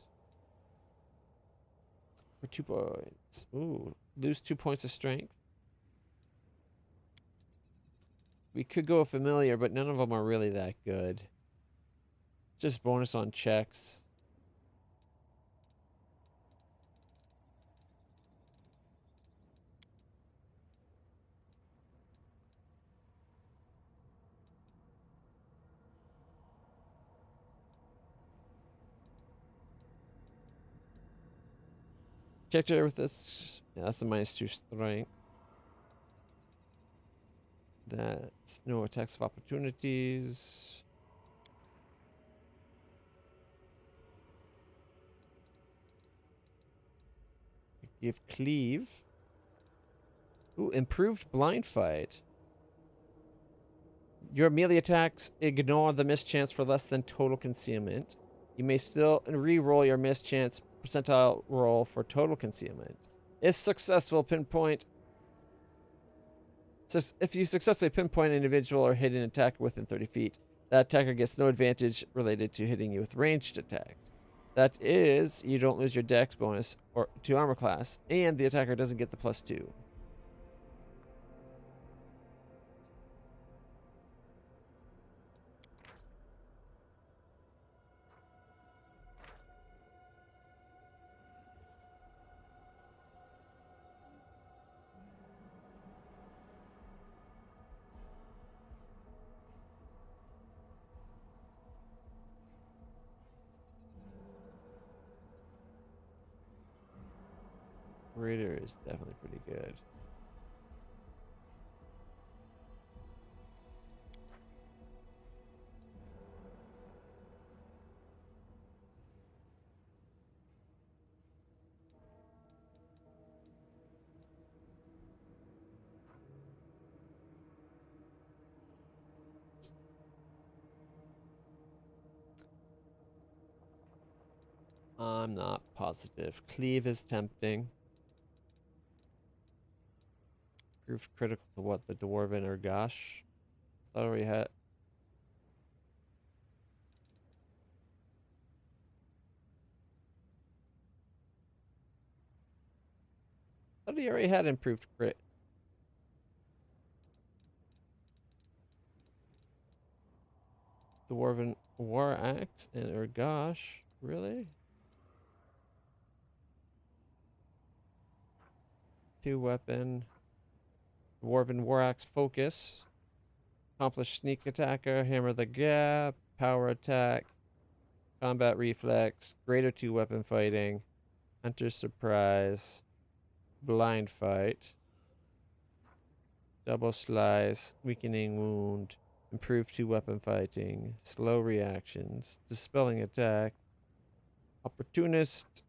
For 2 points. Ooh, lose 2 points of strength. We could go familiar, but none of them are really that good. Just bonus on checks. Character with this, yeah, that's the -2 strength. That's no attacks of opportunities. Give cleave. Ooh, improved blind fight. Your melee attacks ignore the mischance for less than total concealment. You may still re-roll your mischance percentile roll for total concealment. If successful, pinpoint. So if you successfully pinpoint an individual or hit an attacker within 30 feet, that attacker gets no advantage related to hitting you with ranged attack. That is, you don't lose your dex bonus or to armor class, and the attacker doesn't get the +2. Raider is definitely pretty good. I'm not positive. Cleave is tempting. Proved critical to what? The Dwarven or Gosh? Thought I already had. Thought he already had improved crit. Dwarven War Axe and Urgosh. Really? 2-weapon. Dwarven War Axe Focus. Accomplish Sneak Attacker. Hammer the Gap. Power Attack. Combat Reflex. Greater 2-weapon fighting. Hunter Surprise. Blind Fight. Double Slice. Weakening Wound. Improved 2-weapon fighting. Slow reactions. Dispelling attack. Opportunist.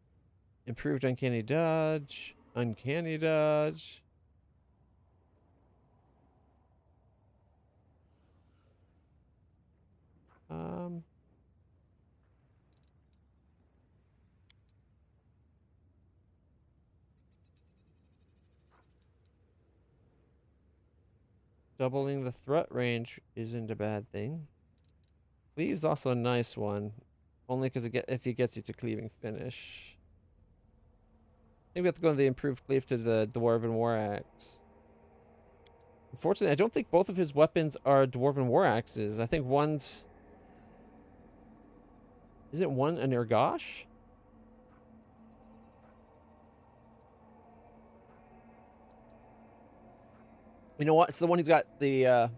Improved uncanny dodge. Uncanny dodge. Doubling the threat range isn't a bad thing. Cleave's also a nice one. Only because if he gets you to cleaving finish. I think we have to go to the improved cleave to the Dwarven War Axe. Unfortunately, I don't think both of his weapons are Dwarven War Axes. I think one's... Isn't one an Urgosh? You know what? It's the one who's got the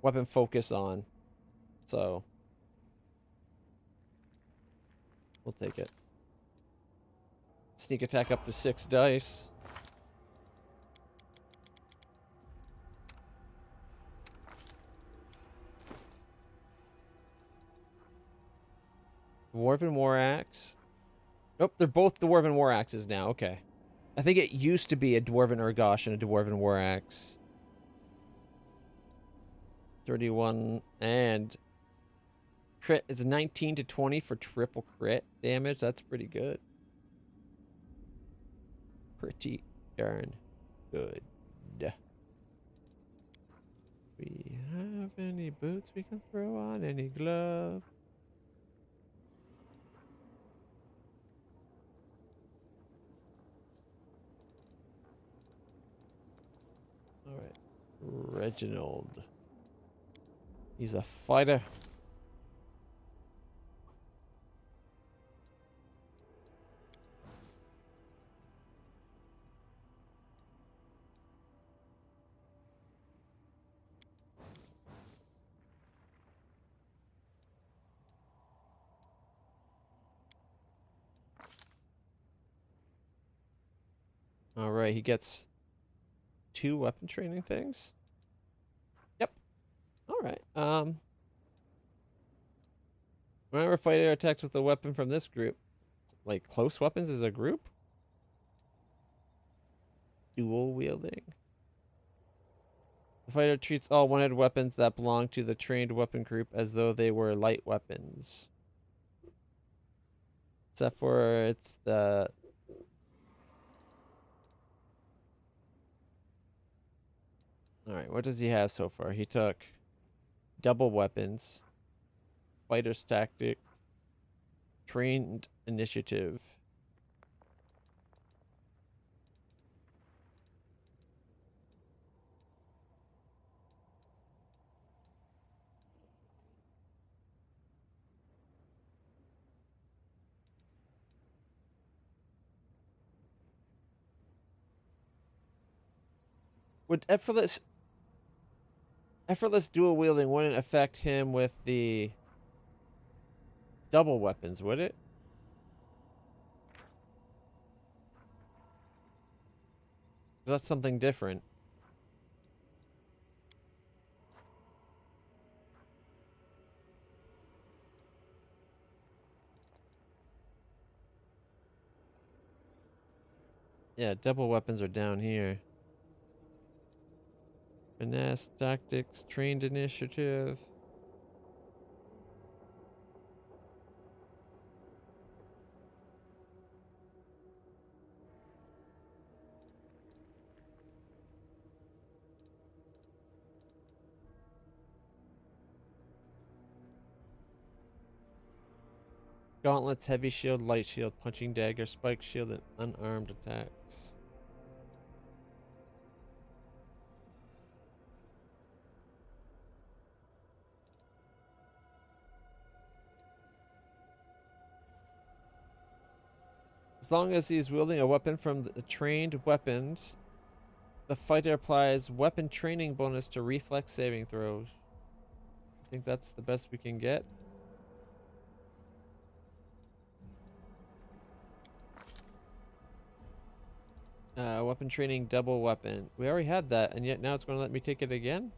weapon focus on. So we'll take it. Sneak attack up to 6 dice. Dwarven War Axe. Nope, they're both Dwarven War Axes now. Okay. I think it used to be a Dwarven Urgosh and a Dwarven War Axe. 31 and crit is 19 to 20 for triple crit damage. That's pretty good. Pretty darn good. We have any boots we can throw on? Any glove? All right, Reginald. He's a fighter. All right, he gets 2 weapon training things? Yep. Alright. Whenever a fighter attacks with a weapon from this group, like close weapons as a group? Dual wielding. The fighter treats all one-handed weapons that belong to the trained weapon group as though they were light weapons. Except for it's the... Alright, what does he have so far? He took double weapons, fighter's tactic, trained initiative. Would effortless dual wielding wouldn't affect him with the double weapons, would it? That's something different. Yeah, double weapons are down here. Finesse, tactics, trained initiative. Gauntlets, heavy shield, light shield, punching dagger, spike shield, and unarmed attacks. As long as he's wielding a weapon from the trained weapons, the fighter applies weapon training bonus to reflex saving throws. I think that's the best we can get. Weapon training, double weapon. We already had that, and yet now it's going to let me take it again?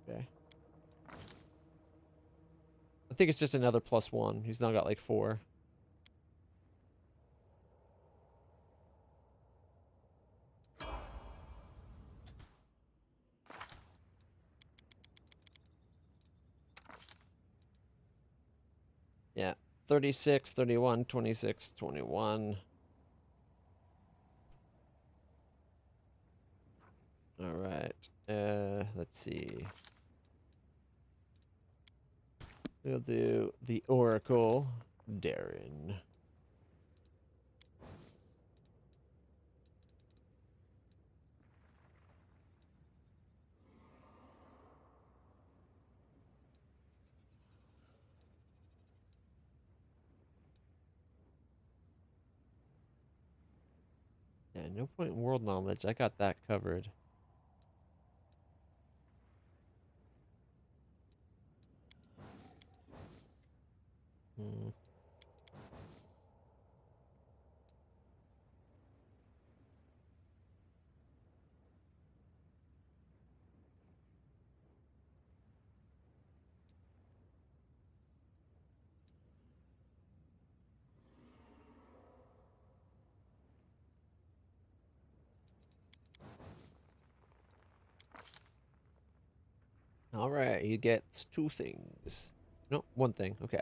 Okay. I think it's just another +1. He's now got like 4. Yeah. 36, 31, 26, 21. All right. Let's see. We'll do the Oracle, Darren. Yeah, no point in world knowledge. I got that covered. Hmm. All right, he gets 2 things. No, 1 thing. Okay.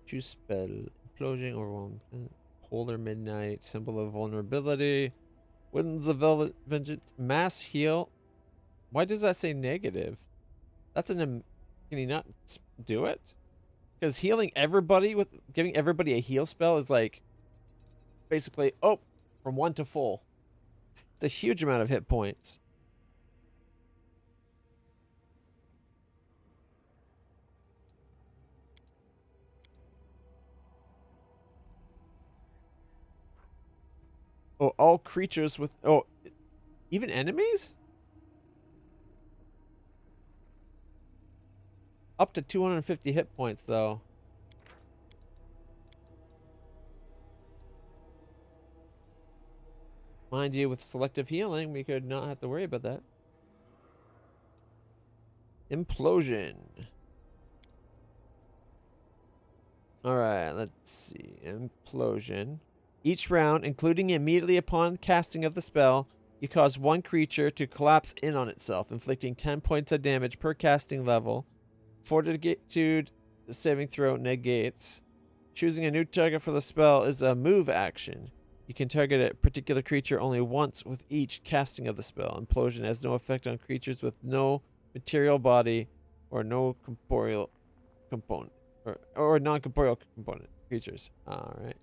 Choose spell. Implosion or one. Polar Midnight. Symbol of vulnerability. Winds of Vengeance. Mass heal. Why does that say negative? That's an... Can he not do it? Because healing everybody with... Giving everybody a heal spell is like... Basically, oh, from 1 to full. It's a huge amount of hit points. Oh, all creatures with... Oh, even enemies? Up to 250 hit points, though. Mind you, with selective healing, we could not have to worry about that. Implosion. Alright, let's see. Implosion. Each round, including immediately upon casting of the spell, you cause one creature to collapse in on itself, inflicting 10 points of damage per casting level. Fortitude saving throw negates. Choosing a new target for the spell is a move action. You can target a particular creature only once with each casting of the spell. Implosion has no effect on creatures with no material body or no corporeal component. Or non-corporeal component creatures. Alright.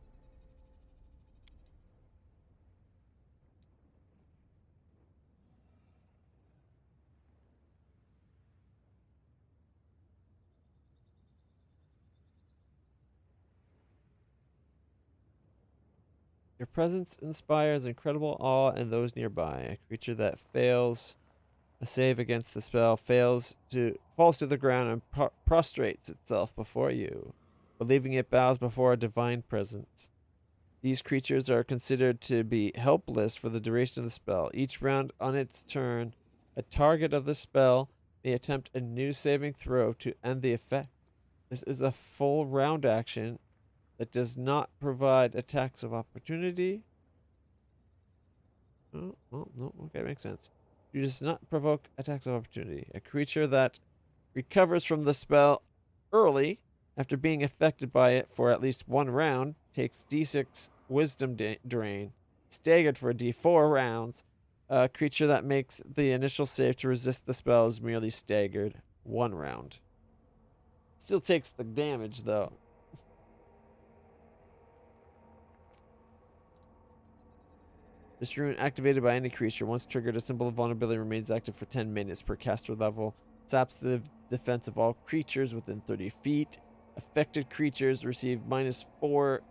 Your presence inspires incredible awe in those nearby. A creature that fails a save against the spell falls to the ground and prostrates itself before you, believing it bows before a divine presence. These creatures are considered to be helpless for the duration of the spell. Each round on its turn, a target of the spell may attempt a new saving throw to end the effect. This is a full round action that does not provide attacks of opportunity. Oh, no, okay, makes sense. It does not provoke attacks of opportunity. A creature that recovers from the spell early after being affected by it for at least one round takes D6 wisdom drain, staggered for D4 rounds. A creature that makes the initial save to resist the spell is merely staggered 1 round. Still takes the damage though. This rune, activated by any creature, once triggered, a symbol of vulnerability remains active for 10 minutes per caster level. Saps the defense of all creatures within 30 feet. Affected creatures receive -4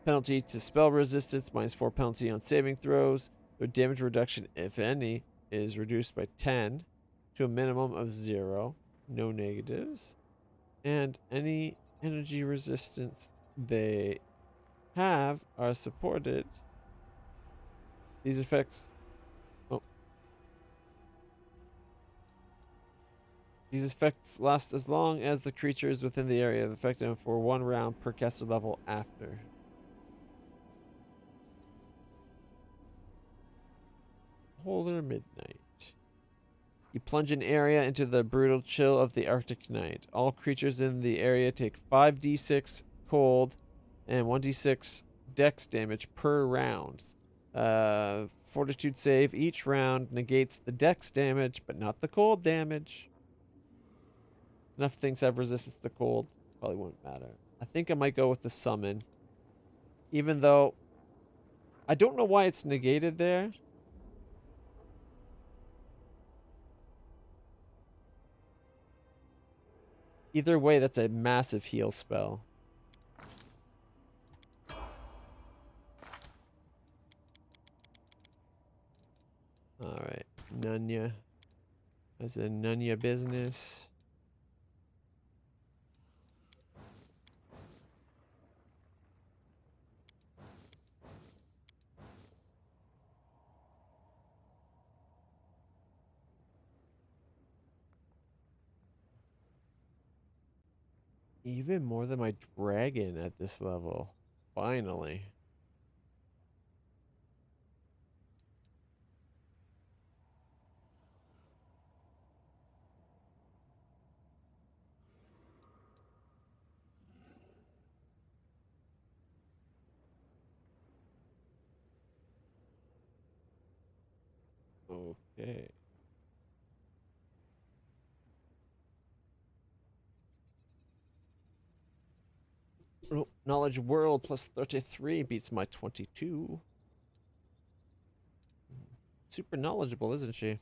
penalty to spell resistance, -4 penalty on saving throws. Their damage reduction, if any, is reduced by 10 to a minimum of 0. No negatives. And any energy resistance they have are supported. These effects... Oh. These effects last as long as the creature is within the area of effect and for 1 round per caster level after. Polar midnight. You plunge an area into the brutal chill of the Arctic night. All creatures in the area take 5d6 cold and 1d6 dex damage per round. Fortitude save each round negates the dex damage, but not the cold damage. Enough things have resistance to cold. Probably won't matter. I think I might go with the summon. Even though I don't know why it's negated there. Either way, that's a massive heal spell. Alright, Nunya. That's a Nunya business. Even more than my dragon at this level. Finally. Okay. Oh, knowledge world plus 33 beats my 22. Super knowledgeable, isn't she?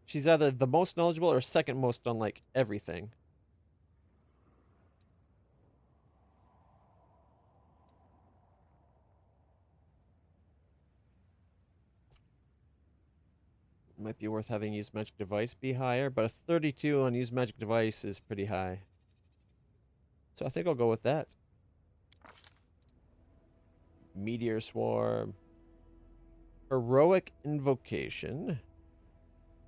She's either the most knowledgeable or second most on like everything. might be worth having used magic device be higher, but a 32 on used magic device is pretty high. So I think I'll go with that. Meteor Swarm. Heroic Invocation.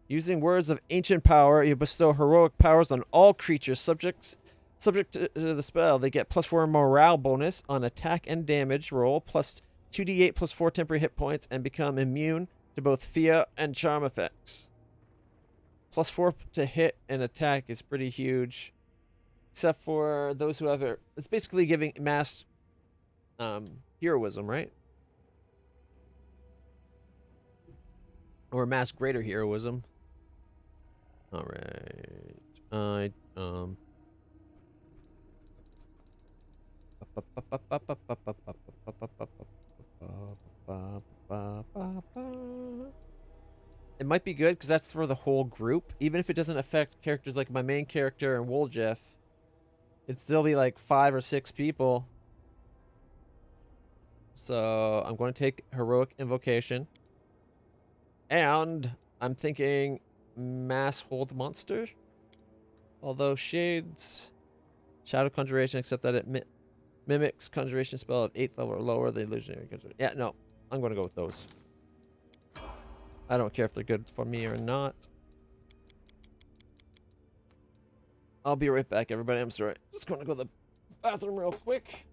Using words of ancient power, you bestow heroic powers on all creatures subject to the spell. They get +4 morale bonus on attack and damage roll, plus 2d8 plus 4 temporary hit points, and become immune to both fear and charm effects. +4 to hit and attack is pretty huge. Except for those who have it. It's basically giving mass heroism, right? Or mass greater heroism. Alright. It might be good because that's for the whole group. Even if it doesn't affect characters like my main character and Wooljeff, it'd still be like 5 or 6 people. So I'm going to take Heroic Invocation. And I'm thinking Mass Hold Monster. Although Shades, Shadow Conjuration, except that it mimics Conjuration spell of 8th level or lower, the Illusionary Conjuration. Yeah, no. I'm going to go with those. I don't care if they're good for me or not. I'll be right back, everybody. I'm sorry. Just going to go to the bathroom real quick.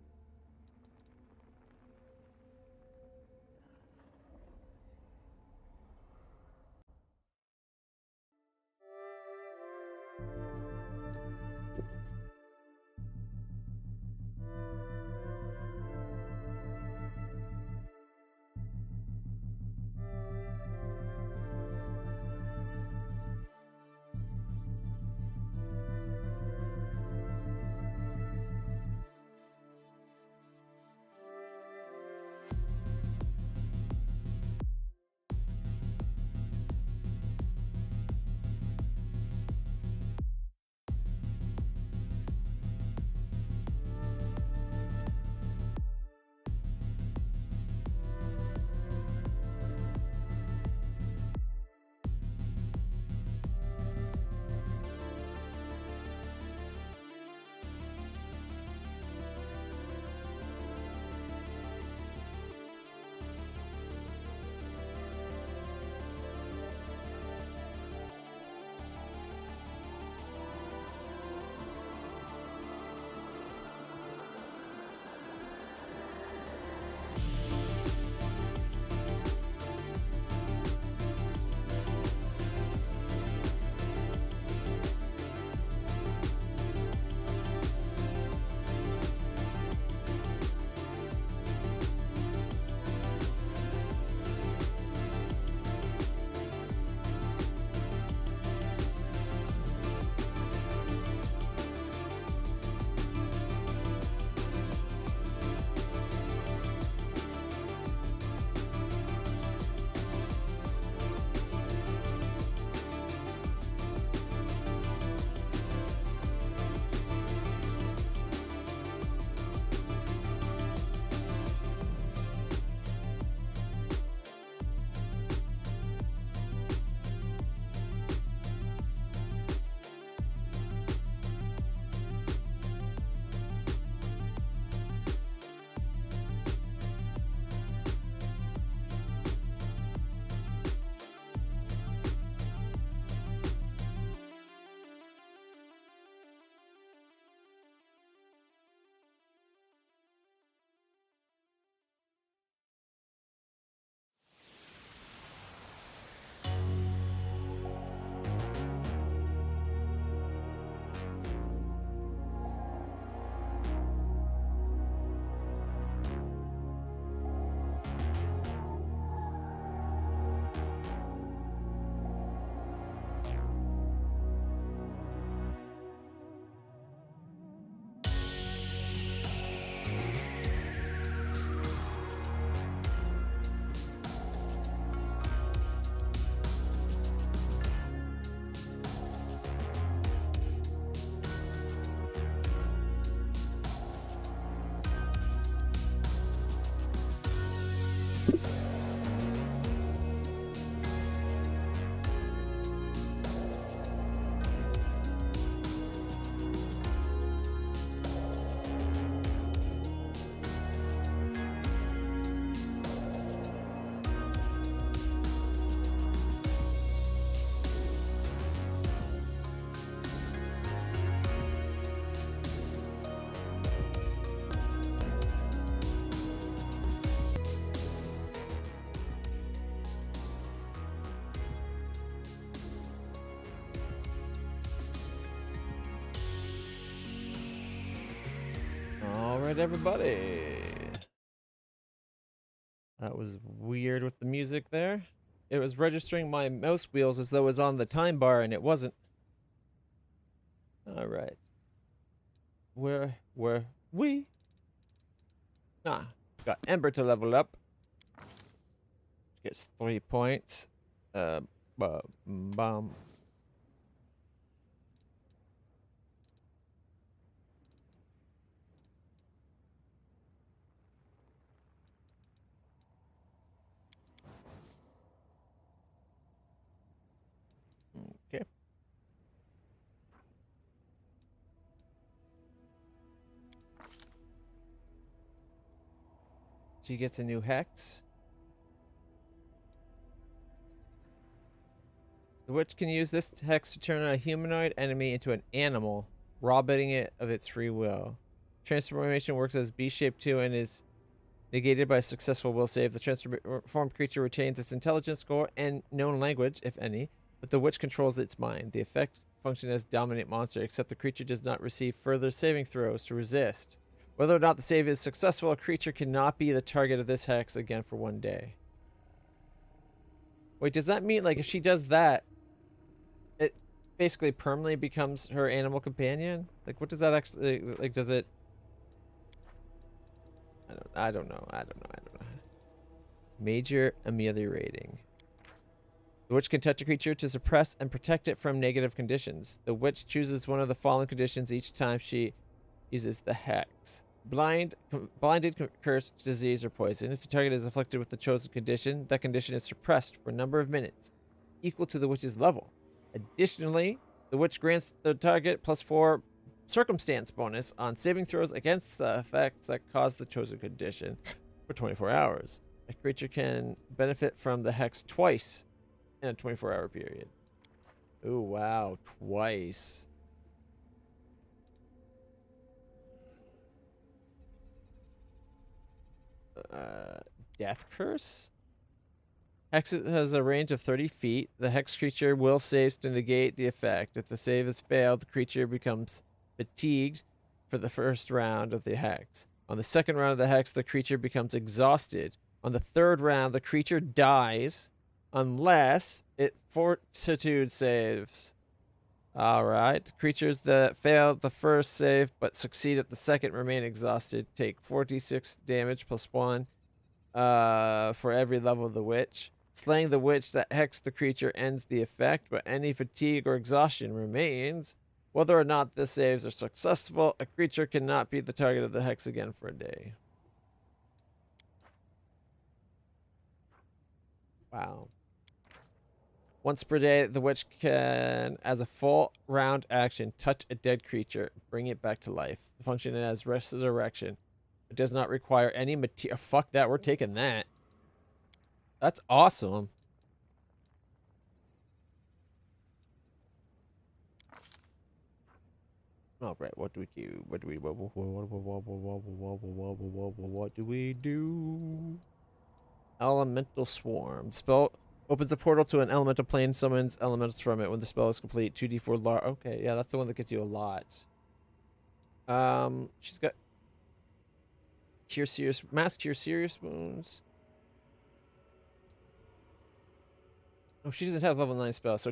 right, everybody. That was weird with the music there. It was registering my mouse wheels as though it was on the time bar, and it wasn't. All right. Where were we? Ah, got Ember to level up. Gets 3 points. Bomb. Okay. She gets a new hex. The witch can use this hex to turn a humanoid enemy into an animal, robbing it of its free will. Transformation works as B-shape too and is negated by a successful will save. The transformed creature retains its intelligence score and known language, if any, but the witch controls its mind. The effect functions as dominate monster, except the creature does not receive further saving throws to resist. Whether or not the save is successful, a creature cannot be the target of this hex again for 1 day. Wait, does that mean, like, if she does that, it basically permanently becomes her animal companion? Like, what does that actually, like, does it... I don't know. Major ameliorating. The witch can touch a creature to suppress and protect it from negative conditions. The witch chooses one of the following conditions each time she uses the hex. Blinded, cursed, disease, or poison. If the target is afflicted with the chosen condition, that condition is suppressed for a number of minutes, equal to the witch's level. Additionally, the witch grants the target +4 circumstance bonus on saving throws against the effects that cause the chosen condition for 24 hours. A creature can benefit from the hex twice in a 24-hour period. Oh, wow. Twice. Death Curse? Hex has a range of 30 feet. The hex creature will save to negate the effect. If the save is failed, the creature becomes fatigued for the first round of the hex. On the second round of the hex, the creature becomes exhausted. On the third round, the creature dies unless it fortitude saves. Alright. Creatures that fail the first save but succeed at the second remain exhausted. Take 46 damage +1 for every level of the witch. Slaying the witch that hexed the creature ends the effect, but any fatigue or exhaustion remains. Whether or not the saves are successful, a creature cannot be the target of the hex again for a day. Wow. Once per day, the witch can, as a full round action, touch a dead creature, bring it back to life. The function as resurrection. It does not require any material. Fuck that, we're taking that. That's awesome. All right, what do we do? What do we do? Elemental Swarm. The spell opens a portal to an elemental plane, summons elementals from it. When the spell is complete, 2d4 large. Okay, yeah, that's the one that gets you a lot. She's got mass cure serious wounds. Oh, she doesn't have level 9 spell, so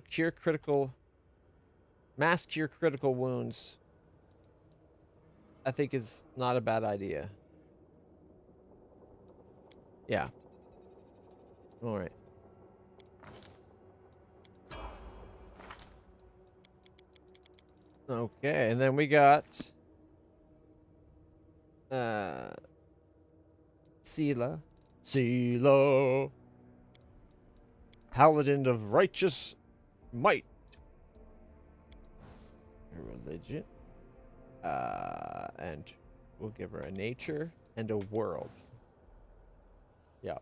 mass cure critical wounds, I think is not a bad idea. Yeah. All right. Okay, and then we got Sela. Paladin of righteous might. Her religion. And we'll give her a nature and a world. Yeah.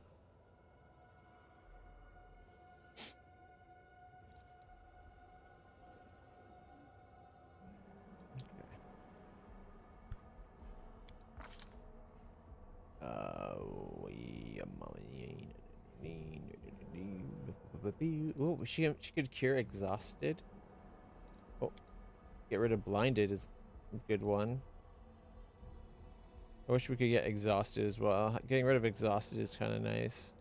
Oh, she could cure exhausted. Oh, get rid of blinded is a good one. I wish we could get exhausted as well. Getting rid of exhausted is kind of nice.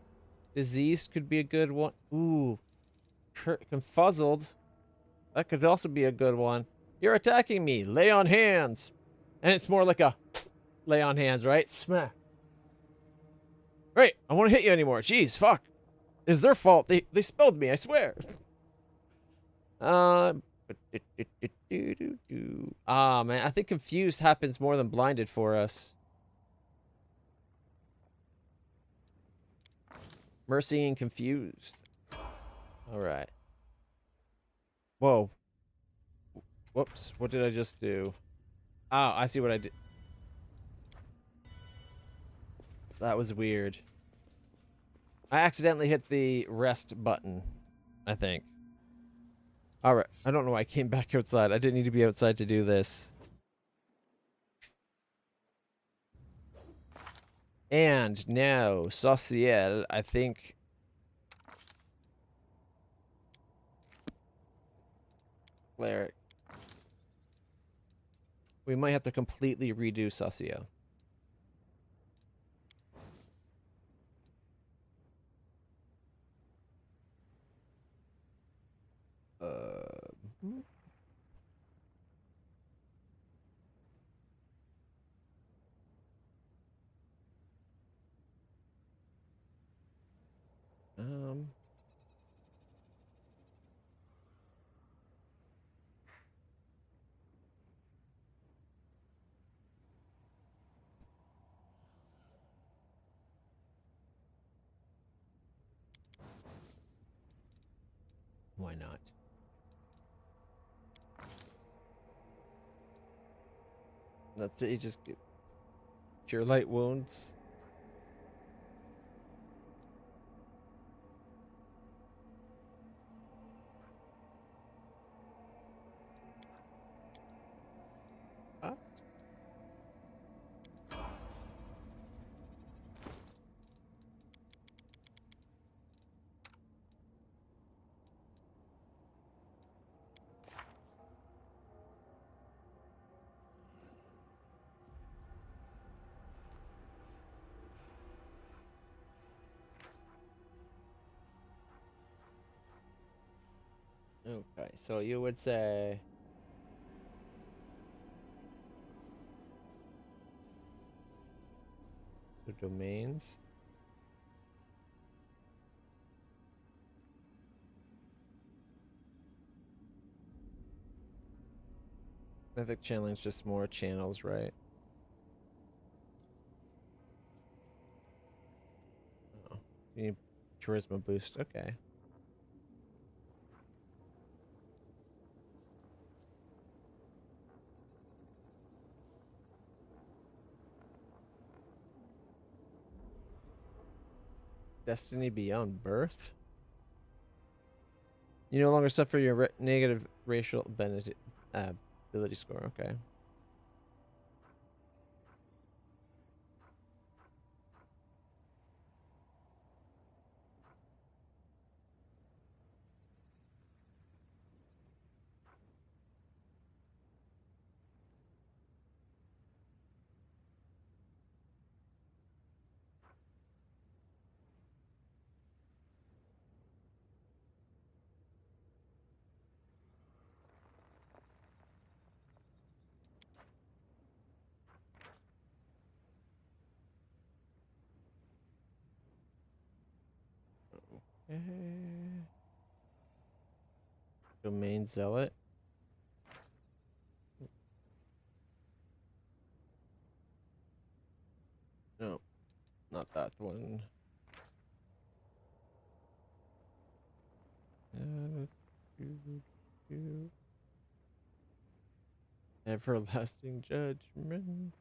Diseased could be a good one. Ooh. Confuzzled. That could also be a good one. You're attacking me. Lay on hands. And it's more like a lay on hands, right? Smack. Right. I won't hit you anymore. Jeez, fuck. It's their fault. They spelled me, I swear. Ah, man. I think confused happens more than blinded for us. Mercy and confused. All right. Whoa. Whoops. What did I just do? Oh, I see what I did. That was weird. I accidentally hit the rest button, I think. All right. I don't know why I came back outside. I didn't need to be outside to do this. And now, Sociel, I think... Cleric. We might have to completely redo Sociel. Um... Why not? That's it. You just get cure light wounds. What? Okay, so you would say the domains. Mythic channeling is just more channels, right? Oh, you need charisma boost. Okay. Destiny beyond birth. You no longer suffer your negative racial ability score. Okay. Domain zealot. No, not that one. Everlasting judgment.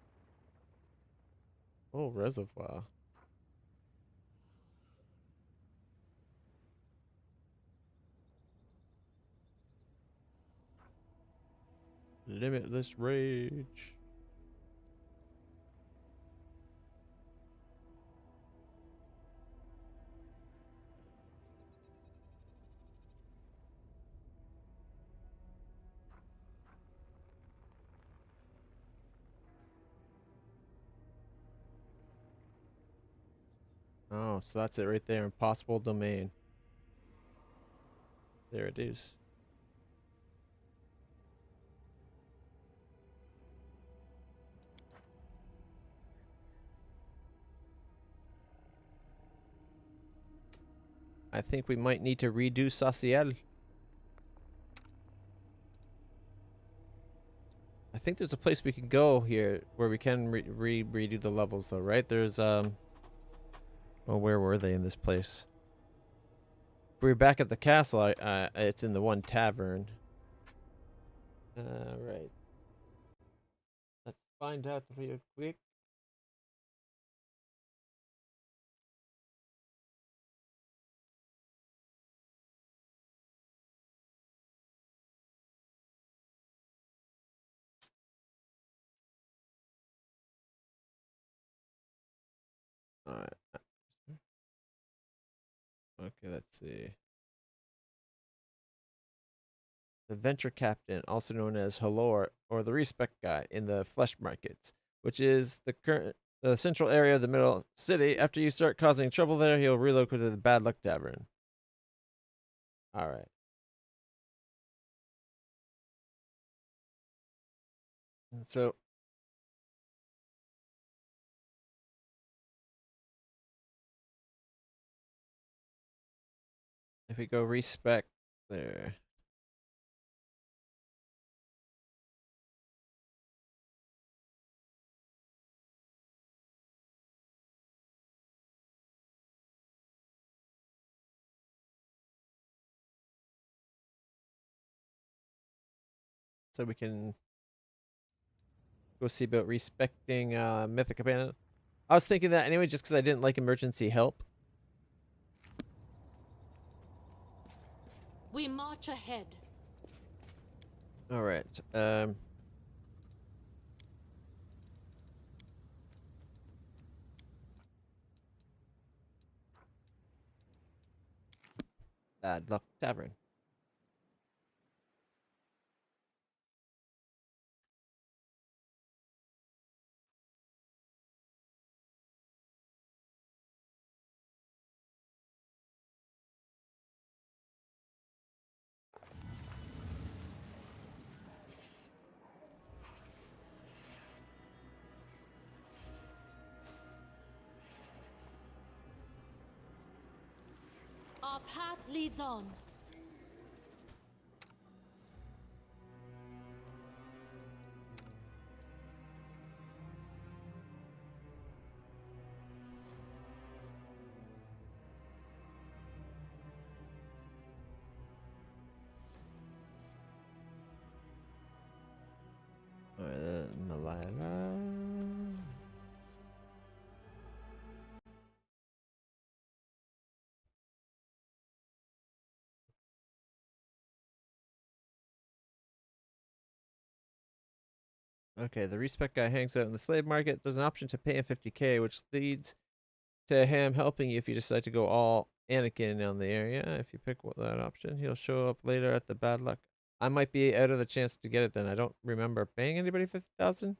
Oh, reservoir. Limitless rage. Oh, so that's it right there. Impossible domain. There it is. I think we might need to redo Saciel. I think there's a place we can go here where we can redo the levels though, right? There's well, where were they in this place? If we're back at the castle, it's in the one tavern. Right. Let's find out real quick. Alright. Okay, let's see. The venture captain, also known as Halor, or the respect guy in the flesh markets, which is the central area of the middle city. After you start causing trouble there, he'll relocate to the Bad Luck Tavern. All right. So if we go respect there. So we can go see about respecting Mythic Abandon. I was thinking that anyway, just because I didn't like emergency help. We march ahead. All right. Bad Luck Tavern. Our path leads on. All right, Malala. Okay, the respect guy hangs out in the slave market. There's an option to pay him 50k, which leads to him helping you if you decide to go all Anakin on the area. If you pick that option, he'll show up later at the Bad Luck. I might be out of the chance to get it then. I don't remember paying anybody 50,000.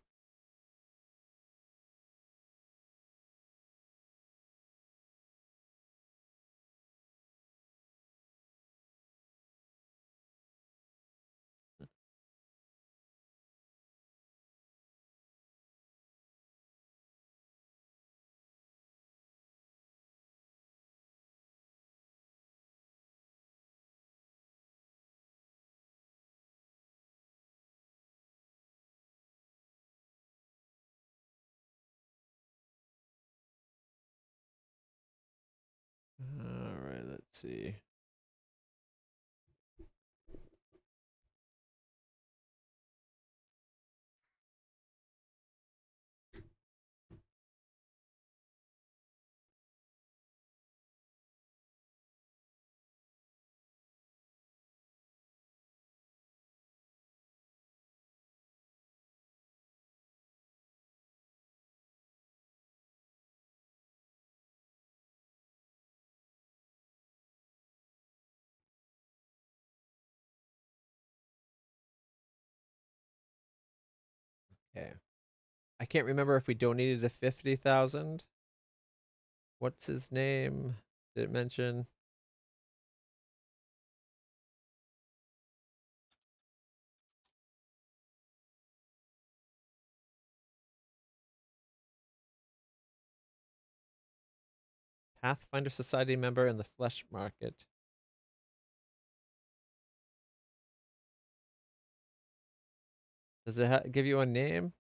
All right, let's see. Okay. I can't remember if we donated the 50,000. What's his name? Did it mention? Pathfinder Society member in the flesh market. Does it give you a name?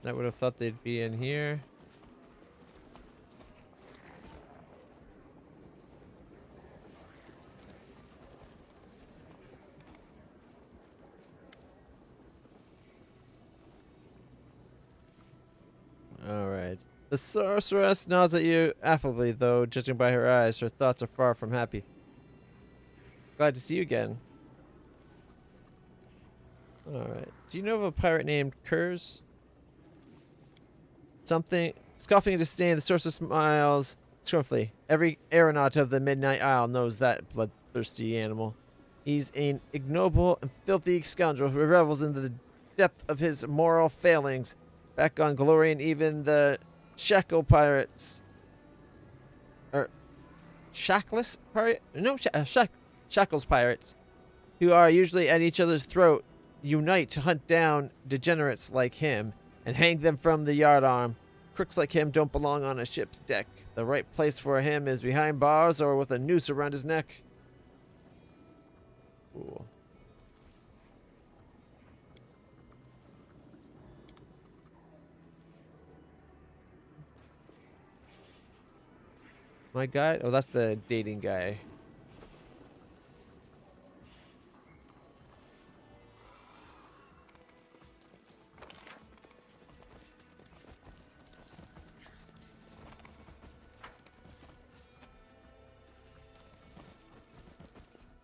I would have thought they'd be in here. Alright. The sorceress nods at you affably, though, judging by her eyes, her thoughts are far from happy. Glad to see you again. Alright. Do you know of a pirate named Kurz? Something. Scoffing in disdain, the sorceress smiles scornfully. Every aeronaut of the Midnight Isle knows that bloodthirsty animal. He's an ignoble and filthy scoundrel who revels in the depth of his moral failings. Back on glory, and even the Shackle pirates. Shackless pirate? No, Shackles pirates, who are usually at each other's throat, unite to hunt down degenerates like him and hang them from the yardarm. Crooks like him don't belong on a ship's deck. The right place for him is behind bars or with a noose around his neck. Cool. My guy? Oh, that's the dating guy.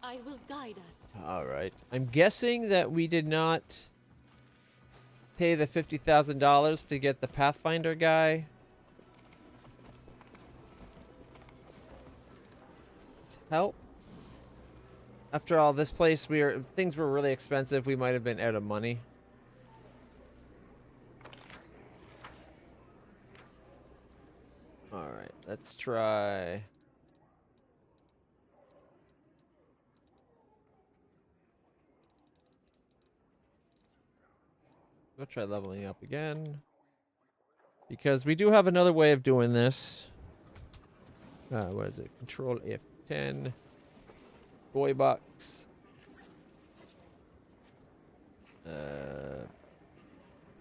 I will guide us. Alright. I'm guessing that we did not pay the $50,000 to get the Pathfinder guy. Help. After all, this place, things were really expensive. We might have been out of money. Alright, let's try. We'll try leveling up again. Because we do have another way of doing this. What is it? Control F10. Boy box.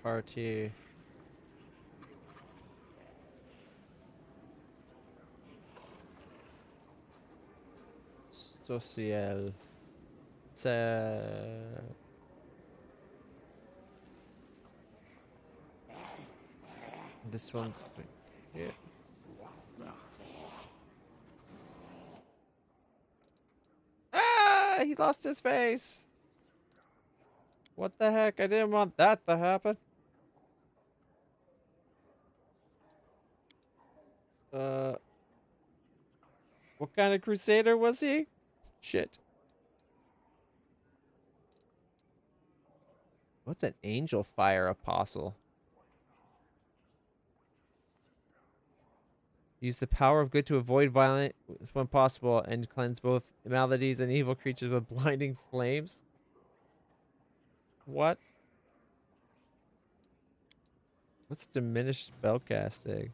Party. Social. This one. Yeah. Ah! He lost his face. What the heck? I didn't want that to happen. What kind of crusader was he? Shit. What's an angel fire apostle? Use the power of good to avoid violence when possible and cleanse both maladies and evil creatures with blinding flames. What? What's diminished spellcasting?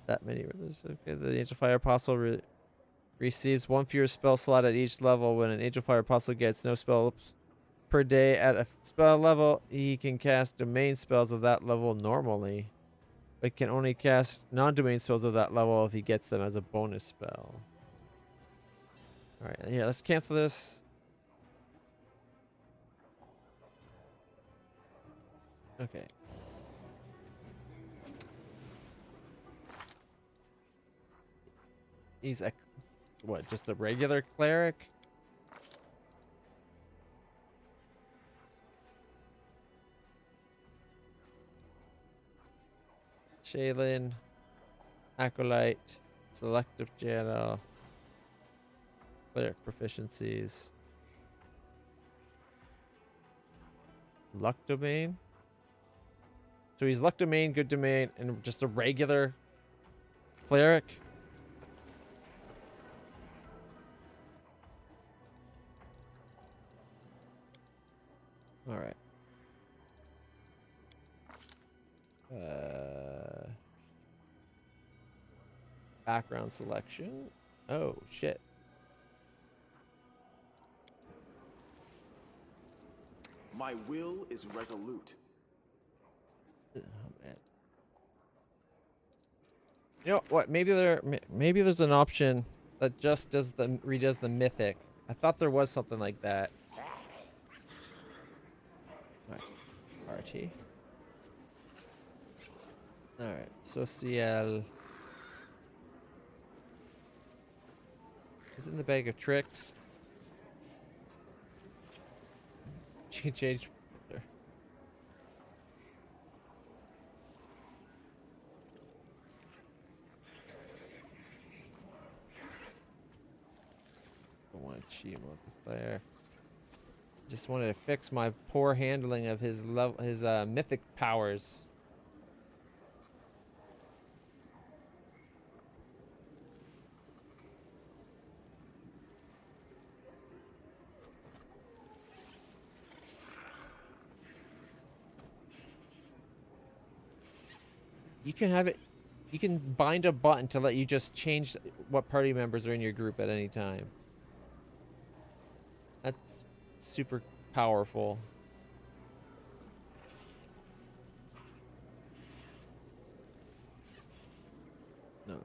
That many religions. Okay, the Angel Fire Apostle receives one fewer spell slot at each level. When an Angel Fire Apostle gets no spell per day at a spell level, he can cast domain spells of that level normally. But can only cast non-domain spells of that level if he gets them as a bonus spell. Alright, yeah, let's cancel this. Okay. He's a... what, just a regular cleric? Shaylin, Acolyte, Selective Channel, Cleric proficiencies, Luck Domain. So he's Luck Domain, Good Domain, and just a regular Cleric. All right. Background selection. Oh, shit. My will is resolute. Oh, man. You know what? Maybe there's an option that just redoes the mythic. I thought there was something like that. All right. RT. All right. Social. Is it in the bag of tricks? She can change. Don't want to cheat multiplayer. Just wanted to fix my poor handling of his mythic powers. You can have it. You can bind a button to let you just change what party members are in your group at any time. That's super powerful. No.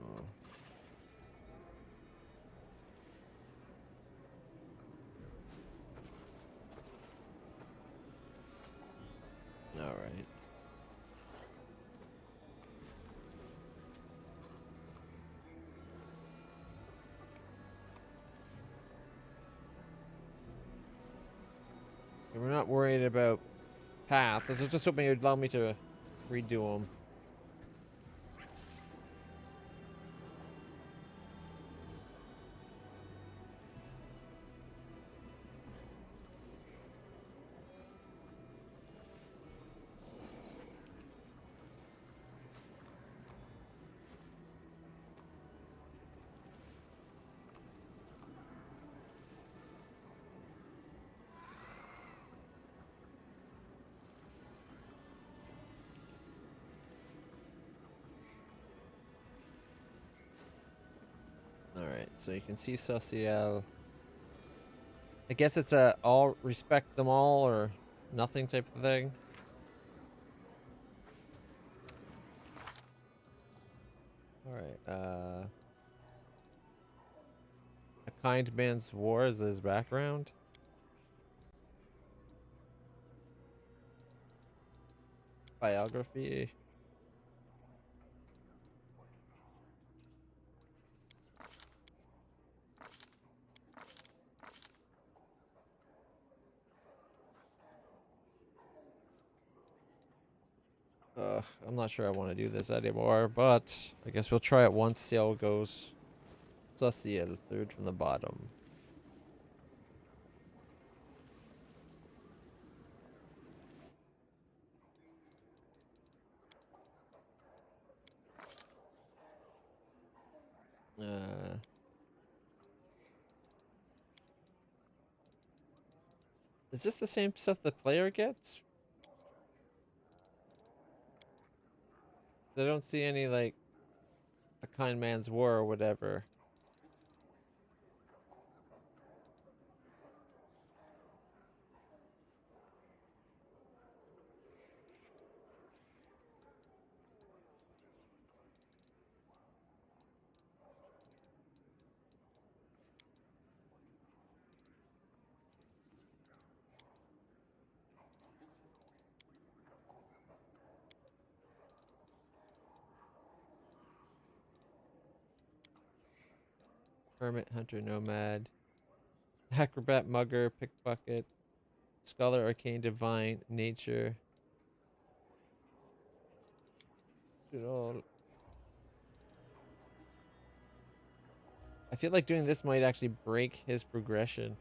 All right. We're not worried about path. I was just hoping it would allow me to redo them. Alright, so you can see social. I guess it's a all respect them all or nothing type of thing. Alright, a kind man's war is his background. Biography. I'm not sure I want to do this anymore, but I guess we'll try it once, see how it goes. Social, third from the bottom. Is this the same stuff the player gets? I don't see any, like, a kind man's war or whatever. Hermit, hunter, nomad, acrobat, mugger, pickpocket, scholar, arcane, divine, nature. it all. I feel like doing this might actually break his progression.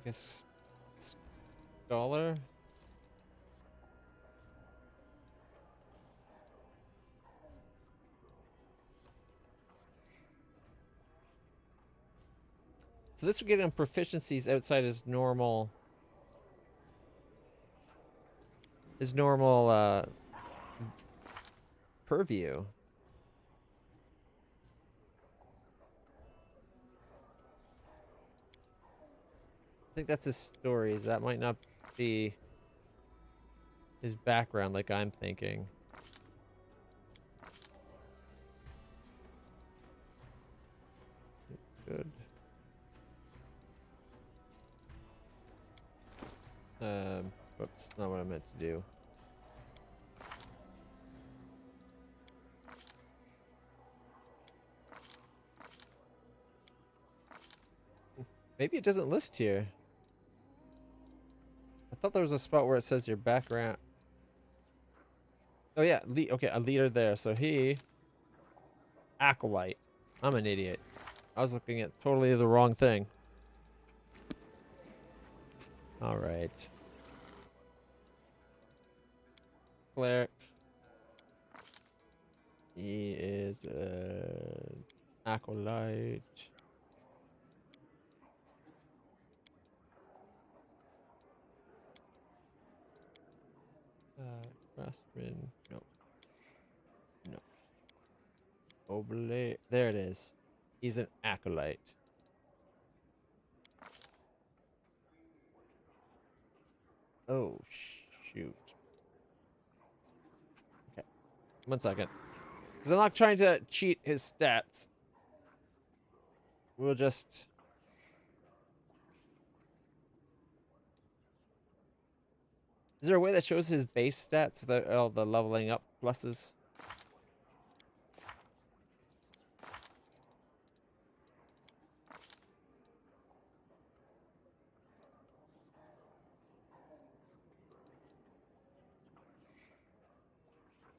I guess scholar. So this would give him proficiencies outside his normal purview. I think that's his stories. That might not be his background like I'm thinking. Good. Whoops, not what I meant to do. Maybe it doesn't list here. I thought there was a spot where it says your background. Oh yeah, okay, a leader there. So he, acolyte. I'm an idiot. I was looking at totally the wrong thing. All right. Cleric. He is an acolyte. Craftsman. No. No. Oblate. There it is. He's an acolyte. Oh, shoot. Okay. 1 second. Because I'm not trying to cheat his stats. We'll just... Is there a way that shows his base stats without all the leveling up pluses?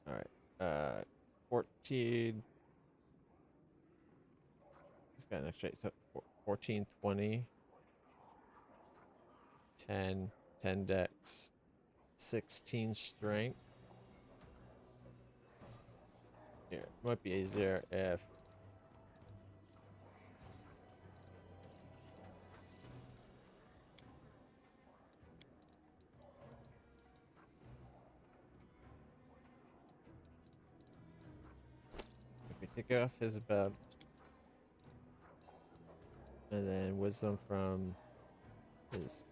Alright. 14. He's got an extra, so 14, 20. 10 dex. 16 strength. Here, it might be easier if... If we take off his belt. And then wisdom from his...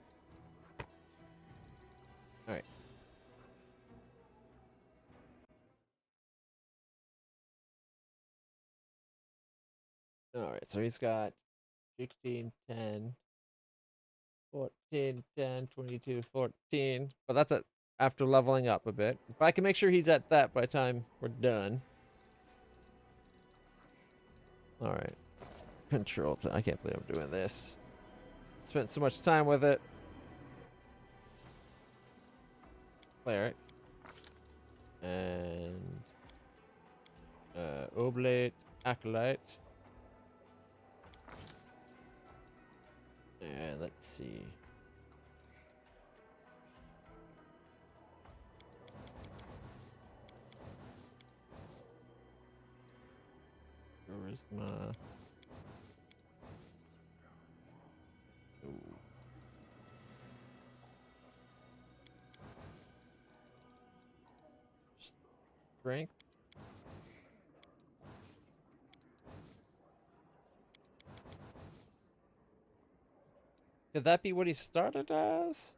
Alright. Alright, so he's got 16, 10, 14, 10, 22, 14. But that's it after leveling up a bit. But I can make sure he's at that by the time we're done. Alright. Control. I can't believe I'm doing this. Spent so much time with it. Cleric. And... Oblate. Acolyte. And let's see. Charisma. Ooh. Strength. Could that be what he started as?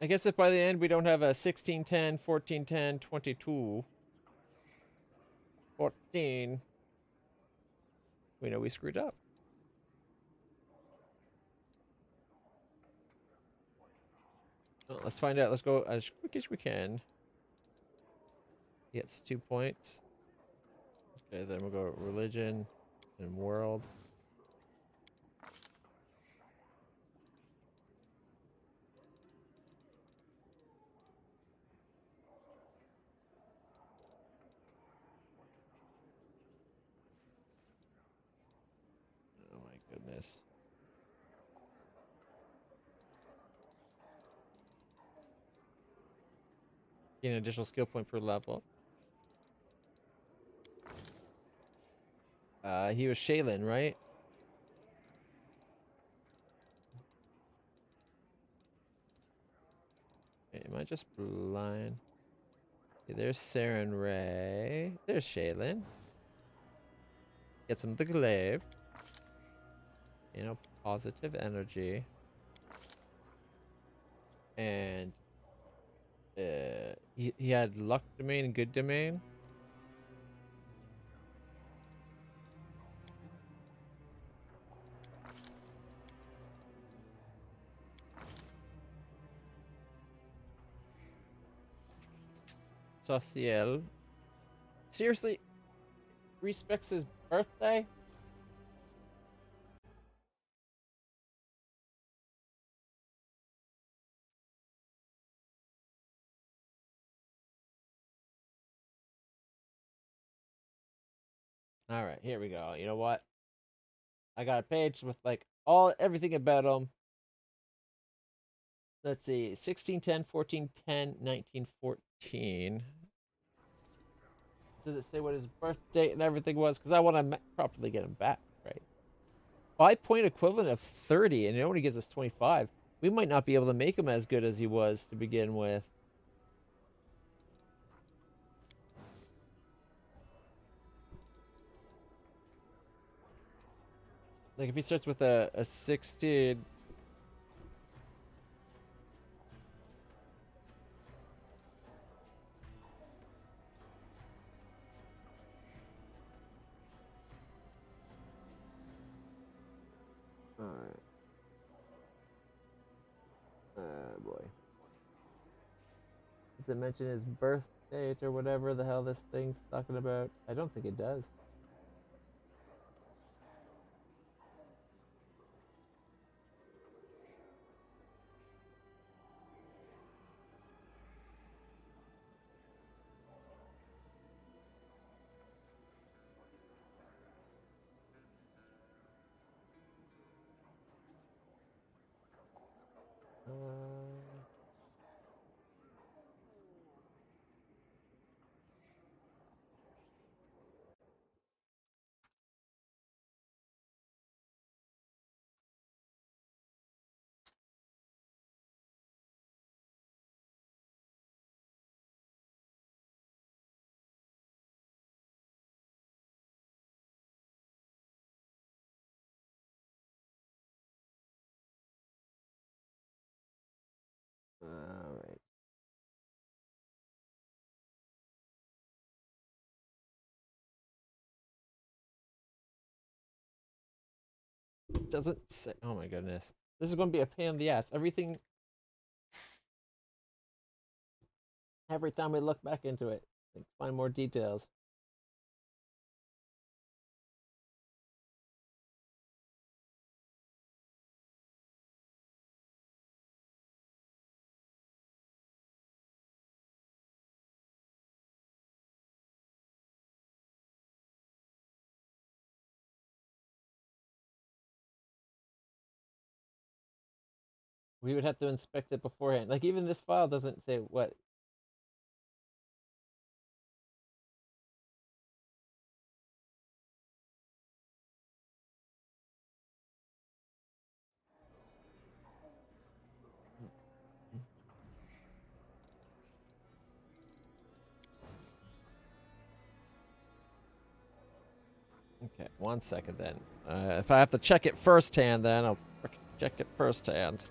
I guess if by the end we don't have a 1610, 1410, 22, 14, we know we screwed up. Well, let's find out. Let's go as quick as we can. He gets 2 points. Okay, then we'll go religion and world. Oh my goodness. Gain an additional skill point per level. He was Shaylin, right? Okay, am I just blind? Okay, there's Saren Ray. There's Shaylin. Get some of the glaive. You know, positive energy. And he had luck domain and good domain. Social. Seriously? Respects his birthday? All right, here we go. You know what? I got a page with like everything about him. Let's see. 1610, 1410, 1914. Does it say what his birth date and everything was? Because I want to properly get him back, right? 5-point equivalent of 30, and it only gives us 25. We might not be able to make him as good as he was to begin with. Like if he starts with a 16. Alright. Boy. Does it mention his birth date or whatever the hell this thing's talking about? I don't think it does. Alright. Doesn't say. Oh my goodness. This is going to be a pain in the ass. Everything. Every time we look back into it, like, find more details. We would have to inspect it beforehand. Like even this file doesn't say what. Okay, 1 second then. If I have to check it firsthand, then I'll check it firsthand.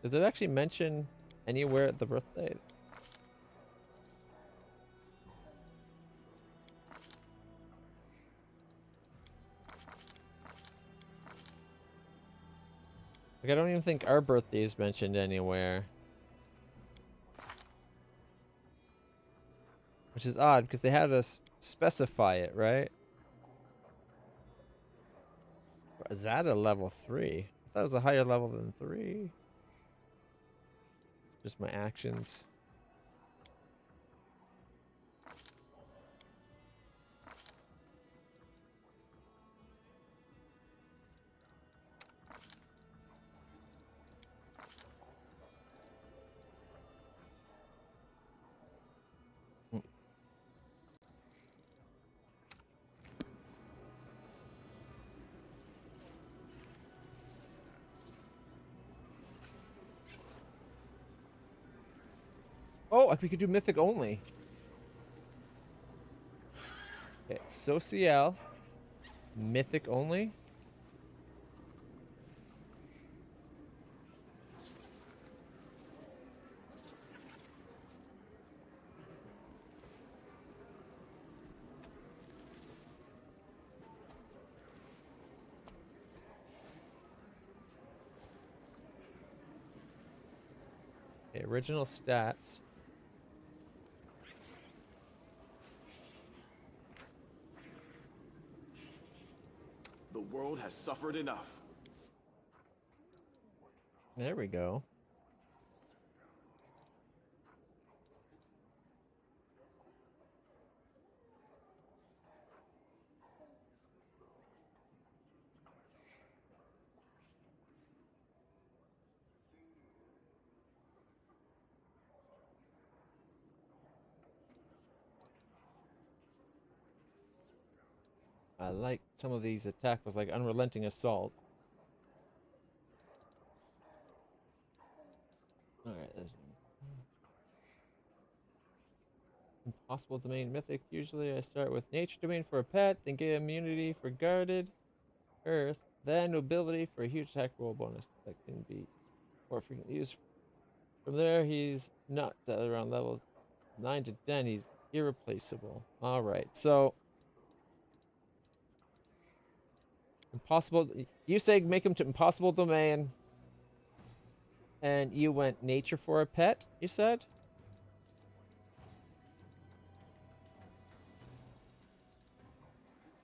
Does it actually mention anywhere at the birthday? Like, I don't even think our birthday is mentioned anywhere. Which is odd, because they had us specify it, right? Is that a level 3? I thought it was a higher level than 3. It's just my actions. Oh, we could do mythic only. Okay, social, mythic only. Okay, original stats. The world has suffered enough. There we go. I like some of these attack was like unrelenting assault. Alright, impossible domain mythic. Usually I start with nature domain for a pet, then get immunity for guarded earth, then nobility for a huge attack roll bonus that can be more frequently used. From there he's not around level 9 to 10, he's irreplaceable. Alright, so impossible, you say make him to impossible domain, and you went nature for a pet, you said?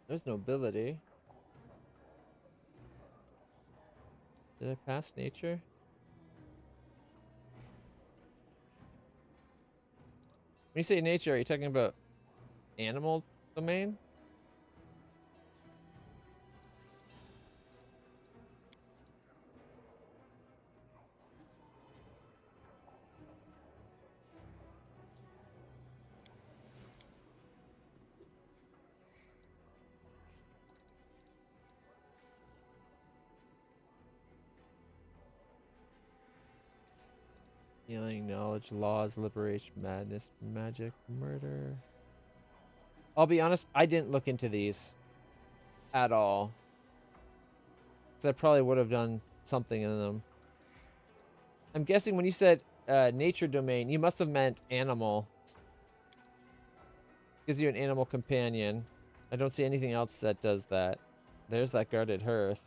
There's nobility. Did I pass nature? When you say nature, are you talking about animal domain? Healing, knowledge, laws, liberation, madness, magic, murder. I'll be honest, I didn't look into these at all. Because I probably would have done something in them. I'm guessing when you said nature domain, you must have meant animal. Gives you an animal companion. I don't see anything else that does that. There's that guarded hearth.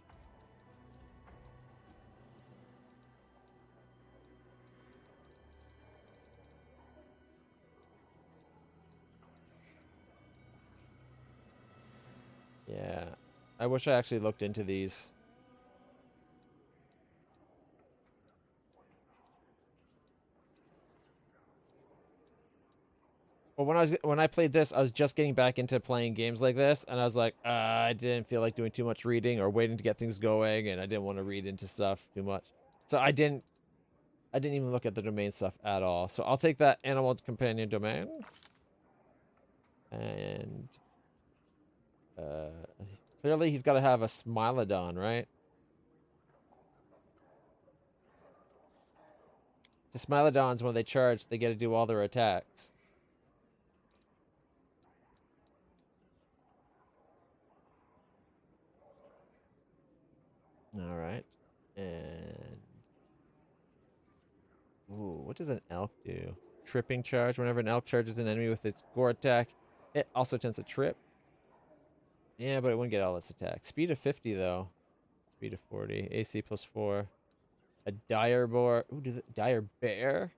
Yeah. I wish I actually looked into these. Well, when I played this, I was just getting back into playing games like this, and I was like, I didn't feel like doing too much reading or waiting to get things going, and I didn't want to read into stuff too much. So I didn't even look at the domain stuff at all. So I'll take that animal companion domain. And clearly he's got to have a Smilodon, right? The Smilodons, when they charge, they get to do all their attacks. All right. And ooh, What does an elk do? Tripping charge. Whenever an elk charges an enemy with its gore attack, it also tends to trip. Yeah, but it wouldn't get all its attacks. Speed of 50 though. Speed of 40. AC plus 4. A dire boar. Ooh, dire bear.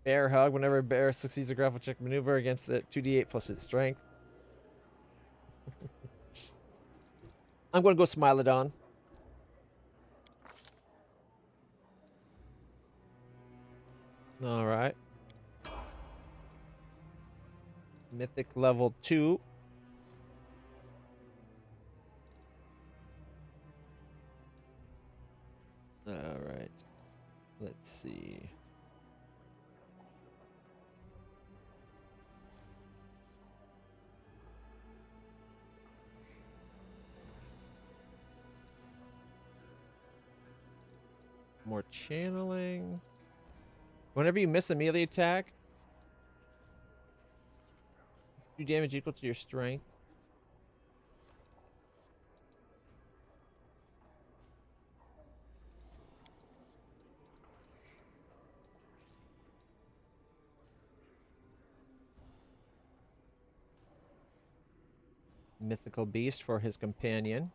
Bear hug. Whenever a bear succeeds a grapple check maneuver against the 2d8 plus its strength. I'm gonna go Smilodon. All right. Mythic level 2. All right. Let's see. More channeling. Whenever you miss a melee attack, do damage equal to your strength. Mythical beast for his companion.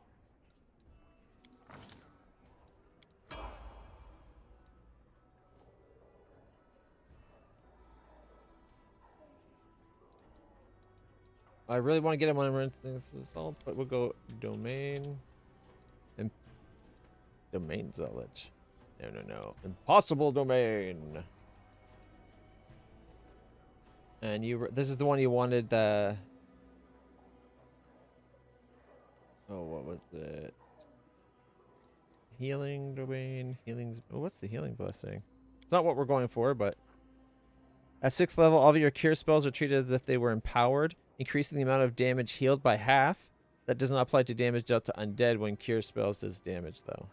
I really want to get him on this assault, but we'll go domain and domain zealot. No. Impossible domain. And this is the one you wanted. Oh, what was it? Healing domain. What's the healing blessing? It's not what we're going for, but at 6th level, all of your cure spells are treated as if they were empowered, increasing the amount of damage healed by half. That does not apply to damage dealt to undead when cure spells does damage, though.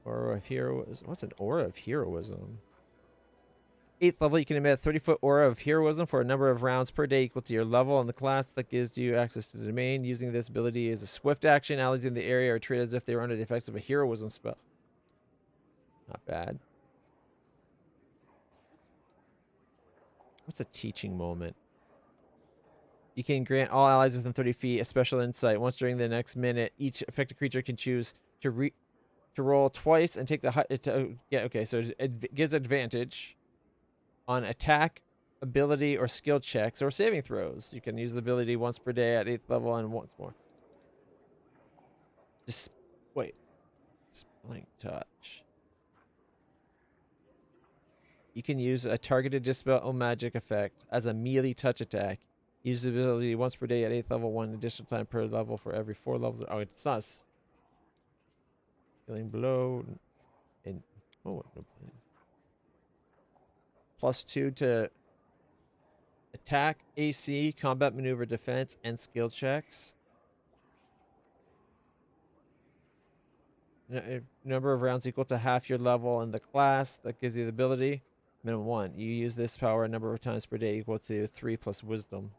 Aura of heroism. What's an aura of heroism? 8th level, you can emit a 30-foot aura of heroism for a number of rounds per day equal to your level and the class that gives you access to the domain. Using this ability is a swift action. Allies in the area are treated as if they were under the effects of a heroism spell. Not bad. What's a teaching moment? You can grant all allies within 30 feet a special insight. Once during the next minute, each affected creature can choose to roll twice and take the okay, so it gives advantage on attack, ability, or skill checks or saving throws. You can use the ability once per day at 8th level and once more. Just wait. Dispelling touch. You can use a targeted dispel magic effect as a melee touch attack. Use the ability once per day at 8th level, 1 additional time per level for every 4 levels. Oh, it's not. Healing blow. And oh, no. +2 to attack, AC, combat maneuver, defense, and skill checks. Number of rounds equal to half your level in the class. That gives you the ability. Minimum 1. You use this power a number of times per day equal to 3 plus wisdom.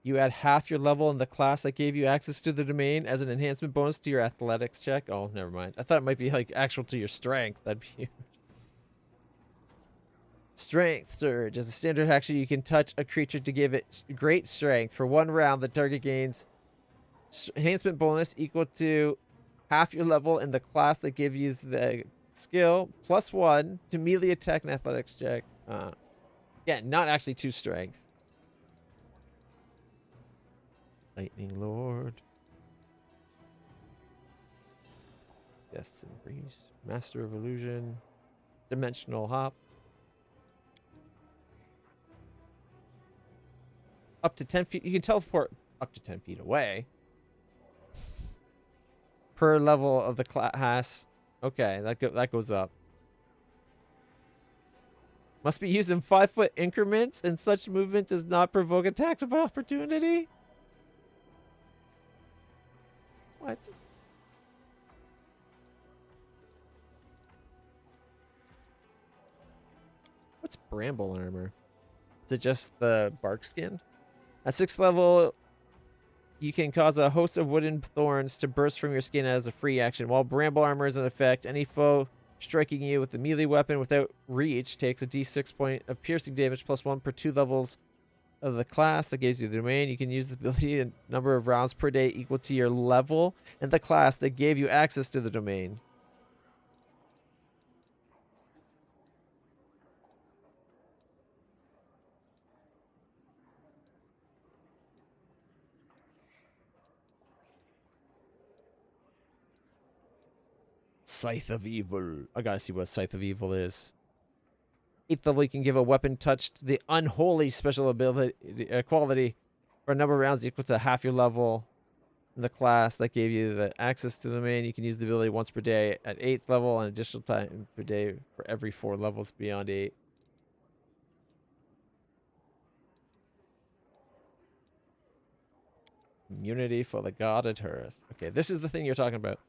You add half your level in the class that gave you access to the domain as an enhancement bonus to your athletics check. Oh, never mind. I thought it might be like actual to your strength. That'd be huge. Strength Surge. As a standard action, you can touch a creature to give it great strength. For 1 round, the target gains enhancement bonus equal to half your level in the class that gives you the skill +1 to melee attack and athletics check. Yeah, not actually 2 strength. Lightning Lord. Death's Embrace. Master of Illusion. Dimensional Hop. Up to 10 feet. You can teleport up to 10 feet away. Per level of the class. Okay, that goes up. Must be used in 5-foot increments, and such movement does not provoke attacks of opportunity. What? What's bramble armor? to just the bark skin. At 6th level, you can cause a host of wooden thorns to burst from your skin as a free action. While bramble armor is in effect, any foe striking you with a melee weapon without reach takes a d6 point of piercing damage plus 1 per 2 levels of the class that gives you the domain. You can use the ability a number of rounds per day equal to your level and the class that gave you access to the domain. Scythe of Evil. I gotta see what Scythe of Evil is. 8th level, you can give a weapon touch to the unholy special ability quality for a number of rounds equal to half your level in the class that gave you the access to the domain. You can use the ability once per day at 8th level and additional time per day for every 4 levels beyond 8. Immunity for the Godded Hearth. Okay, this is the thing you're talking about.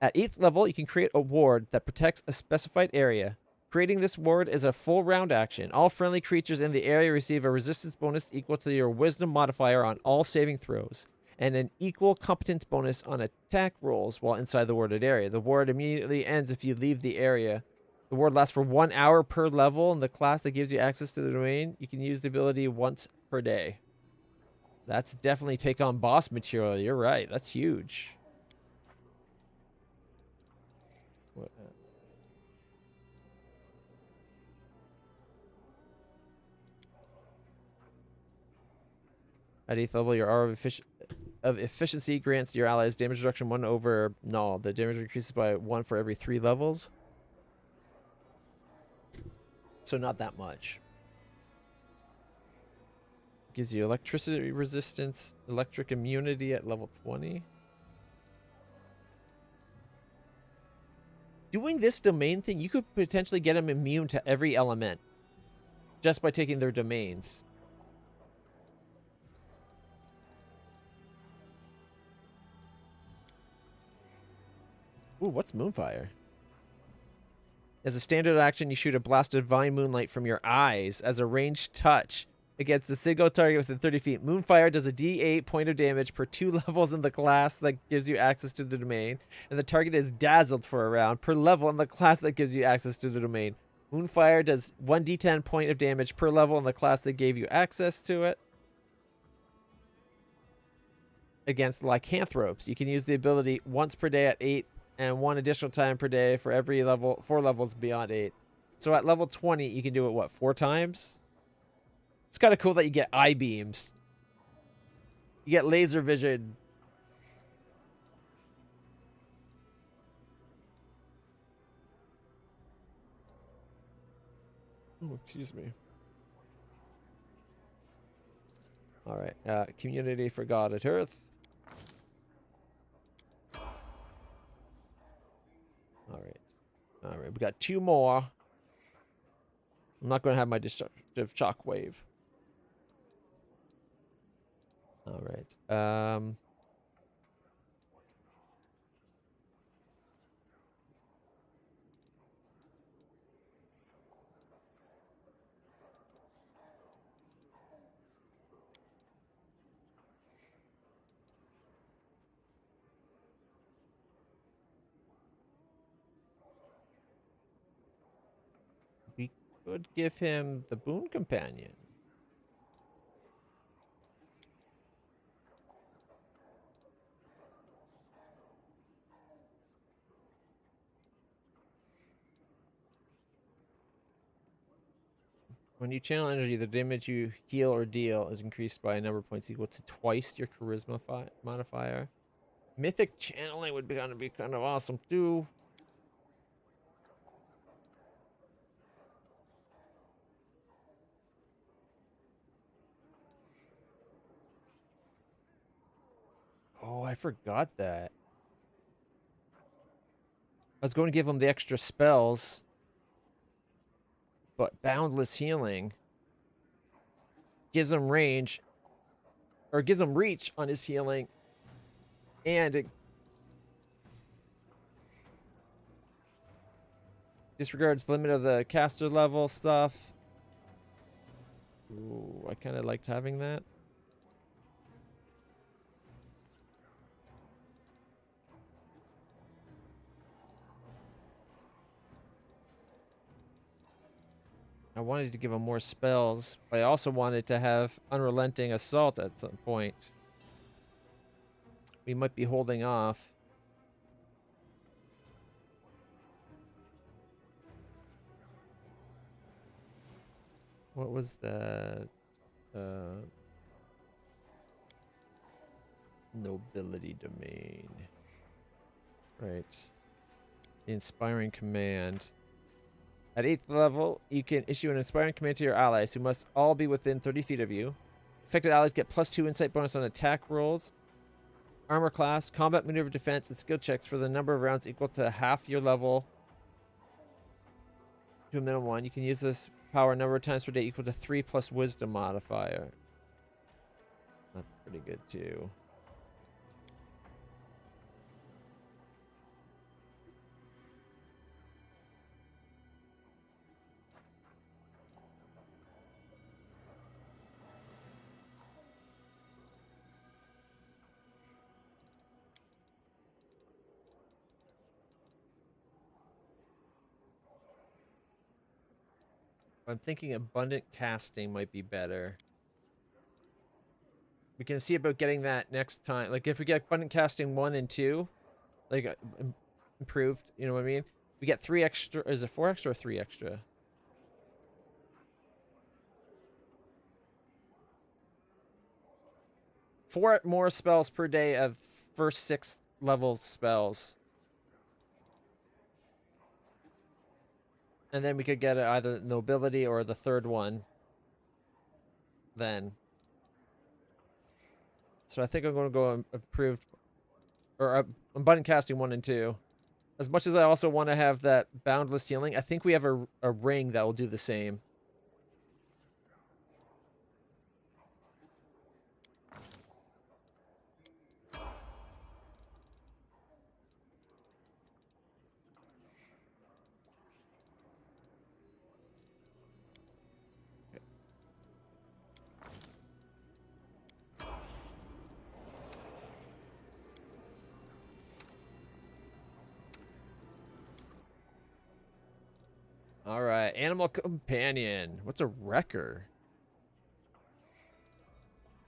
At 8th level, you can create a ward that protects a specified area. Creating this ward is a full round action. All friendly creatures in the area receive a resistance bonus equal to your wisdom modifier on all saving throws, and an equal competence bonus on attack rolls while inside the warded area. The ward immediately ends if you leave the area. The ward lasts for 1 hour per level, and the class that gives you access to the domain, you can use the ability once per day. That's definitely take on boss material. You're right. That's huge. What? At 8th level, your R of efficiency grants your allies damage reduction 1 over null. The damage increases by 1 for every 3 levels. So not that much. Gives you electricity resistance, electric immunity at level 20. Doing this domain thing, you could potentially get them immune to every element just by taking their domains. Ooh, what's Moonfire? As a standard action, you shoot a blast of divine moonlight from your eyes as a ranged touch against the single target within 30 feet. Moonfire does a d8 point of damage per 2 levels in the class that gives you access to the domain, and the target is dazzled for a round per level in the class that gives you access to the domain. Moonfire does 1d10 point of damage per level in the class that gave you access to it. Against lycanthropes, you can use the ability once per day at 8 and 1 additional time per day for every level, 4 levels beyond 8. So at level 20, you can do it, what, 4 times? It's kind of cool that you get eye beams. You get laser vision. Oh, excuse me. All right. Community for God at Earth. All right. All right. We got 2 more. I'm not going to have my destructive shockwave. All right. We could give him the Boon Companion. When you channel energy, the damage you heal or deal is increased by a number of points equal to twice your charisma modifier. Mythic channeling would be kind of awesome too. Oh, I forgot that. I was going to give him the extra spells. But Boundless Healing gives him range, or gives him reach on his healing, and it disregards limit of the caster level stuff. Ooh, I kind of liked having that. I wanted to give him more spells, but I also wanted to have Unrelenting Assault at some point. We might be holding off. What was that? Nobility domain. Right. Inspiring command. At 8th level, you can issue an inspiring command to your allies, who must all be within 30 feet of you. Affected allies get +2 insight bonus on attack rolls, armor class, combat maneuver defense, and skill checks for the number of rounds equal to half your level to a minimum 1. You can use this power a number of times per day equal to 3 plus wisdom modifier. That's pretty good too. I'm thinking abundant casting might be better. We can see about getting that next time. Like if we get abundant casting 1 and 2, like improved, you know what I mean? We get 3 extra. Is it 4 extra or 3 extra? Four more spells per day of first 6 level spells. And then we could get either nobility or the third one. Then. So I think I'm going to go improved or abundant casting 1 and 2. As much as I also want to have that boundless healing, I think we have a ring that will do the same. All right, animal companion. What's a wrecker?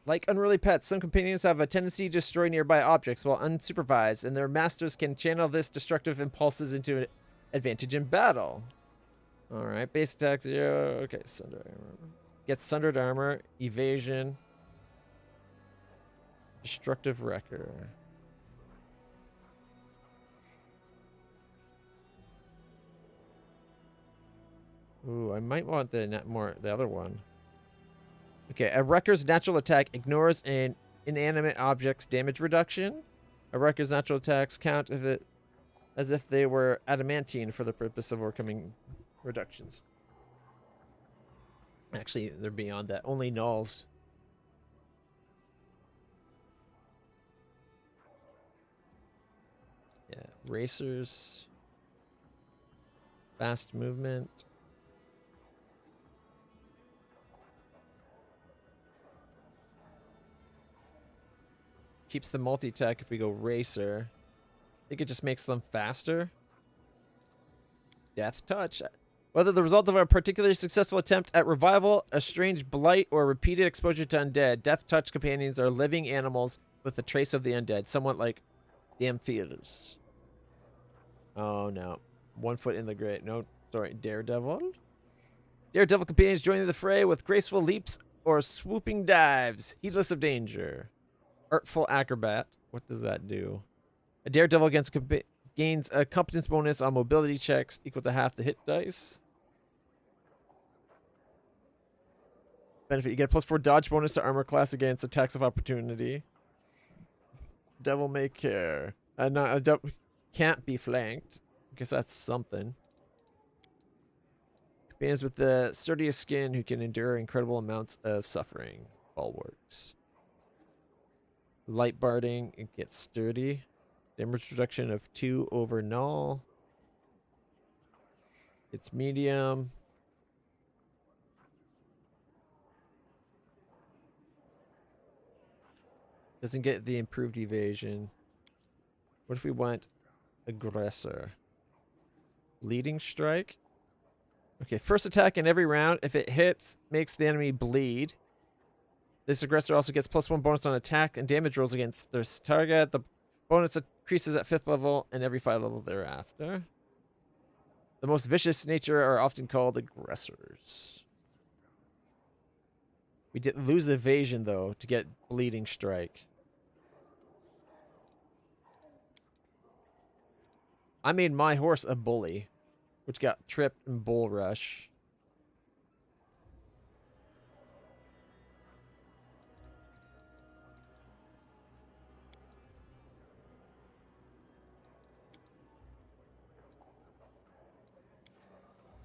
Like unruly pets, some companions have a tendency to destroy nearby objects while unsupervised, and their masters can channel this destructive impulses into an advantage in battle. All right, base attack 0. Okay, sundered armor. Gets sundered armor, evasion, destructive wrecker. Ooh, I might want the other one. Okay, a wrecker's natural attack ignores an inanimate object's damage reduction. A wrecker's natural attacks count as if they were adamantine for the purpose of overcoming reductions. Actually, they're beyond that. Only nulls. Yeah, racers. Fast movement. Keeps the multi-attack if we go racer. I think it just makes them faster. Death touch. Whether the result of a particularly successful attempt at revival, a strange blight, or repeated exposure to undead, death touch companions are living animals with a trace of the undead, somewhat like the amphitheaters. Oh no. 1 foot in the grave. No, sorry. Daredevil? Daredevil companions join the fray with graceful leaps or swooping dives, heedless of danger. Artful acrobat. What does that do? A daredevil gains a competence bonus on mobility checks equal to half the hit dice. Benefit: you get a +4 dodge bonus to armor class against attacks of opportunity. Devil may care. Can't be flanked. I guess that's something. Companions with the sturdiest skin who can endure incredible amounts of suffering. Bulwarks. Light barding, it gets sturdy. Damage reduction of 2 over null. It's medium. Doesn't get the improved evasion. What if we went aggressor? Leading strike? Okay, first attack in every round. If it hits, makes the enemy bleed. This aggressor also gets +1 bonus on attack and damage rolls against their target. The bonus increases at 5th level and every 5 level thereafter. The most vicious nature are often called aggressors. We did lose the evasion, though, to get bleeding strike. I made my horse a bully, which got tripped and bull rush.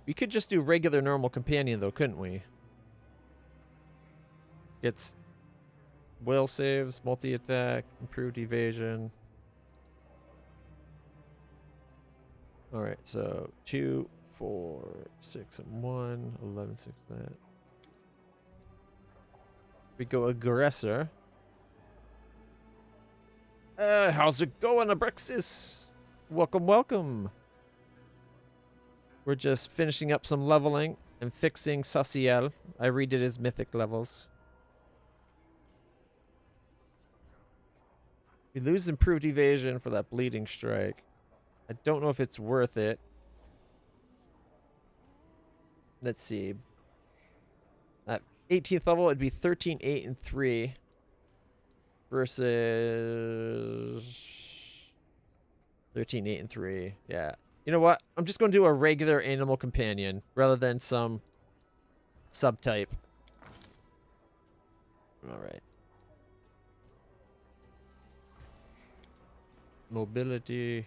We could just do regular normal companion, though, couldn't we? Gets will saves, multi-attack, improved evasion. Alright, so 2, 4, 6, and 1, 11, 6, that. We go aggressor. How's it going, Abrexis? Welcome, welcome. We're just finishing up some leveling and fixing Saciel. I redid his mythic levels. We lose improved evasion for that bleeding strike. I don't know if it's worth it. Let's see. At 18th level, it'd be 13, 8, and 3. Versus 13, 8, and 3. Yeah. You know what? I'm just going to do a regular animal companion rather than some subtype. Alright. Mobility.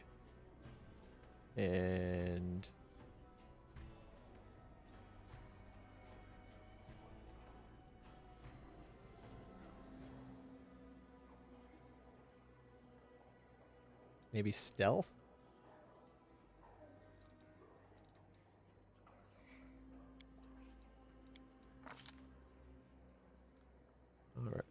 And maybe stealth? All right.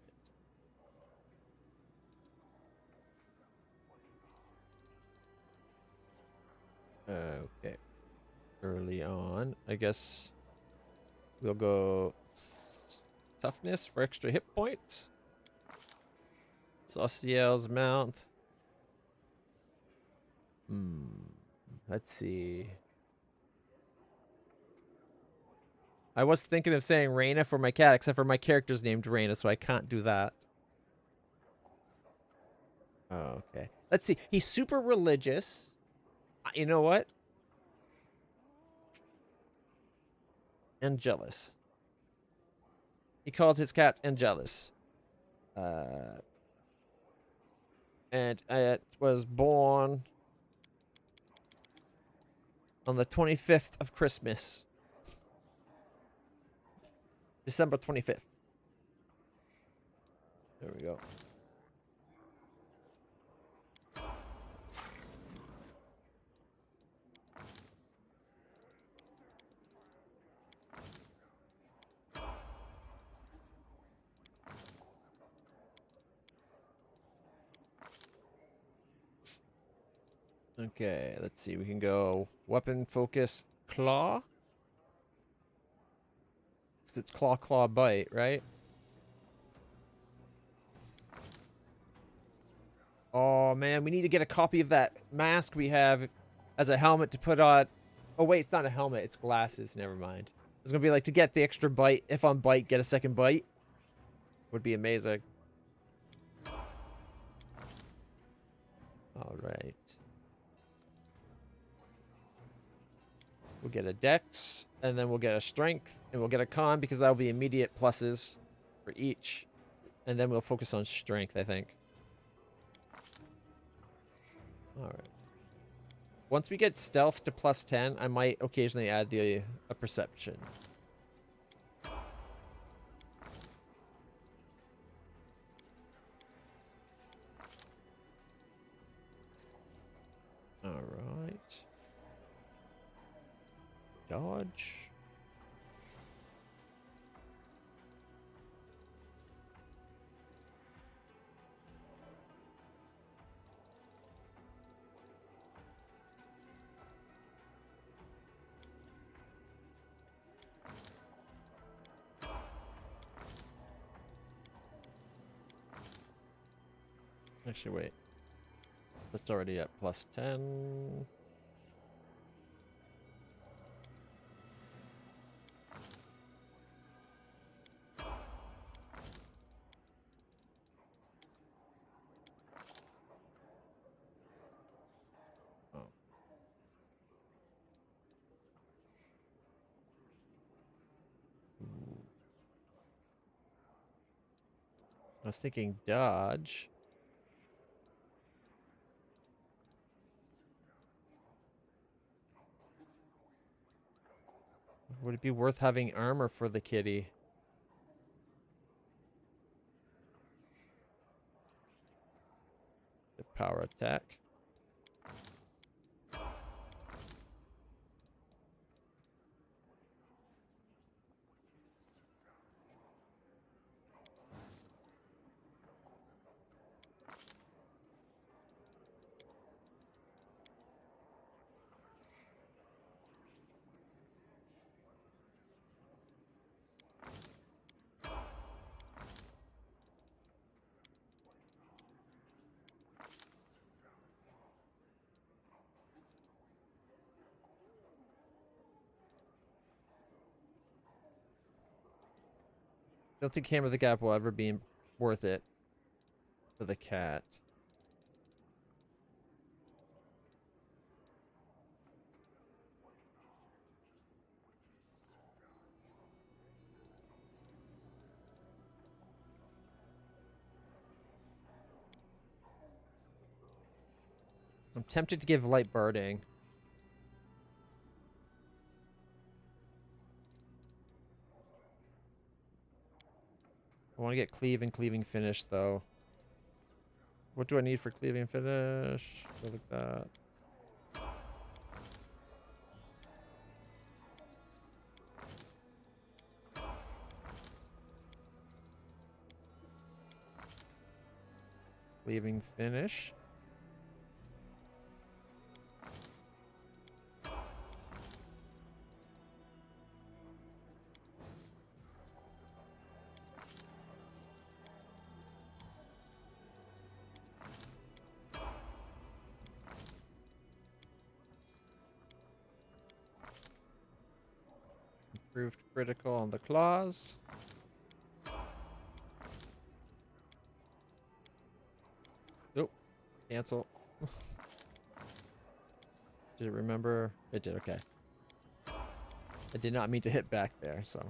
Okay. Early on, I guess we'll go toughness for extra hit points. Sauciel's mount. Let's see. I was thinking of saying Reyna for my cat, except for my character's named Reyna, so I can't do that. Oh, okay. Let's see. He's super religious. You know what? And jealous. He called his cat Angelus. And it was born on the 25th of Christmas. December 25th. There we go. Okay, let's see. We can go weapon focus claw. Because it's claw, claw, bite, right? Oh, man. We need to get a copy of that mask we have as a helmet to put on. Oh, wait. It's not a helmet. It's glasses. Never mind. It's going to be like to get the extra bite. If on bite, get a second bite. Would be amazing. All right. We'll get a dex, and then we'll get a strength, and we'll get a con, because that'll be immediate pluses for each. And then we'll focus on strength, I think. Alright. Once we get stealth to +10, I might occasionally add a perception. Alright. Dodge. Actually, wait. That's already at +10. Oh. Ooh. I was thinking dodge. Would it be worth having armor for the kitty? The power attack. Don't think Hammer the Gap will ever be worth it for the cat. I'm tempted to give light birding. I want to get cleave and cleaving finish though. What do I need for cleaving finish? Look at that. Cleaving finish. Improved critical on the claws. Oh, cancel. Did it remember? It did, okay. I did not mean to hit back there, so.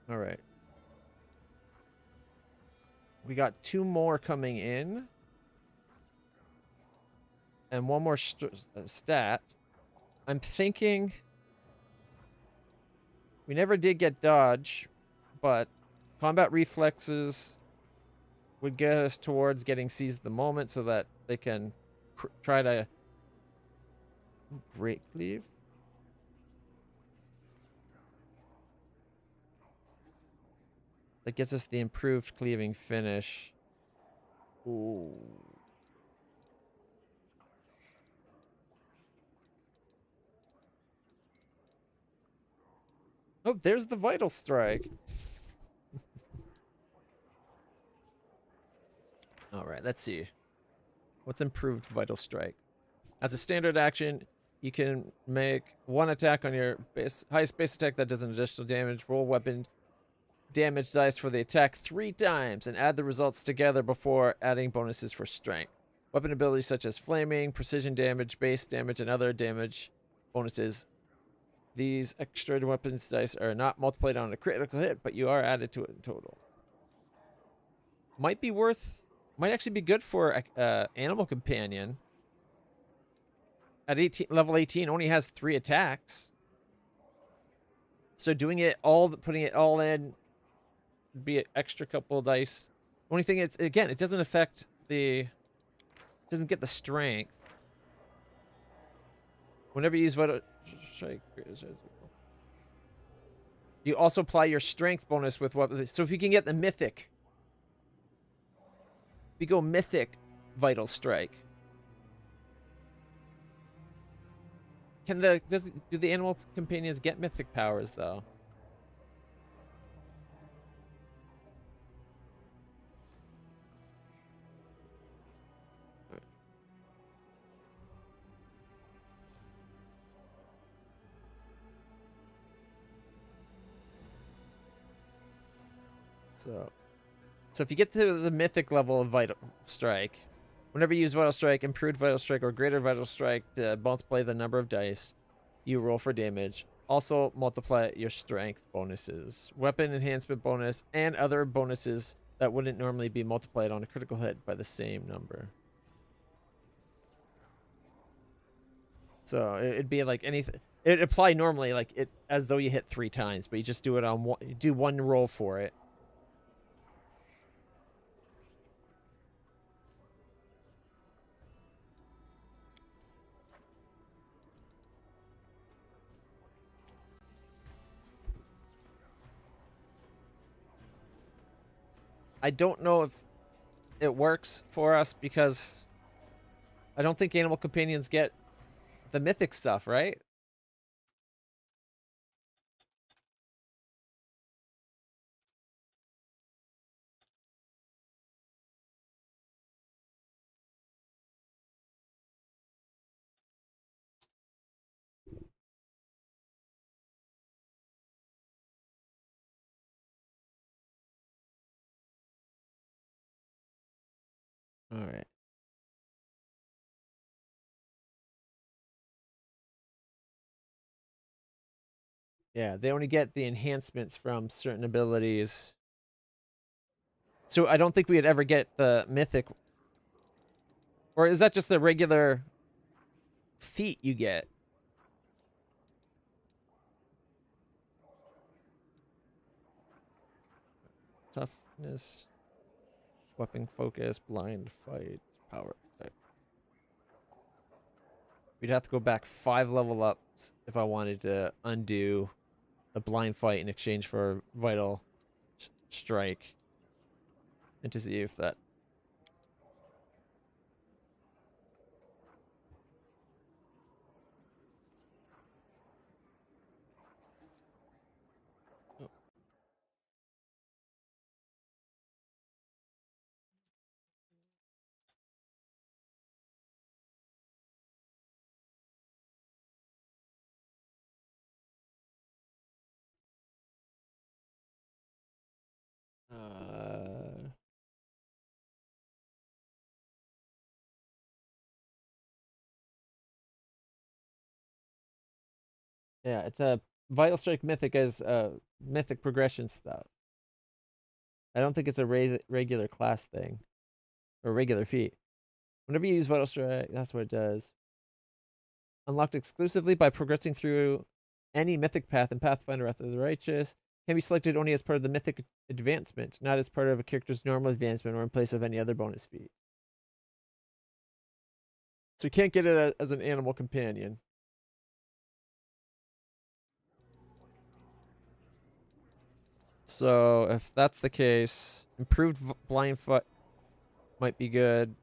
All right. We got 2 more coming in. And 1 more stat. I'm thinking we never did get dodge, but combat reflexes would get us towards getting seized the moment so that they can try to great cleave. That gets us the improved cleaving finish. Ooh. Oh, there's the Vital Strike. All right, let's see. What's improved Vital Strike? As a standard action, you can make 1 attack on your highest base attack that does an additional damage. Roll weapon damage dice for the attack 3 times and add the results together before adding bonuses for strength. Weapon abilities such as flaming, precision damage, base damage, and other damage bonuses. These extra weapons dice are not multiplied on a critical hit, but you are added to it in total. Might actually be good for Animal Companion. At level 18, only has 3 attacks. So doing it all, putting it all in, would be an extra couple of dice. Only thing is, again, it doesn't affect doesn't get the strength. Whenever you use Vital Strike, you also apply your strength bonus with what. So if you can get the mythic, we go mythic Vital Strike. Do the animal companions get mythic powers though? So if you get to the mythic level of Vital Strike, whenever you use Vital Strike, improved Vital Strike, or greater Vital Strike to multiply the number of dice you roll for damage, also multiply your strength bonuses, weapon enhancement bonus, and other bonuses that wouldn't normally be multiplied on a critical hit by the same number. So it'd be like anything. It'd apply normally like it as though you hit 3 times, but you just do it on one, you do one roll for it. I don't know if it works for us because I don't think animal companions get the mythic stuff, right? All right. Yeah, they only get the enhancements from certain abilities. So I don't think we'd ever get the mythic. Or is that just a regular feat you get? Toughness, weapon focus, blind fight, power attack. We'd have to go back 5 level ups if I wanted to undo a blind fight in exchange for vital strike. And to see if that... yeah, it's a Vital Strike Mythic as mythic progression stuff. I don't think it's a regular class thing or regular feat. Whenever you use Vital Strike, that's what it does. Unlocked exclusively by progressing through any mythic path in Pathfinder Wrath of the Righteous. Can be selected only as part of the mythic advancement, not as part of a character's normal advancement or in place of any other bonus feat. So you can't get it as an animal companion. So if that's the case, improved blind foot might be good.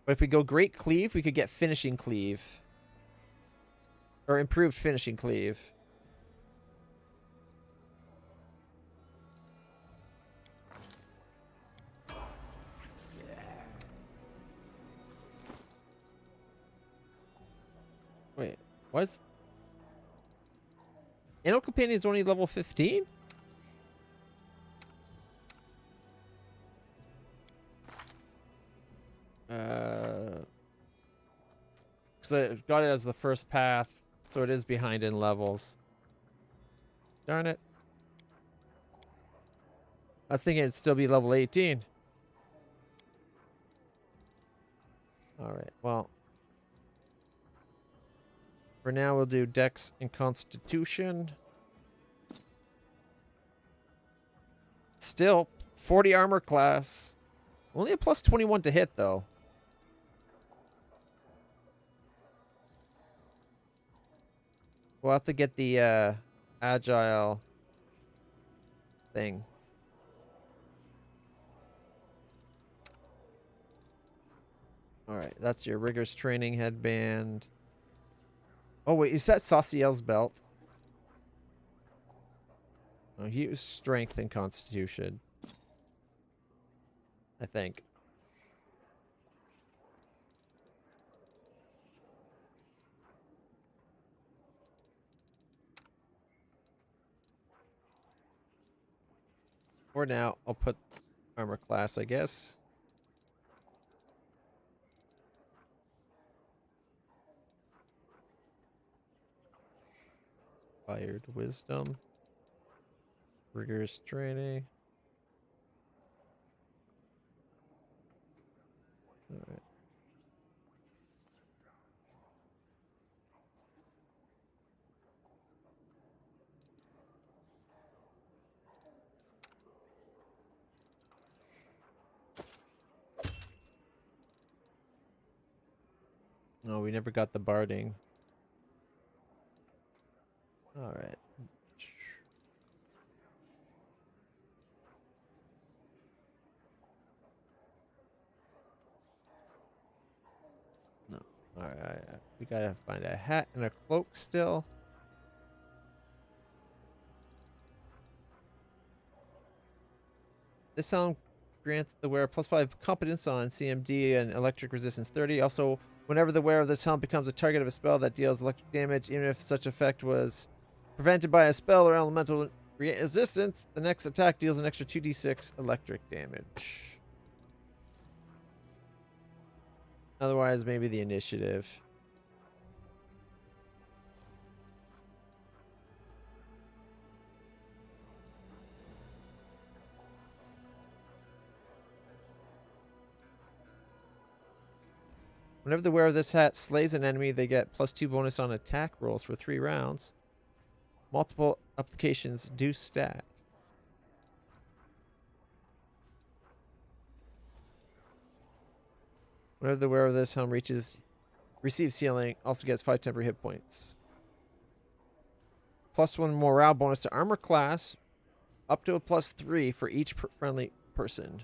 But if we go Great Cleave, we could get Finishing Cleave. Or improved Finishing Cleave. Wait, what's... Animal Companion is only level 15? Because I got it as the first path, so it is behind in levels. Darn it. I was thinking it'd still be level 18. Alright, well. For now, we'll do Dex and Constitution. Still, 40 armor class. Only a plus 21 to hit, though. We'll have to get the agile thing. Alright, that's your rigorous training headband. Oh, wait, is that Sauciel's belt? Oh, he was strength and constitution. I think. For now, I'll put armor class, I guess. Inspired wisdom. Rigorous training. Alright. No, we never got the barding. Alright. No. Alright. We gotta find a hat and a cloak still. This helm grants the wearer +5 competence on CMD and electric resistance 30. Also, whenever the wearer of this helm becomes a target of a spell that deals electric damage, even if such effect was prevented by a spell or elemental resistance, the next attack deals an extra 2d6 electric damage. Otherwise, maybe the initiative. Whenever the wearer of this hat slays an enemy, they get +2 bonus on attack rolls for 3 rounds. Multiple applications do stack. Whenever the wearer of this helm receives healing, also gets 5 temporary hit points. +1 morale bonus to armor class, up to a +3 for each friendly person.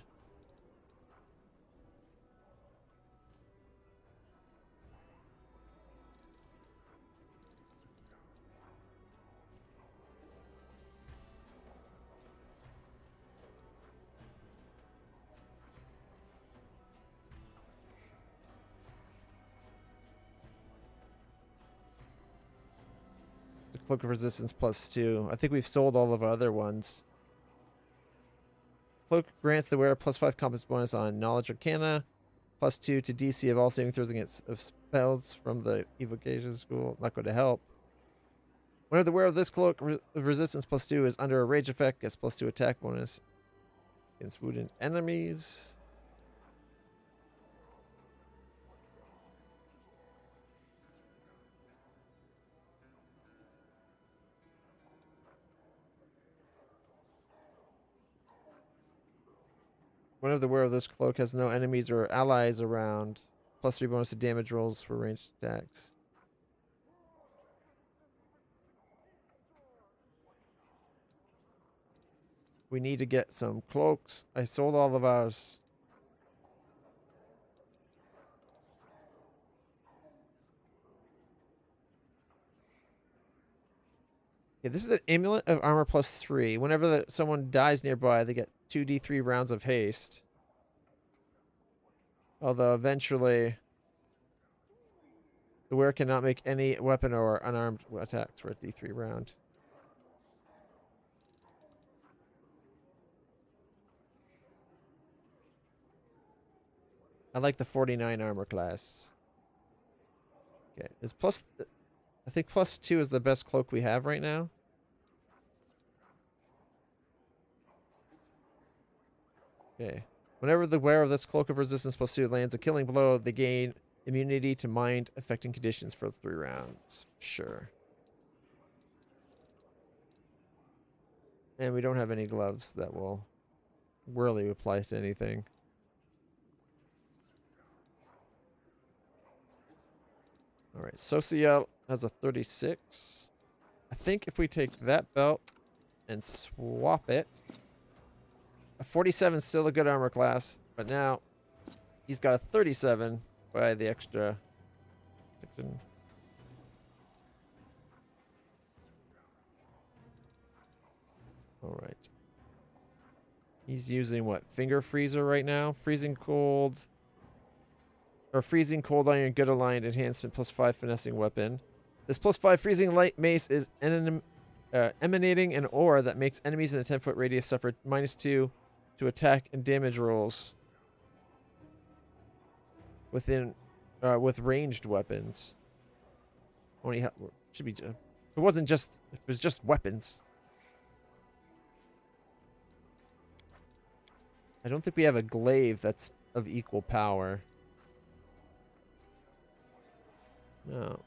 Cloak of Resistance +2. I think we've sold all of our other ones. Cloak grants the wearer +5 competence bonus on Knowledge Arcana, +2 to DC of all saving throws against spells from the Evocation School. Not going to help. Whenever the wearer of this Cloak of Resistance +2 is under a rage effect, gets +2 attack bonus against wounded enemies. Whenever the wearer of this cloak has no enemies or allies around, +3 bonus to damage rolls for ranged attacks. We need to get some cloaks. I sold all of ours. Yeah, this is an amulet of armor +3. Whenever someone dies nearby, they get 2d3 rounds of haste. Although eventually, the wearer cannot make any weapon or unarmed attacks for a d3 round. I like the 49 armor class. Okay, it's I think +2 is the best cloak we have right now. Okay. Whenever the wearer of this Cloak of Resistance +2 lands a killing blow, they gain immunity to mind affecting conditions for 3 rounds. Sure. And we don't have any gloves that will really apply to anything. Alright, Social has a 36. I think if we take that belt and swap it, a 47 is still a good armor class, but now he's got a 37 by the extra. Alright. He's using what? Finger Freezer right now? Freezing Cold. Or Freezing Cold Iron Good Aligned Enhancement +5 finessing weapon. This +5 Freezing Light Mace is emanating an aura that makes enemies in a 10-foot radius suffer -2 to attack and damage rolls within with ranged weapons. Only should be. If it wasn't just, if it was just weapons. I don't think we have a glaive that's of equal power. No.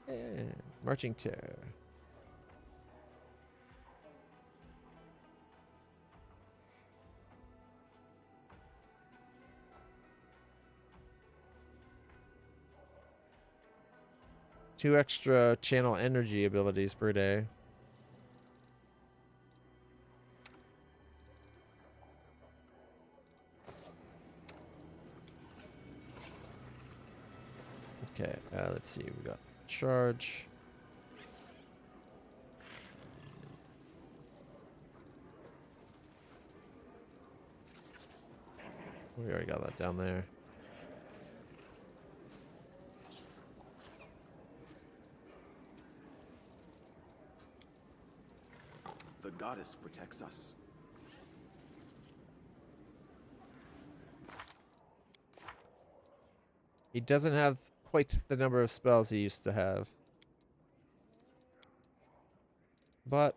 Yeah. Marching Terror. Two extra channel energy abilities per day. Okay, let's see. We got charge. We already got that down there. The goddess protects us. He doesn't have quite the number of spells he used to have. But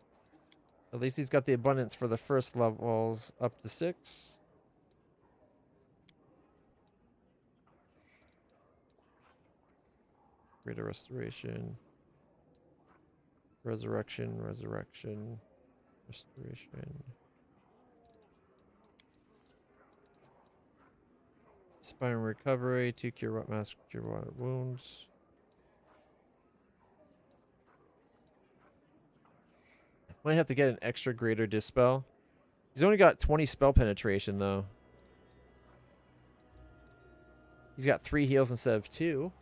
at least he's got the abundance for the first levels up to 6. Greater Restoration. Resurrection, Restoration. Spine Recovery, 2 Cure Wet Mask, Cure Water Wounds. Might have to get an extra Greater Dispel. He's only got 20 spell penetration, though. He's got 3 heals instead of 2.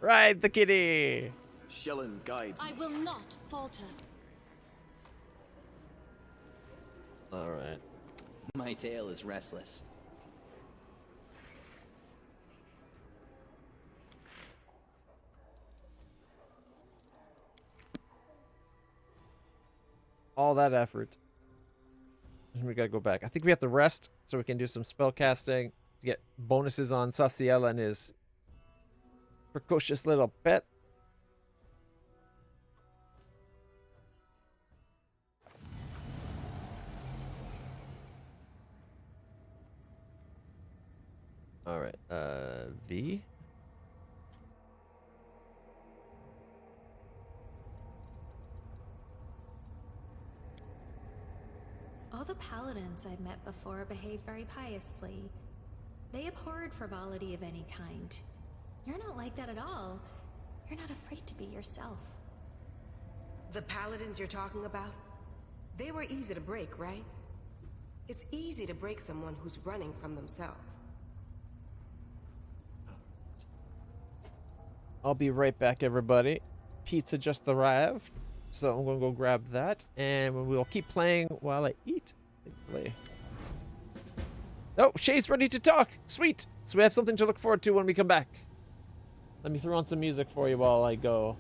Ride the kitty! Shellen guides me. I will not falter. Alright. My tail is restless. All that effort. And we gotta go back. I think we have to rest so we can do some spell casting to get bonuses on Saciella and his precocious little pet. Alright, V. All the paladins I've met before behaved very piously. They abhorred frivolity of any kind. You're not like that at all. You're not afraid to be yourself. The paladins you're talking about? They were easy to break, right? It's easy to break someone who's running from themselves. I'll be right back, everybody. Pizza just arrived, so I'm gonna go grab that, and we'll keep playing while I eat. Thankfully. Oh, Shay's ready to talk. Sweet. So we have something to look forward to when we come back. Let me throw on some music for you while I go.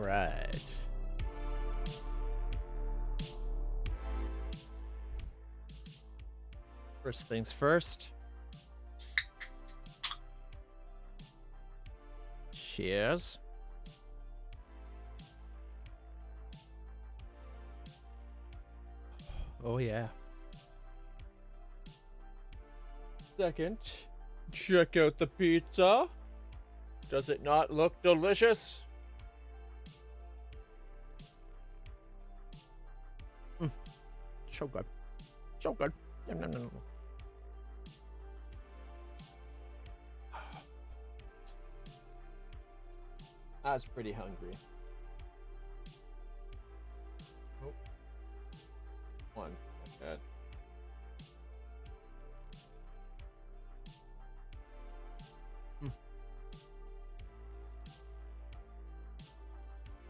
right. First things first. Cheers. Oh, yeah. Second, check out the pizza. Does it not look delicious? So good. So good. Nom, nom, nom, nom. I was pretty hungry. Oh. One. Okay.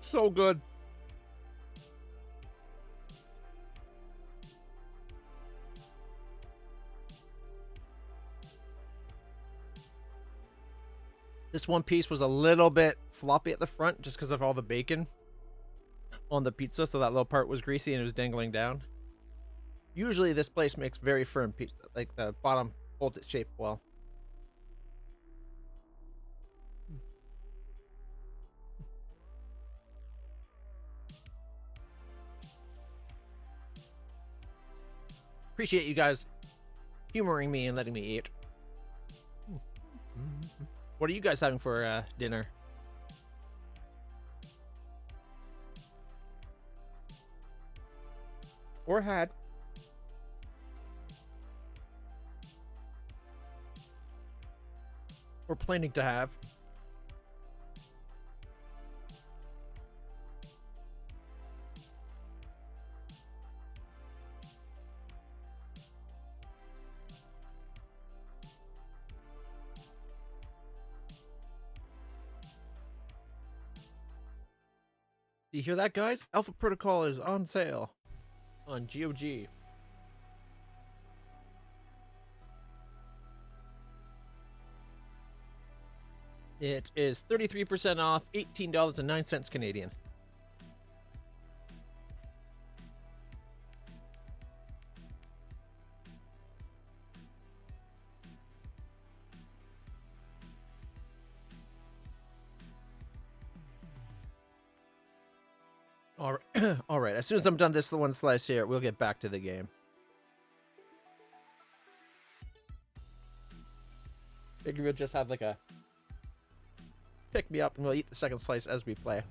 So good. This one piece was a little bit floppy at the front just because of all the bacon on the pizza, so that little part was greasy and it was dangling down. Usually this place makes very firm pizza, like the bottom holds its shape well. Appreciate you guys humoring me and letting me eat. What are you guys having for dinner? Or had? Or planning to have? Do you hear that, guys? Alpha Protocol is on sale on GOG. It is 33% off, $18.09 Canadian. All right. All right. As soon as I'm done this one slice here, we'll get back to the game. Figure we'll just have like a pick me up and we'll eat the second slice as we play.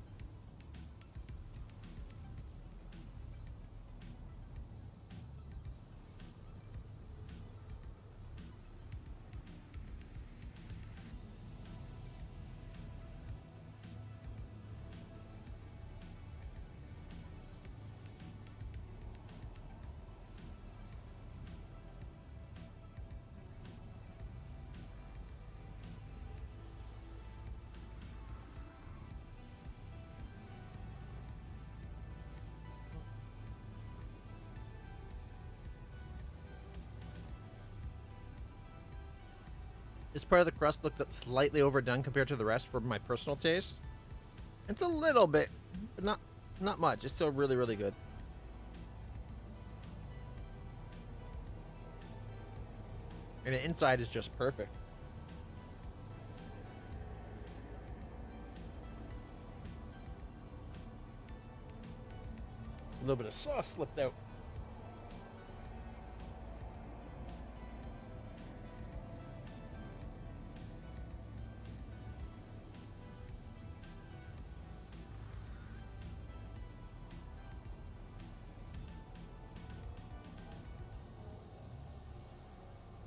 This part of the crust looked slightly overdone compared to the rest for my personal taste. It's a little bit, but not much. It's still really, really good. And the inside is just perfect. A little bit of sauce slipped out.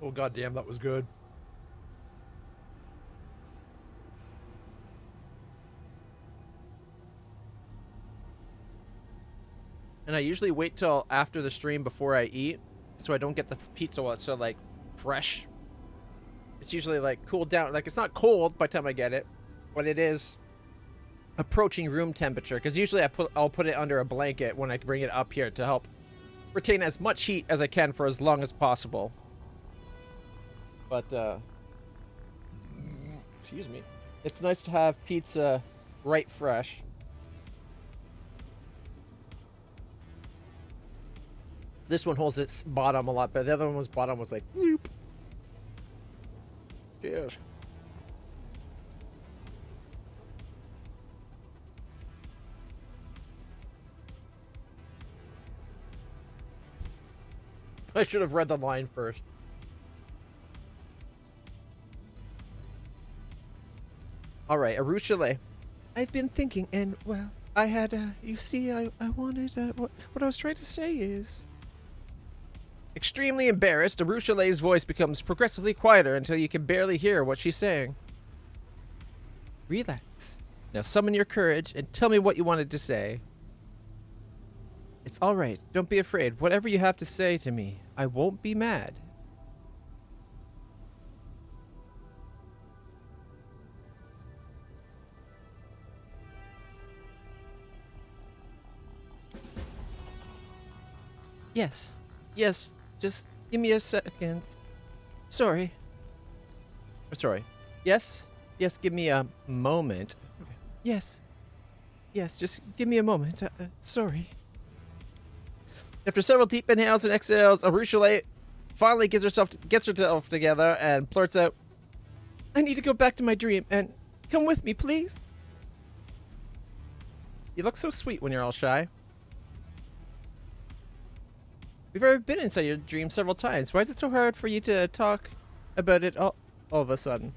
Oh, goddamn, that was good. And I usually wait till after the stream before I eat, so I don't get the pizza while it's so, like, fresh. It's usually, like, cooled down. Like, it's not cold by the time I get it, but it is approaching room temperature. Because usually I'll put it under a blanket when I bring it up here to help retain as much heat as I can for as long as possible. But, excuse me. It's nice to have pizza right fresh. This one holds its bottom a lot better. The other one was bottom was like, nope. Cheers. I should have read the line first. All right, Arushale. I've been thinking, and well, I had, you see, I wanted, what I was trying to say is... Extremely embarrassed, Arushale's voice becomes progressively quieter until you can barely hear what she's saying. Relax. Now summon your courage and tell me what you wanted to say. It's all right. Don't be afraid. Whatever you have to say to me, I won't be mad. Yes. Yes. Just give me a second. Sorry. Sorry. Yes? Yes, give me a moment. Yes. Yes, just give me a moment. Sorry. After several deep inhales and exhales, Arushale finally gets herself together and blurts out, I need to go back to my dream and come with me, please. You look so sweet when you're all shy. We've already been inside your dream several times. Why is it so hard for you to talk about it all of a sudden?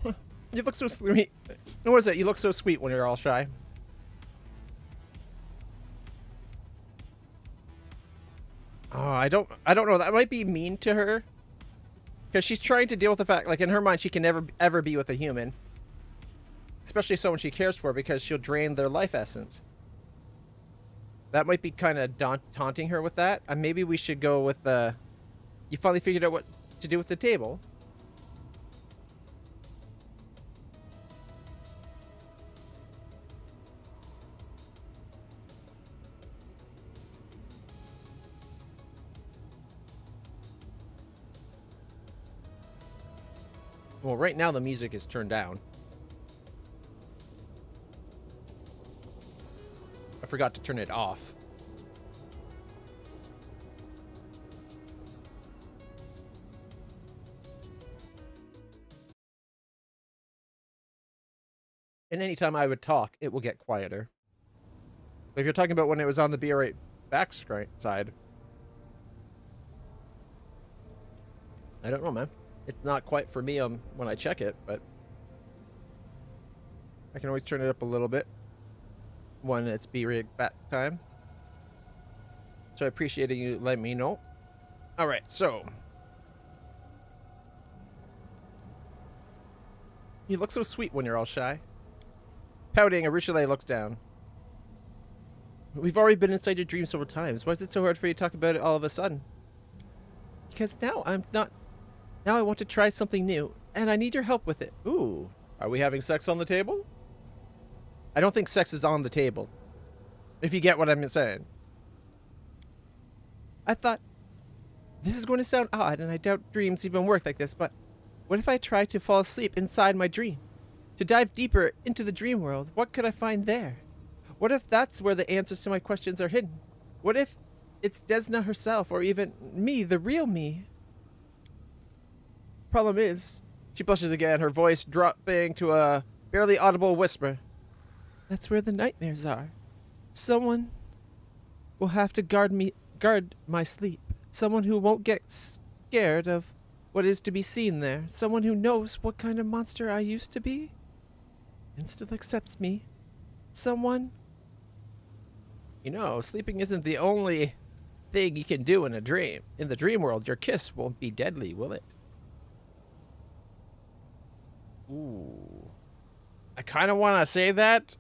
You look so sweet. What is it? You look so sweet when you're all shy. Oh, I don't know. That might be mean to her. Because she's trying to deal with the fact, like in her mind, she can never, ever be with a human. Especially someone she cares for, because she'll drain their life essence. That might be kind of taunting her with that. Maybe we should go with the... You finally figured out what to do with the table. Well, right now the music is turned down. I forgot to turn it off. And anytime I would talk, it will get quieter. But if you're talking about when it was on the BR8 back side, I don't know, man. It's not quite for me when I check it, but I can always turn it up a little bit when it's B-rig back time. So I appreciate you letting me know. All right, so you look so sweet when you're all shy. Pouting, Arushale looks down. We've already been inside your dream several times. Why is it so hard for you to talk about it all of a sudden? Because now Now I want to try something new, and I need your help with it. Ooh, are we having sex on the table? I don't think sex is on the table. If you get what I'm saying. I thought, this is going to sound odd, and I doubt dreams even work like this, but what if I try to fall asleep inside my dream? To dive deeper into the dream world, what could I find there? What if that's where the answers to my questions are hidden? What if it's Desna herself, or even me, the real me? Problem is, she blushes again, her voice dropping to a barely audible whisper. That's where the nightmares are. Someone will have to guard my sleep. Someone who won't get scared of what is to be seen there. Someone who knows what kind of monster I used to be and still accepts me. Someone... You know, sleeping isn't the only thing you can do in a dream. In the dream world, your kiss won't be deadly, will it? Ooh. I kind of want to say that.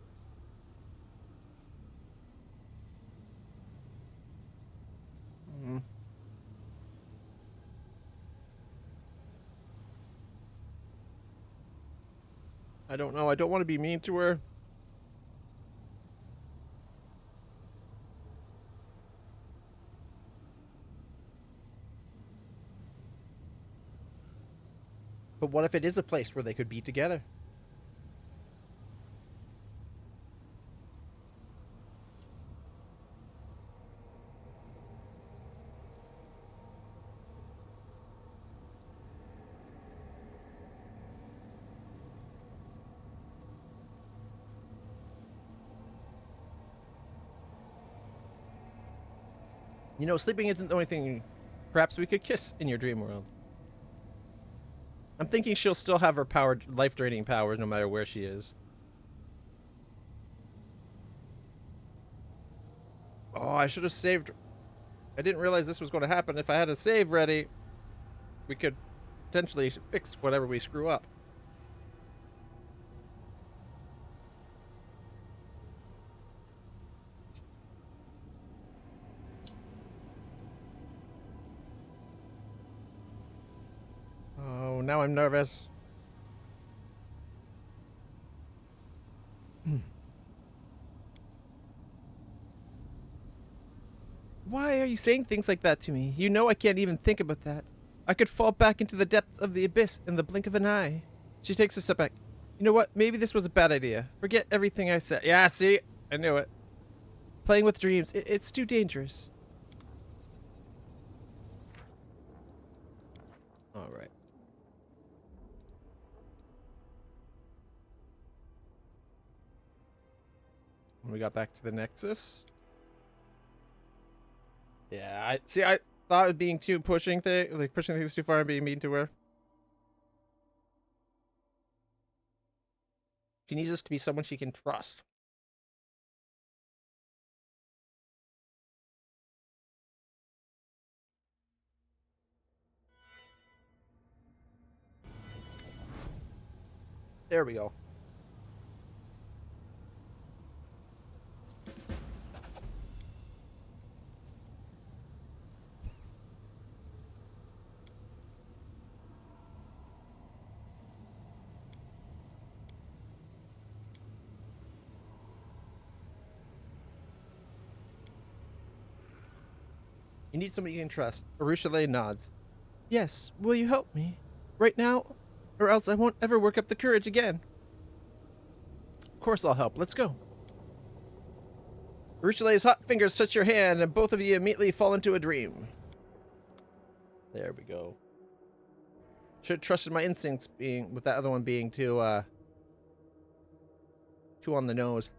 I don't know. I don't want to be mean to her. But what if it is a place where they could be together? You know, sleeping isn't the only thing. Perhaps we could kiss in your dream world. I'm thinking she'll still have her life-draining powers no matter where she is. Oh, I should have saved. I didn't realize this was going to happen. If I had a save ready, we could potentially fix whatever we screw up. Oh, now I'm nervous. Why are you saying things like that to me? You know I can't even think about that. I could fall back into the depths of the abyss in the blink of an eye. She takes a step back. You know what? Maybe this was a bad idea. Forget everything I said. Yeah, see? I knew it. Playing with dreams, it's too dangerous. All right. When we got back to the Nexus. Yeah, I thought of being too pushing things too far and being mean to her. She needs us to be someone she can trust. There we go. You need somebody you can trust. Arushale nods. Yes, will you help me? Right now? Or else I won't ever work up the courage again. Of course I'll help. Let's go. Arushale's hot fingers touch your hand, and both of you immediately fall into a dream. There we go. Should have trusted my instincts with that other one being too on the nose.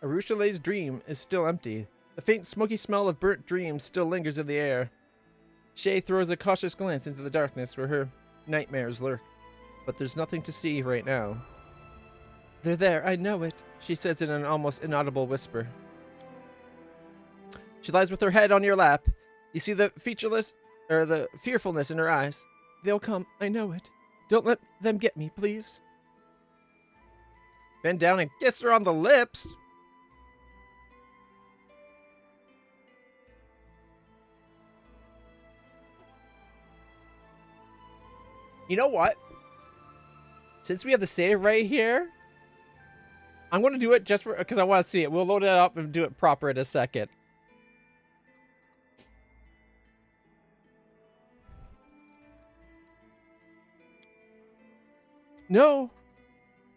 Arushale's dream is still empty. The faint smoky smell of burnt dreams still lingers in the air. Shay throws a cautious glance into the darkness where her nightmares lurk. But there's nothing to see right now. They're there, I know it, she says in an almost inaudible whisper. She lies with her head on your lap. You see the the fearfulness in her eyes. They'll come, I know it. Don't let them get me, please. Bend down and kiss her on the lips. You know what? Since we have the save right here, I'm going to do it just because I want to see it. We'll load it up and do it proper in a second. No.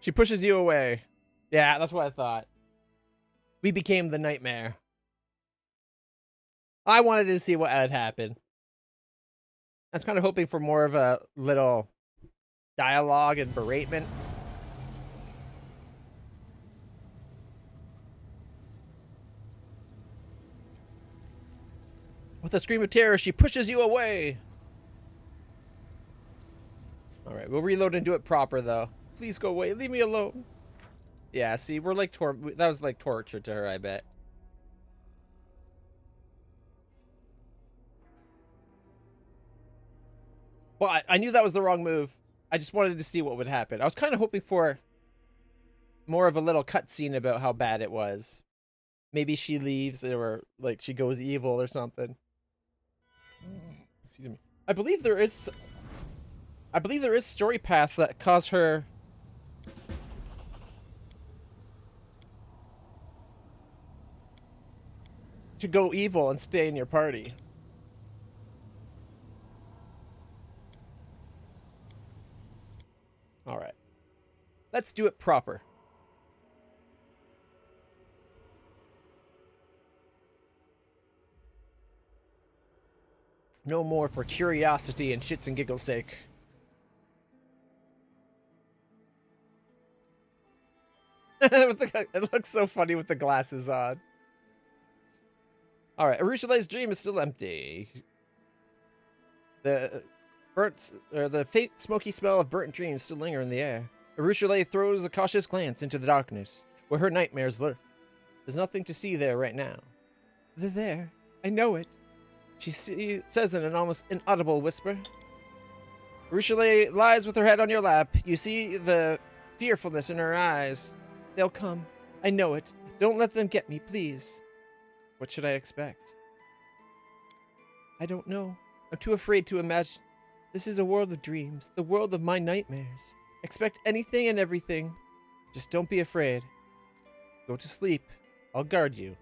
She pushes you away. Yeah, that's what I thought. We became the nightmare. I wanted to see what had happened. I was kind of hoping for more of a little dialogue and beratement. With a scream of terror, she pushes you away. Alright, we'll reload and do it proper, though. Please go away. Leave me alone. Yeah, see, we're like that was like torture to her, I bet. Well, I knew that was the wrong move. I just wanted to see what would happen. I was kind of hoping for more of a little cutscene about how bad it was. Maybe she leaves or like she goes evil or something. Excuse me. I believe there is story paths that cause her to go evil and stay in your party. All right. Let's do it proper. No more for curiosity and shits and giggles sake. It looks so funny with the glasses on. All right, Arushale's dream is still empty. The faint, smoky smell of burnt dreams still linger in the air. Arushale throws a cautious glance into the darkness, where her nightmares lurk. There's nothing to see there right now. They're there. I know it. She says in an almost inaudible whisper. Arushale lies with her head on your lap. You see the fearfulness in her eyes. They'll come. I know it. Don't let them get me, please. What should I expect? I don't know. I'm too afraid to imagine. This is a world of dreams, the world of my nightmares. Expect anything and everything. Just don't be afraid. Go to sleep. I'll guard you.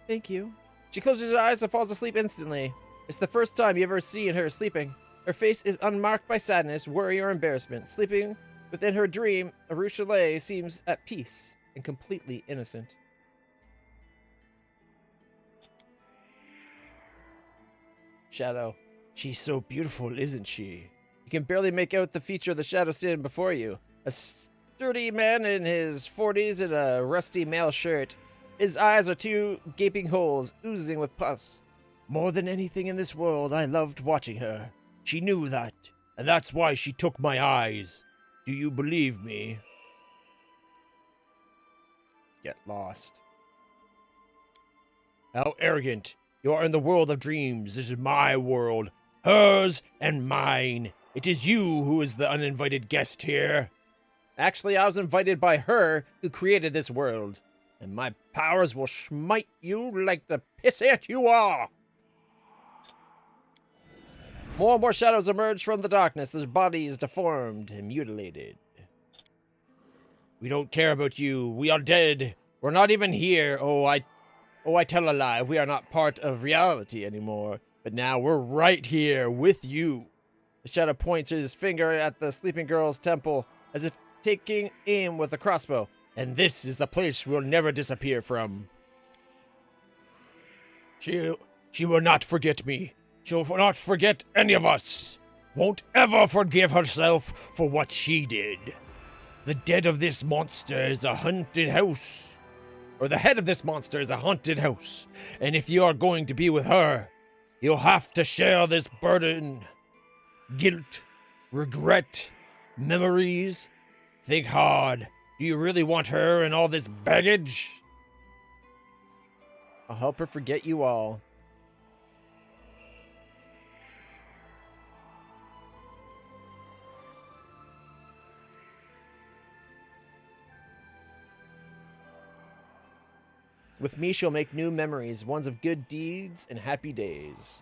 Thank you. She closes her eyes and falls asleep instantly. It's the first time you've ever seen her sleeping. Her face is unmarked by sadness, worry, or embarrassment. Sleeping within her dream, Arushale seems at peace and completely innocent. Shadow. She's so beautiful, isn't she? You can barely make out the feature of the shadow standing before you. A sturdy man in his 40s in a rusty mail shirt. His eyes are two gaping holes, oozing with pus. More than anything in this world, I loved watching her. She knew that, and that's why she took my eyes. Do you believe me? Get lost. How arrogant. You are in the world of dreams. This is my world. Hers and mine. It is you who is the uninvited guest here. Actually, I was invited by her who created this world. And my powers will smite you like the pissant you are. More and more shadows emerge from the darkness, their bodies deformed and mutilated. We don't care about you. We are dead. We're not even here. Oh, I tell a lie. We are not part of reality anymore. But now we're right here with you. The shadow points his finger at the sleeping girl's temple as if taking aim with a crossbow. And this is the place we'll never disappear from. She will not forget me. She'll not forget any of us. Won't ever forgive herself for what she did. The dead of this monster is a haunted house. Or the head of this monster is a haunted house. And if you are going to be with her, you'll have to share this burden. Guilt, regret, memories. Think hard. Do you really want her and all this baggage? I'll help her forget you all. With me, she'll make new memories, ones of good deeds and happy days.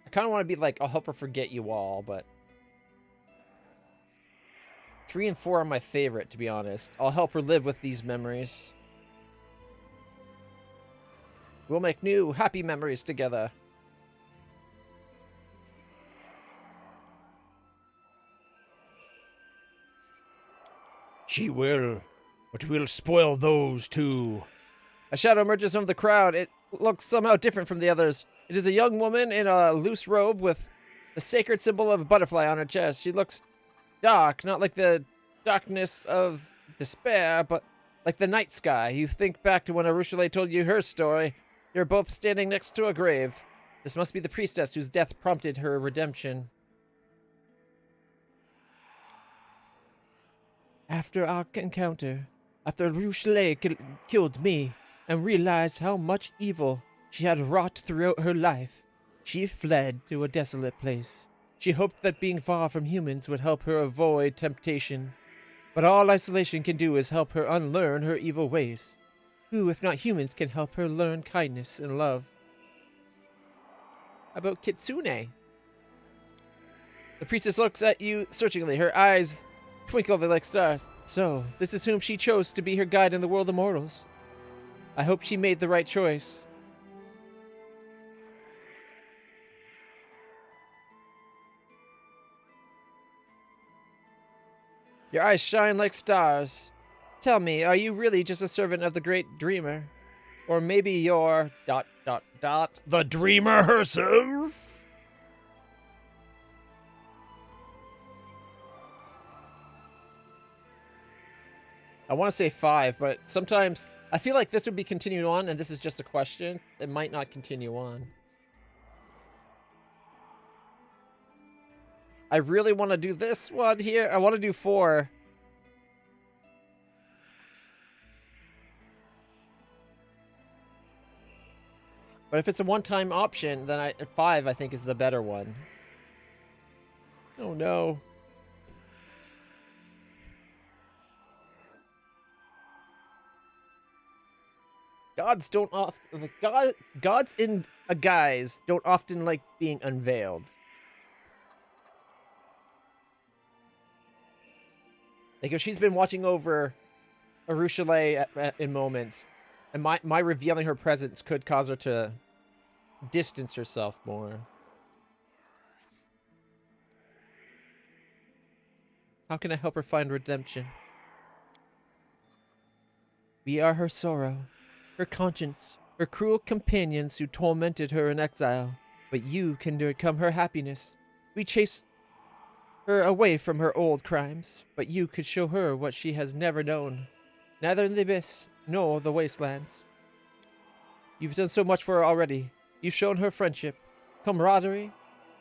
I kind of want to be like, I'll help her forget you all, but 3 and 4 are my favorite, to be honest. I'll help her live with these memories. We'll make new, happy memories together. She will, but we'll spoil those too. A shadow emerges from the crowd. It looks somehow different from the others. It is a young woman in a loose robe with the sacred symbol of a butterfly on her chest. She looks dark, not like the darkness of despair, but like the night sky. You think back to when Arushale told you her story. You're both standing next to a grave. This must be the priestess whose death prompted her redemption. After our encounter, after Arushale killed me and realized how much evil she had wrought throughout her life, she fled to a desolate place. She hoped that being far from humans would help her avoid temptation. But all isolation can do is help her unlearn her evil ways. Who, if not humans, can help her learn kindness and love? How about Kitsune? The priestess looks at you searchingly, her eyes twinkle like stars. So, this is whom she chose to be her guide in the world of mortals. I hope she made the right choice. Your eyes shine like stars. Tell me, are you really just a servant of the great dreamer? Or maybe you're... ... the dreamer herself? I want to say 5, but sometimes I feel like this would be continued on, and this is just a question. It might not continue on. I really want to do this one here. I want to do 4. But if it's a one-time option, then 5, I think, is the better one. Oh, no. Gods don't often... Gods in a guise don't often like being unveiled. Like, if she's been watching over Arushale in moments, and my revealing her presence could cause her to distance herself more. How can I help her find redemption? We are her sorrow, her conscience, her cruel companions who tormented her in exile. But you can become her happiness. We chase her away from her old crimes, but you could show her what she has never known. Neither in the abyss, nor the wastelands. You've done so much for her already. You've shown her friendship, camaraderie,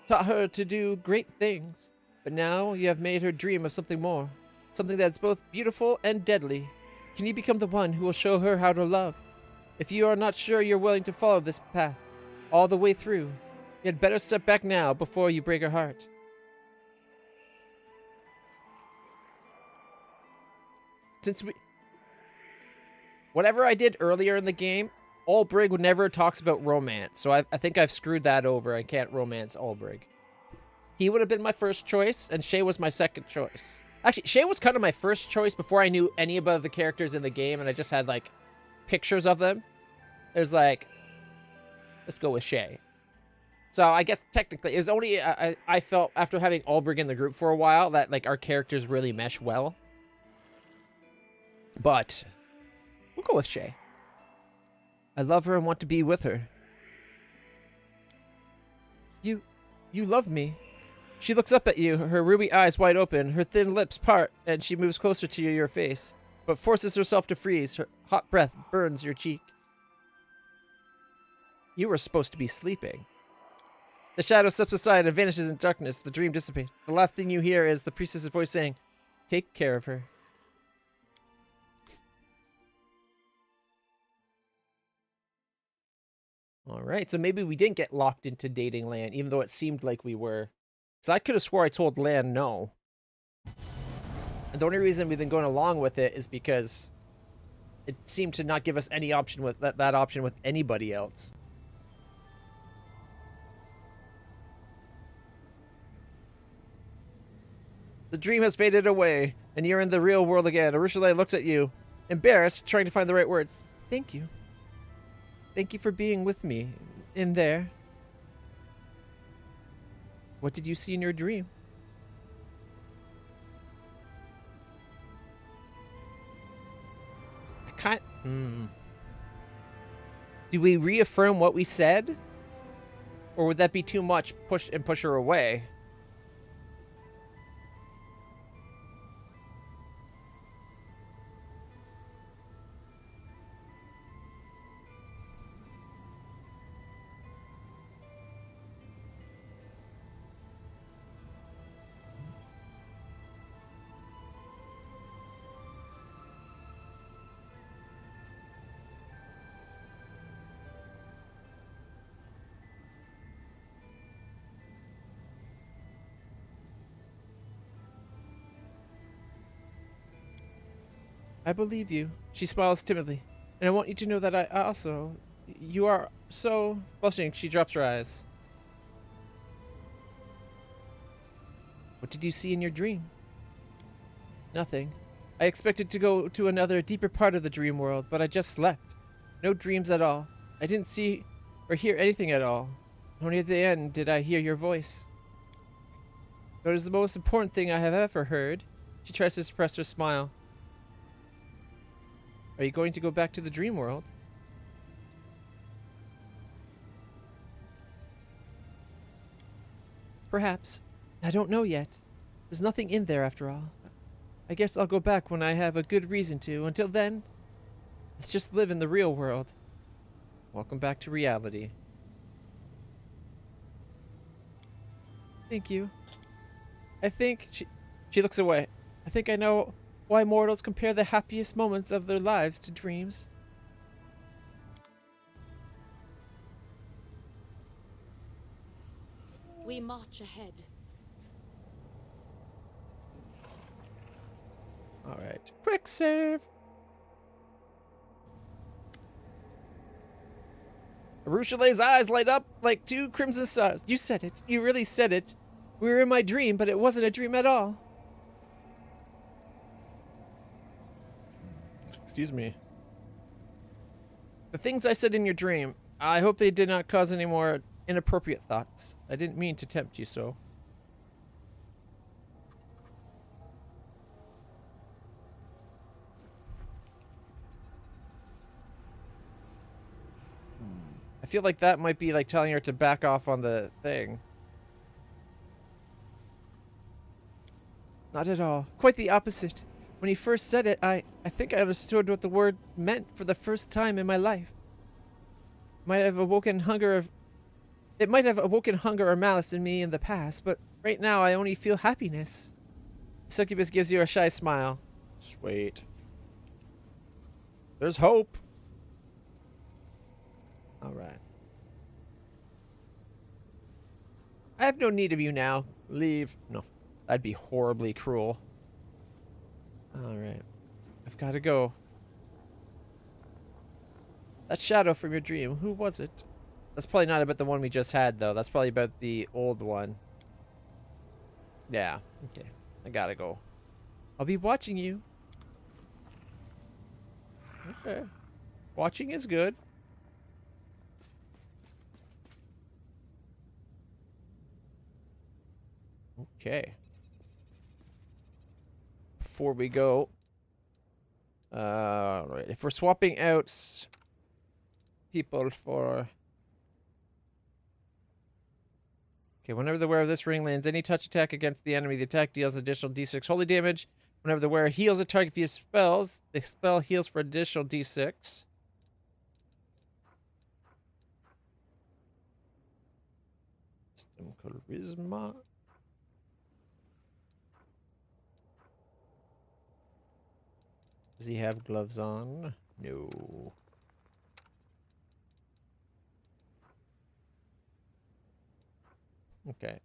taught her to do great things. But now you have made her dream of something more. Something that's both beautiful and deadly. Can you become the one who will show her how to love? If you are not sure you're willing to follow this path all the way through, you had better step back now before you break her heart. Since whatever I did earlier in the game, Olbrig never talks about romance, so I think I've screwed that over. I can't romance Olbrig. He would have been my first choice, and Shay was my second choice. Actually, Shay was kind of my first choice before I knew any about the characters in the game, and I just had, like, pictures of them. It was like, let's go with Shay. So I guess technically, it was only, I felt, after having Olbrig in the group for a while, that, like, our characters really mesh well. But we'll go with Shay. I love her and want to be with her. You love me. She looks up at you, her ruby eyes wide open, her thin lips part, and she moves closer to your face, but forces herself to freeze. Her hot breath burns your cheek. You were supposed to be sleeping. The shadow steps aside and vanishes in darkness. The dream dissipates. The last thing you hear is the priestess's voice saying, "Take care of her." All right, so maybe we didn't get locked into dating Lan, even though it seemed like we were. Because I could have swore I told Lan no. And the only reason we've been going along with it is because it seemed to not give us any option with that option with anybody else. The dream has faded away, and you're in the real world again. Arushale looks at you, embarrassed, trying to find the right words. Thank you. Thank you for being with me in there. What did you see in your dream? I can't... Do we reaffirm what we said? Or would that be too much push her away? I believe you. She smiles timidly. And I want you to know that I also... You are so... Blushing, she drops her eyes. What did you see in your dream? Nothing. I expected to go to another, deeper part of the dream world, but I just slept. No dreams at all. I didn't see or hear anything at all. Only at the end did I hear your voice. That is the most important thing I have ever heard. She tries to suppress her smile. Are you going to go back to the dream world? Perhaps. I don't know yet. There's nothing in there after all. I guess I'll go back when I have a good reason to. Until then, let's just live in the real world. Welcome back to reality. Thank you. I think she looks away. I think I know why mortals compare the happiest moments of their lives to dreams. We march ahead. All right. Quick save. Arushale's eyes light up like two crimson stars. You said it. You really said it. We were in my dream, but it wasn't a dream at all. Excuse me. The things I said in your dream, I hope they did not cause any more inappropriate thoughts. I didn't mean to tempt you so. I feel like that might be like telling her to back off on the thing. Not at all. Quite the opposite. When he first said it, I think I understood what the word meant for the first time in my life. It might have awoken hunger or malice in me in the past, but right now I only feel happiness. Succubus gives you a shy smile. Sweet. There's hope. Alright. I have no need of you now. Leave. No. That'd be horribly cruel. Alright. I've got to go. That shadow from your dream, who was it? That's probably not about the one we just had, though. That's probably about the old one. Yeah. Okay. I gotta go. I'll be watching you. Okay. Watching is good. Okay. Before we go, right, if we're swapping out people for, okay, whenever the wearer of this ring lands any touch attack against the enemy, the attack deals additional d6 holy damage. Whenever the wearer heals a target via spells, the spell heals for additional d6. System charisma. Does he have gloves on? No. Okay.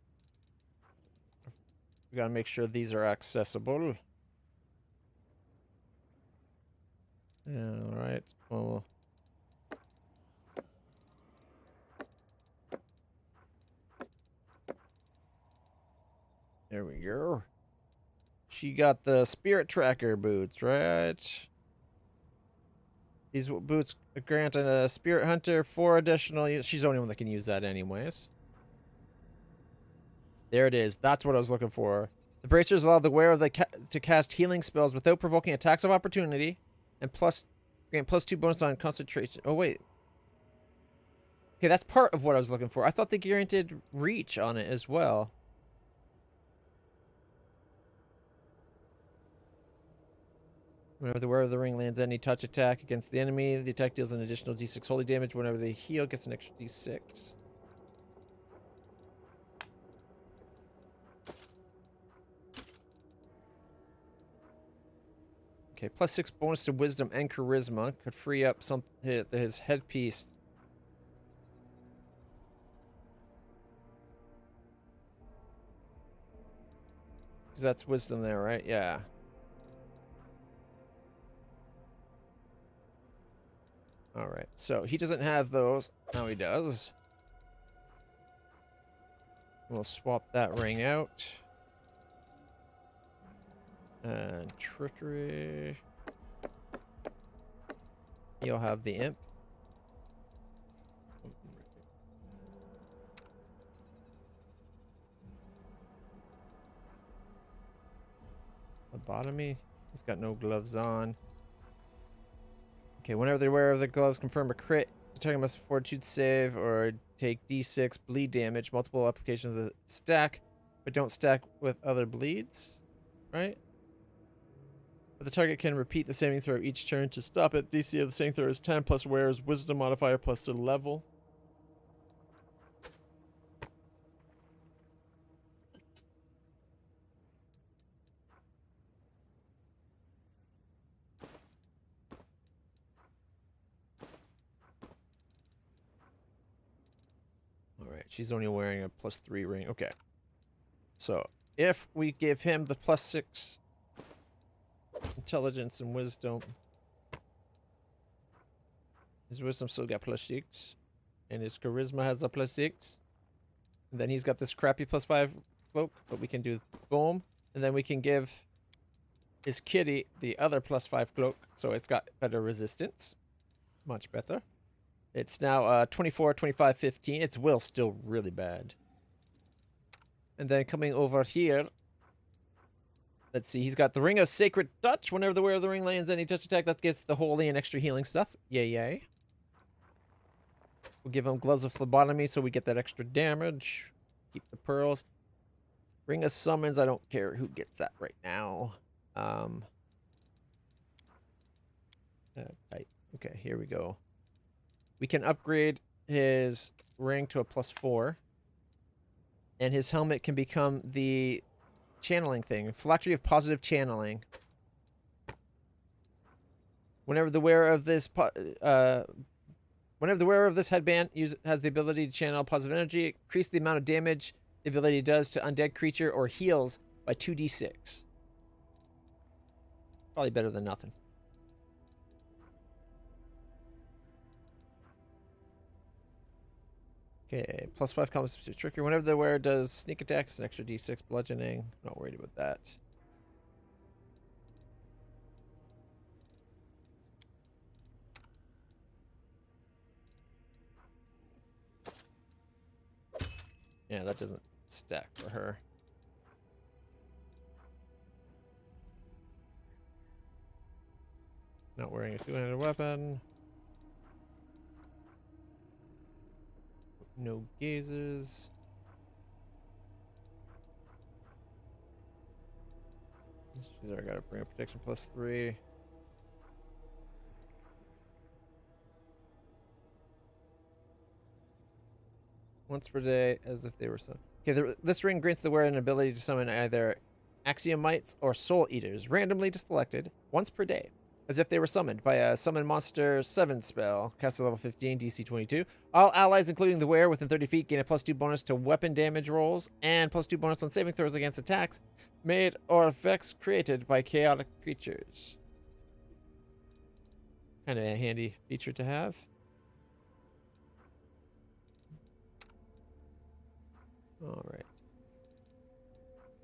We gotta make sure these are accessible. Alright, well. There we go. She got the spirit tracker boots, right? These boots grant a spirit hunter 4 additional use. She's the only one that can use that anyways. There it is. That's what I was looking for. The bracers allow the wearer to cast healing spells without provoking attacks of opportunity, and grant +2 bonus on concentration. Oh wait. Okay, that's part of what I was looking for. I thought they guaranteed reach on it as well. Whenever the wearer of the ring lands any touch attack against the enemy, the attack deals an additional d6 holy damage. Whenever they heal, gets an extra d6. Okay, +6 bonus to wisdom and charisma. Could free up his headpiece. Because that's wisdom there, right? Yeah. Alright, so he doesn't have those. Now he does. We'll swap that ring out. And trickery. You'll have the imp. phlebotomy. He's got no gloves on. Okay, whenever they wear the gloves, confirm a crit. The target must fortitude save or take d6 bleed damage, multiple applications of the stack, but don't stack with other bleeds, right? But the target can repeat the saving throw each turn to stop it. DC of the saving throw is 10 plus wearer's wisdom modifier plus the level. Alright, she's only wearing a +3 ring. Okay. So, if we give him the +6 intelligence and wisdom, his wisdom still got +6, and his charisma has a +6. And then he's got this crappy +5 cloak, but we can do boom. And then we can give his kitty the other +5 cloak, so it's got better resistance. Much better. It's now 24, 25, 15. Its will still really bad. And then coming over here, let's see, he's got the Ring of Sacred Touch. Whenever the wearer of the ring lands any touch attack, that gets the holy and extra healing stuff. Yay, yay. We'll give him Gloves of Phlebotomy so we get that extra damage. Keep the pearls. Ring of Summons, I don't care who gets that right now. Okay, here we go. We can upgrade his ring to a +4. And his helmet can become the channeling thing. Phylactery of Positive Channeling. Whenever the wearer of this headband has the ability to channel positive energy, increase the amount of damage the ability does to undead creature or heals by 2d6. Probably better than nothing. Okay, +5 combos to trickery. Whenever the wearer does sneak attack, it's an extra d6 bludgeoning. Not worried about that. Yeah, that doesn't stack for her. Not wearing a two-handed weapon. No gazes. She's already got to bring up protection +3. Once per day, as if they were some. Okay, this ring grants the wearer an ability to summon either Axiomites or Soul Eaters, randomly selected, once per day, as if they were summoned by a Summon Monster 7 spell, cast at level 15, DC 22. All allies, including the wearer within 30 feet, gain a +2 bonus to weapon damage rolls and +2 bonus on saving throws against attacks made or effects created by chaotic creatures. Kind of a handy feature to have. All right.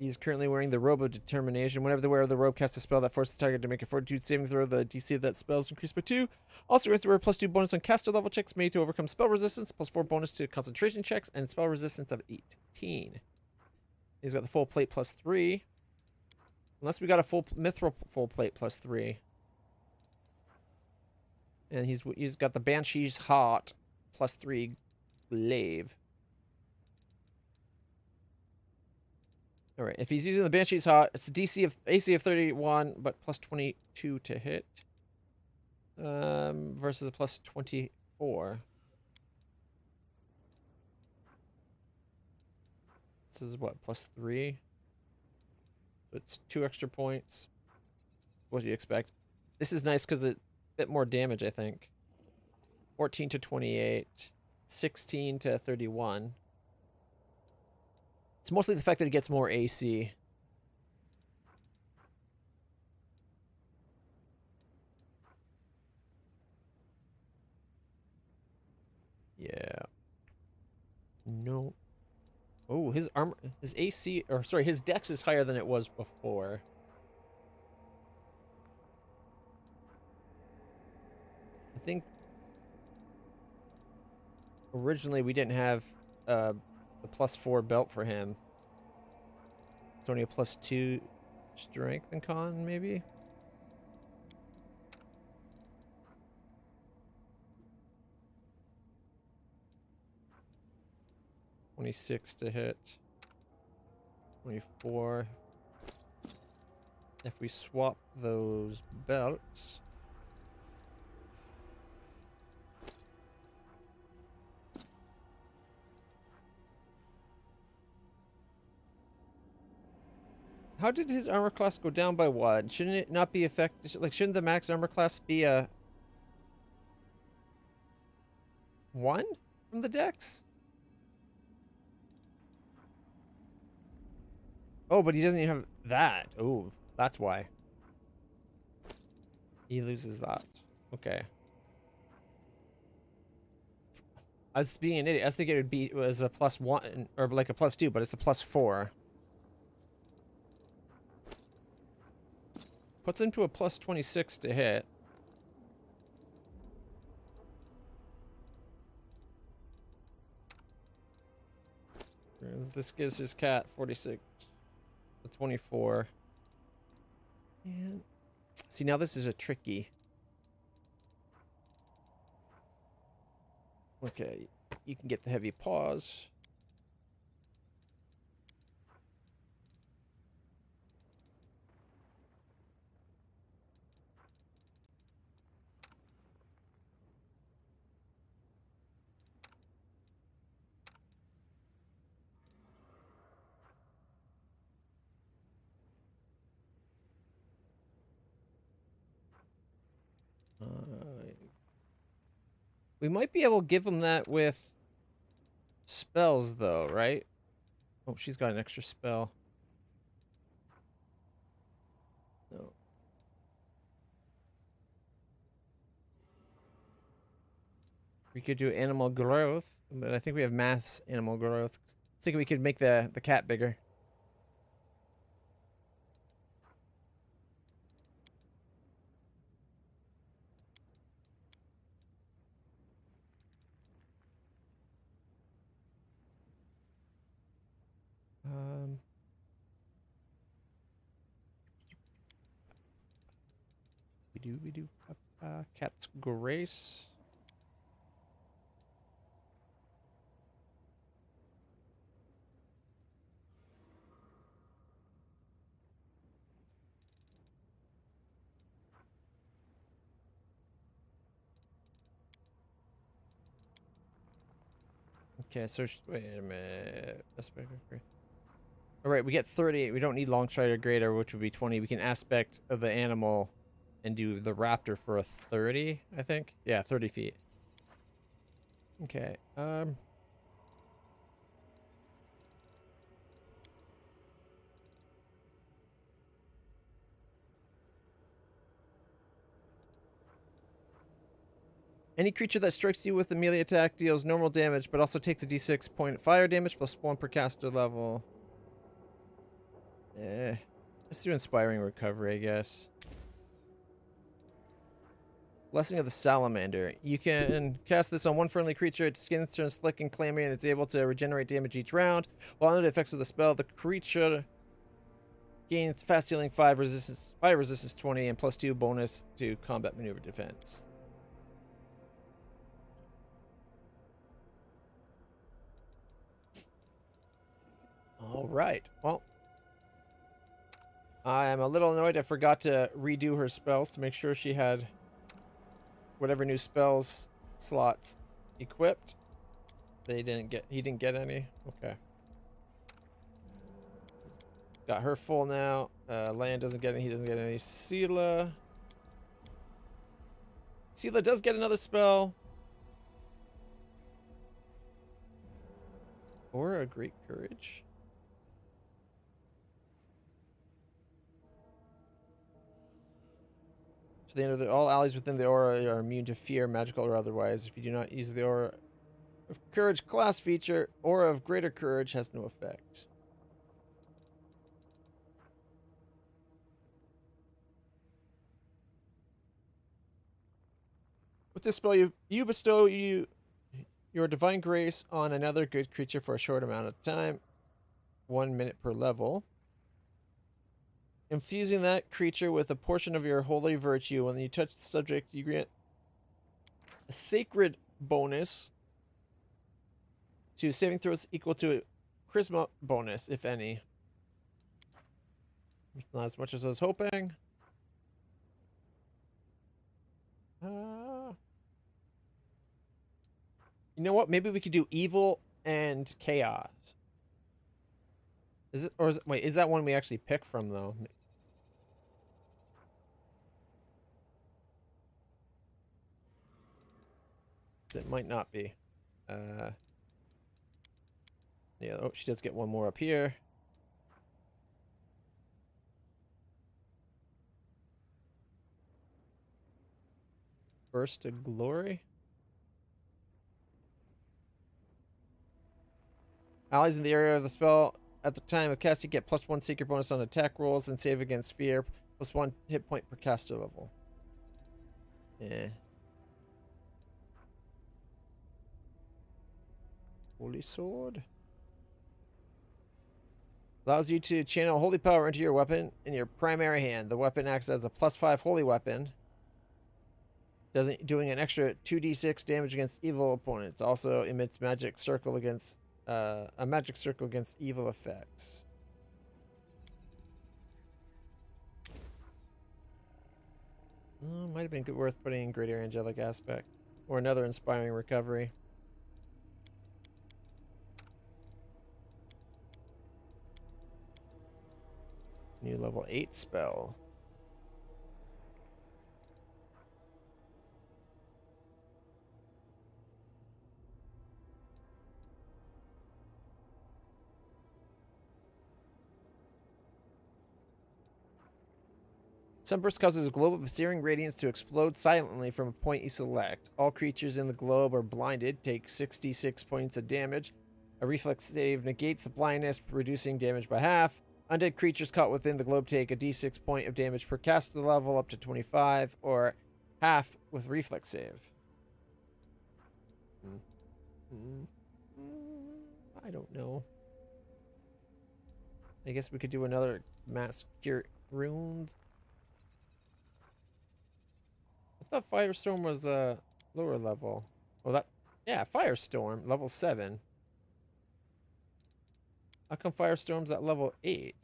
He's currently wearing the Robe of Determination. Whenever the wearer of the robe casts a spell that forces the target to make a fortitude saving throw, the DC of that spell is increased by 2. Also grants the wearer +2 bonus on caster level checks made to overcome spell resistance, +4 bonus to concentration checks, and spell resistance of 18. He's got the full plate +3. Unless we got a full mithril full plate +3. And he's got the Banshee's Heart +3 glaive. All right, if he's using the Banshee's Heart, it's a AC of 31, but +22 to hit. Versus a +24. This is what, +3? It's 2 extra points. What do you expect? This is nice because it's a bit more damage, I think. 14 to 28, 16 to 31. It's mostly the fact that it gets more AC. Yeah. No. Oh, his armor, his AC, or sorry, his dex is higher than it was before. I think originally we didn't have the +4 belt for him. It's only a +2 strength and con, maybe? $26 to hit. 24. If we swap those belts. How did his armor class go down by one? Shouldn't it not be affected? Like, shouldn't the max armor class be a 1 from the dex? Oh, but he doesn't even have that. Oh, that's why. He loses that. Okay. I was being an idiot. I was thinking it was a +1 or like a +2, but it's a +4. Puts him to a +26 to hit. This gives his cat 46 to 24. And see, now this is a tricky. Okay, you can get the heavy paws. We might be able to give him that with spells, though, right? Oh, she's got an extra spell. No. We could do animal growth, but I think we have mass animal growth. I think we could make the cat bigger. We do cat's grace. Okay, so wait a minute. All right, we get 30. We don't need long stride or greater, which would be 20. We can aspect of the animal and do the raptor for a 30, I think. Yeah, 30 feet. Okay. Any creature that strikes you with a melee attack deals normal damage, but also takes a d6 point fire damage plus 1 per caster level. Let's do Inspiring Recovery, I guess. Blessing of the Salamander. You can cast this on one friendly creature. Its skin turns slick and clammy, and it's able to regenerate damage each round. While under the effects of the spell, the creature gains fast healing 5 resistance 20, and +2 bonus to combat maneuver defense. All right. Well, I am a little annoyed I forgot to redo her spells to make sure she had whatever new spells slots equipped. He didn't get any. Okay. Got her full now. Lan doesn't get any. He doesn't get any. Sela does get another spell. Or a Great Courage. To the end of all allies within the aura are immune to fear, magical or otherwise. If you do not use the Aura of Courage class feature, Aura of Greater Courage has no effect. With this spell, you bestow your divine grace on another good creature for a short amount of time, 1 minute per level. Infusing that creature with a portion of your holy virtue. When you touch the subject, you grant a sacred bonus to saving throws equal to a charisma bonus, if any. It's not as much as I was hoping. You know what? Maybe we could do evil and chaos. Is it, or is it, wait, is that one we actually pick from though? It might not be. Yeah, oh, she does get one more up here. Burst to glory. Allies in the area of the spell at the time of casting get +1 secret bonus on attack rolls and save against fear, +1 hit point per caster level. Yeah. Holy sword. Allows you to channel holy power into your weapon in your primary hand. The weapon acts as a +5 holy weapon, doing an extra 2d6 damage against evil opponents. Also emits magic circle against a magic circle against evil effects. Might have been worth putting in greater angelic aspect or another inspiring recovery. New level 8 spell. Sunburst causes a globe of searing radiance to explode silently from a point you select. All creatures in the globe are blinded, take 66 points of damage. A reflex save negates the blindness, reducing damage by half. Undead creatures caught within the globe take a d6 point of damage per caster level up to 25, or half with reflex save. I don't know. I guess we could do another mass cure runes. I thought Firestorm was a lower level. Well, that, yeah, Firestorm, level 7. How come Firestorm's at level 8?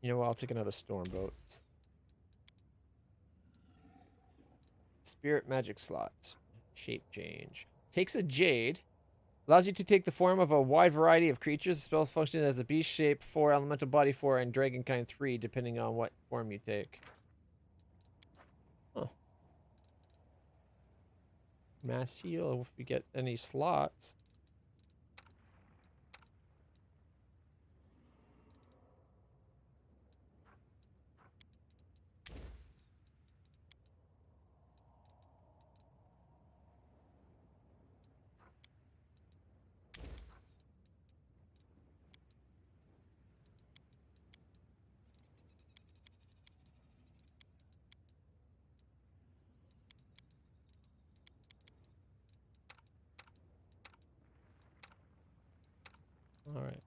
You know what? I'll take another Stormbolt. Spirit magic slots. Shape change. Takes a Jade. Allows you to take the form of a wide variety of creatures. The spell functions as a beast shape 4, elemental body 4, and dragonkind 3, depending on what form you take. Huh. Mass heal if we get any slots. All right.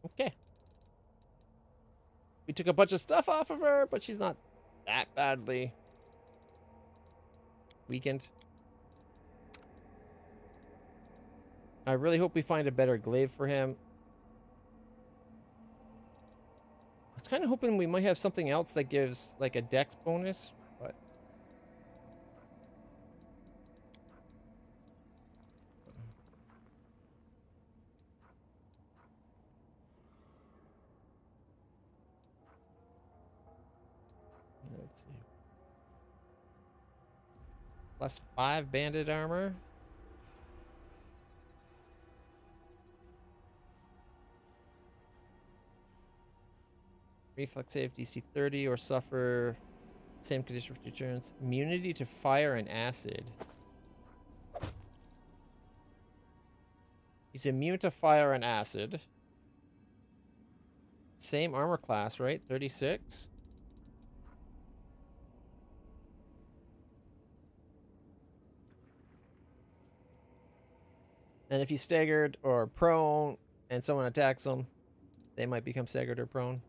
Okay. We took a bunch of stuff off of her, but she's not that badly weakened. I really hope we find a better glaive for him. I was kind of hoping we might have something else that gives like a dex bonus, but let's see. +5 banded armor. Reflex save DC 30 or suffer same condition for 2 turns. Immunity to fire and acid. He's immune to fire and acid. Same armor class, right? 36. And if he's staggered or prone and someone attacks him, they might become staggered or prone.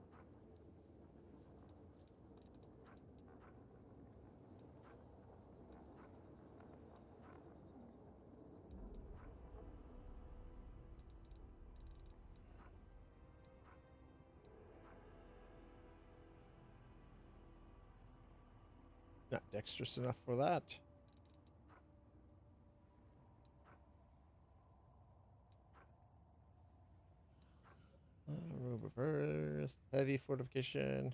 Not dexterous enough for that. Robe of Earth, heavy fortification.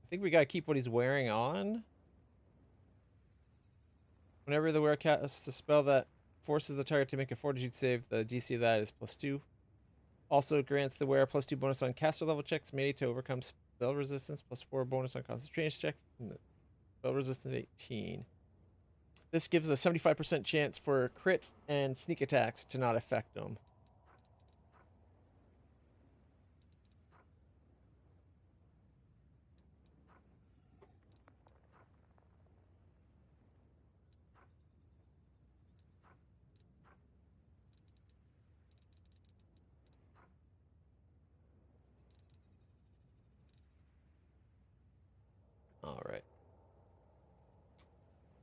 I think we gotta keep what he's wearing on. Whenever the wearer casts a spell that forces the target to make a fortitude save, the DC of that is +2. Also grants the wearer +2 bonus on caster level checks made to overcome spell resistance, +4 bonus on concentration check, and spell resistance 18. This gives a 75% chance for crits and sneak attacks to not affect them. All right.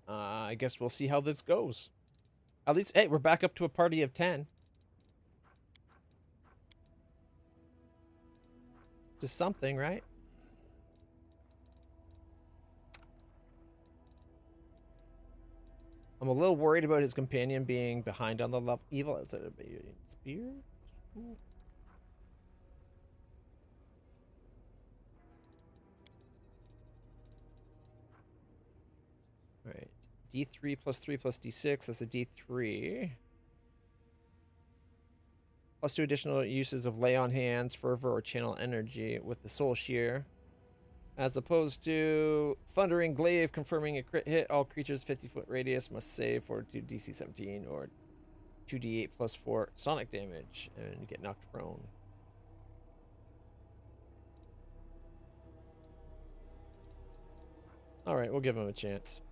I guess we'll see how this goes. At least, hey, we're back up to a party of 10. Just something, right? I'm a little worried about his companion being behind on the level. Evil outside of a spear? Ooh. Right. D3 +3 +D6. That's a D3. +2 additional uses of lay on hands, fervor, or channel energy with the soul shear. As opposed to Thundering Glaive, confirming a crit hit. All creatures 50-foot radius must save for 2 DC 17 or 2d8 +4 sonic damage and get knocked prone. All right, we'll give him a chance.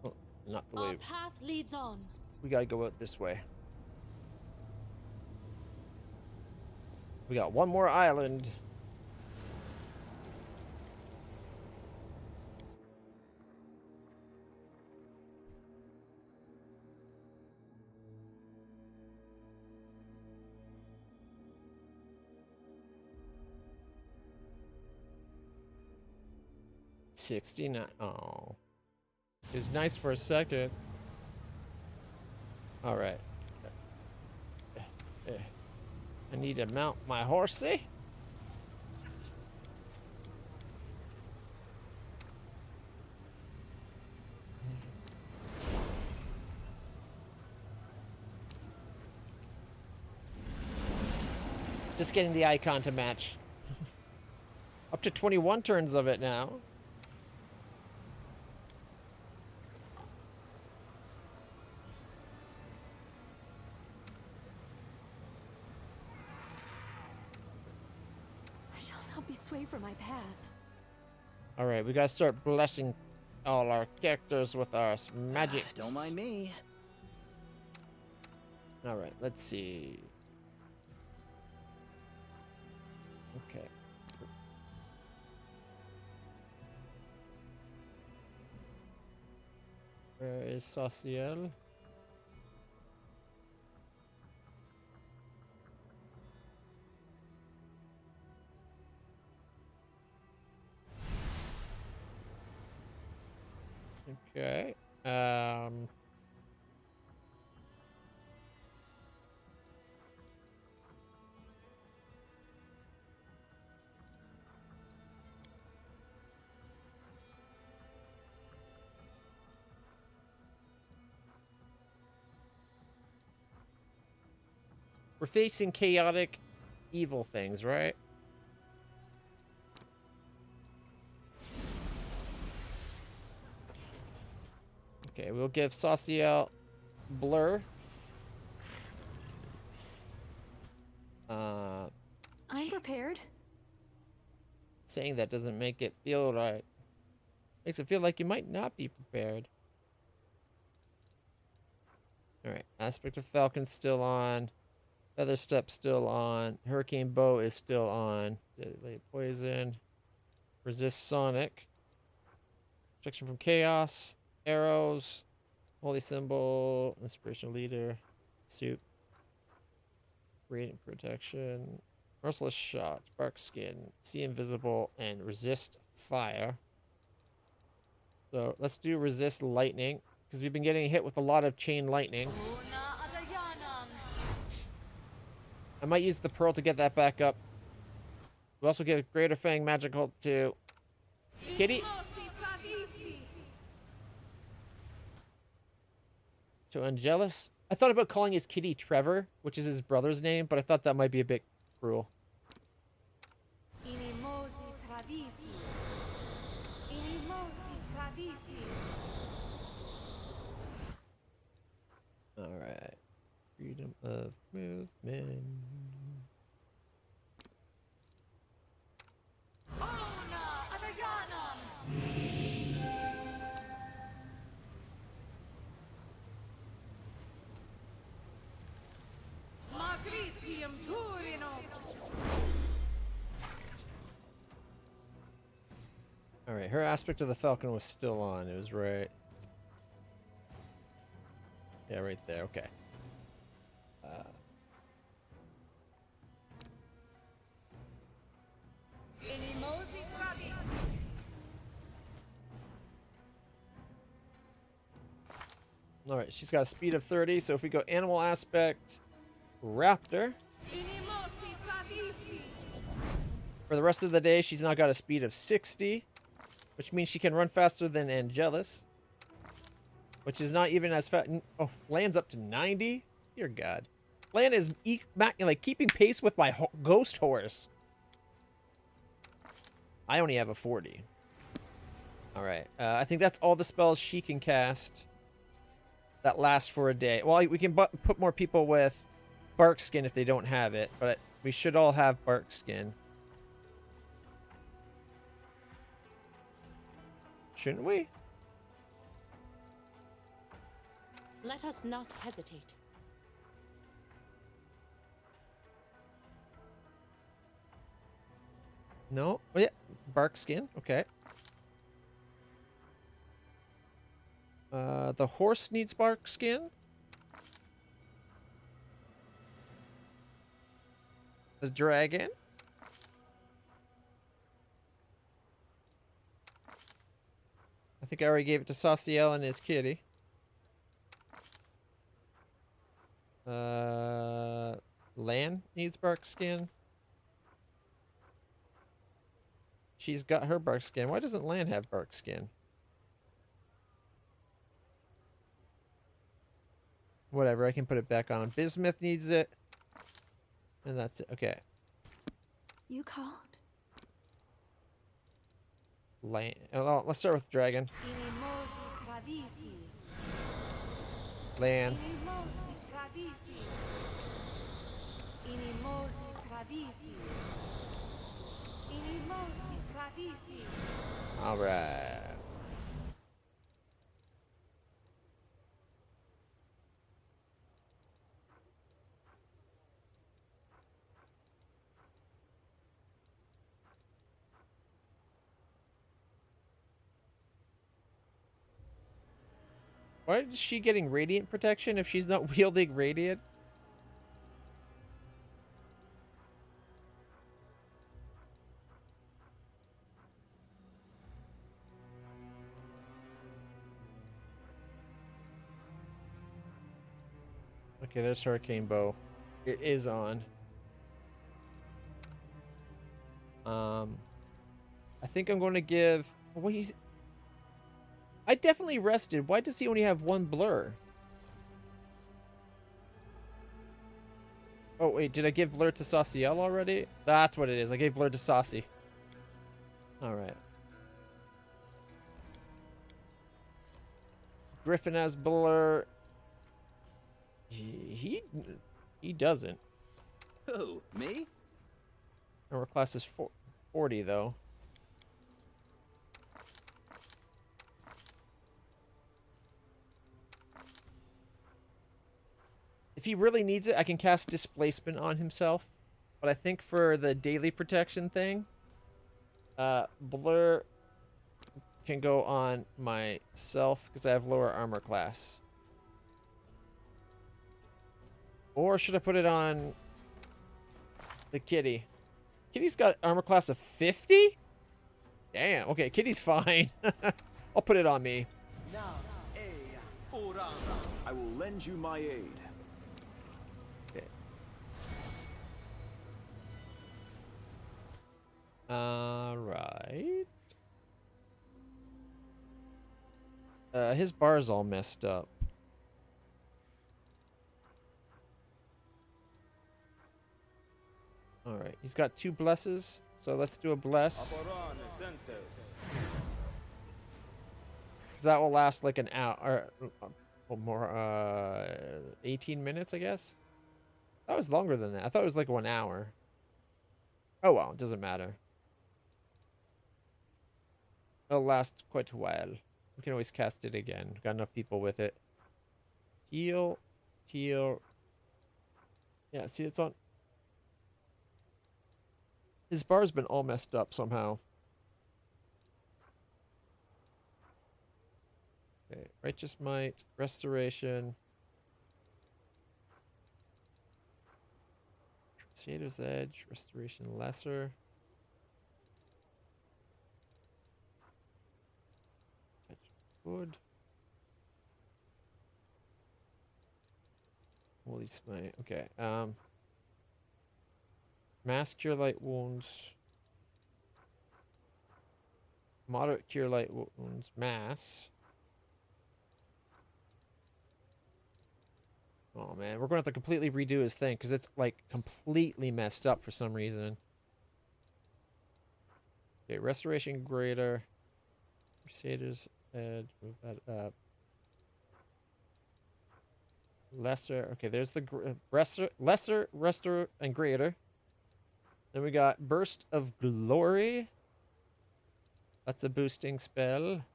Oh, not the way. Our path leads on. We gotta go out this way. We got one more island. $69. Oh. It was nice for a second. All right. I need to mount my horsey. Just getting the icon to match. Up to 21 turns of it now. Sway from my path. All right, we gotta start blessing all our characters with our magic. Don't mind me. All right, let's see. Okay. Where is Sauciel? Okay. We're facing chaotic evil things, right? Okay, we'll give Sauciel blur. I'm prepared. Saying that doesn't make it feel right. Makes it feel like you might not be prepared. Alright, Aspect of Falcon's still on. Feather Step still on. Hurricane Bow is still on. Deadly Poison. Resist Sonic. Protection from Chaos. Arrows. Holy Symbol. Inspirational Leader. Suit. Radiant Protection. Merciless Shot. Bark Skin. See Invisible. And Resist Fire. So let's do Resist Lightning. Because we've been getting hit with a lot of chain lightnings. I might use the Pearl to get that back up. We also get a Greater Fang Magical to Kitty. To Angelus. I thought about calling his kitty Trevor, which is his brother's name, but I thought that might be a bit cruel. Alright. Freedom of movement. Alright, her Aspect of the Falcon was still on. It was right. Yeah, right there. Okay. Alright, she's got a speed of 30, so if we go Animal Aspect, Raptor. For the rest of the day, she's now got a speed of 60, which means she can run faster than Angelus, which is not even as fast. Oh, Land's up to 90? Dear God. Land is like keeping pace with my ghost horse. I only have a 40. Alright, I think that's all the spells she can cast that last for a day. Well, we can put more people with Bark Skin if they don't have it, but we should all have Bark Skin. Shouldn't we? Let us not hesitate. No? Oh, yeah. Bark Skin. Okay. The horse needs Bark Skin. The dragon. I think I already gave it to Sauciel and his kitty. Lan needs Bark Skin. She's got her Bark Skin. Why doesn't Lan have Bark Skin? Whatever, I can put it back on. Bismuth needs it. And that's it. Okay. You called? Lan. Oh, let's start with Dragon. Lan. All right. Why is she getting radiant protection if she's not wielding radiant? Okay, there's Hurricane Bow. It is on. I think I'm going to give... What he's... I definitely rested. Why does he only have one blur? Oh, wait. Did I give blur to Sauciel already? That's what it is. I gave blur to Saucy. Alright. Griffin as Blur. He doesn't. Who? Me? Armor class is 40 though. If he really needs it, I can cast Displacement on himself. But I think for the daily protection thing, Blur can go on myself because I have lower armor class. Or should I put it on the kitty? Kitty's got armor class of 50? Damn. Okay, Kitty's fine. I'll put it on me. I will lend you my aid. Okay. Alright. His bar's all messed up. Alright, he's got 2 blesses, so let's do a bless. Because that will last like an hour, or more, 18 minutes, I guess? That was longer than that. I thought it was like 1 hour. Oh well, it doesn't matter. It'll last quite a while. We can always cast it again. Got enough people with it. Heal. Heal. Yeah, see, it's on... His bar's been all messed up somehow. Okay, Righteous Might, Restoration. Crusader's Edge, Restoration Lesser. Wood. Holy Smite. Okay. Mass Cure Light Wounds. Moderate Cure Light Wounds. Mass. Oh man, we're going to have to completely redo his thing because it's like completely messed up for some reason. Okay, Restoration Greater. Crusader's Edge. Move that up. Lesser. Okay, there's the lesser, restore, and greater. Then we got Burst of Glory. That's a boosting spell.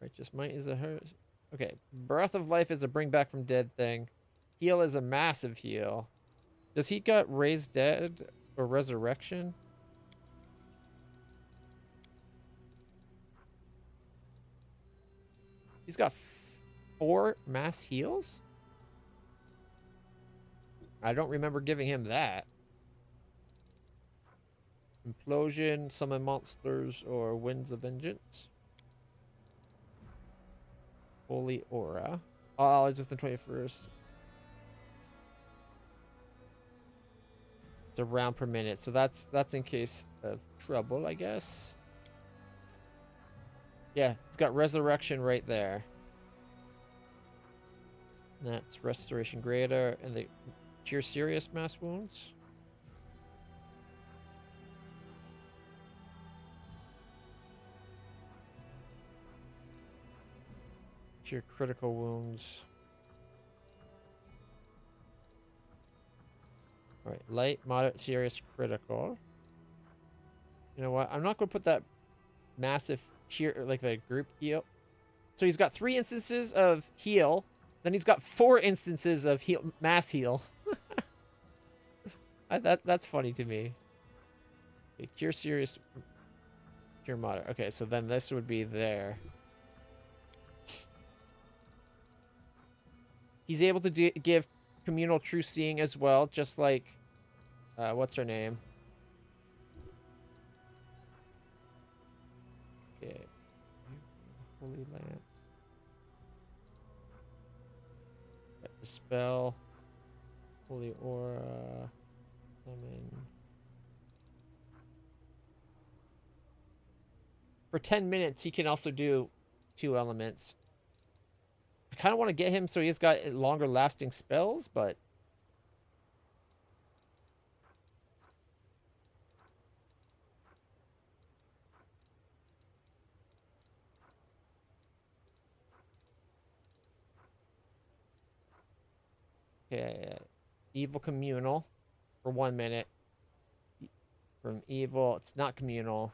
Righteous Might is a her. Okay, Breath of Life is a bring back from dead thing. Heal is a massive heal. Does he got Raised Dead or Resurrection? He's got 4 mass heals? I don't remember giving him that. Implosion, Summon Monsters, or Winds of Vengeance. Holy Aura. All allies within 21st. It's a round per minute, so that's in case of trouble, I guess. Yeah, it's got Resurrection right there. And that's Restoration Greater, and the Cure Serious Mass Wounds. Cure Critical Wounds. Alright, light, moderate, serious, critical. You know what? I'm not going to put that massive cure, like the group heal. So he's got 3 instances of heal. Then he's got 4 instances of heal, mass heal. That's funny to me. Okay, cure serious, cure moderate. Okay, so then this would be there. He's able to give communal true seeing as well, just like what's her name? Okay, Holy Lance. Dispel. Holy Aura. Summon. For 10 minutes, he can also do 2 elements. I kind of want to get him so he's got longer lasting spells, but... Okay. Evil communal for 1 minute. From evil, it's not communal.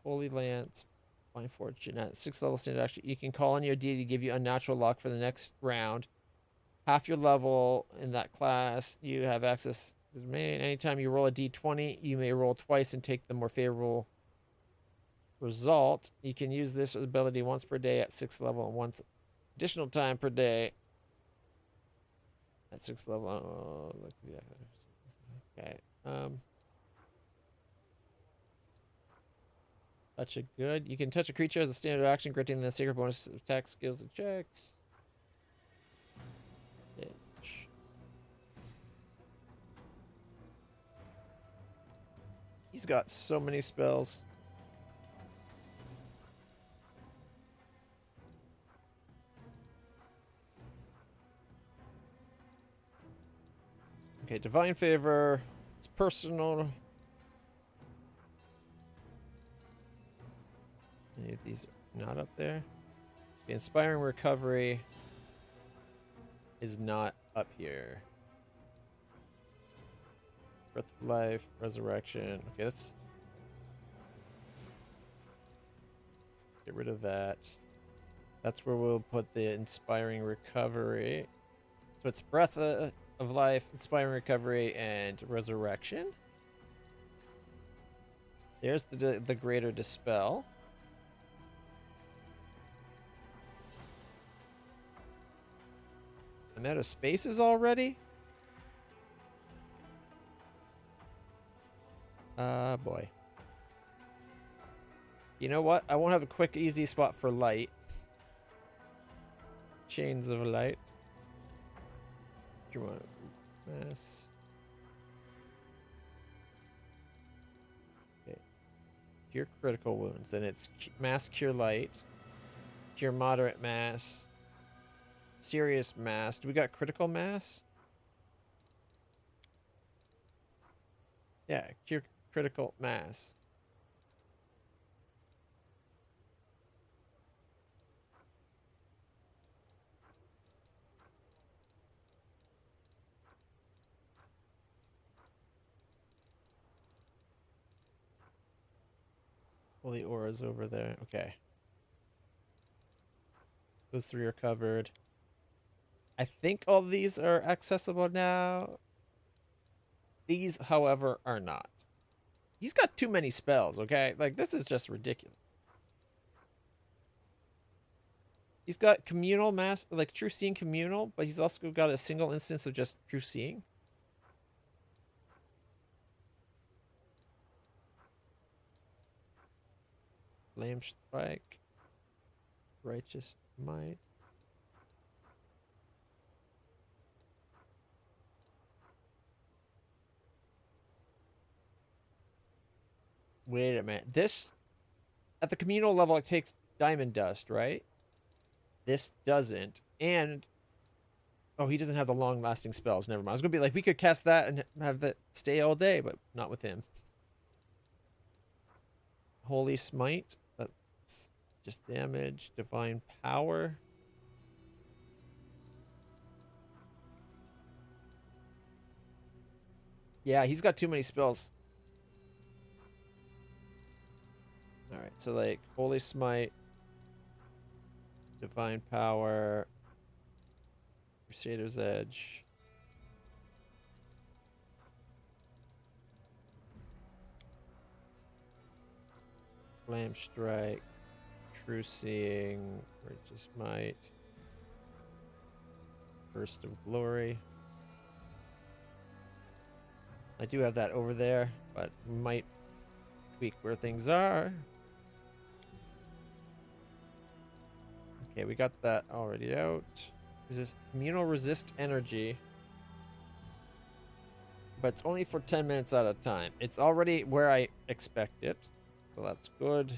Holy Lance. Find Fortune at 6th level standard action. You can call on your deity to give you unnatural luck for the next round. Half your level in that class, you have access to the domain. Anytime you roll a d20, you may roll twice and take the more favorable result. You can use this ability once per day at 6th level and once additional time per day at 6th level. Oh, okay. Touch it good. You can touch a creature as a standard action, granting the sacred bonus attack skills and checks. Bitch. He's got so many spells. Okay, Divine Favor. It's personal. Any of these are not up there? The Inspiring Recovery is not up here. Breath of Life, Resurrection. Okay, let's get rid of that. That's where we'll put the Inspiring Recovery. So it's Breath of Life, Inspiring Recovery, and Resurrection. There's the Greater Dispel. I'm out of spaces already? Boy. You know what? I won't have a quick, easy spot for light. Chains of Light. You want mass? Okay. Cure critical wounds. Then it's mass cure light. Cure moderate mass. Serious mass. Do we got critical mass? Yeah, cure critical mass. Well, the aura's over there. Okay. Those 3 are covered. I think all these are accessible now. These, however, are not. He's got too many spells, okay? Like, this is just ridiculous. He's got communal mass, like true seeing communal, but he's also got a single instance of just true seeing. Flame Strike. Righteous Might. Wait a minute. This, at the communal level, it takes diamond dust, right? This doesn't. And, oh, he doesn't have the long-lasting spells. Never mind. I was going to be like, we could cast that and have that stay all day, but not with him. Holy Smite. That's just damage. Divine Power. Yeah, he's got too many spells. Alright, so like Holy Smite, Divine Power, Crusader's Edge. Flame Strike, True Seeing, Righteous Might, Burst of Glory. I do have that over there, but might tweak where things are. Okay, we got that already out. Resist communal resist energy. But it's only for 10 minutes at a time. It's already where I expect it. So that's good.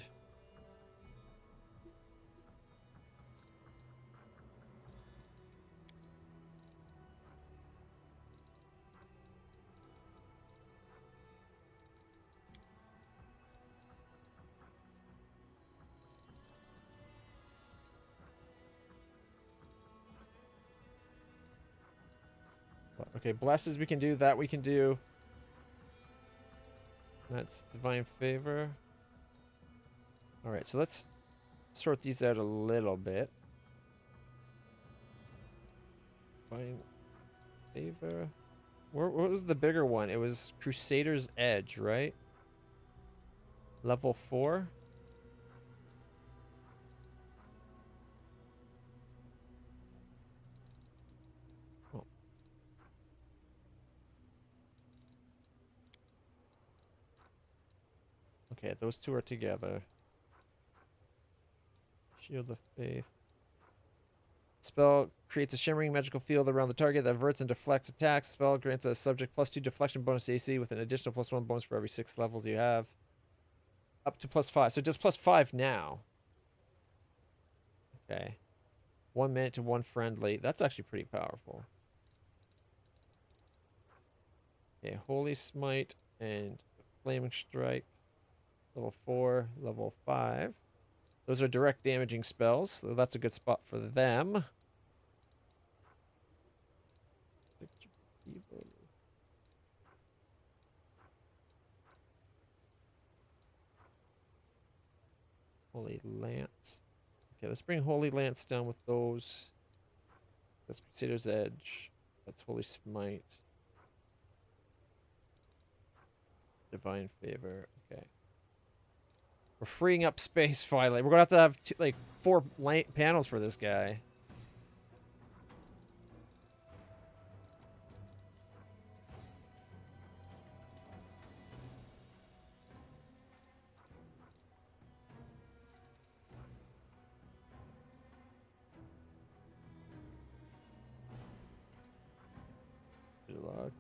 Okay, blesses we can do. That we can do. That's divine favor. Alright, so let's sort these out a little bit. Divine favor. What was the bigger one? It was Crusader's Edge, right? Level 4? Oh. Okay, those two are together. Shield of Faith. Spell creates a shimmering magical field around the target that averts and deflects attacks. Spell grants a subject +2 deflection bonus to AC with an additional +1 bonus for every 6 levels you have. Up to +5. So it does +5 now. Okay. 1 minute to 1 friendly. That's actually pretty powerful. Okay, Holy Smite and Flaming Strike. Level 4, level 5. Those are direct damaging spells, so that's a good spot for them. Holy Lance. Okay, let's bring Holy Lance down with those. That's Crusader's Edge. That's Holy Smite. Divine Favor. Okay. We're freeing up space finally. We're gonna have to have like 4 panels for this guy. Good luck.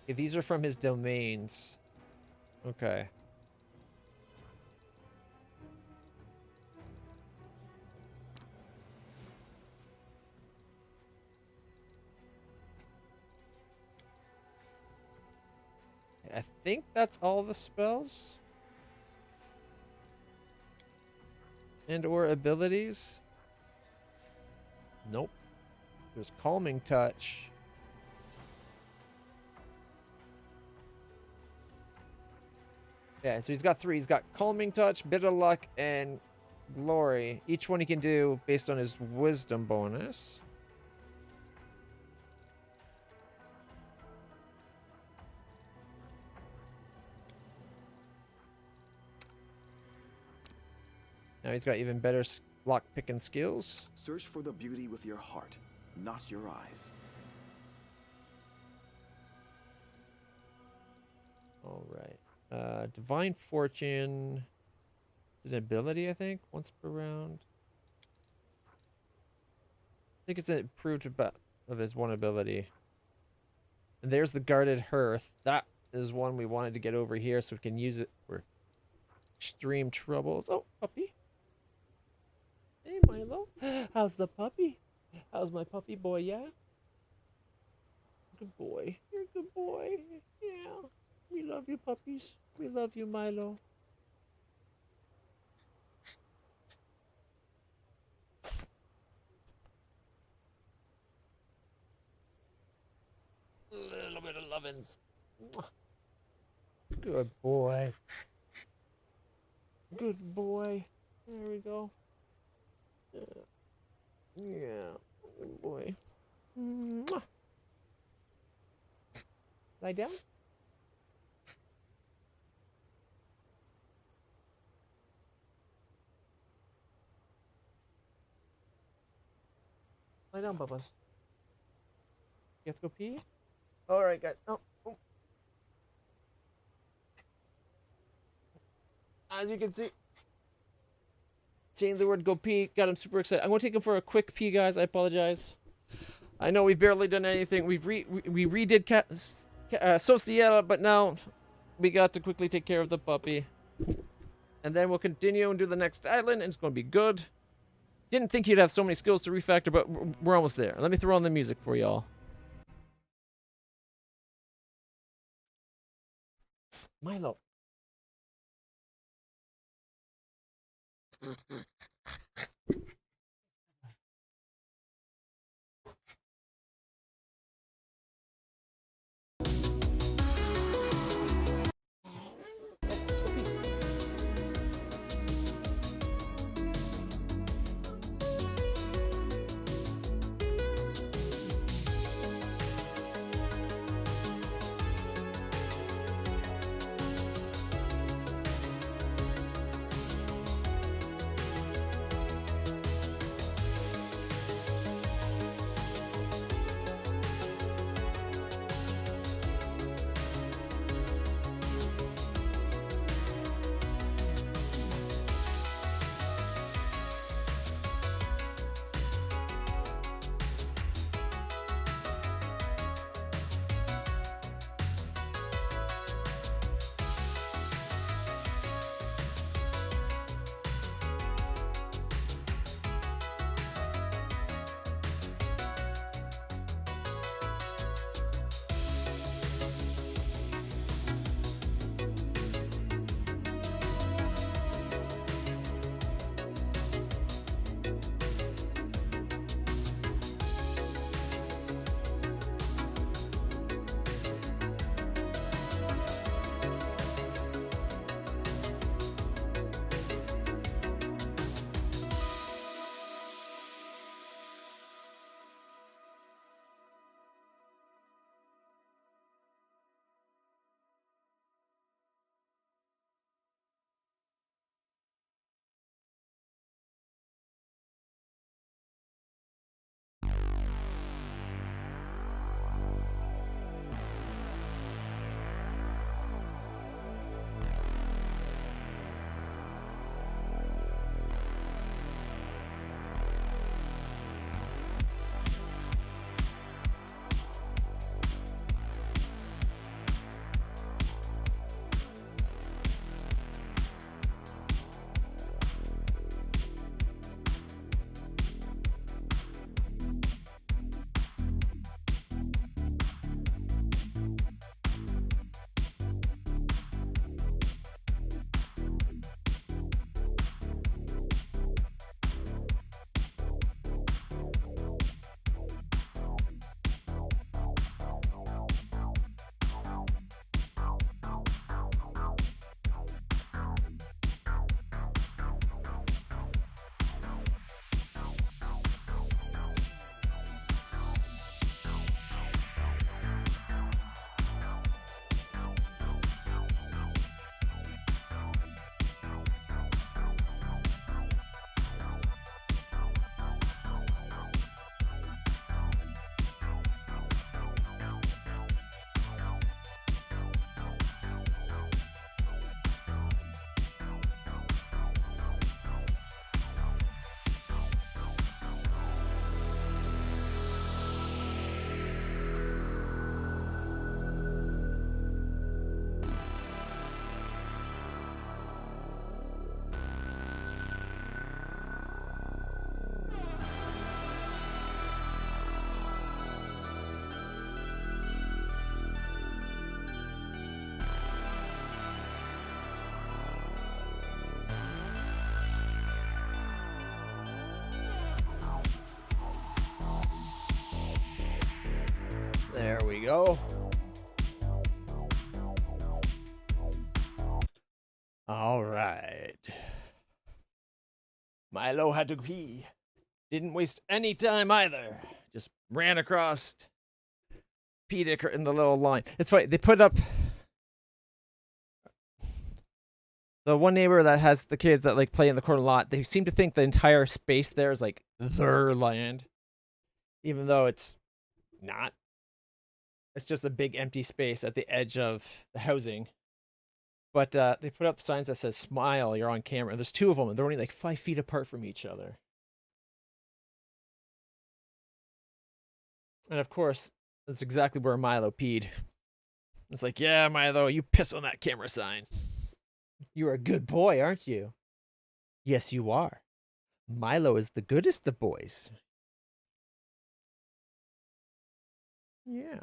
Okay, these are from his domains. Okay. I think that's all the spells. And or abilities. Nope. There's Calming Touch. Yeah, so he's got 3. He's got Calming Touch, Bitter Luck, and Glory. Each one he can do based on his Wisdom bonus. Now he's got even better lock picking skills. Search for the beauty with your heart, not your eyes. All right. Divine Fortune. It's an ability, I think, once per round. I think it's an improved of his one ability. And there's the Guarded Hearth. That is one we wanted to get over here so we can use it for extreme troubles. Oh, puppy. Hey, Milo. How's the puppy? How's my puppy boy, yeah? Good boy. You're a good boy. Yeah. We love you, puppies. We love you, Milo. A little bit of lovin's. Good boy. Good boy. There we go. Yeah. Good boy. Mwah. Lie down. Lie down, Bubba's. You have to go pee? Alright, guys. Oh. As you can see, saying the word go pee got him super excited. I'm going to take him for a quick pee, guys. I apologize. I know we've barely done anything. We redid Sociela, but now we got to quickly take care of the puppy. And then we'll continue and do the next island, and it's going to be good. Didn't think he'd have so many skills to refactor, but we're almost there. Let me throw on the music for y'all. Milo. go. All right. Milo had to pee. Didn't waste any time either. Just ran across, peed in the little line. It's funny. They put up the one neighbor that has the kids that like play in the corner lot. They seem to think the entire space there is like their land, even though it's not. It's just a big empty space at the edge of the housing. But they put up signs that says "Smile, you're on camera." There's two of them, and they're only like 5 feet apart from each other. And of course, that's exactly where Milo peed. It's like, yeah, Milo, you piss on that camera sign. You're a good boy, aren't you? Yes, you are. Milo is the goodest of boys. Yeah.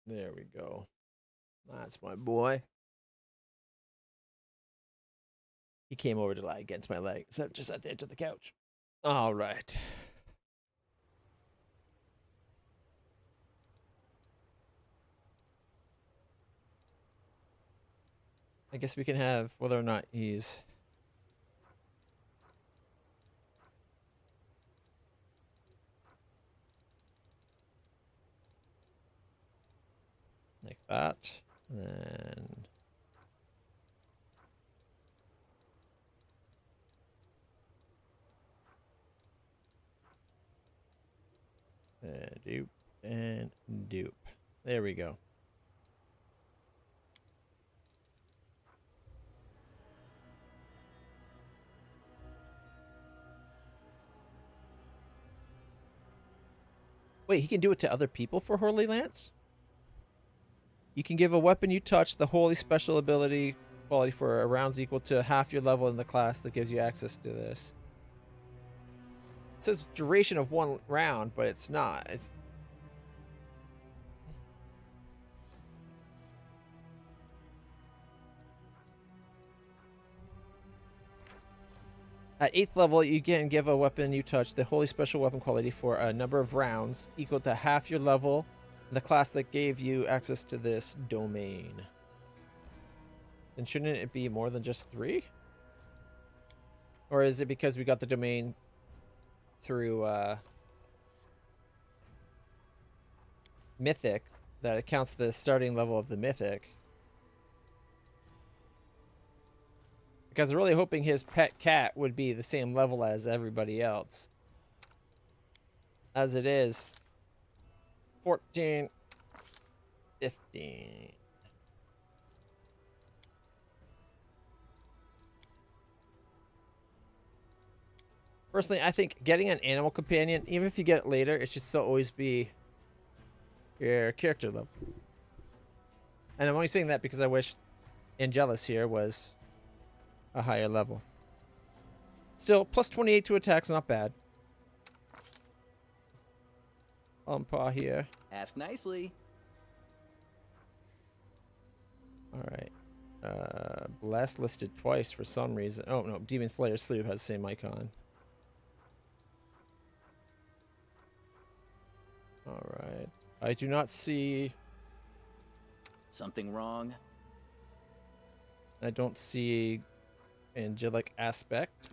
There we go. That's my boy. He came over to lie against my leg, except just at the edge of the couch. All right. I guess we can have whether or not he's... like that. And then... dupe and dupe. There we go. Wait, he can do it to other people for Holy Lance? You can give a weapon you touch the holy special ability quality for rounds equal to half your level in the class that gives you access to this. It says duration of 1 round, but it's not. It's... At 8th level, you can give a weapon you touch the holy special weapon quality for a number of rounds equal to half your level in the class that gave you access to this domain. Then shouldn't it be more than just 3? Or is it because we got the domain through Mythic that it counts the starting level of the Mythic? Because I'm really hoping his pet cat would be the same level as everybody else. As it is, 14, 15. Personally, I think getting an animal companion, even if you get it later, it should still always be your character level. And I'm only saying that because I wish Angelus here was a higher level. Still, plus 28 to attack's not bad. On par here. Ask nicely. Alright. Blast listed twice for some reason. Oh, no. Demon Slayer Sleeve has the same icon. Alright. I do not see... Something wrong? I don't see angelic aspect.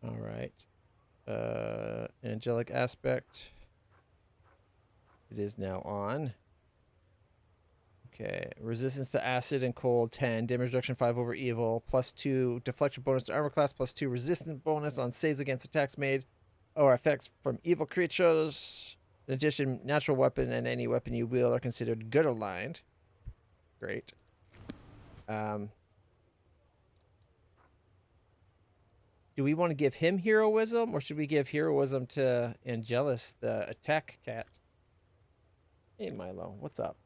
Alright. Angelic aspect. It is now on. Okay. Resistance to acid and cold 10. Damage reduction 5 over evil. Plus 2 deflection bonus to armor class. Plus 2 resistance bonus on saves against attacks made or effects from evil creatures. In addition, natural weapon and any weapon you wield are considered good aligned. Great. Do we want to give him heroism, or should we give heroism to Angelus, the attack cat? Hey, Milo, what's up?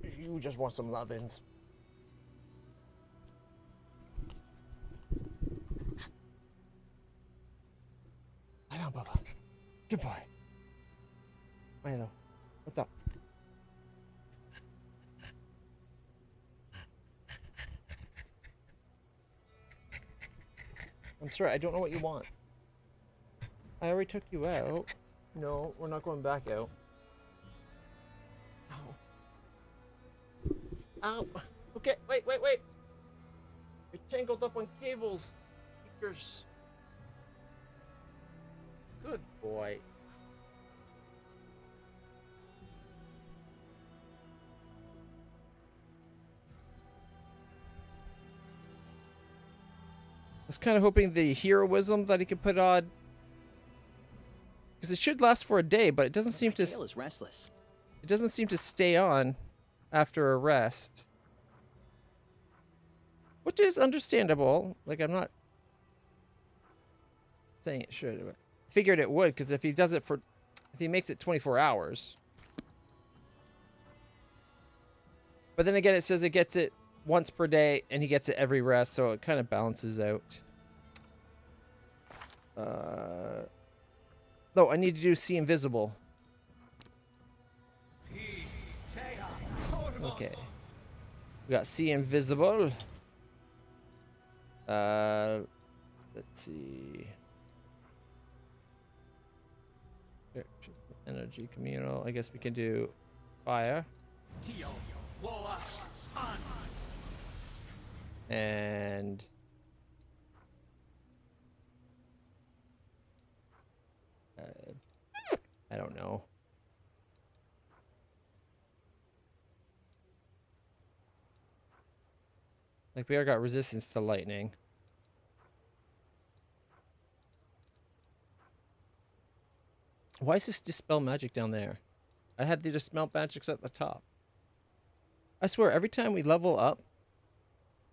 You just want some lovin's. I know, Bubba. Good boy. Milo, what's up? I'm sorry, I don't know what you want. I already took you out. No, we're not going back out. Ow. Ow. Okay, wait. You're tangled up on cables. Speakers. Good boy. I was kind of hoping the heroism that he could put on, because it should last for a day, but it doesn't seem to. Tail is restless. It doesn't seem to stay on after a rest, which is understandable. Like, I'm not saying it should, but I figured it would, because if he does it for, if he makes it 24 hours, but then again, it says it gets it once per day, and he gets it every rest, so it kind of balances out. No, I need to do See Invisible. Okay. We got See Invisible. Let's see. Energy Communal. I guess we can do Fire. And I don't know. Like, we already got resistance to lightning. Why is this Dispel Magic down there? I had the Dispel Magics at the top. I swear, every time we level up,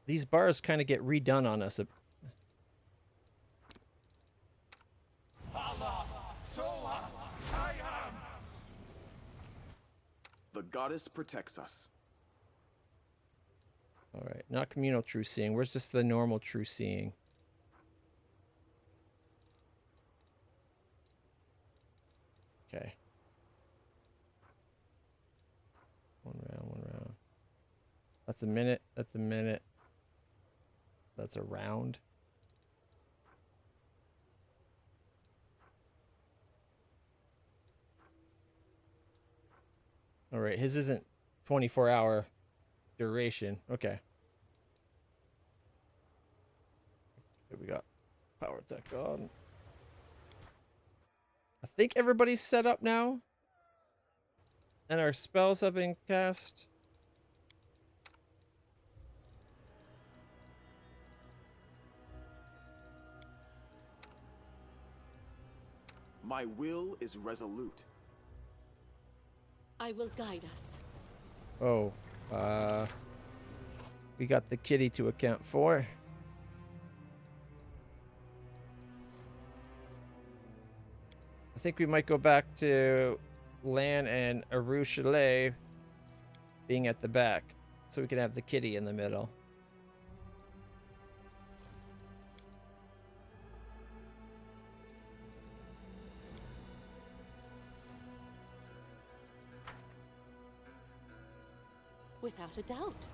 these bars kind of get redone on us. The goddess protects us. All right, not communal true seeing. Where's just the normal true seeing? Okay. One round. That's a minute. That's a minute. That's a round. All right, his isn't 24-hour duration. Okay. Here we got power tech on. I think everybody's set up now. And our spells have been cast. My will is resolute. I will guide us. Oh, we got the kitty to account for. I think we might go back to Lan and Aru Chalet being at the back, so we can have the kitty in the middle. Without a doubt.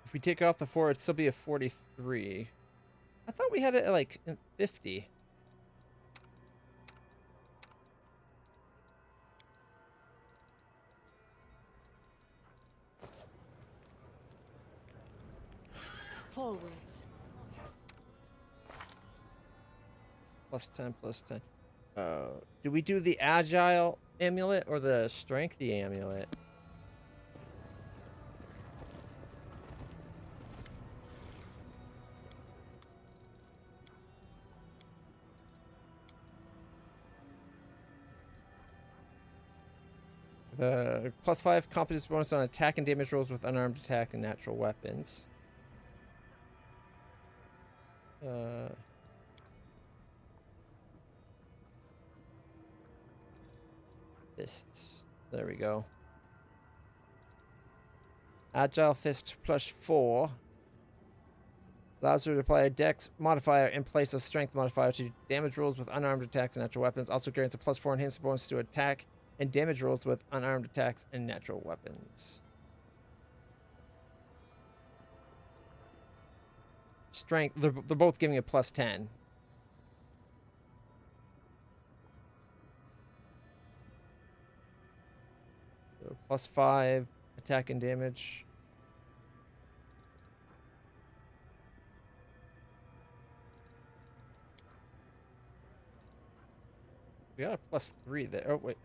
If we take off the 4, it'd still be a 43. I thought we had it at like 50. Forwards. +10, +10. Do we do the agile amulet or the strengthy amulet? The +5 competence bonus on attack and damage rolls with unarmed attack and natural weapons. Fists. There we go. Agile fist +4. Allows her to apply a dex modifier in place of strength modifier to damage rolls with unarmed attacks and natural weapons. Also grants a +4 enhancement bonus to attack and damage rolls with unarmed attacks and natural weapons. Strength, they're both giving a +10. So +5 attack and damage. We got a +3 there. Oh wait.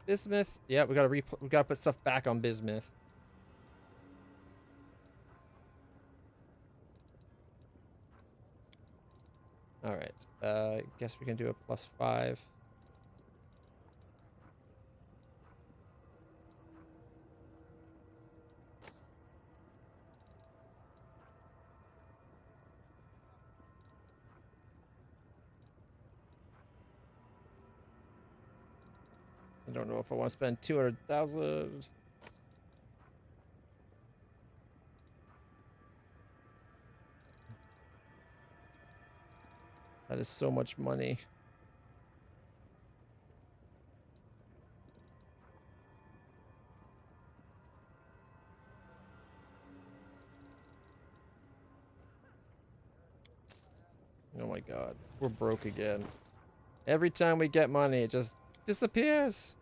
Bismuth. Yeah, we gotta put stuff back on bismuth. All right. Guess we can do a +5. I don't know if I want to spend 200,000. That is so much money. Oh my god, we're broke again. Every time we get money, it just disappears.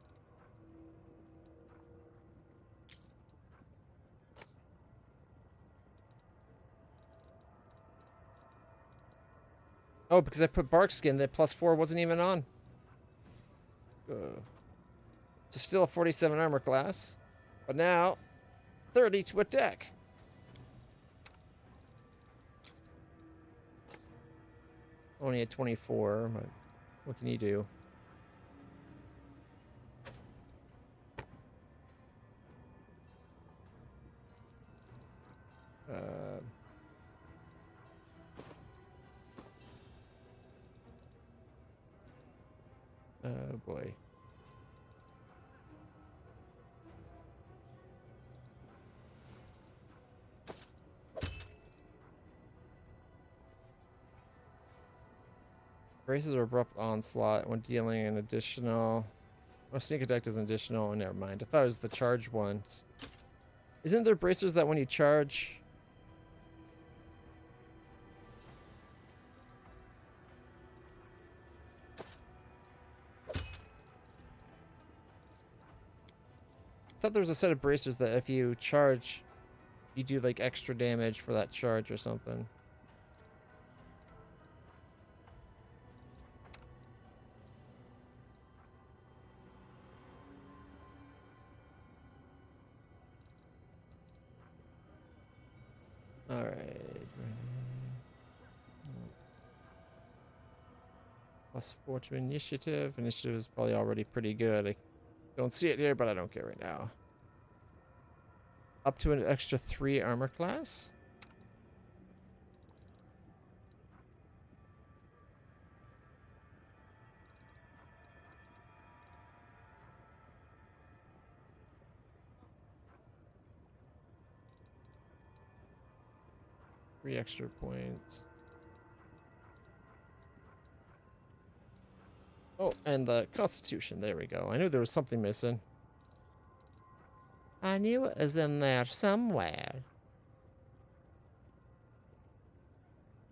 Oh, because I put bark skin, that +4 wasn't even on. So still a 47 armor class, but now 30 to attack. Only at 24, but what can you do? Oh boy. Braces or abrupt onslaught when dealing an additional. Oh, sneak attack is an additional. Oh, never mind. I thought it was the charge ones. Isn't there bracers that when you charge? I thought there was a set of bracers that if you charge, you do like extra damage for that charge or something. All right. +4 to initiative. Initiative is probably already pretty good. I don't see it here, but I don't care right now. Up to an extra 3 armor class. Three extra points. Oh, and the Constitution. There we go. I knew there was something missing. I knew it was in there somewhere.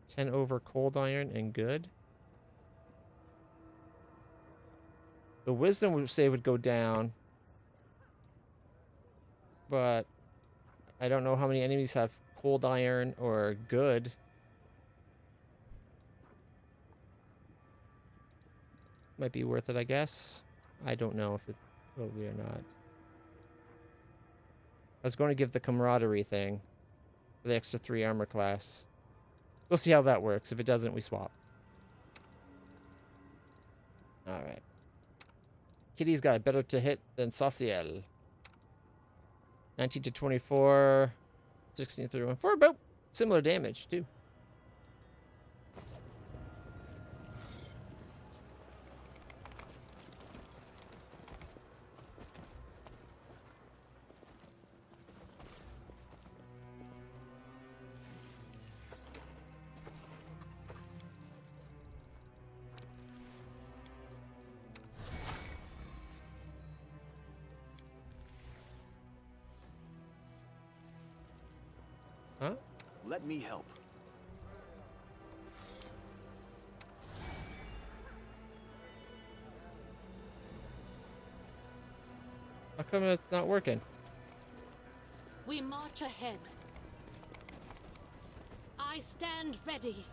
10 over cold iron and good. The wisdom would say would go down. But I don't know how many enemies have cold iron or good. Might be worth it, I guess. I don't know if it will be or not. I was going to give the camaraderie thing for the extra 3 armor class. We'll see how that works. If it doesn't, we swap. Alright. Kitty's got better to hit than Sauciel. 19 to 24. 16 to 31. For about similar damage, too. Huh? Let me help. How come it's not working? We march ahead. I stand ready.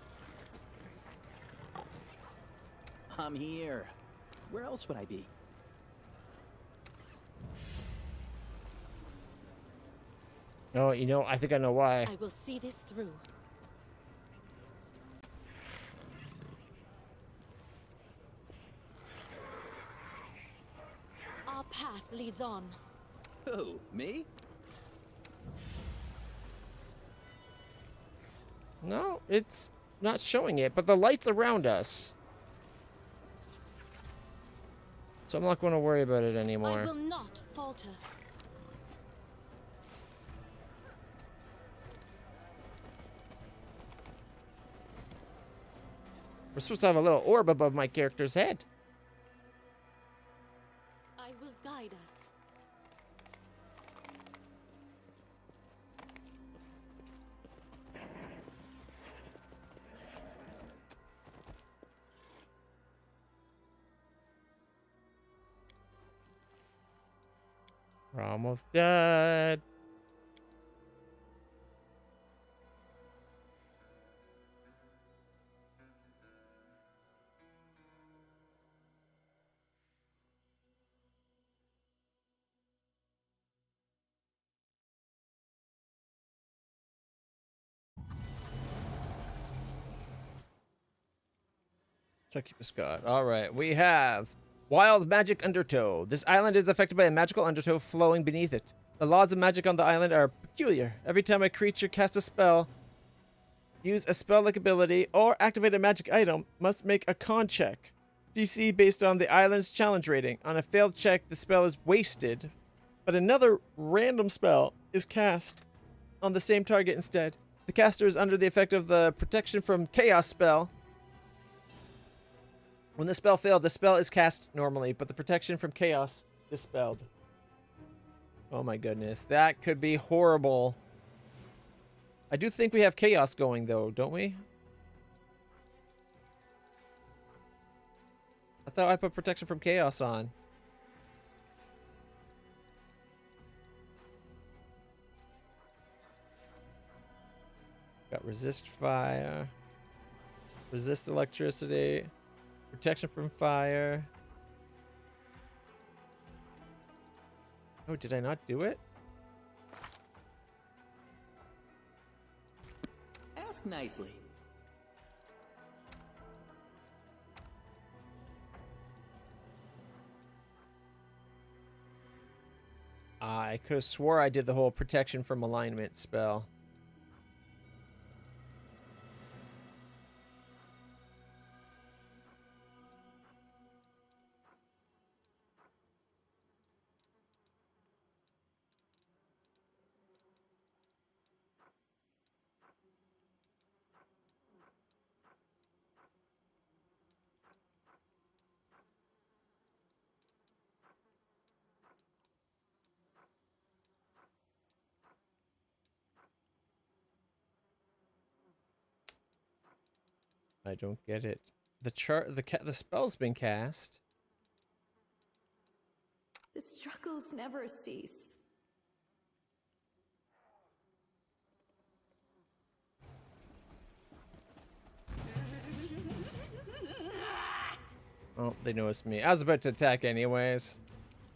I'm here. Where else would I be? Oh, you know, I think I know why. I will see this through. Our path leads on. Who? Me? No, it's not showing it, but the light's around us. So I'm not going to worry about it I anymore. will not falter. We're supposed to have a little orb above my character's head. I will guide us. We're almost done. Keep Scott. All right, we have Wild Magic Undertow. This island is affected by a magical undertow flowing beneath it. The laws of magic on the island are peculiar. Every time a creature casts a spell, use a spell-like ability, or activate a magic item, must make a con check. DC based on the island's challenge rating. On a failed check, the spell is wasted, but another random spell is cast on the same target instead. The caster is under the effect of the protection from chaos spell. When the spell failed, the spell is cast normally, but the protection from chaos dispelled. Oh my goodness, that could be horrible. I do think we have chaos going though, don't we? I thought I put protection from chaos on. Got resist fire, resist electricity, protection from fire. Oh, did I not do it? Ask nicely. I could have swore I did the whole protection from alignment spell. I don't get it. The spell's been cast. The struggles never cease. Oh, they noticed me. I was about to attack anyways,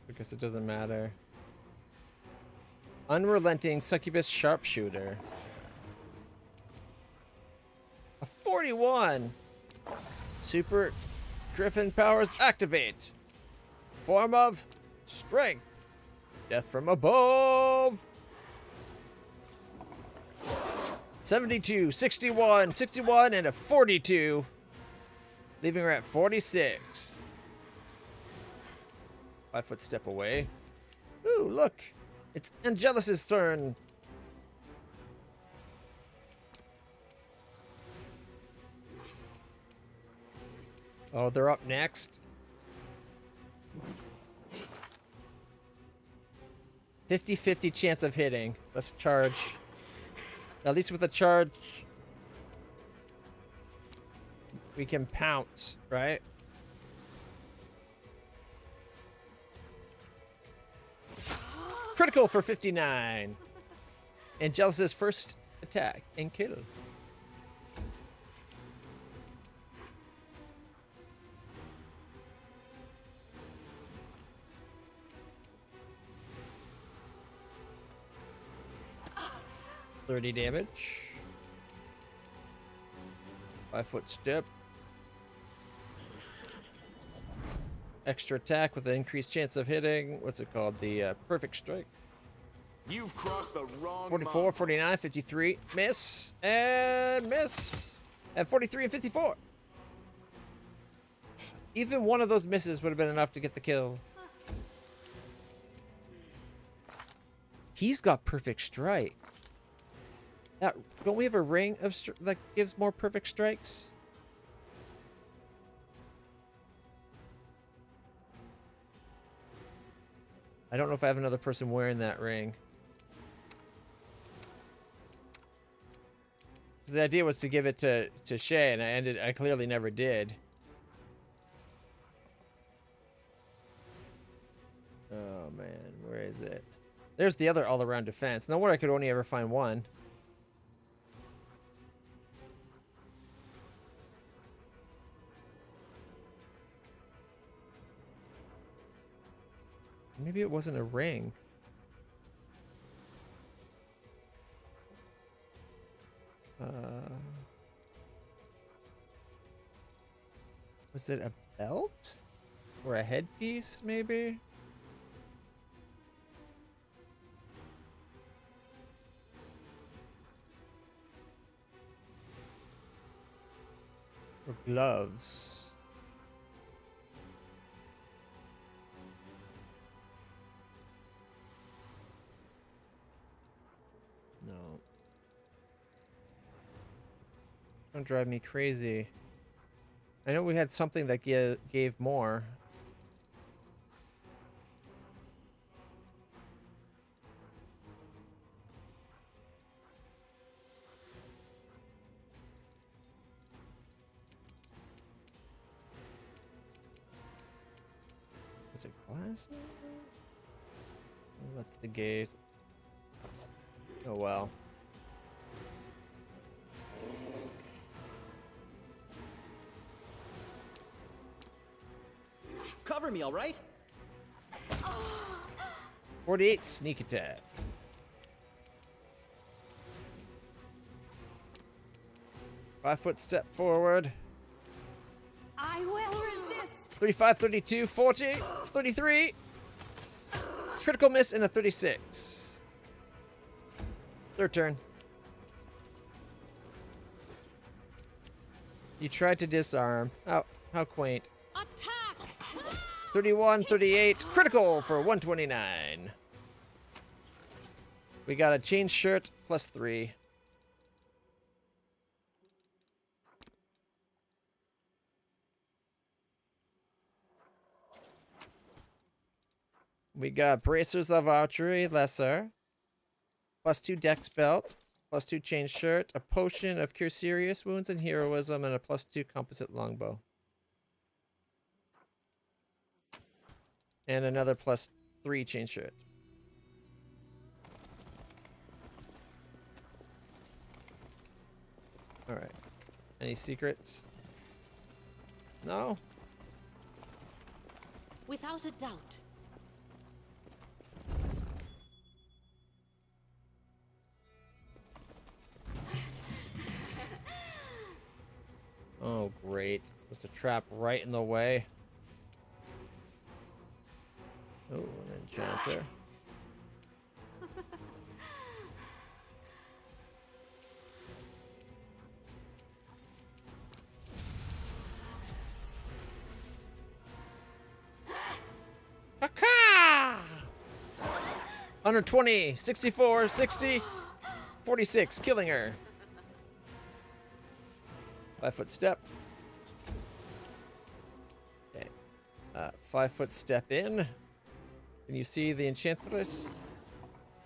because it doesn't matter. Unrelenting Succubus Sharpshooter. A 41! Super Griffin powers activate. Form of strength. Death from above. 72, 61, 61, and a 42. Leaving her at 46. 5 foot step away. Ooh, look. It's Angelus's turn. Oh, they're up next. 50-50 chance of hitting. Let's charge. At least with a charge, we can pounce, right? Critical for 59. Angelus's first attack and kill. $30 damage. 5 foot step. Extra attack with an increased chance of hitting. What's it called? The perfect strike. You've crossed the wrong 44, mark. 49, 53. Miss. And miss. And 43 and 54. Even one of those misses would have been enough to get the kill. He's got perfect strike. Don't we have a ring of that gives more perfect strikes? I don't know if I have another person wearing that ring. Because the idea was to give it to Shay, and I clearly never did. Oh man, where is it? There's the other all-around defense. No wonder I could only ever find one. Maybe it wasn't a ring. Was it a belt? Or a headpiece, maybe? Or gloves? No. Don't drive me crazy. I know we had something that gave more. Was it glass? What's the gaze? Oh well. Cover me, all right? 48 sneak attack. Five foot step forward. I will resist. 35, 32, 40, 33. Critical miss and a 36. Their turn. You tried to disarm. Oh, how quaint. Attack! 31, 38. Critical for 129. We got a chain shirt plus 3. We got bracers of archery, lesser. Plus 2 dex belt. Plus 2 chain shirt. A potion of cure serious wounds and heroism. And a plus 2 composite longbow. And another plus 3 chain shirt. Alright. Any secrets? No? Without a doubt. Oh, great. There's a trap right in the way. Oh, an enchanter. Aka! 120, 64, 60, 46, killing her. 5-foot step. Okay. 5-foot step in. Can you see the enchantress?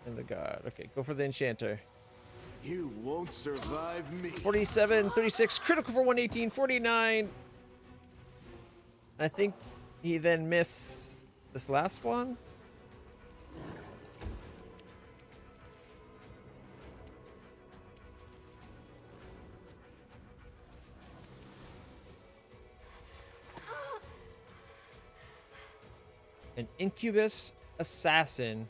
And the guard. Okay, go for the enchanter. You won't survive me. 47, 36, critical for 118, 49. I think he then missed this last one. An incubus assassin.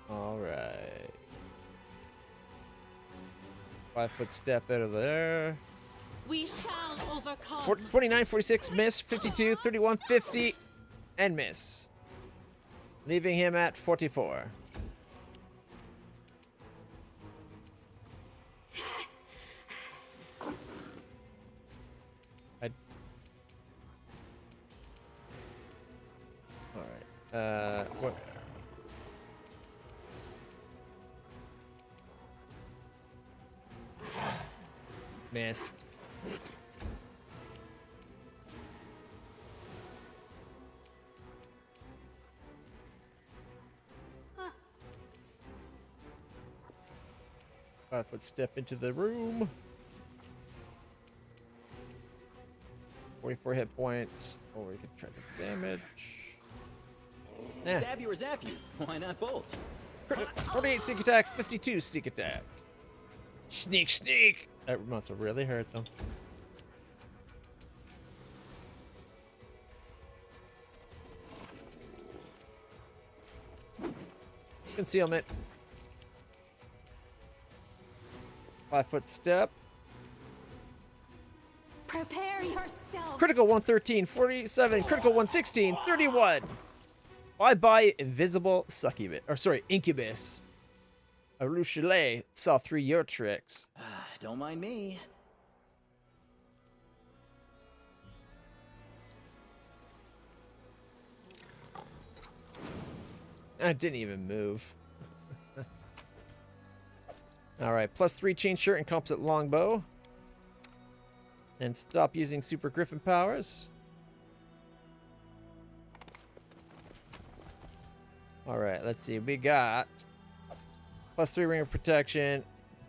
All right. 5-foot step out of there. We shall overcome. 29, 46, miss. 52, 31, 50, and miss. Leaving him at 44. All right. What? Missed. Five-foot step into the room. 44 hit points. Or we can try to damage. Eh. Stab you or zap you? Why not both? 48 sneak attack, 52 sneak attack. Sneak, sneak! That must have really hurt them. Concealment. 5-foot step. Prepare yourself. Critical 113, 47, critical 116, 31. Bye-bye, invisible succubus. Or sorry, incubus. A Rouchelet saw through your tricks. Don't mind me. I didn't even move. All right, +3 chain shirt and composite longbow. And stop using super griffin powers. All right, let's see. We got +3 ring of protection,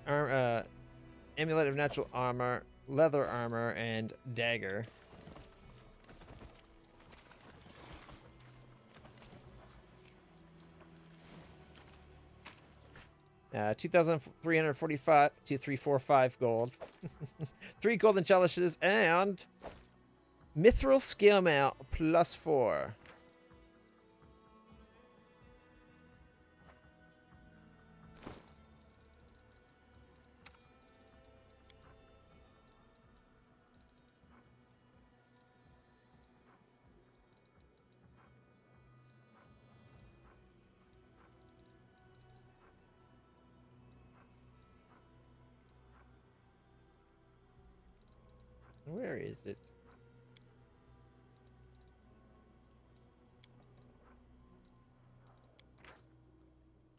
amulet of natural armor, leather armor, and dagger. Uh, 2,345 to 345 gold. 3 golden chalices and mithril scale mount +4. Where is it?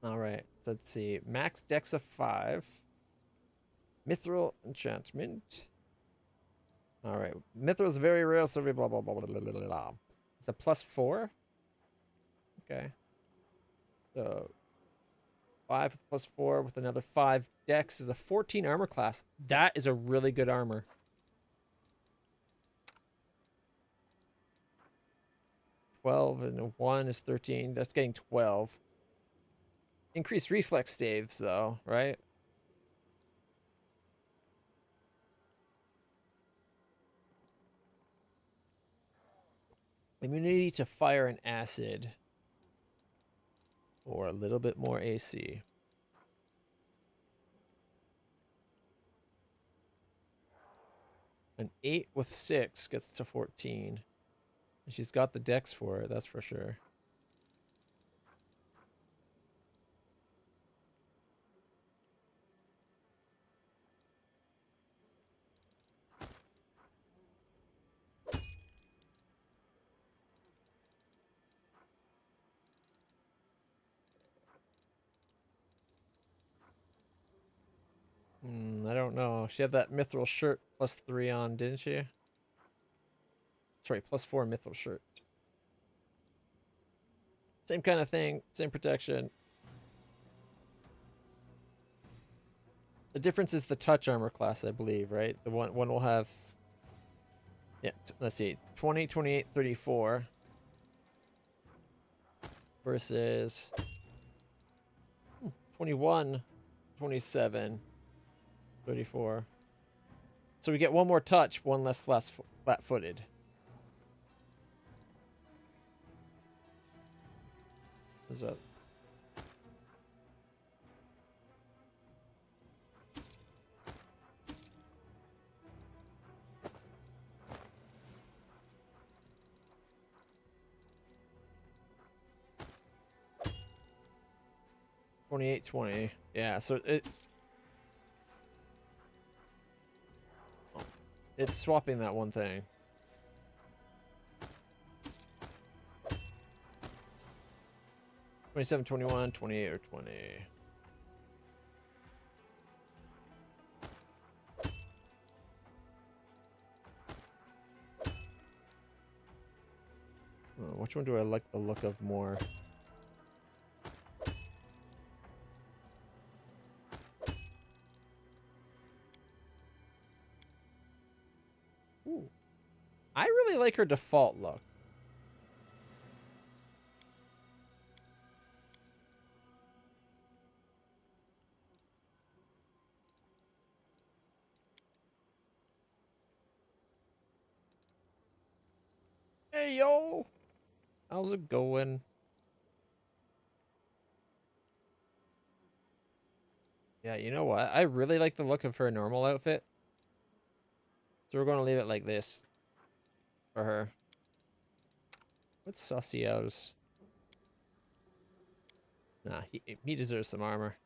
All right, let's see. Max dex of 5. Mithril enchantment. All right, mithril is very rare, so blah blah blah blah blah blah blah. It's a +4. Okay. So 5 with +4 with another 5 dex is a 14 armor class. That is a really good armor. 12 and a 1 is 13. That's getting 12. Increased reflex saves, though, right? Immunity to fire and acid. Or a little bit more AC. An 8 with 6 gets to 14. And she's got the dex for it, that's for sure. I don't know. She had that mithril shirt plus 3 on, didn't she? Sorry, plus 4 mithril shirt. Same kind of thing, same protection. The difference is the touch armor class, I believe, right? The one will have... Yeah, let's see. 20, 28, 34. Versus... 21, 27, 34. So we get one more touch, one less flat-footed. Is that... $28, $20. Yeah, so it's swapping that one thing. $27, $21, $28, or $20. Which one do I like the look of more? Ooh. I really like her default look. Hey, yo! How's it going? Yeah, you know what? I really like the look of her normal outfit. So we're going to leave it like this. For her. What's Saucio's? Nah, he deserves some armor.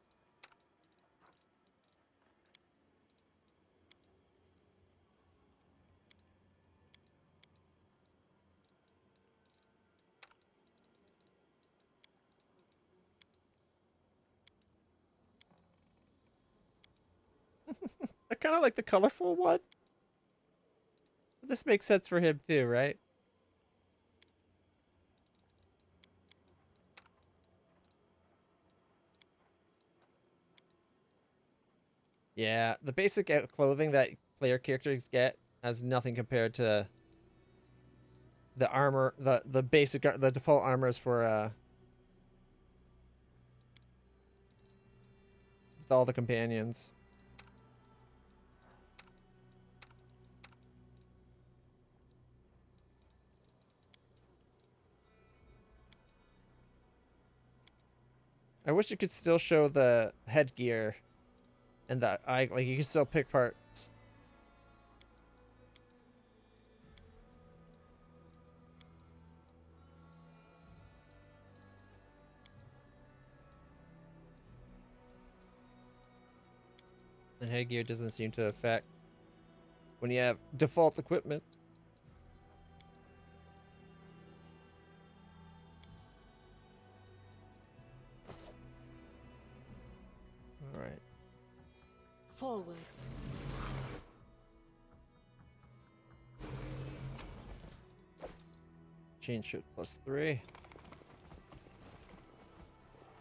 I kind of like the colorful one. This makes sense for him too, right? Yeah, the basic clothing that player characters get has nothing compared to the armor, the basic, the default armors for all the companions. I wish you could still show the headgear and the eye, like you can still pick parts. And headgear doesn't seem to affect when you have default equipment. All right. Forwards. Chain shirt plus 3.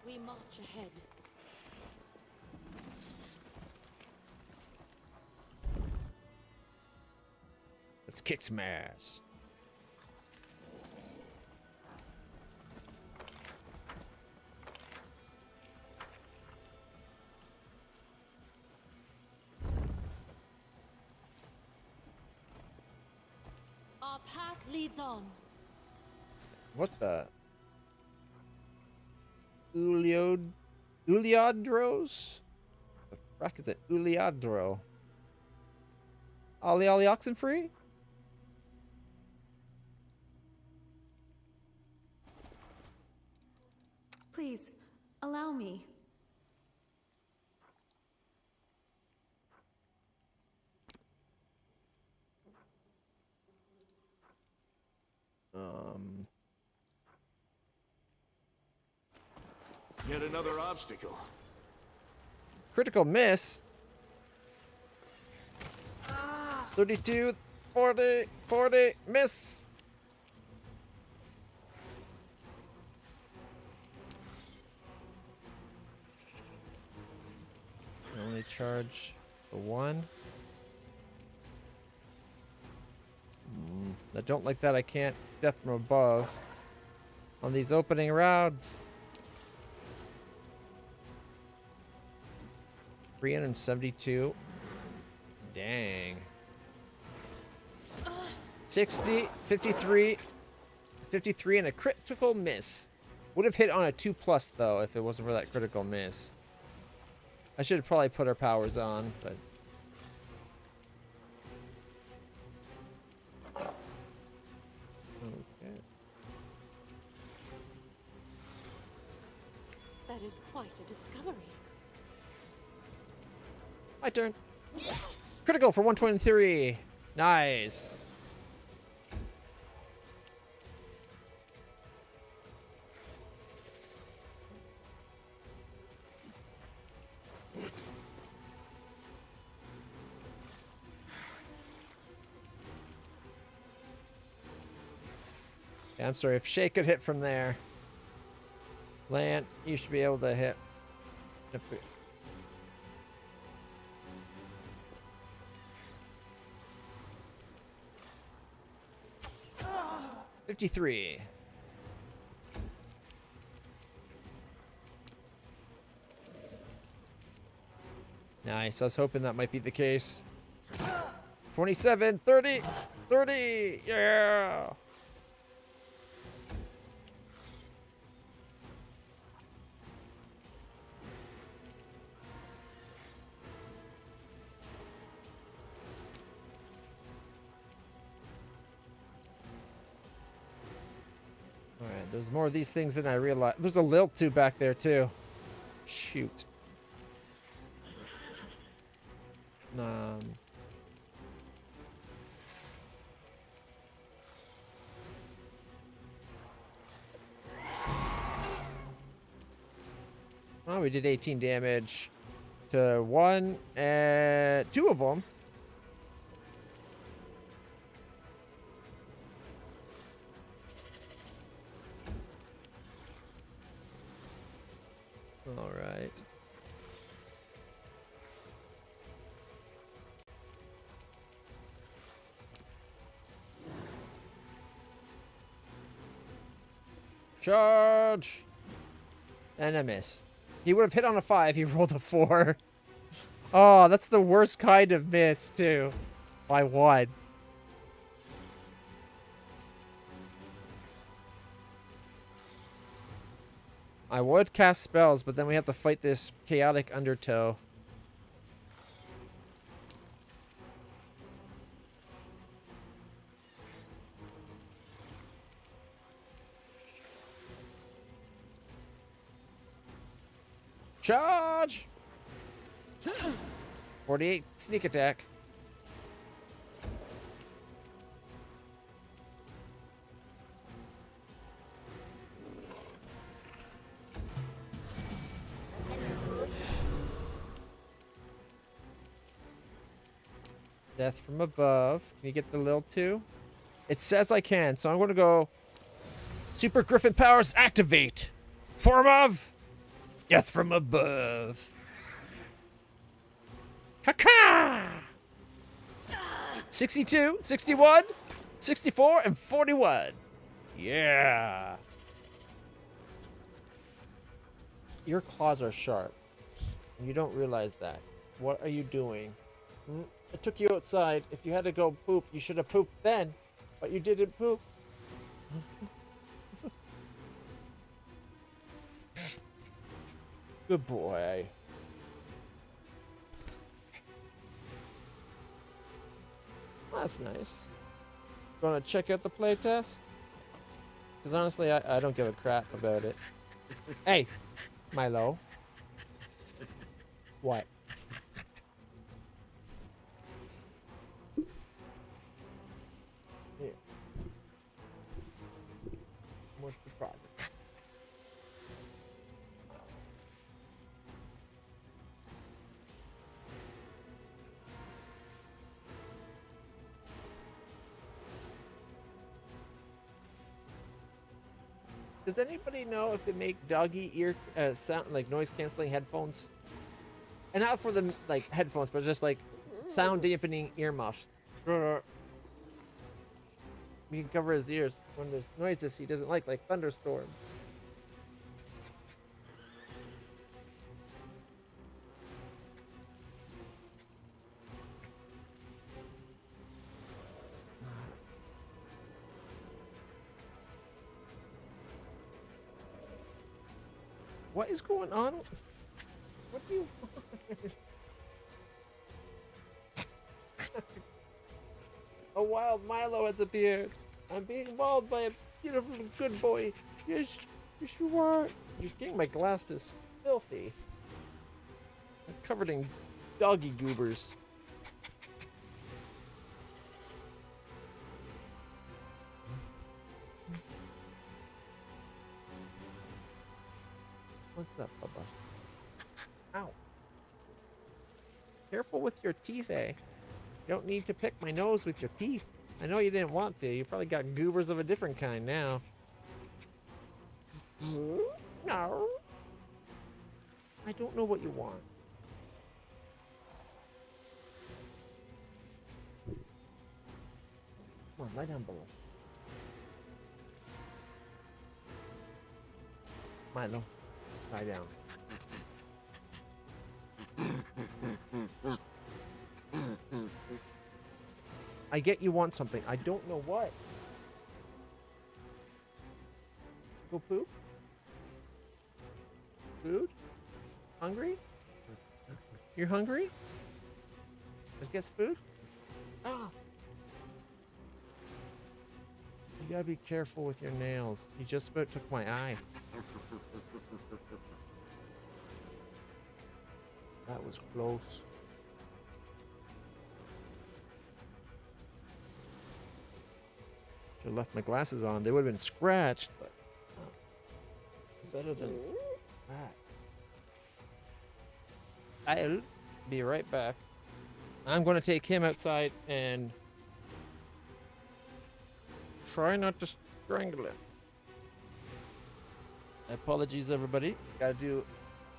We march ahead. Let's kick some ass. leads on. What the? Uliodros? The fuck is it? Uliodro. Ollie Ollie Oxenfree? Please, allow me. Yet another obstacle. Critical miss. 32, 40, 40, miss. Only charge for one. I don't like that. I can't death from above on these opening rounds. 372. Dang. 60, 53, 53, and a critical miss. Would have hit on a 2+ though if it wasn't for that critical miss. I should have probably put our powers on, but. Okay. That is quite a discovery. My turn. Critical for 123. Nice. Yeah, I'm sorry. If Shay could hit from there, Land, you should be able to hit. 53. Nice. I was hoping that might be the case. 27, 30, 30. Yeah. Alright, there's more of these things than I realized. There's a LitlClutch back there too. Shoot. Well, we did 18 damage to one and two of them. All right. Charge! And a miss. He would have hit on a 5. He rolled a 4. Oh, that's the worst kind of miss, too. By 1. I would cast spells, but then we have to fight this chaotic undertow. Charge! 48 sneak attack. Death from above. Can you get the LitlClutch? It says I can, so I'm going to go Super Griffin powers activate. Form of Death from above. Caca! 62, 61, 64, and 41. Yeah. Your claws are sharp. You don't realize that. What are you doing? I took you outside. If you had to go poop, you should have pooped then. But you didn't poop. Good boy. That's nice. Want to check out the playtest? Because honestly, I don't give a crap about it. Hey, Milo. What? Here. What's the problem? Does anybody know if they make doggy ear sound like noise canceling headphones? And not for the like headphones, but just like sound dampening earmuffs. You can cover his ears when there's noises he doesn't like thunderstorm. What is going on? What do you want? A wild Milo has appeared. I'm being mauled by a beautiful good boy. Yes, yes you are. You're getting my glasses filthy. I'm covered in doggy goobers. What's up, Bubba? Ow. Careful with your teeth, eh? You don't need to pick my nose with your teeth. I know you didn't want to. You probably got goobers of a different kind now. No. I don't know what you want. Come on, lie down below. Milo, lie down. I get you want something. I don't know what. Go poop? Food? Hungry? You're hungry? Let's get food? Ah! You gotta be careful with your nails. You just about took my eye. That was close. Should have left my glasses on. They would have been scratched, but better than that. I'll be right back. I'm going to take him outside and try not to strangle him. Apologies, everybody. Gotta do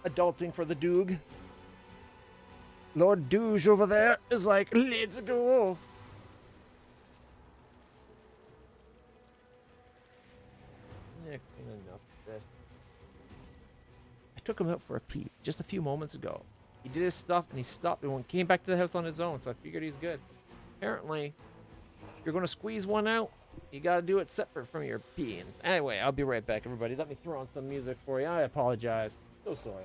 adulting for the Doog. Lord Douge over there is like, let's go. Yeah, enough of this. I took him out for a pee just a few moments ago. He did his stuff and he stopped and came back to the house on his own, so I figured he's good. Apparently, if you're gonna squeeze one out, you gotta do it separate from your peeings. Anyway, I'll be right back, everybody. Let me throw on some music for you. I apologize. So sorry.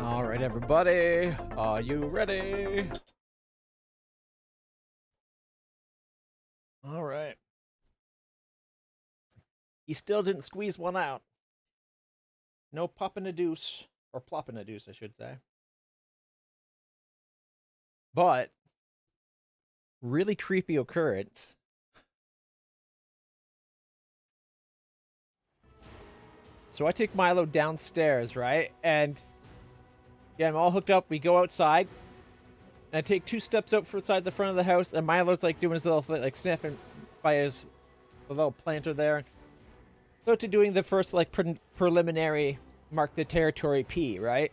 All right, everybody. Are you ready? All right. He still didn't squeeze one out. No popping a deuce. Or plopping a deuce, I should say. But, really creepy occurrence. So I take Milo downstairs, right? And yeah, I'm all hooked up. We go outside. And I take 2 steps outside the front of the house. And Milo's like doing his little, like sniffing by his little planter there. So to doing the first like preliminary mark the territory P, right?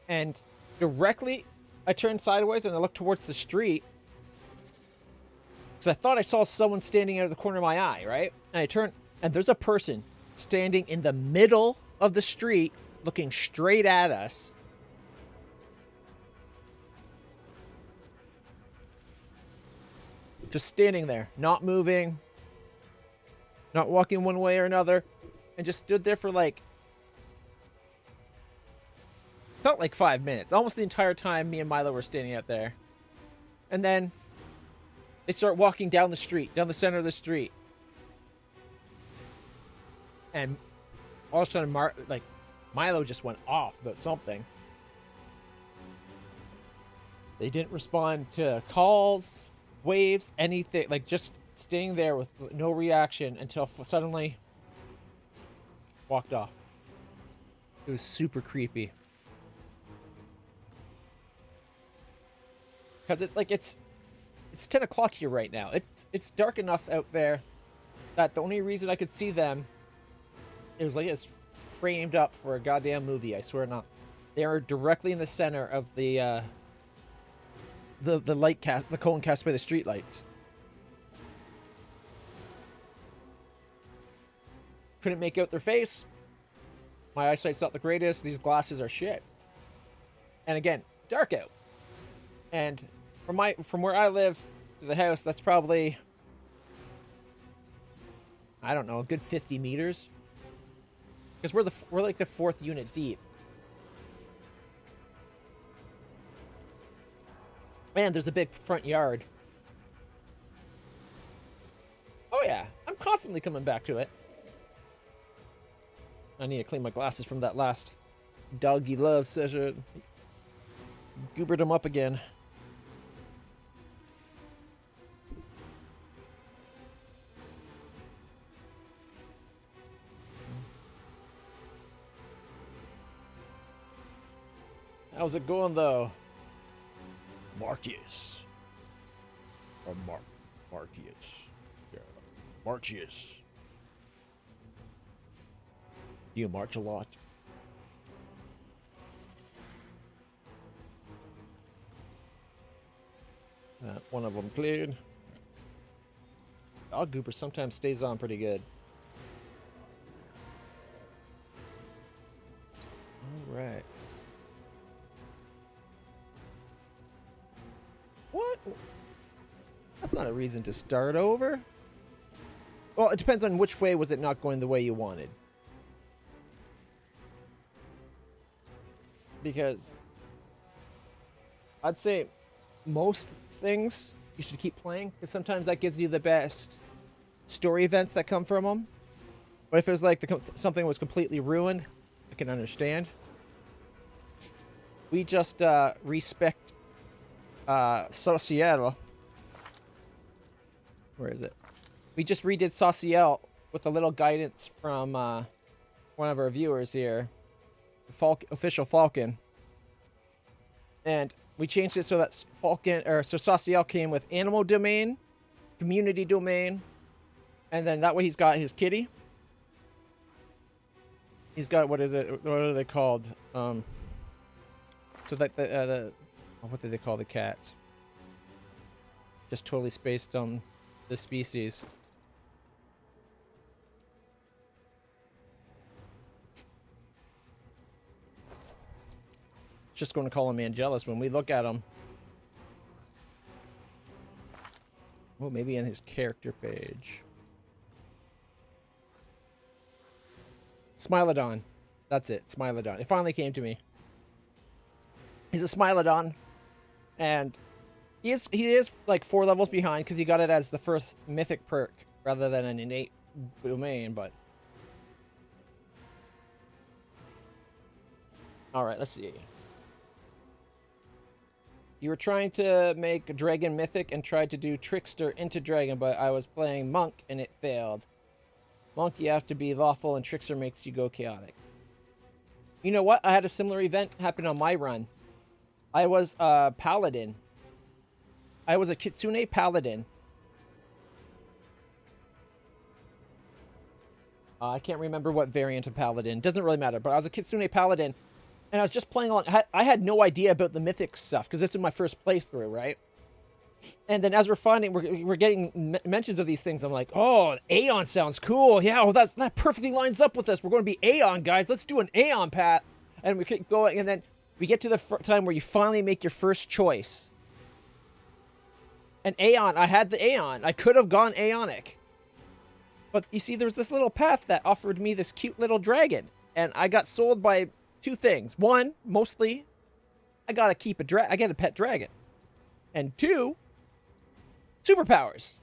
And directly, I turn sideways and I look towards the street. Because I thought I saw someone standing out of the corner of my eye, right? And I turn, and there's a person standing in the middle of the street looking straight at us. Just standing there, not moving, not walking one way or another, and just stood there for like, felt like 5 minutes. Almost the entire time me and Milo were standing out there. And then they start walking down the street, down the center of the street. And all of a sudden, Milo just went off about something. They didn't respond to calls, waves, anything. Like, just staying there with no reaction until suddenly walked off. It was super creepy. Because it's like, it's 10 o'clock here right now. It's dark enough out there that the only reason I could see them, it was like it's framed up for a goddamn movie. I swear not. They are directly in the center of the light cast, the cone cast by the street lights. Couldn't make out their face. My eyesight's not the greatest. These glasses are shit. And again, dark out. And from where I live to the house, that's probably, I don't know, a good 50 meters. Because we're like the 4th unit deep. And there's a big front yard. Oh yeah, I'm constantly coming back to it. I need to clean my glasses from that last doggy love session. Goobered them up again. How's it going, though? Marcus. Or Marcus. Yeah. Marcius. Do you march a lot? One of them cleared. Dog Gooper sometimes stays on pretty good. All right. What? That's not a reason to start over. Well, it depends on which way was it not going the way you wanted. Because I'd say most things you should keep playing, because sometimes that gives you the best story events that come from them. But if it was like something was completely ruined, I can understand. We just respect Social. Where is it? We just redid Social with a little guidance from one of our viewers here, official Falcon, and we changed it so that Social came with animal domain, community domain, and then that way he's got his kitty. He's got what are they called? So that what do they call the cats? Just totally spaced on the species. Just going to call him Angelus when we look at him. Well, maybe in his character page. Smilodon. That's it. Smilodon. It finally came to me. He's a Smilodon, and he is like 4 levels behind because he got it as the first mythic perk rather than an innate domain. But all right, let's see. You were trying to make Dragon mythic and tried to do Trickster into Dragon, but I was playing Monk and it failed. Monk, you have to be lawful, and Trickster makes you go chaotic. You know what? I had a similar event happen on my run. I was a Paladin. I was a Kitsune Paladin. I can't remember what variant of Paladin. Doesn't really matter, but I was a Kitsune Paladin. And I was just playing along. I had no idea about the mythic stuff because this is my first playthrough, right? And then as we're finding, we're getting mentions of these things. I'm like, oh, Aeon sounds cool. Yeah, well, that perfectly lines up with us. We're going to be Aeon, guys. Let's do an Aeon path. And we keep going. And then we get to the time where you finally make your first choice. And Aeon, I had the Aeon. I could have gone Aeonic. But you see, there's this little path that offered me this cute little dragon. And I got sold by 2 things. 1, mostly, I gotta keep I get a pet dragon. And 2, superpowers.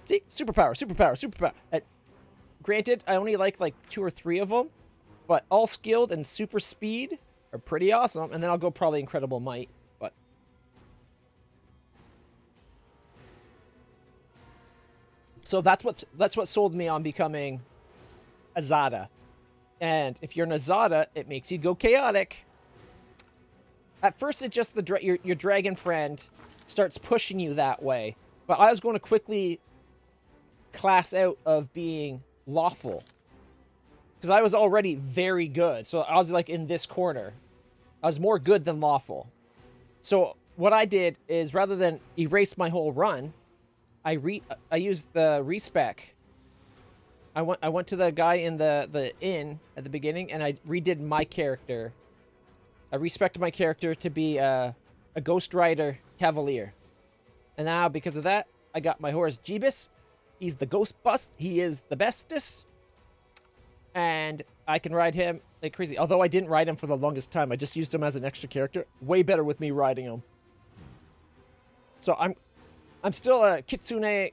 See, superpower. And granted, I only like 2 or 3 of them, but all skilled and super speed are pretty awesome. And then I'll go probably incredible might. But so that's what sold me on becoming a Zada. And if you're an Azada, it makes you go chaotic. At first, it's just your dragon friend starts pushing you that way. But I was going to quickly class out of being lawful. Because I was already very good. So I was like in this corner. I was more good than lawful. So what I did is rather than erase my whole run, I used the respec. I went to the guy in the inn at the beginning, and I redid my character. I respected my character to be a Ghost Rider Cavalier. And now, because of that, I got my horse Jeebus. He's the ghost bust. He is the bestest. And I can ride him like crazy. Although I didn't ride him for the longest time. I just used him as an extra character. Way better with me riding him. So I'm still a Kitsune...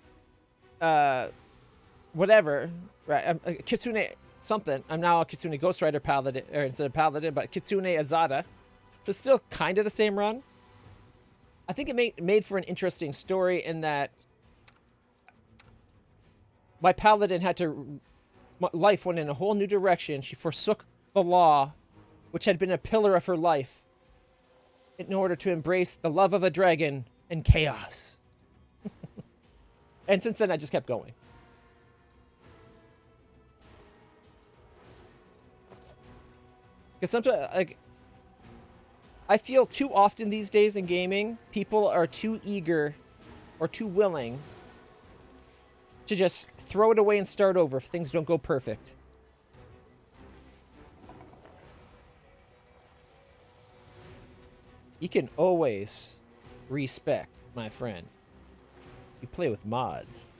whatever, right? I'm a Kitsune something. I'm now a Kitsune Ghost Rider Paladin, or instead of Paladin, but Kitsune Azada. So it's still kind of the same run. I think it made for an interesting story in that my Paladin life went in a whole new direction. She forsook the law, which had been a pillar of her life, in order to embrace the love of a dragon and chaos. And since then, I just kept going. Because sometimes, I feel too often these days in gaming, people are too eager or too willing to just throw it away and start over if things don't go perfect. You can always respect, my friend. You play with mods.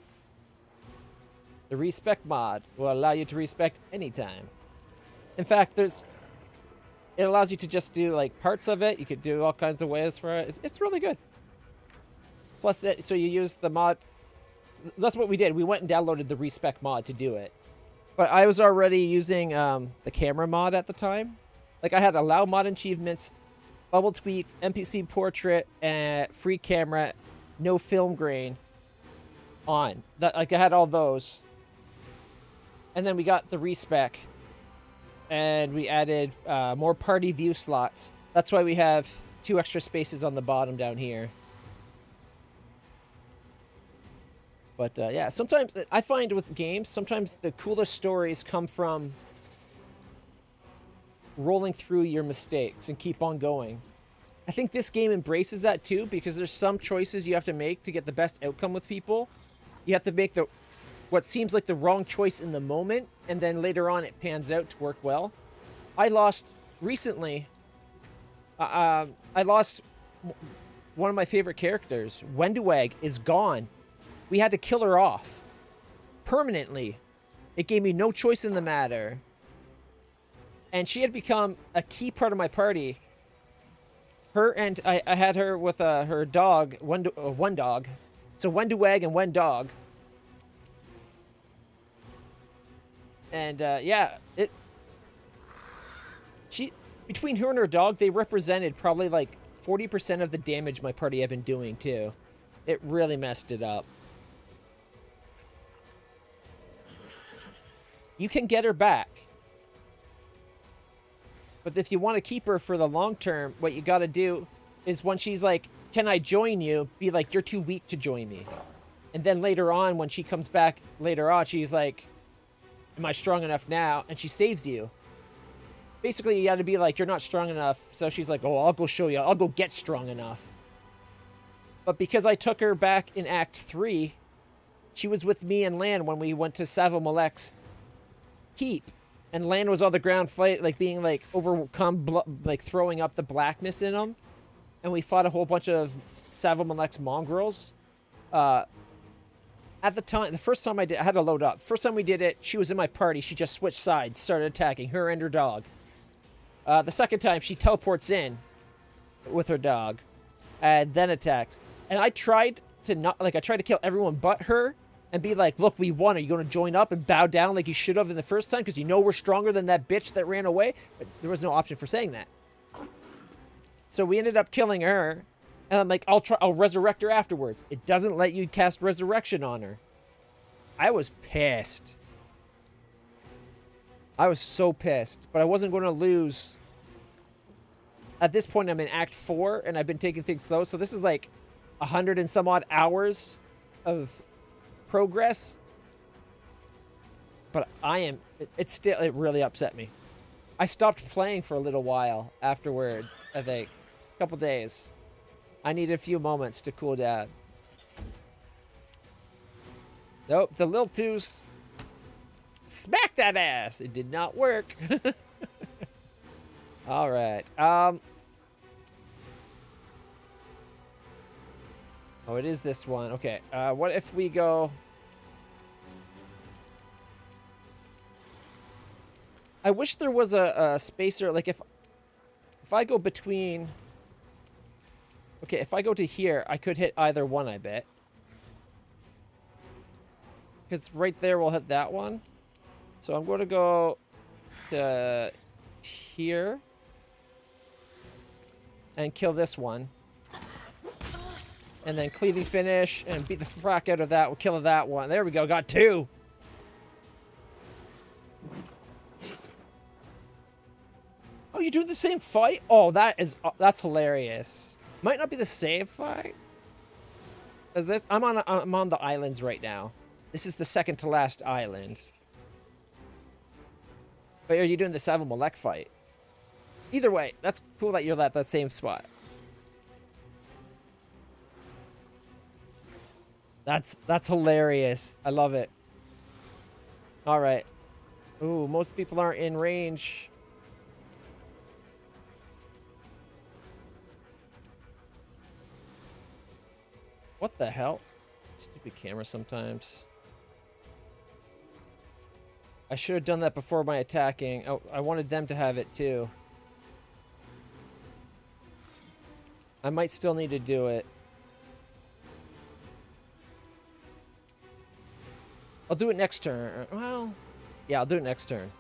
The respect mod will allow you to respect anytime. In fact, it allows you to just do like parts of it. You could do all kinds of ways for it. It's really good. Plus, so you use the mod. That's what we did. We went and downloaded the respec mod to do it. But I was already using the camera mod at the time. Like I had allow mod achievements, bubble tweaks, NPC portrait, and free camera, no film grain on. I had all those. And then we got the respec. And we added more party view slots. That's why we have 2 extra spaces on the bottom down here. But yeah, sometimes I find with games, sometimes the coolest stories come from rolling through your mistakes and keep on going. I think this game embraces that too, because there's some choices you have to make to get the best outcome with people. You have to make what seems like the wrong choice in the moment, and then later on it pans out to work well. I lost recently. I lost one of my favorite characters. Wenduwag is gone. We had to kill her off permanently. It gave me no choice in the matter. And she had become a key part of my party. Her and I had her with her dog, one dog. So Wenduwag and one dog. And yeah, between her and her dog, they represented probably like 40% of the damage my party had been doing too. It really messed it up. You can get her back. But if you want to keep her for the long term, what you got to do is when she's like, can I join you? Be like, you're too weak to join me. And then later on, when she comes back later on, she's like, am I strong enough now? And she saves you. Basically, you got to be like, you're not strong enough. So she's like, oh, I'll go show you. I'll go get strong enough. But because I took her back in Act 3, she was with me and Lan when we went to Savile Malek's keep. And Lan was on the ground fight, like being like overcome, like throwing up the blackness in him. And we fought a whole bunch of Savile Malek's mongrels. At the time, the first time I had to load up. First time we did it, she was in my party. She just switched sides, started attacking her and her dog. The second time, she teleports in with her dog, and then attacks. And I tried to I tried to kill everyone but her. And be like, look, we won. Are you going to join up and bow down like you should have in the first time? Because you know we're stronger than that bitch that ran away. But there was no option for saying that. So we ended up killing her. And I'm like, I'll resurrect her afterwards. It doesn't let you cast resurrection on her. I was pissed. I was so pissed. But I wasn't going to lose. At this point, I'm in Act 4. And I've been taking things slow. So this is like 100 and some odd hours of progress, but it really upset me. I stopped playing for a little while afterwards. I think a couple days. I needed a few moments to cool down. Nope, the Lil Twos smack that ass. It did not work. All right. Oh, it is this one. Okay. What if we go... I wish there was a spacer. Like, if I go between... Okay, if I go to here, I could hit either one, I bet. Because right there, we'll hit that one. So I'm going to go to here. And kill this one. And then cleaving finish and beat the frack out of that. We'll kill that one. There we go. Got two. Oh, you're doing the same fight? Oh, that's hilarious. Might not be the same fight. Is this? I'm on the islands right now. This is the second to last island. But are you doing the Savile Malek fight? Either way, that's cool that you're at that same spot. That's hilarious. I love it. All right. Ooh, most people aren't in range. What the hell? Stupid camera sometimes. I should have done that before my attacking. Oh, I wanted them to have it too. I might still need to do it. I'll do it next turn. Well, yeah, I'll do it next turn.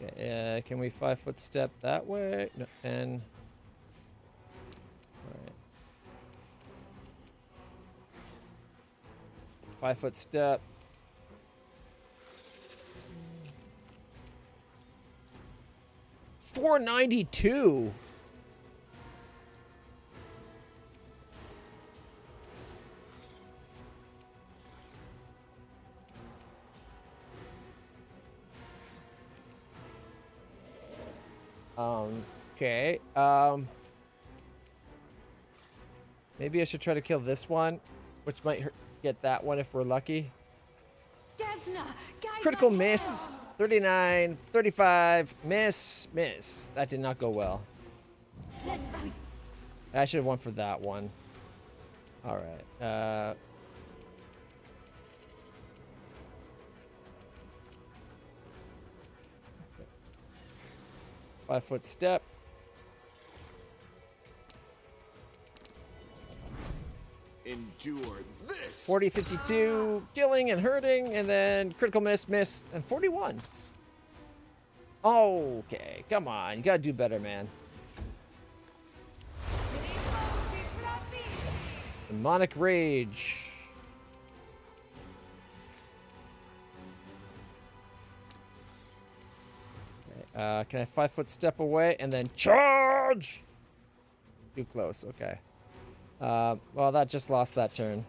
Okay, can we 5-foot step that way? No, 10. Alright. 5-foot step. $492. Okay. Maybe I should try to kill this one, which might get that one if we're lucky. Critical miss. 39, 35, miss. That did not go well. I should have went for that one. All right. 5-foot step. Endure this. 40, 52, killing and hurting, and then critical miss, and 41. Okay, come on. You gotta do better, man. Demonic Rage. Okay, can I 5-foot step away and then charge? Too close, okay. Well, that just lost that turn.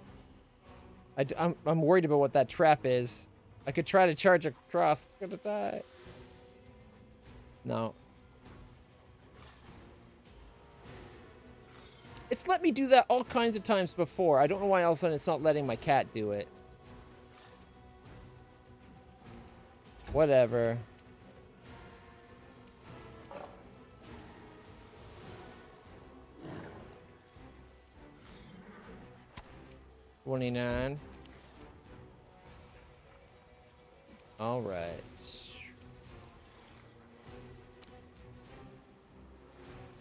I'm worried about what that trap is. I could try to charge across. I'm gonna die. No. It's let me do that all kinds of times before. I don't know why all of a sudden it's not letting my cat do it. Whatever. $29. All right.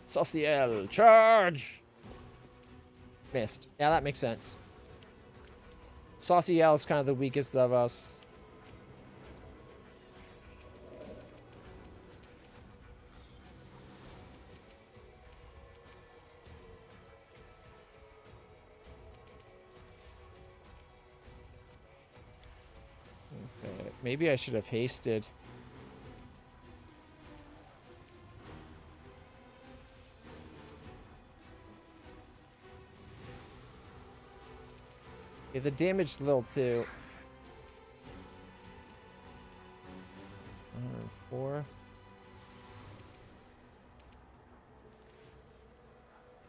Social charge. Missed. Yeah, that makes sense. Saucy L is kind of the weakest of us. Okay, maybe I should have hasted. Okay, the damage little too. 104.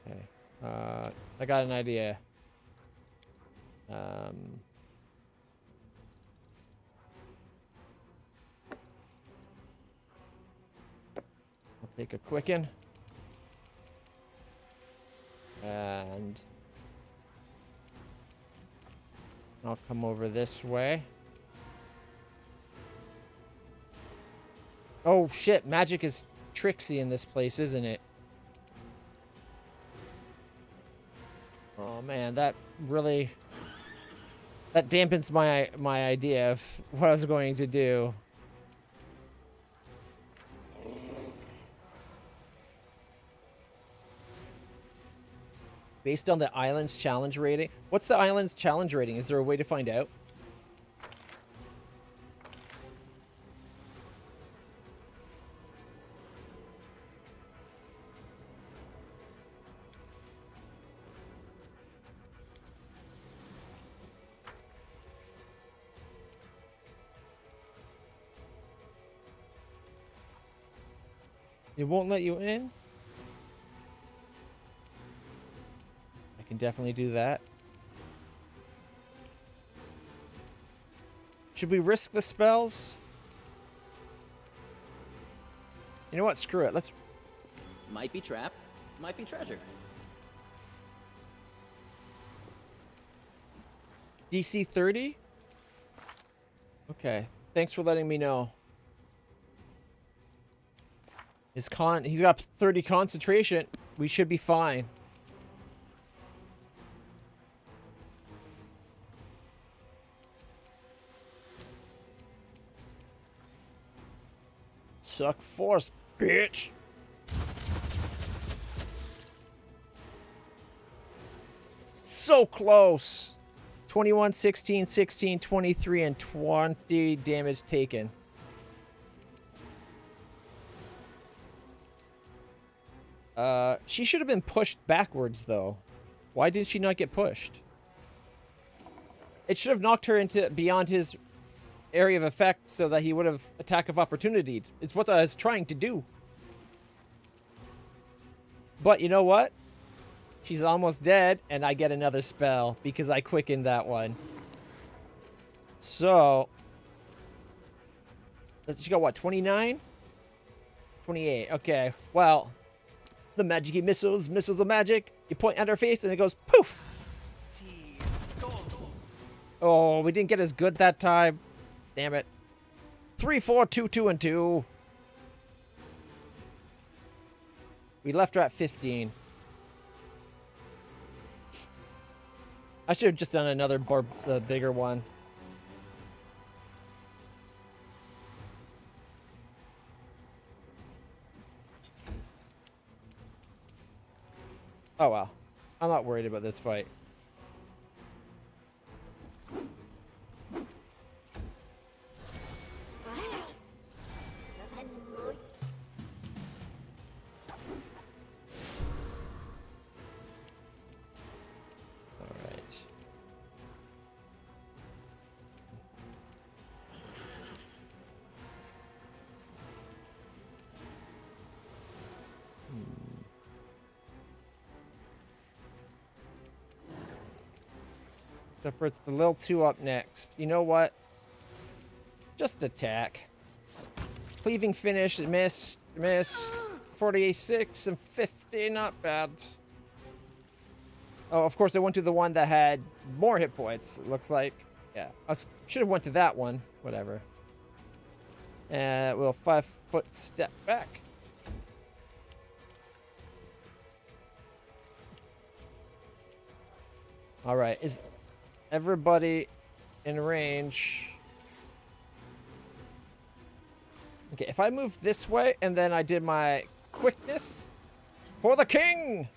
Okay. I got an idea. I'll take a quicken. And I'll come over this way. Oh shit, magic is tricksy in this place, isn't it? Oh man, that really... that dampens my idea of what I was going to do. Based on the island's challenge rating. What's the island's challenge rating? Is there a way to find out? It won't let you in? Can definitely do that. Should we risk the spells? You know what? Screw it. Let's... Might be trap, might be treasure. DC 30? Okay. Thanks for letting me know. He's got 30 concentration. We should be fine. Suck force, bitch. So close. 21, 16, 16, 23, and 20 damage taken. She should have been pushed backwards, though. Why did she not get pushed? It should have knocked her into beyond his area of effect so that he would have attack of opportunity. It's what I was trying to do. But you know what? She's almost dead, and I get another spell because I quickened that one. So, she got what, 29? 28, okay. Well, the magic missiles of magic. You point at her face and it goes poof. Oh, we didn't get as good that time. Damn it. 3, 4, 2, 2, and 2. We left her at 15. I should have just done another bigger one. Oh well. I'm not worried about this fight. Except for it's the little 2 up next. You know what? Just attack. Cleaving finish, missed. 48-6 and 50, not bad. Oh, of course I went to the one that had more hit points, it looks like. Yeah, I should have went to that one. Whatever. And we'll 5-foot step back. All right, is everybody in range? Okay, if I move this way and then I did my quickness for the king.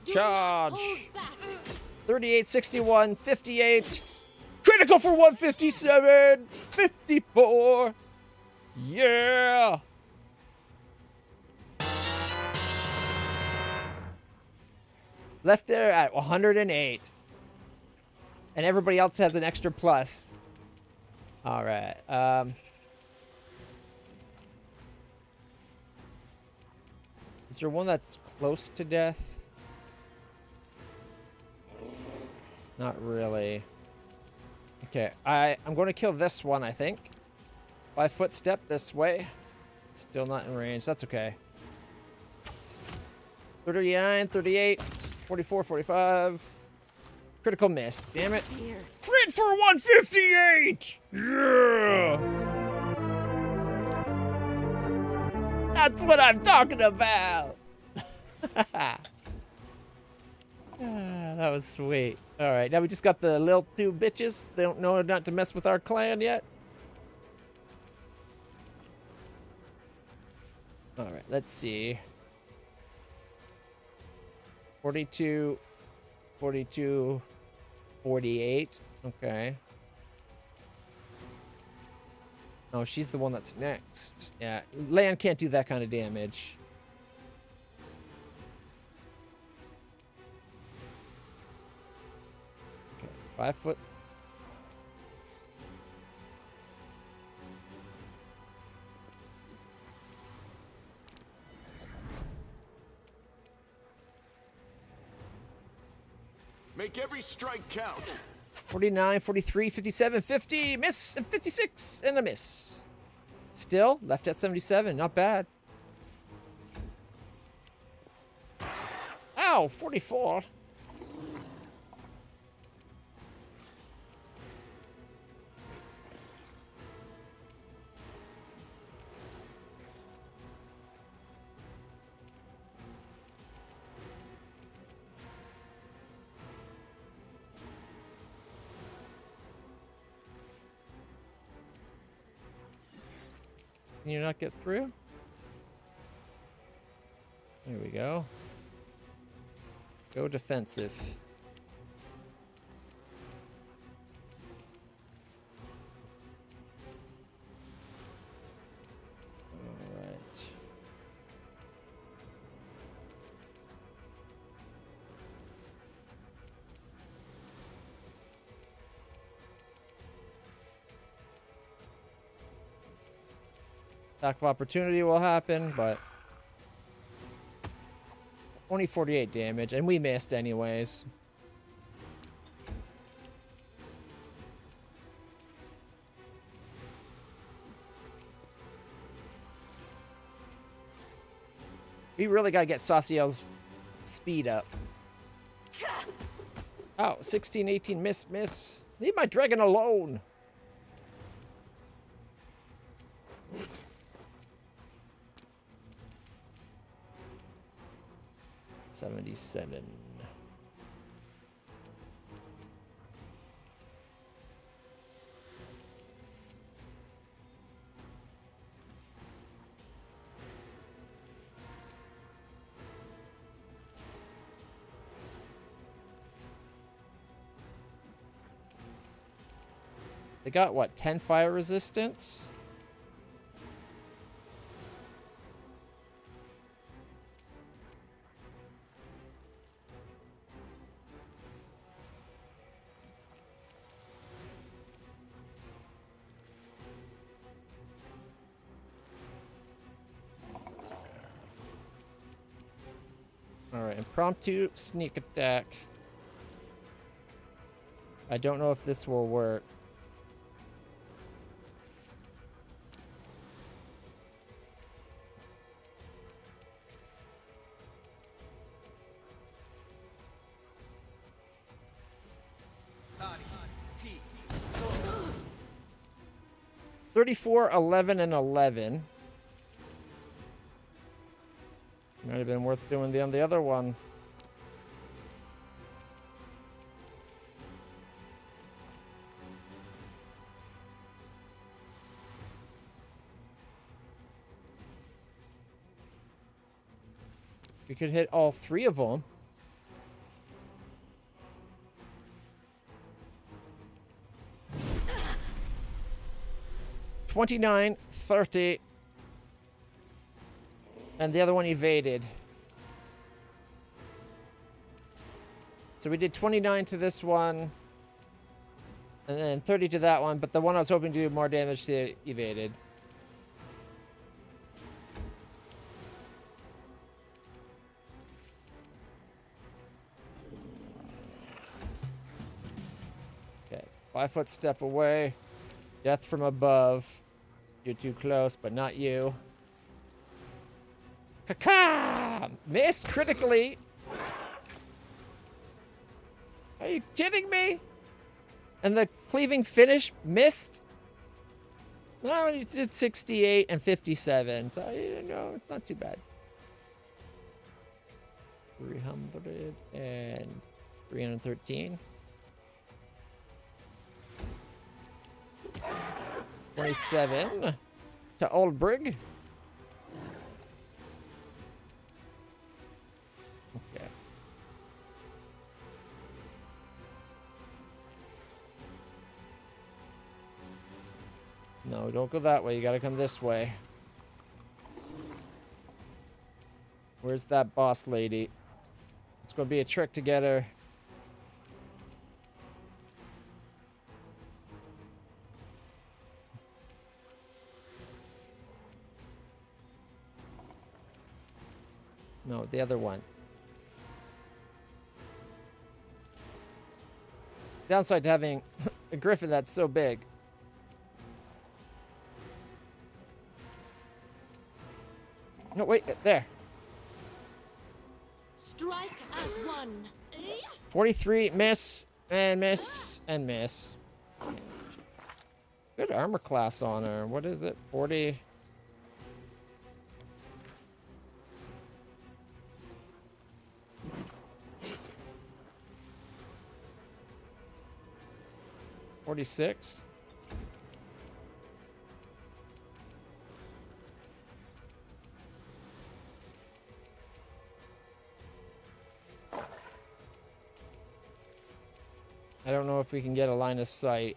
Charge. 38, 61, 58. Critical for 157. 54. Yeah. Left there at 108. And everybody else has an extra plus. All right. Is there one that's close to death? Not really. Okay, I'm going to kill this one, I think. 5-foot step this way. Still not in range. That's okay. 39, 38, 44, 45. Critical miss. Damn it. Crit for 158! Yeah! That's what I'm talking about! That was sweet. Alright, now we just got the little 2 bitches. They don't know not to mess with our clan yet. Alright, let's see. 42, 42, 48. Okay. Oh, she's the one that's next. Yeah, land can't do that kind of damage. Okay, 5 foot. Make every strike count. 49, 43, 57, 50, miss, and 56, and a miss. Still, left at 77, not bad. Ow, 44. Can you not get through? There we go. Go defensive. All right. Attack of opportunity will happen, but only 48 damage, and we missed anyways. We really gotta get Saciel's speed up. Oh, 16, 18, miss. Leave my dragon alone. 77. They got, what, 10 fire resistance? Alright, impromptu sneak attack. I don't know if this will work. T. 34, 11, and 11. Might have been worth doing on the other one. We could hit all 3 of them. $29, 30. And the other one evaded. So we did 29 to this one. And then 30 to that one. But the one I was hoping to do more damage to evaded. Okay. 5-foot step away. Death from above. You're too close, but not you. Caca! Missed critically. Are you kidding me? And the cleaving finish missed? No, it's 68 and 57, so you know, it's not too bad. 300 and 313. 27 to Old Brig. Okay. No, don't go that way. You gotta come this way. Where's that boss lady? It's gonna be a trick to get her. No, the other one. Downside to having a griffin that's so big. No, wait, there. Strike as one. 43, miss, and miss, and miss. Good armor class on her. What is it? 40. $46. I don't know if we can get a line of sight.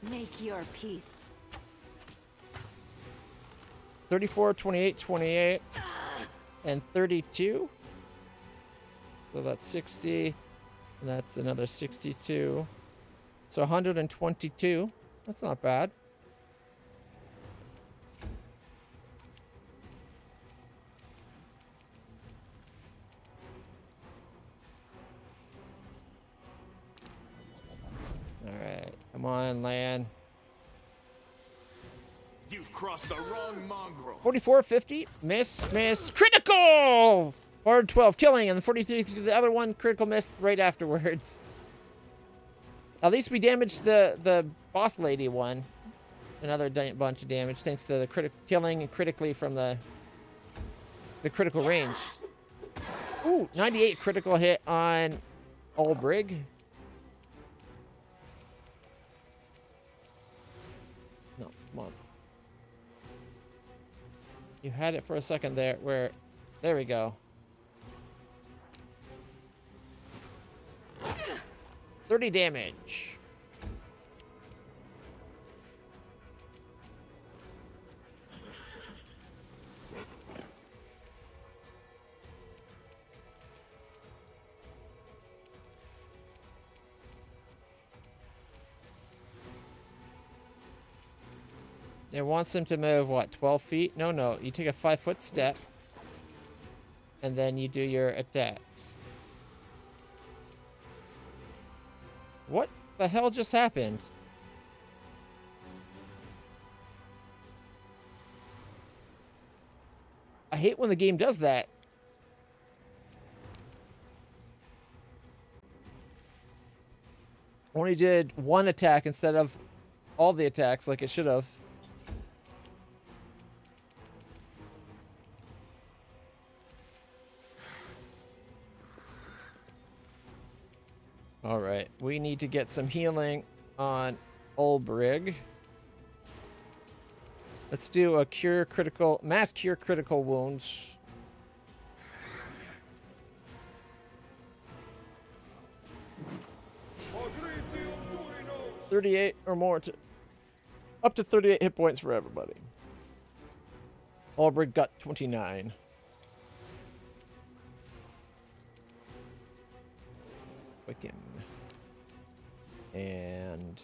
Make your peace. 34, 28, 28, and 32. So that's 60, and that's another 62. So 122. That's not bad. All right, come on, land. You've crossed the wrong mongrel. 44, 50, miss, miss, critical! Or 12, killing, and the 43 to the other one, critical miss right afterwards. At least we damaged the boss lady one. another bunch of damage thanks to the killing critically from the critical range. Ooh, 98 critical hit on Olbrig. No, come on. You had it for a second there where... There we go. 30 damage. It wants him to move, what, 12 feet? No. You take a 5-foot step. And then you do your attacks. What the hell just happened? I hate when the game does that. Only did one attack instead of all the attacks like it should have. All right, we need to get some healing on Olbrig. Let's do a mass cure critical wounds. $38 or more up to 38 hit points for everybody. Olbrig got 29. Quicken. And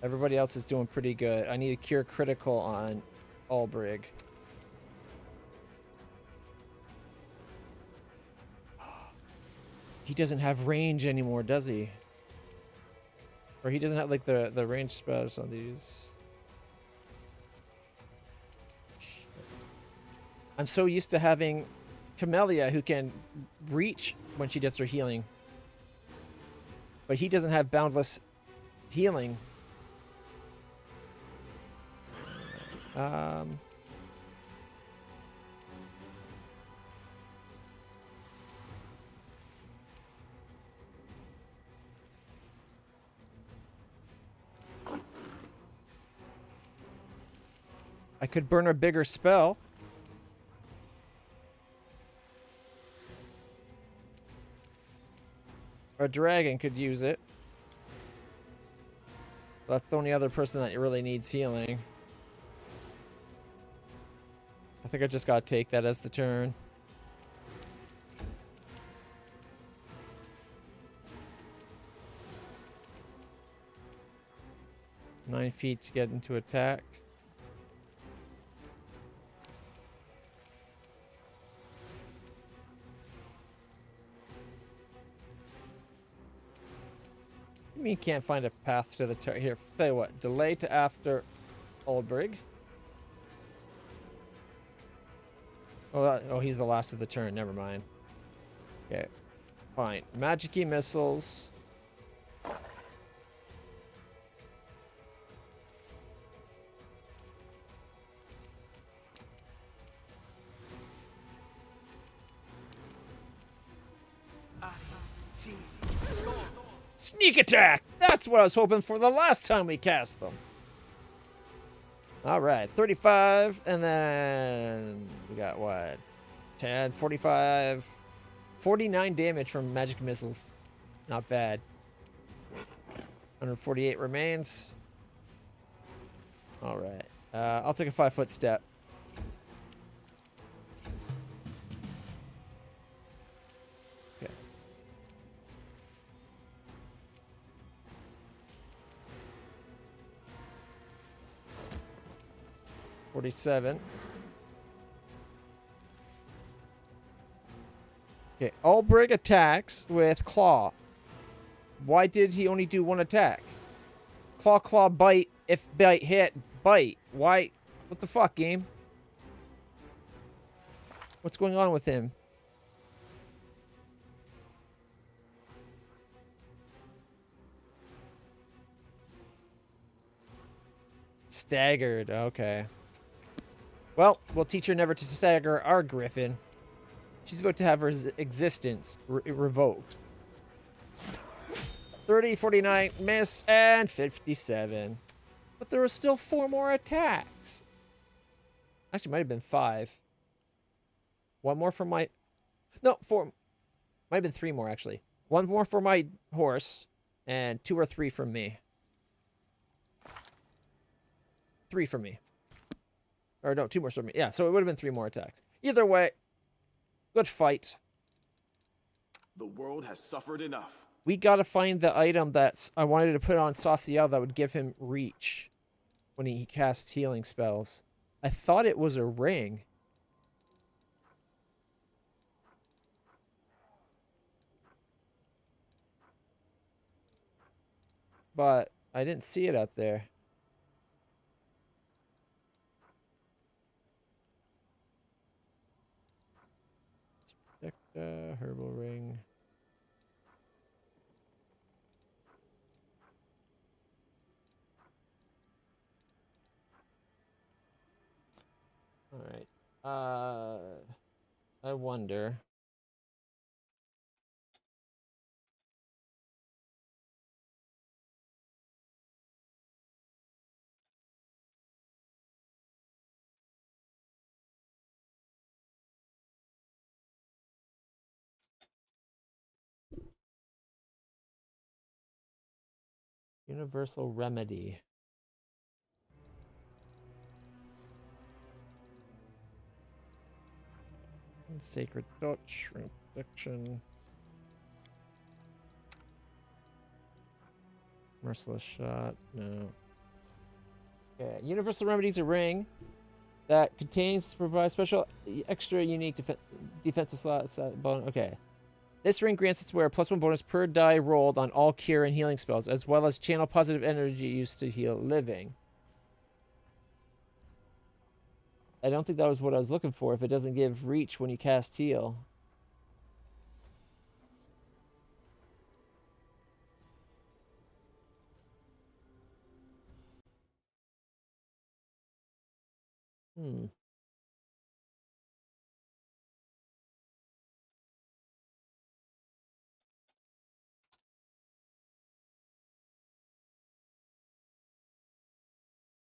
everybody else is doing pretty good. I need a cure critical on Olbrig. He doesn't have range anymore, does he? Or he doesn't have like the range spells on these. Shit. I'm so used to having Camellia who can reach when she does her healing. But he doesn't have boundless healing. I could burn a bigger spell. A dragon could use it. That's the only other person that really needs healing. I think I just gotta take that as the turn. Nine feet to get into attack. You can't find a path to the turn. Here, tell you what. Delay to after Olbrig. Oh, he's the last of the turn. Never mind. Okay, fine. Magic-y missiles. Sneak attack! That's what I was hoping for the last time we cast them. All right, 35, and then we got what? 10, 45, 49 damage from magic missiles. Not bad. 148 remains. All right, I'll take a 5-foot step. Okay. $47. Okay, Olbrig attacks with Claw. Why did he only do one attack? Claw, claw, bite. If bite hit, bite. Why? What the fuck, game? What's going on with him? staggered. Okay. Well, we'll teach her never to stagger our griffin. She's about to have her existence revoked. 30, 49, miss, and 57. But there were still 4 more attacks. Actually, might have been 5. 1 more for my... No, 4. Might have been 3 more, actually. 1 more for my horse, and 2 or 3 from me. 3 from me. Or no, 2 more from me. Yeah, so it would have been 3 more attacks. Either way, good fight. The world has suffered enough. We gotta find the item that I wanted to put on Sauciel that would give him reach when he casts healing spells. I thought it was a ring. But I didn't see it up there. Herbal ring. All right. I wonder. Universal remedy. Sacred touch, ring protection. Merciless shot, no. Okay, universal remedy is a ring that contains provide special extra unique defensive slots. Okay. This ring grants its wearer +1 bonus per die rolled on all cure and healing spells, as well as channel positive energy used to heal living. I don't think that was what I was looking for if it doesn't give reach when you cast heal.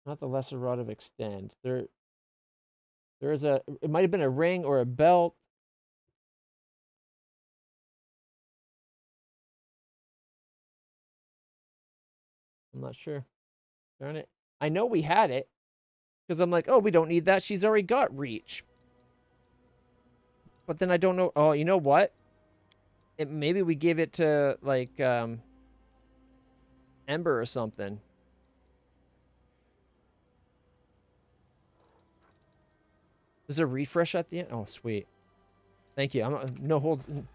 Not the lesser rod of extend. There is it might have been a ring or a belt. I'm not sure. Darn it. I know we had it. Because I'm like, oh, we don't need that. She's already got reach. But then I don't know. Oh, you know what? Maybe we give it to, like, Ember or something. There's a refresh at the end? Oh, sweet. Thank you. No holding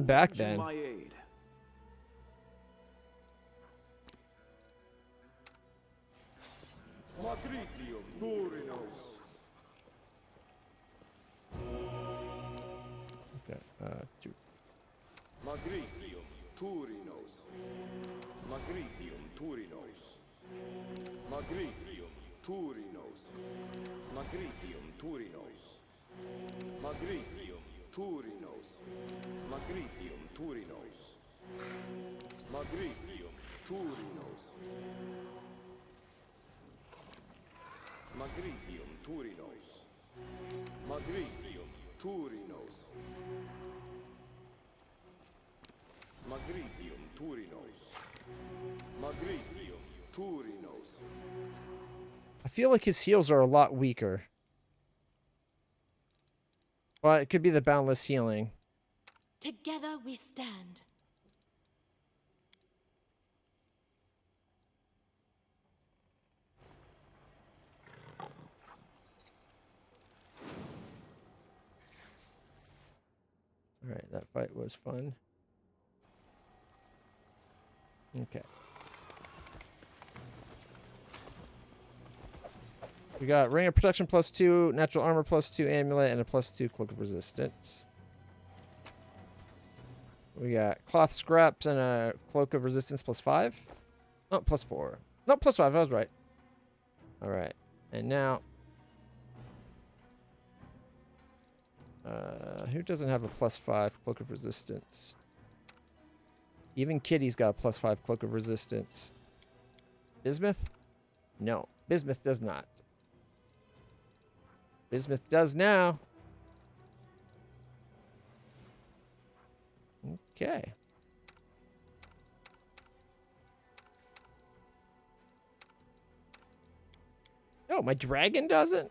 back then. Okay, 2. Magritium Turinos. Magritium Turinos. Magritium Turinos. Magritium Turinos. Magritium Turinos. Magritium Turinos. Magritium Turinos. Magritium Turinos. Magritium Turinos. Magritium Turinos. Magritium Turinos. I feel like his heals are a lot weaker. But it could be the boundless healing. Together we stand. Alright, that fight was fun. Okay. We got Ring of Protection +2, Natural Armor +2, Amulet, and a +2 Cloak of Resistance. We got Cloth Scraps and a Cloak of Resistance +5. Oh, +4. No, +5, I was right. All right. And now, who doesn't have a +5 cloak of resistance? Even Kitty's got a +5 cloak of resistance. Bismuth? No, Bismuth does not. Bismuth does now. Okay. Oh, my dragon doesn't?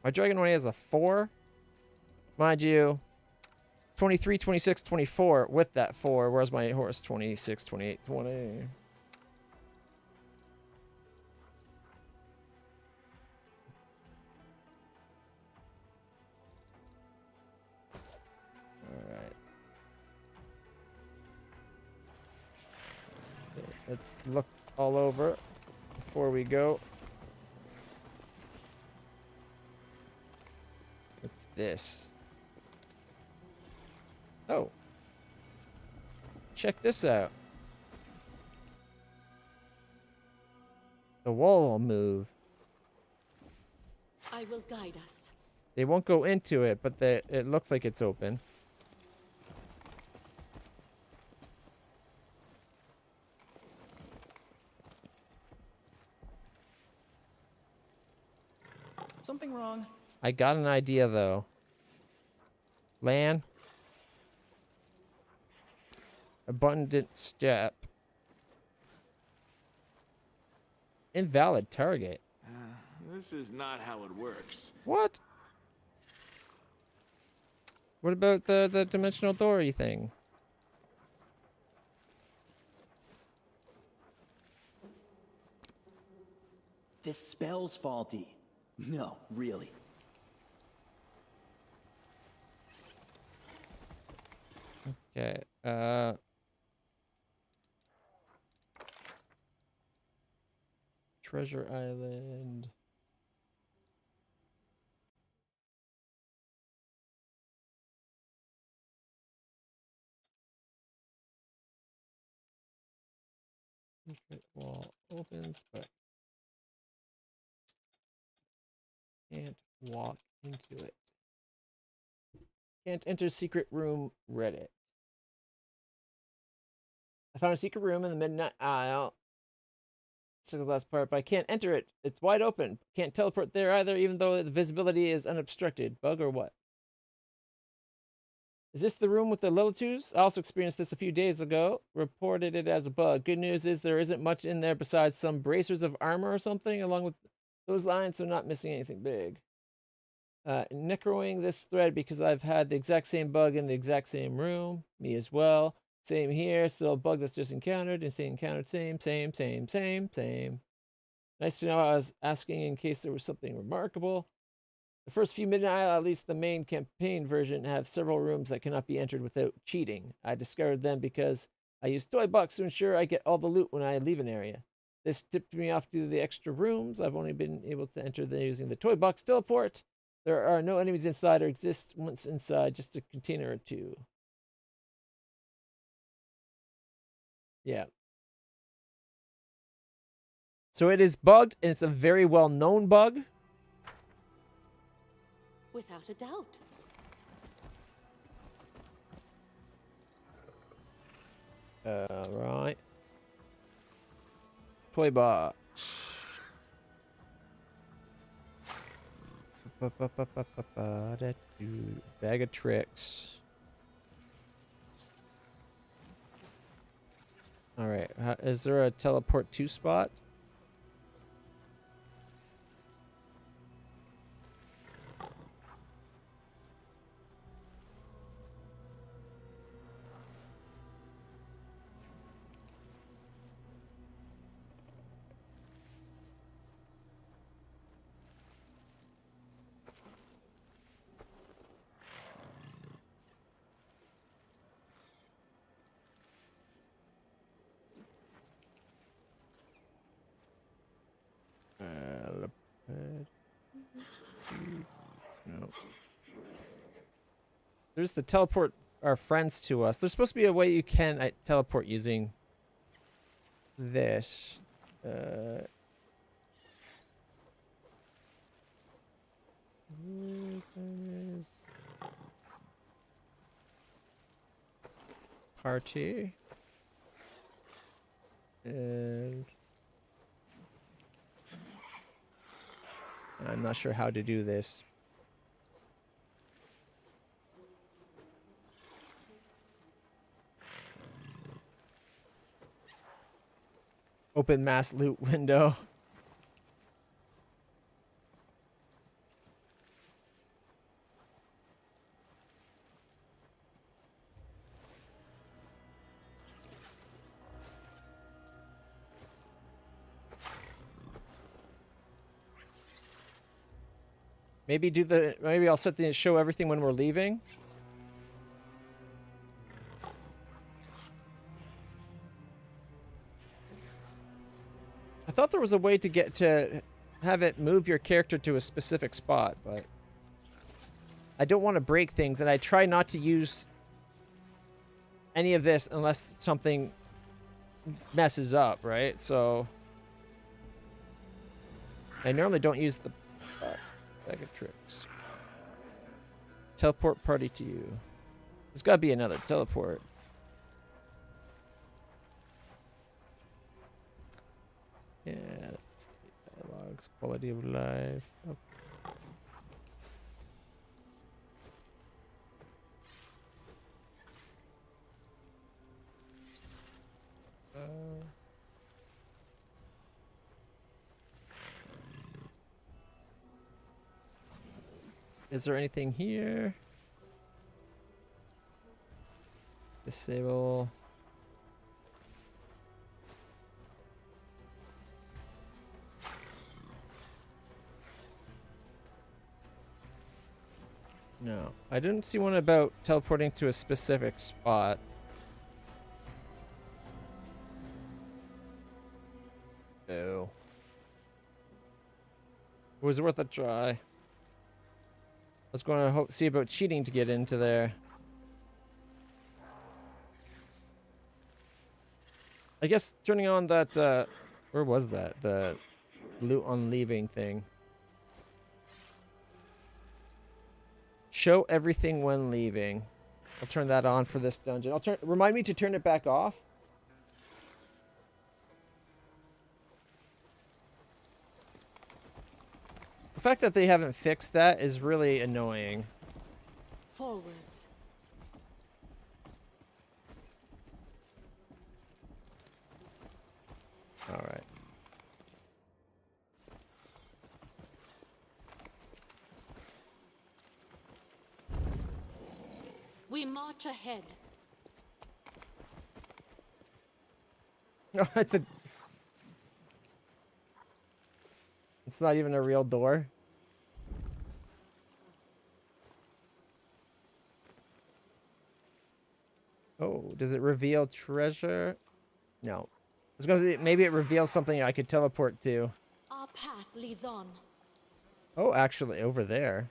My dragon only has a 4. Mind you, 23, 26, 24 with that 4. Where's my horse? 26, 28, 20. Alright. Let's look all over before we go. What's this? Oh. Check this out. The wall will move. I will guide us. They won't go into it, but it looks like it's open. Something wrong? I got an idea, though. Lan. Abundant step. Invalid target. This is not how it works. What? What about the dimensional door-y thing? This spell's faulty. No, really. Okay, Treasure Island. Secret wall opens, but can't walk into it. Can't enter secret room Reddit. I found a secret room in the Midnight Isle. It's the last part, but I can't enter it. It's wide open. Can't teleport there either, even though the visibility is unobstructed. Bug or what? Is this the room with the LitlClutch? I also experienced this a few days ago. Reported it as a bug. Good news is there isn't much in there besides some bracers of armor or something along with those lines, so not missing anything big. Necroing this thread because I've had the exact same bug in the exact same room. Me as well. Same here. Still a bug that's just encountered. Insane encountered. Same. Nice to know I was asking in case there was something remarkable. The first few Midnight Isle, at least the main campaign version, have several rooms that cannot be entered without cheating. I discovered them because I use toy box to ensure I get all the loot when I leave an area. This tipped me off to the extra rooms. I've only been able to enter them using the toy box teleport. There are no enemies inside or exist once inside, just a container or two. Yeah. So it is bugged, and it's a very well-known bug. Without a doubt. Right. Toy box. Bag of tricks. All right. Is there a teleport to spot? No. There's the teleport our friends to us. There's supposed to be a way you can teleport using this. Party. And I'm not sure how to do this. Open mass loot window. Maybe I'll set the show everything when we're leaving. I thought there was a way to have it move your character to a specific spot, but I don't want to break things, and I try not to use any of this unless something messes up, right? So I normally don't use the bag of tricks. Teleport party to you. There's got to be another teleport. Yeah, let's see. Dialogues, quality of life. Oh. Is there anything here? Disable. No, I didn't see one about teleporting to a specific spot. No. It was worth a try. I was going to see about cheating to get into there. I guess turning on that, where was that? The loot on leaving thing. Show everything when leaving. I'll turn that on for this dungeon. Remind me to turn it back off. The fact that they haven't fixed that is really annoying. Forwards. All right. We march ahead. No, it's not even a real door. Oh, does it reveal treasure? No. It's gonna be, maybe it reveals something I could teleport to. Our path leads on. Oh, actually, over there.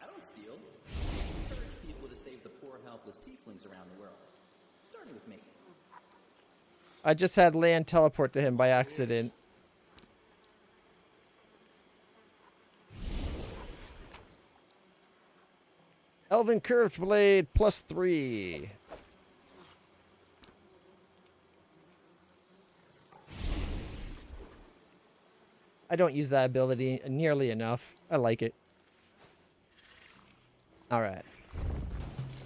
I don't steal. I encourage people to save the poor, helpless tieflings around the world. Starting with me. I just had land teleport to him by accident. Elven Curved Blade +3. I don't use that ability nearly enough. I like it. Alright.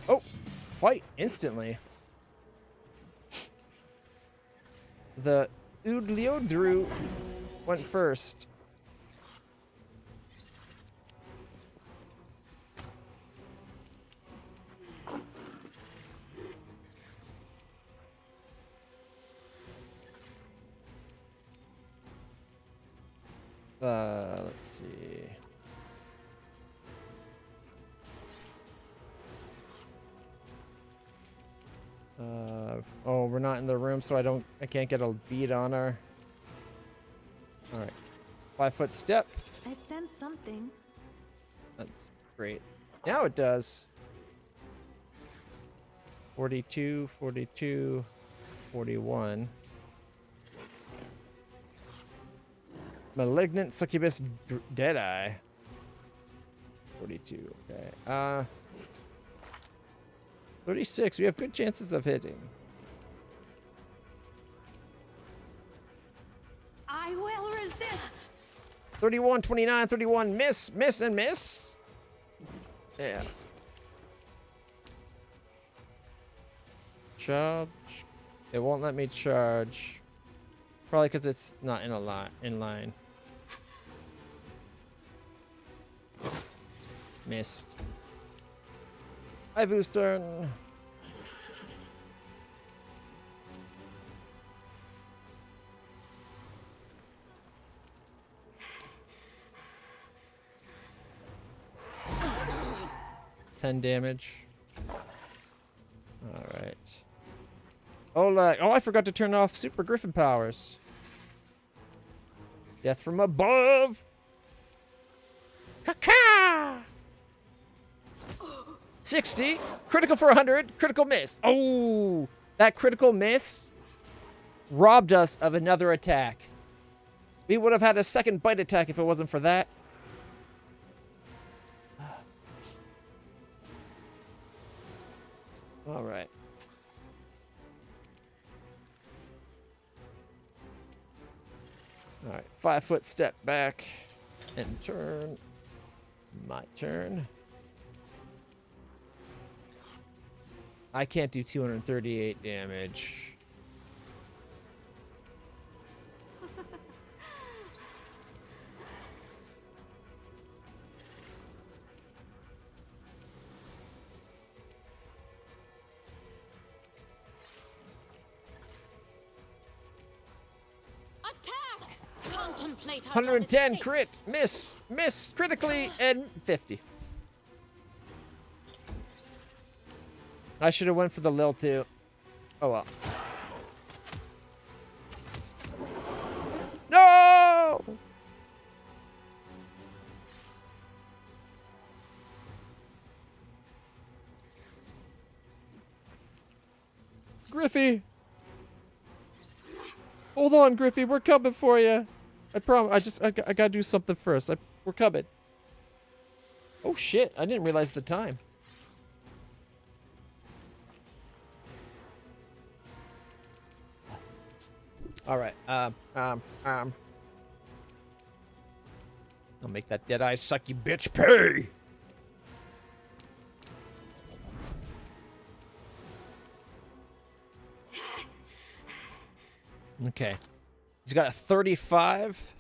Oh! Fight instantly. The Udliodru went first. Let's see. Oh, we're not in the room, so I can't get a beat on her. All right. 5-foot step. I sense something. That's great. Now it does. 42, 42, 41. Malignant Succubus Deadeye. 42, okay. 36, we have good chances of hitting. I will resist. 31, 29, 31, miss, miss, and miss. Yeah. Charge. It won't let me charge. Probably because it's not in line. Missed. Ivu's turn. Ten damage. All right. Oh, I forgot to turn off Super Griffin powers. Death from above. Caca. 60. Critical for 100. Critical miss. Oh, that critical miss robbed us of another attack. We would have had a second bite attack if it wasn't for that. All right. All right. 5 foot step back and turn. My turn. I can't do 238 damage. Attack! Contemplate our 110 mistakes. crit. Miss critically, and 50. I should have went for the Lil too. Oh well. No! Griffey! Hold on, Griffey. We're coming for you. I promise. I gotta do something first. We're coming. Oh shit! I didn't realize the time. All right. I'll make that Deadeye sucky bitch pay. Okay. He's got a 35.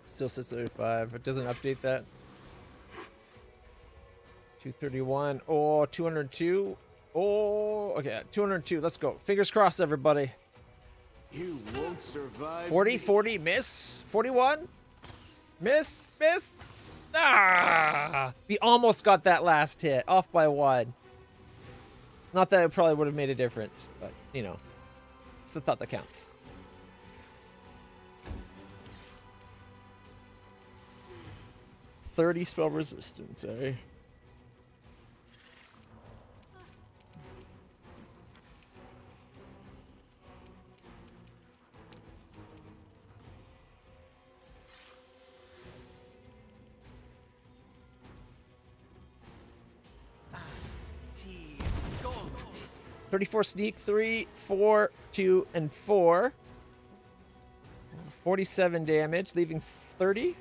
Still says 35. It doesn't update that. 231. Oh, 202. Oh, okay. 202. Let's go. Fingers crossed, everybody. You won't survive. 40, 40, miss. 41. Miss. Ah! We almost got that last hit. Off by 1. Not that it probably would have made a difference, but, you know. It's the thought that counts. .30 spell resistance, eh? Go. 34 sneak, 3, 4, 2, and 4. 47 damage, leaving 30.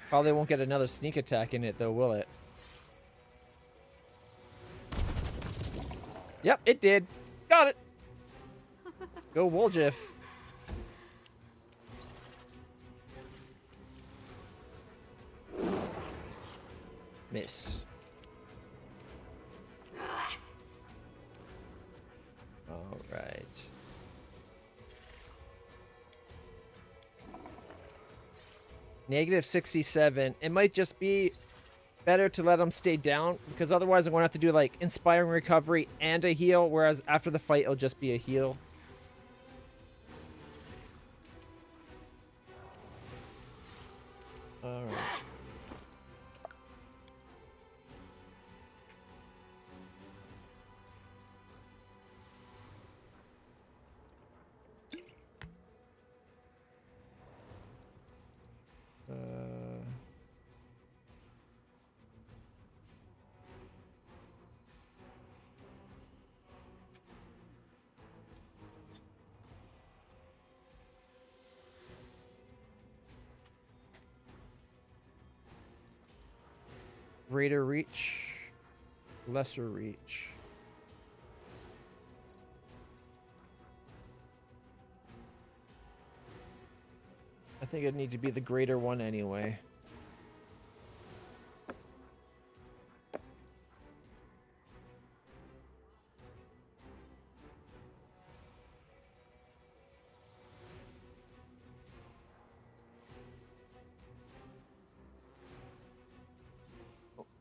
Probably won't get another sneak attack in it, though, will it? Yep, it did. Got it. Go Woljif. Miss. All right. Negative 67. It might just be better to let him stay down, because otherwise I'm going to have to do like inspiring recovery and a heal, whereas after the fight it'll just be a heal. All right. Greater reach, lesser reach. I think it'd need to be the greater one anyway.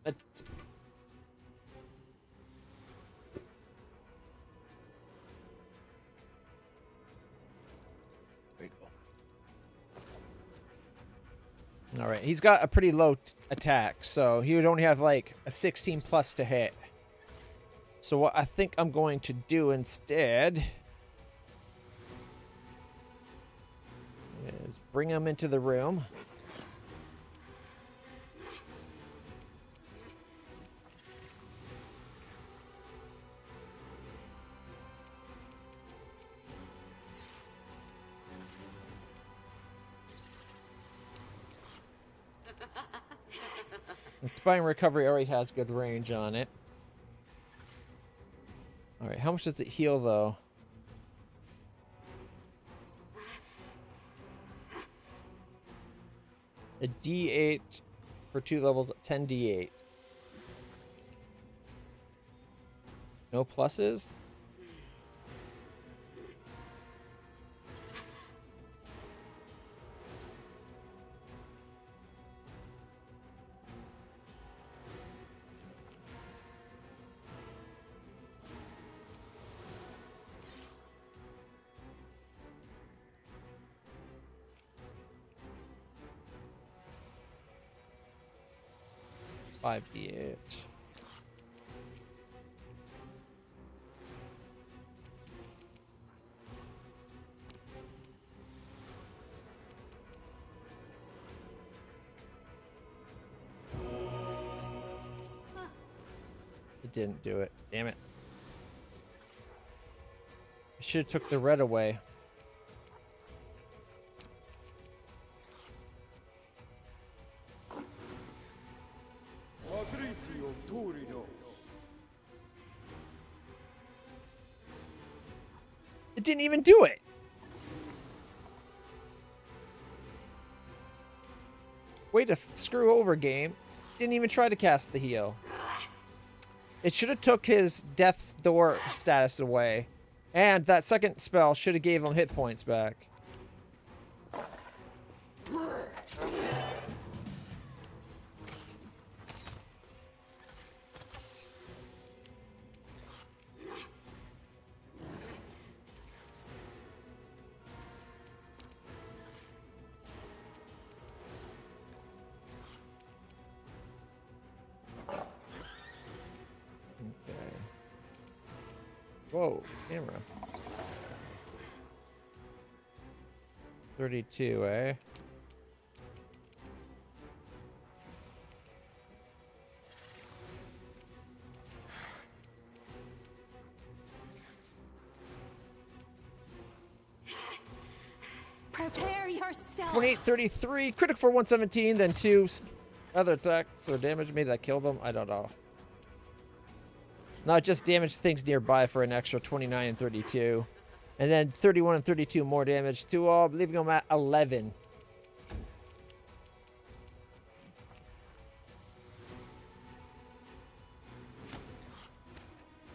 That's... There you go. All right, he's got a pretty low attack, so he would only have like a 16 plus to hit. So what I think I'm going to do instead is bring him into the room. Inspiring recovery already has good range on it. All right, how much does it heal though? A D8 for 2 levels, 10 D8. No pluses? Five D8. It didn't do it. Damn it. I should have took the red away. It didn't even do it. Way to screw over, game. Didn't even try to cast the heal. It should have took his Death's Door status away. And that second spell should have gave him hit points back. Whoa, camera. 32, eh? Prepare yourself. 28, 33, critical for 117, then 2 other attack, so damage. Maybe that killed him. I don't know. No, it just damaged things nearby for an extra 29 and 32. And then 31 and 32 more damage to all, leaving them at 11.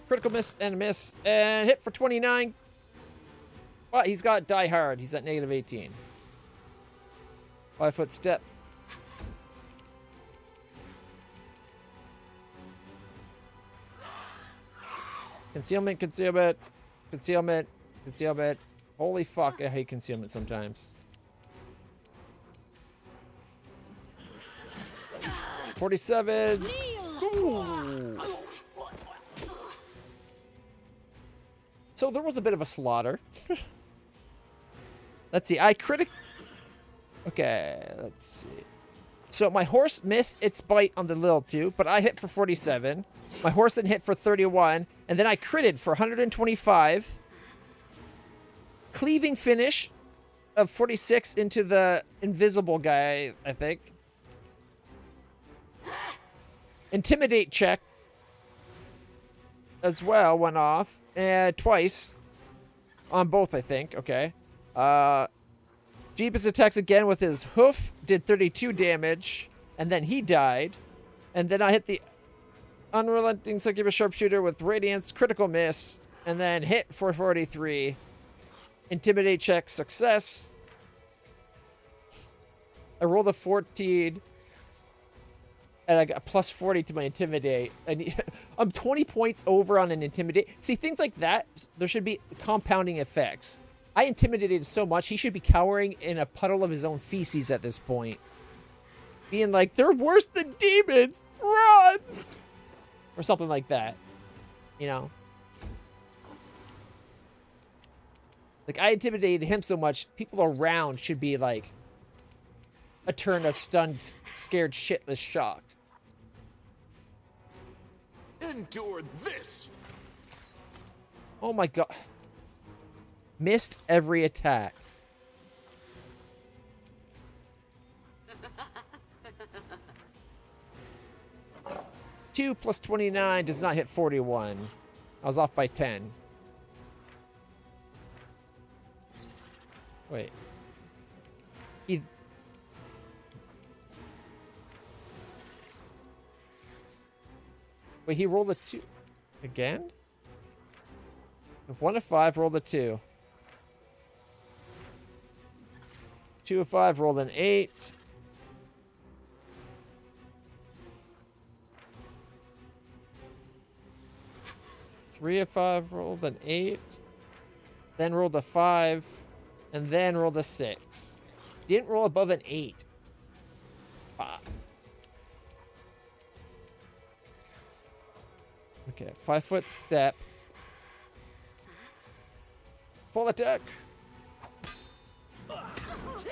Critical miss and a miss. And hit for 29. But he's got Die Hard. He's at negative 18. 5-foot step. Concealment, concealment, concealment, concealment. Holy fuck, I hate concealment sometimes. 47. Ooh. So there was a bit of a slaughter. Let's see. Okay, let's see. So my horse missed its bite on the little two, but I hit for 47. My horse then hit for 31, and then I critted for 125. Cleaving finish of 46 into the invisible guy, I think. Intimidate check as well went off, and twice on both, I think. Okay. Jeebus attacks again with his hoof, did 32 damage, and then he died. And then I hit the unrelenting succubus sharpshooter with radiance, critical miss, and then hit for 43. Intimidate check success. I rolled a 14, and I got plus 40 to my intimidate. And I'm 20 points over on an intimidate. See, things like that, there should be compounding effects. I intimidated so much, he should be cowering in a puddle of his own feces at this point. Being like, they're worse than demons! Run! Or something like that. You know? Like, I intimidated him so much, people around should be like a turn of stunned, scared, shitless shock. Endure this! Oh my god. Missed every attack. Two plus 29 does not hit 41. I was off by 10. Wait. Wait, he rolled a 2. Again? 1 of 5, rolled a 2. 2 of 5, rolled an 8. Three of 5, rolled an 8. Then rolled a 5. And then rolled a 6. Didn't roll above an 8. Ah. Okay, 5-foot step. Full attack.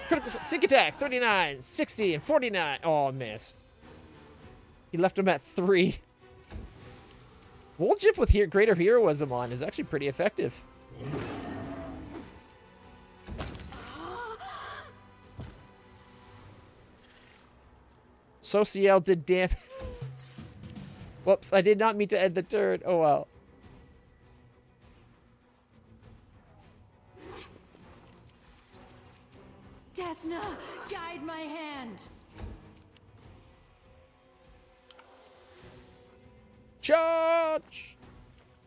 Critical sneak attack, 39, 60, and 49. Oh, missed. He left him at 3. Woljif with greater heroism on is actually pretty effective. Sociel did damage. Whoops, I did not mean to end the turn. Oh well. Desna, guide my hand. Charge!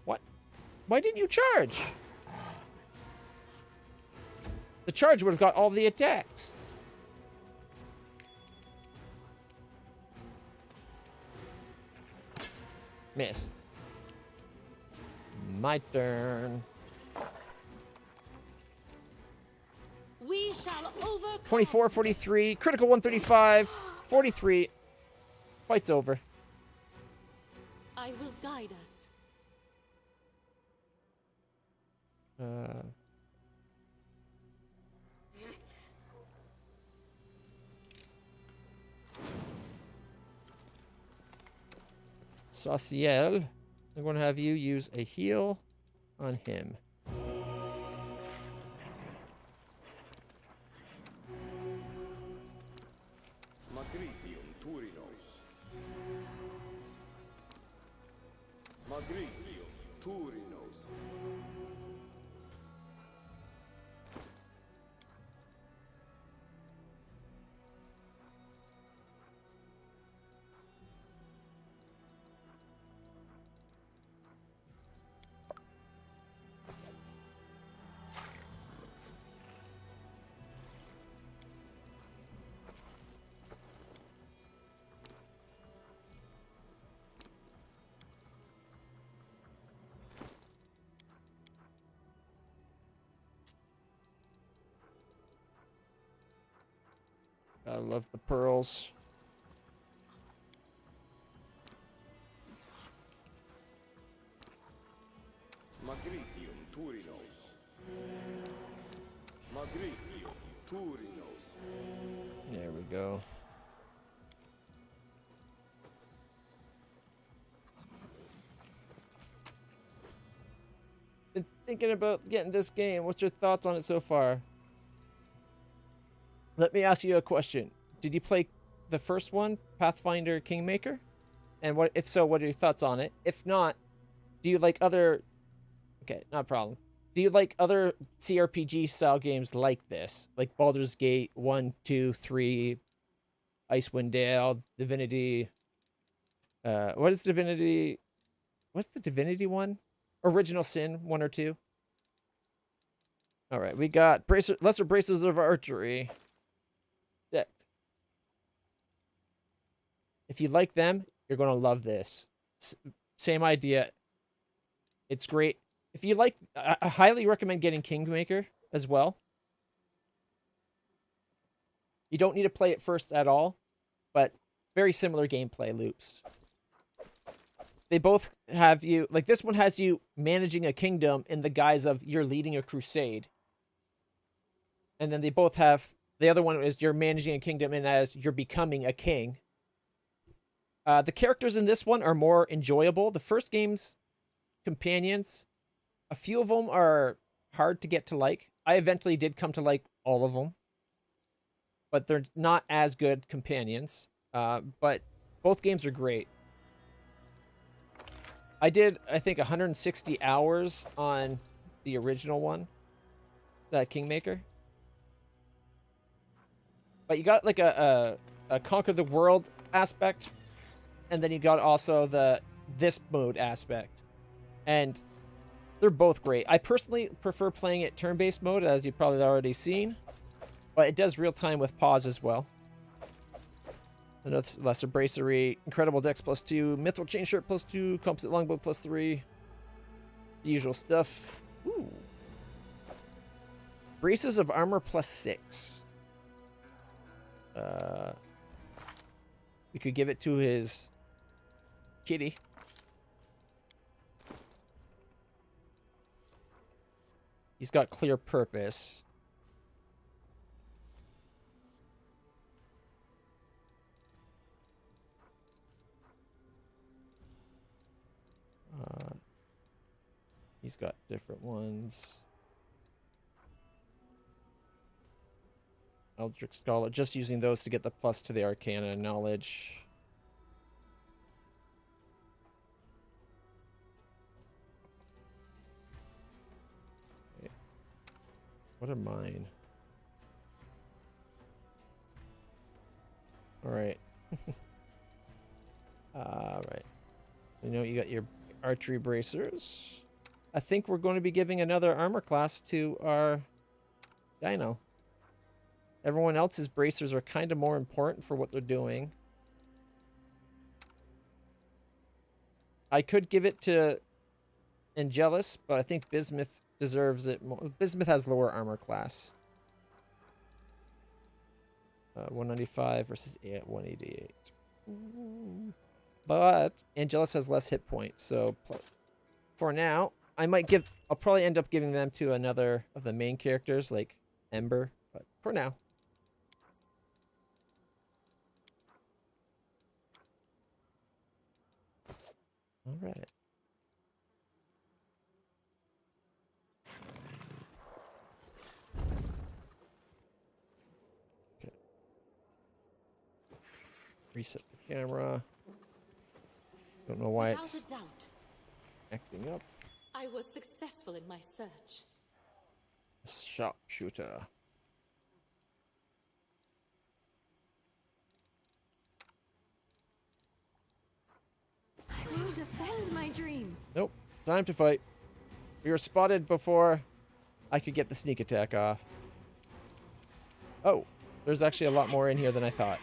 What? Why didn't you charge? The charge would have got all the attacks. Missed. My turn. We shall overcome. 24, 43, critical 135, 43. Fight's over. I will guide us. Sociel, I'm going to have you use a heal on him. I love the pearls. Magritium Turinos. Magritium Turinos. There we go. Been thinking about getting this game. What's your thoughts on it so far? Let me ask you a question. Did you play the first one, Pathfinder Kingmaker? And what, if so, what are your thoughts on it? If not, do you like other... Okay, not a problem. Do you like other CRPG style games like this? Like Baldur's Gate 1, 2, 3, Icewind Dale, Divinity... what is Divinity... What's the Divinity one? Original Sin 1 or 2? Alright, we got Lesser Bracers of Archery. Decked. If you like them, you're going to love this. Same idea. It's great. If you like, I highly recommend getting Kingmaker as well. You don't need to play it first at all, but very similar gameplay loops. They both have you, like this one has you managing a kingdom in the guise of you're leading a crusade. And then they both have, the other one is you're managing a kingdom and as you're becoming a king. The characters in this one are more enjoyable. The first game's companions, a few of them are hard to get to like. I eventually did come to like all of them, but they're not as good companions. But both games are great. I did, I think, 160 hours on the original one, that Kingmaker. But you got like a conquer the world aspect, and then you got also this mode aspect, and they're both great. I personally prefer playing it turn-based mode, as you've probably already seen, but it does real time with pause as well. And that's Lesser Bracery, Incredible Dex +2, Mithril Chain Shirt +2, Composite Longbow +3, the usual stuff. Ooh. Braces of Armor +6. We could give it to his kitty. He's got clear purpose. He's got different ones. Eldritch Scholar, just using those to get the plus to the Arcana knowledge. Okay. What are mine? Alright. Alright. You know, you got your archery bracers. I think we're going to be giving another armor class to our Dino. Everyone else's bracers are kind of more important for what they're doing. I could give it to Angelus, but I think Bismuth deserves it more. Bismuth has lower armor class. 195 versus 188. But Angelus has less hit points, so for now, I'll probably end up giving them to another of the main characters, like Ember, but for now. All right. Okay. Reset the camera. Don't know why it's Without a doubt, acting up. I was successful in my search. Sharpshooter. I will defend my dream. Nope. Time to fight. We were spotted before I could get the sneak attack off. Oh, there's actually a lot more in here than I thought.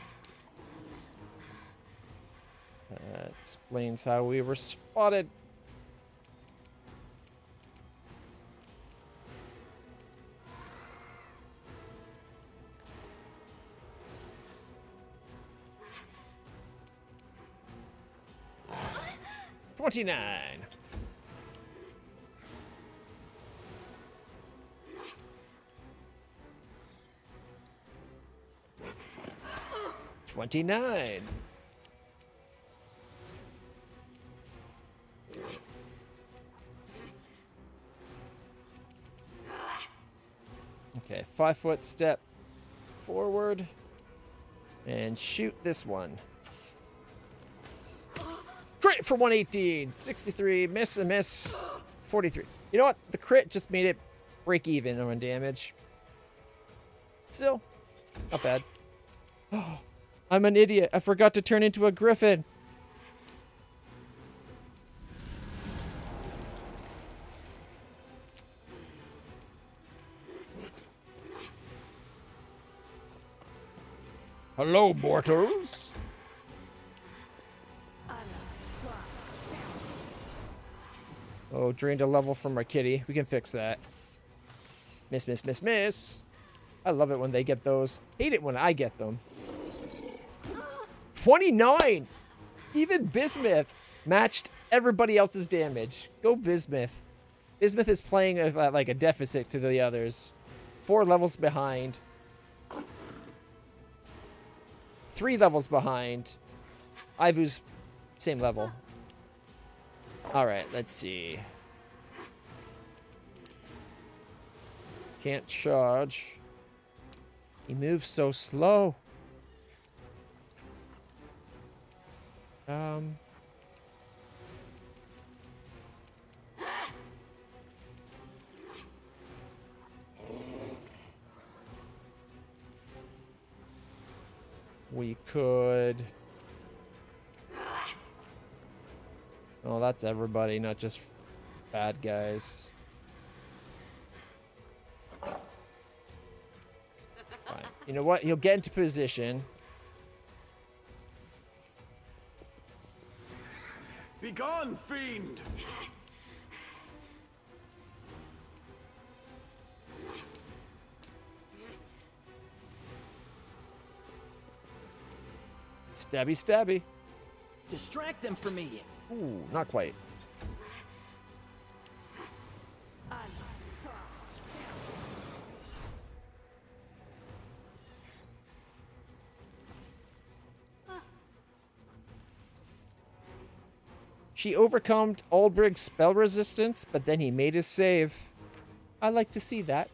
That explains how we were spotted. 29. $29. Okay, 5-foot step forward and shoot this one. Crit for 118, 63, miss and miss, 43. You know what? The crit just made it break even on damage. Still, not bad. I'm an idiot. I forgot to turn into a griffin. Hello, mortals. Oh, drained a level from our kitty. We can fix that. Miss, miss, miss, miss. I love it when they get those. Hate it when I get them. 29! Even Bismuth matched everybody else's damage. Go Bismuth. Bismuth is playing at like a deficit to the others. 4 levels behind. 3 levels behind. Ivu's same level. Alright, let's see. Can't charge. He moves so slow. We could... Oh, that's everybody, not just bad guys. Fine. You know what? He'll get into position. Be gone, fiend! Stabby, stabby. Distract them from me. Ooh, not quite. She overcome Aldrich's spell resistance, but then he made his save. I like to see that.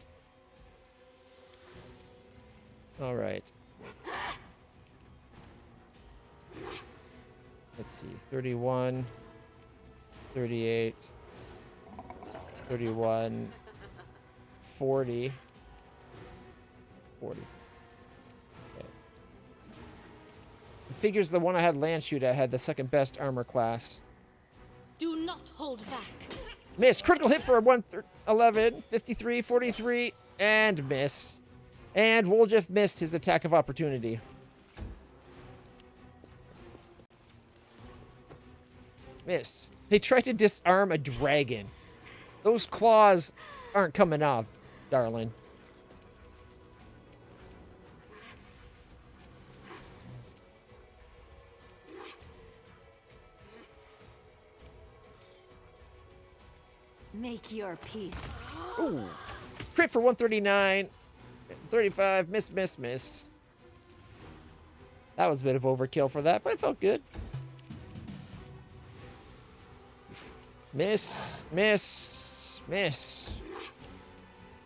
All right. Let's see, 31, 38, 31, 40, 40. Okay. It figures the one I had land shoot at had the second best armor class. Do not hold back. Miss. Critical hit for 111, 53, 43, and miss. And Woljif missed his attack of opportunity. Missed. They tried to disarm a dragon. Those claws aren't coming off, darling. Make your peace. Ooh. Crit for 139. 35. Miss, miss, miss. That was a bit of overkill for that, but it felt good. Miss, miss, miss.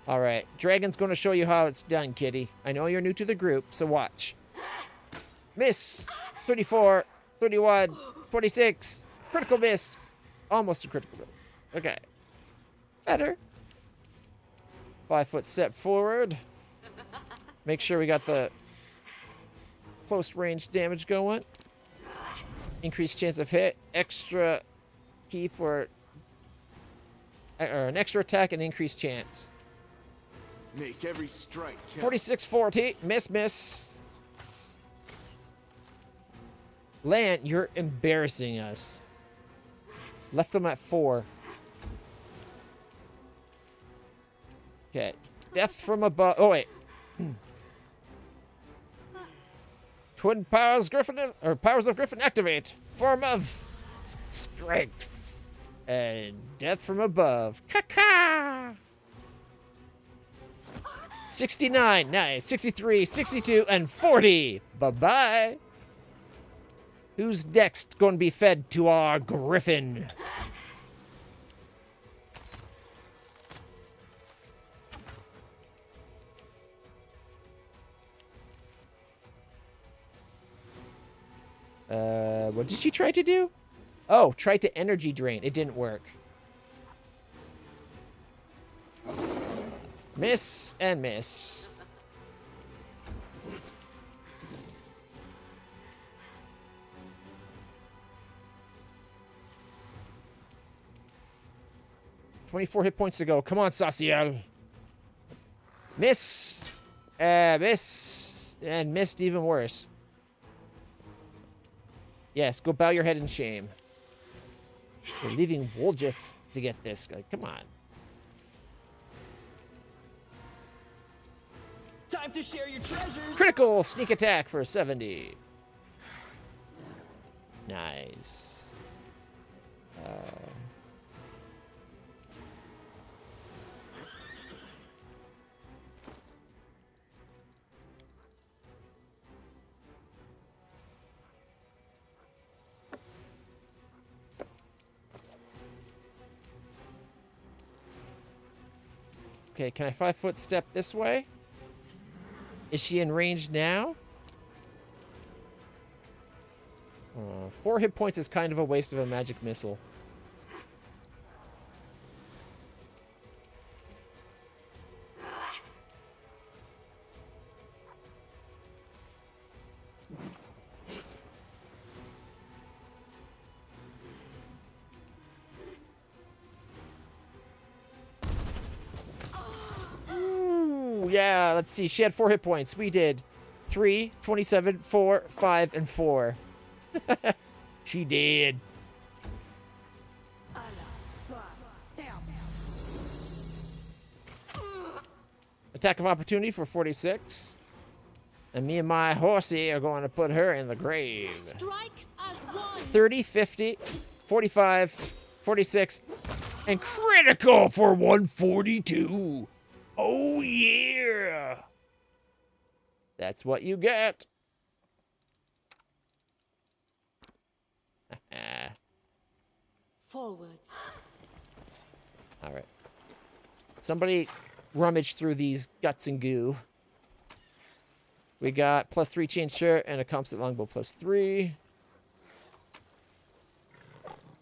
All right. Dragon's going to show you how it's done, kitty. I know you're new to the group, so watch. Miss. 34, 31, 26. Critical miss. Almost a critical miss. Okay. Better. 5-foot step forward. Make sure we got the close range damage going. Increased chance of hit. Extra key for or an extra attack and increased chance. Make every strike count. 46, 40. Miss, miss. Lan, you're embarrassing us. Left them at 4. Okay. Death from above. Oh, wait. Twin powers Griffin or powers of Griffin activate. Form of strength. And death from above. Caca! 69, nice. 63, 62, and 40. Bye-bye. Who's next going to be fed to our griffin? What did she try to do? Oh, tried to energy drain. It didn't work. Miss and miss. "24 hit points to go. Come on, Saciel. Miss. Miss. And missed even worse. Yes, go bow your head in shame. We're leaving Woljif to get this. Like, come on. Time to share your treasures. Critical sneak attack for 70. Nice. Okay, can I 5-foot step this way? Is she in range now? 4 hit points is kind of a waste of a magic missile. Yeah, let's see. She had 4 hit points. We did 3, 27, 4, 5, and 4. She did. Attack of opportunity for 46. And me and my horsey are going to put her in the grave. Strike as one. 30, 50, 45, 46, and critical for 142. Oh, yeah. That's what you get. Forwards. All right. Somebody rummage through these guts and goo. We got +3 chain shirt and a composite longbow +3.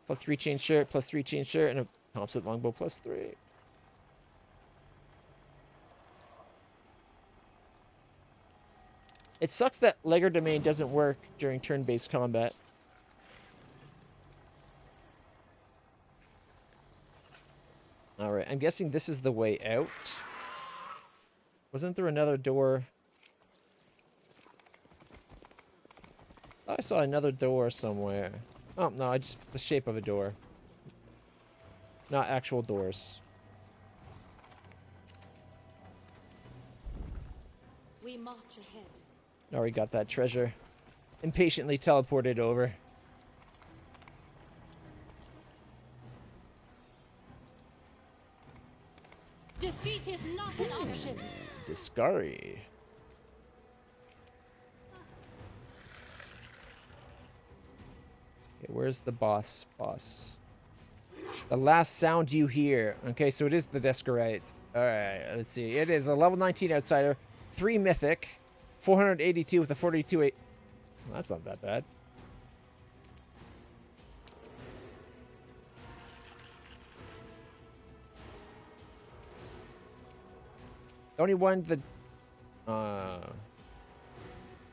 +3 chain shirt, +3 chain shirt, and a composite longbow +3. It sucks that legerdemain doesn't work during turn-based combat. Alright, I'm guessing this is the way out. Wasn't there another door? I saw another door somewhere. Oh, no, just the shape of a door. Not actual doors. We march ahead. Already got that treasure. Impatiently teleported over. Defeat is not an option. Discari. Okay, where's the boss? The last sound you hear. Okay, so it is the Descarite. Alright, let's see. It is a level 19 outsider, 3 mythic, 482 with a 42-8. Well, that's not that bad. Only one the...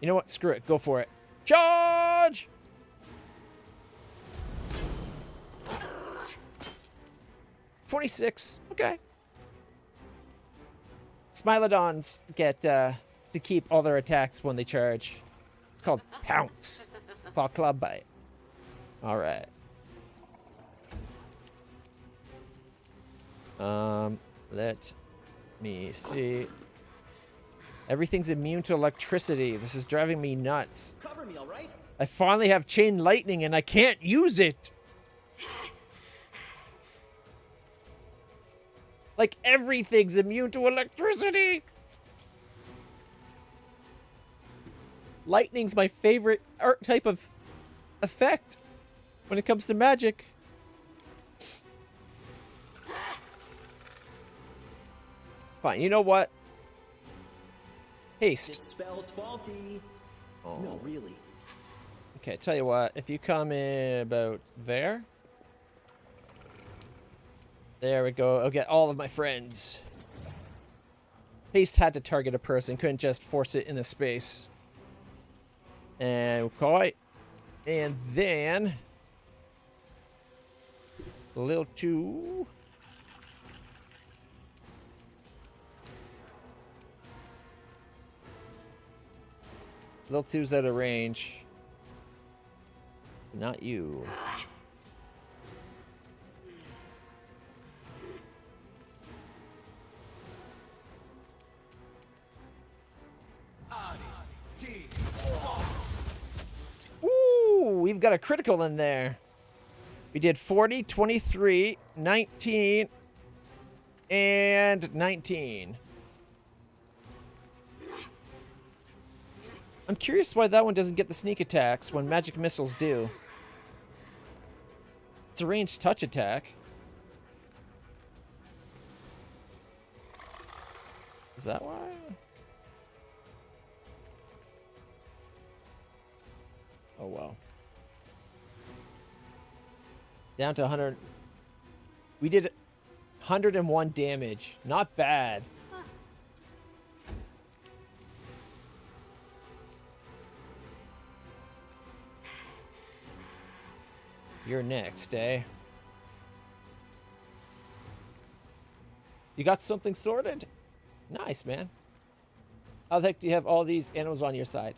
You know what? Screw it. Go for it. Charge! $26. Okay. Smilodons get to keep all their attacks when they charge. It's called Pounce. Claw Club Bite. Alright. Let me see. Everything's immune to electricity. This is driving me nuts. Cover me, all right? I finally have chain lightning and I can't use it. Like everything's immune to electricity. Lightning's my favorite art type of effect when it comes to magic. Fine, you know what? Haste. This spell's faulty. Oh. No, really. Okay, tell you what, if you come in about there. There we go. I'll get all of my friends. Haste had to target a person, couldn't just force it in the space. And okay. And then Lil 2. Lil 2's out of range. Not you. Ooh, we've got a critical in there. We did 40, 23, 19, and 19. I'm curious why that one doesn't get the sneak attacks when magic missiles do. It's a ranged touch attack. Is that why? Oh, well. Down to 100. We did 101 damage. Not bad. You're next, eh? You got something sorted? Nice, man. How the heck do you have all these animals on your side?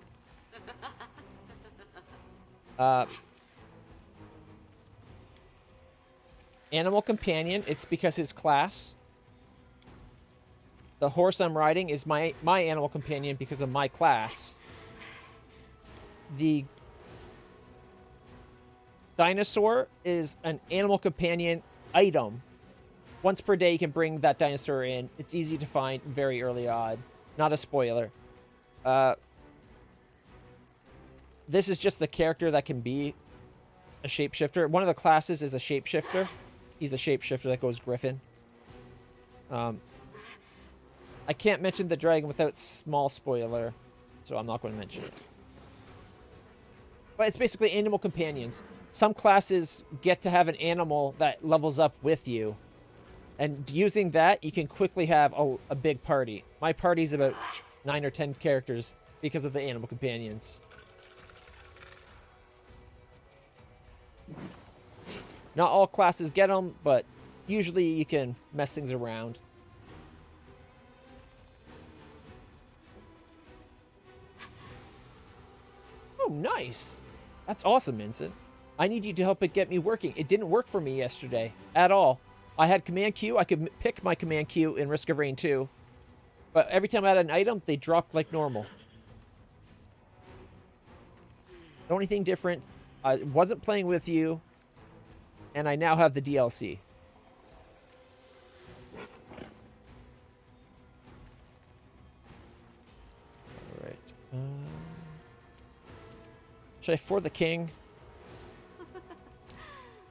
Animal companion, it's because his class. The horse I'm riding is my animal companion because of my class. The dinosaur is an animal companion item. Once per day you can bring that dinosaur in. It's easy to find, very early on. Not a spoiler. This is just the character that can be a shapeshifter. One of the classes is a shapeshifter. He's a shapeshifter that goes Griffin. I can't mention the dragon without small spoiler, so I'm not going to mention it. But it's basically animal companions. Some classes get to have an animal that levels up with you. And using that, you can quickly have a big party. My party's about 9 or 10 characters because of the animal companions. Not all classes get them, but usually you can mess things around. Oh, nice. That's awesome, Vincent. I need you to help it get me working. It didn't work for me yesterday at all. I had command Q. I could pick my command Q in Risk of Rain 2. But every time I had an item, they dropped like normal. The only thing different, I wasn't playing with you, and I now have the DLC. All right. Should I for the king?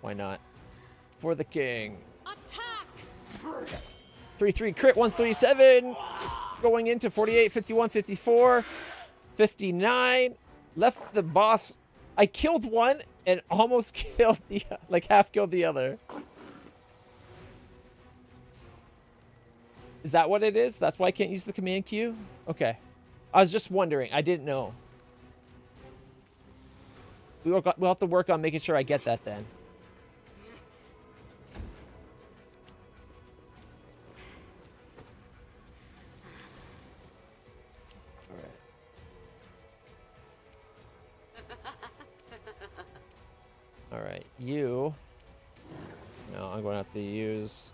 Why not? For the king. Attack! 3-3 crit 137. Going into 48, 51, 54, 59. Left the boss. I killed one and almost killed the, like half killed the other. Is that what it is? That's why I can't use the command Q? Okay. I was just wondering. I didn't know. We'll have to work on making sure I get that then. Alright, you. Now I'm going to have to use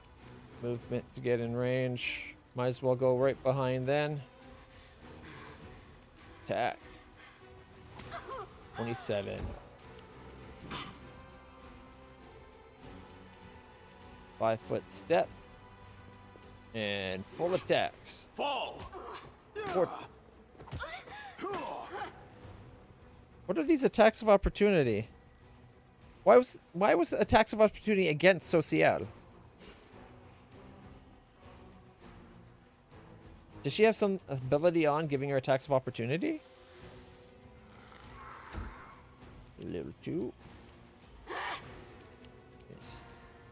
movement to get in range. Might as well go right behind then. Attack. 27. 5-foot step. And full attacks. Fall. What are these attacks of opportunity? Why was attacks of opportunity against Social? Does she have some ability on giving her attacks of opportunity? Level 2. Yes.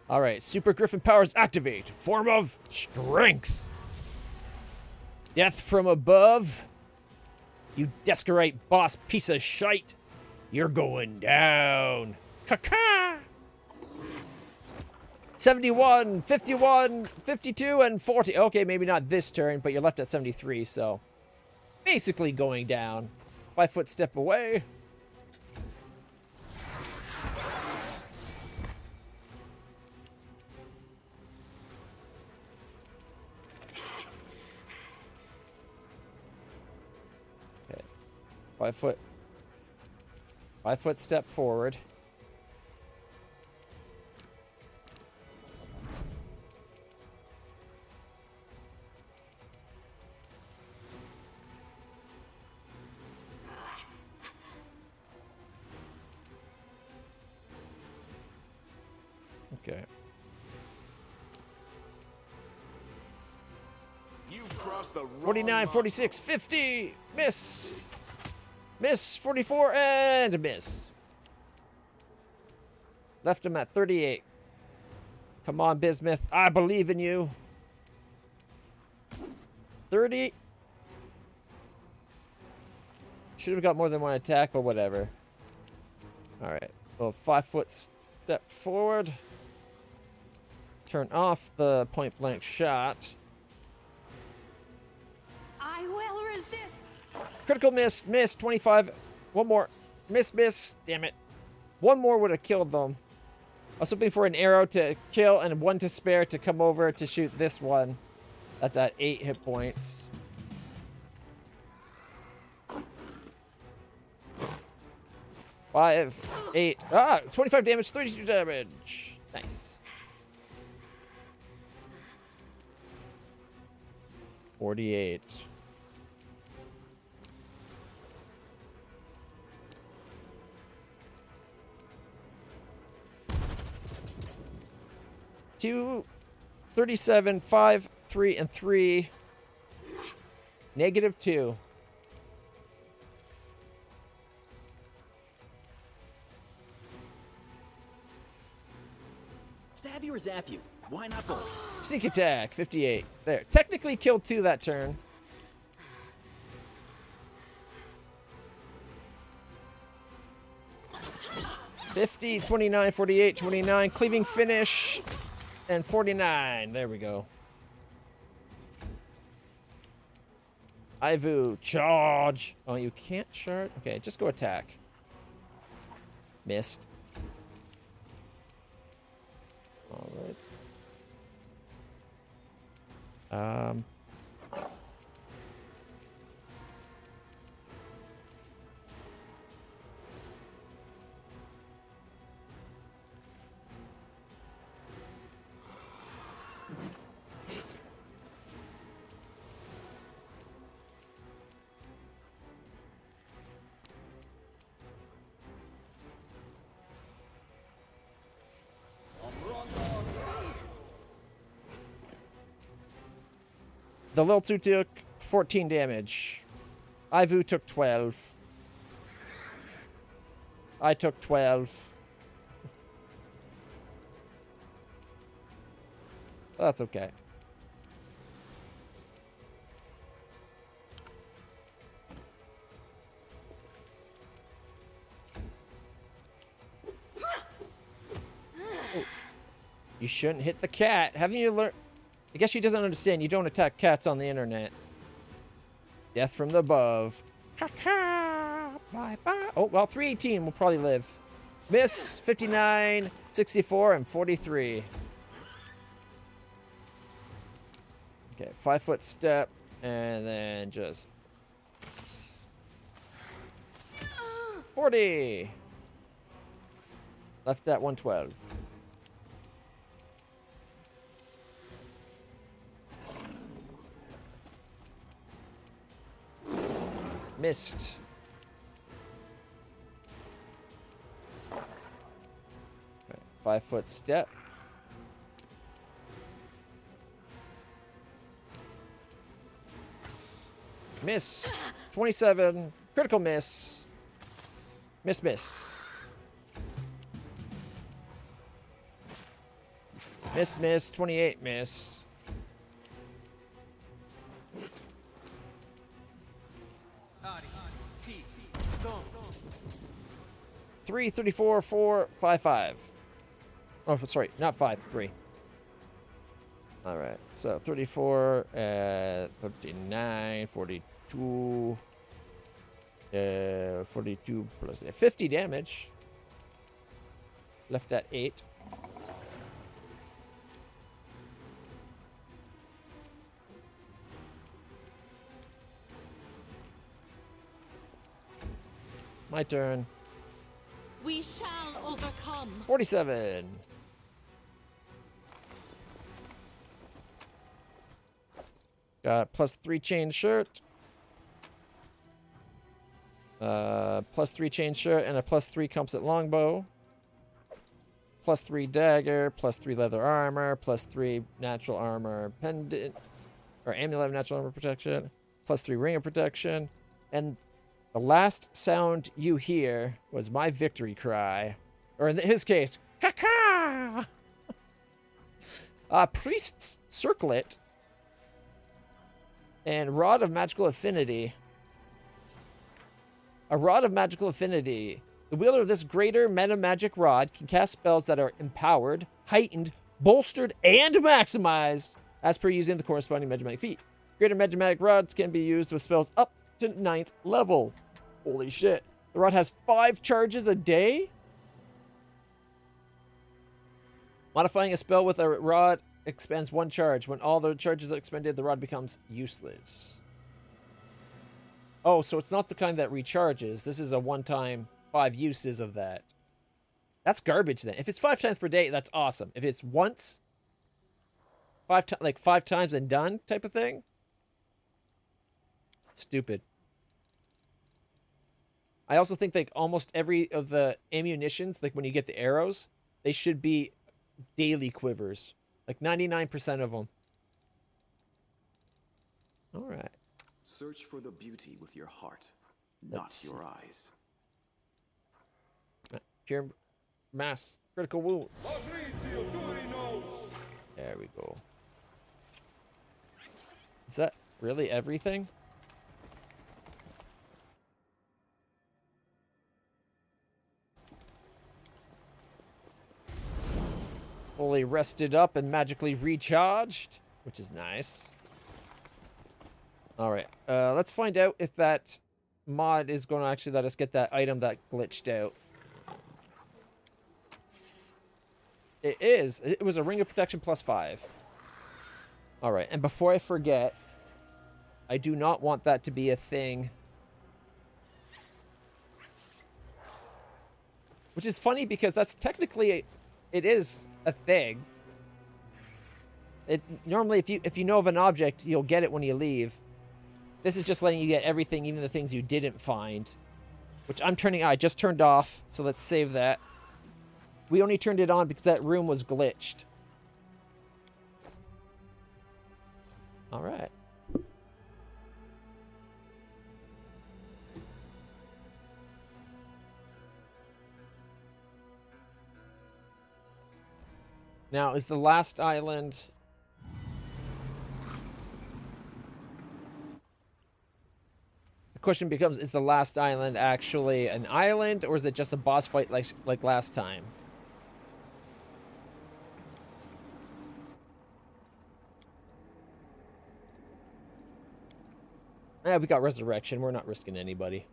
All right, Super Griffin powers activate. Form of strength. Death from above. You Descarite boss piece of shite. You're going down. Caca. 71, 51, 52, and 40. Okay, maybe not this turn, but you're left at 73, so basically going down. 5 foot step away. Okay. 5 foot step forward. Okay. You've crossed the wrong 49, 46, 50. Miss. Miss. 44 and miss. Left him at 38. Come on, Bismuth. I believe in you. 30. Should have got more than one attack, but whatever. All right. Well, 5 foot step forward. Turn off the point blank shot. I will resist. Critical miss. Miss. 25. One more. Miss. Miss. Damn it. One more would have killed them. I was hoping for an arrow to kill and one to spare to come over to shoot this one. That's at 8 hit points. Five, 8. 25 damage, 32 damage. Nice. 48. Two, 37, 5, 3, and 3. -2. Stab you or zap you? Why not both? Sneak attack, 58. There. Technically killed 2 that turn. $50, 29, 48, 29. Cleaving finish. And 49. There we go. Ivu, charge. Oh, you can't charge? Okay, just go attack. Missed. All right. The Lil 2 took 14 damage. Ivu took 12. I took 12. That's okay. Oh. You shouldn't hit the cat. Haven't you learned? I guess she doesn't understand. You don't attack cats on the internet. Death from the above. Bye bye. Oh, well, 318 will probably live. Miss, 59, 64, and 43. Okay, 5 foot step, and then just 40. Left at 112. Missed. Right, 5-foot step. Miss. 27. Critical miss. Miss, miss. Miss, miss. 28, miss. Three, 34, 4, 5, 5. Oh, sorry, not 5, 3. All right, so 34, 39, 42, 42 plus 50 damage. Left at 8. My turn. We shall overcome. 47. Got +3 chain shirt. +3 chain shirt and a +3 composite longbow. +3 dagger, +3 leather armor, +3 natural armor pendant, or amulet of natural armor protection, +3 ring of protection, and the last sound you hear was my victory cry. Or in his case, caca! Priest's Circlet and Rod of Magical Affinity. A Rod of Magical Affinity. The wielder of this greater meta magic rod can cast spells that are empowered, heightened, bolstered, and maximized as per using the corresponding magic feat. Greater magic rods can be used with spells up to 9th level. Holy shit. The rod has 5 charges a day? Modifying a spell with a rod expends 1 charge. When all the charges are expended, the rod becomes useless. Oh, so it's not the kind that recharges. This is a one-time 5 uses of that. That's garbage then. If it's 5 times per day, that's awesome. If it's once, 5 times and done type of thing, stupid. I also think like almost every of the ammunitions, like when you get the arrows, they should be daily quivers. Like 99% of them. All right. Search for the beauty with your heart, not your eyes. Cure mass critical wound. There we go. Is that really everything? Fully rested up and magically recharged, which is nice. All right, let's find out if that mod is going to actually let us get that item that glitched out. It is. It was a ring of protection +5. All right, and before I forget, I do not want that to be a thing. Which is funny because that's technically, it is a thing. It normally, if you know of an object, you'll get it when you leave. This is just letting you get everything, even the things you didn't find. Which I just turned off, so let's save that. We only turned it on because that room was glitched. All right. Now, is the last island... The question becomes, is the last island actually an island, or is it just a boss fight like last time? We got resurrection. We're not risking anybody.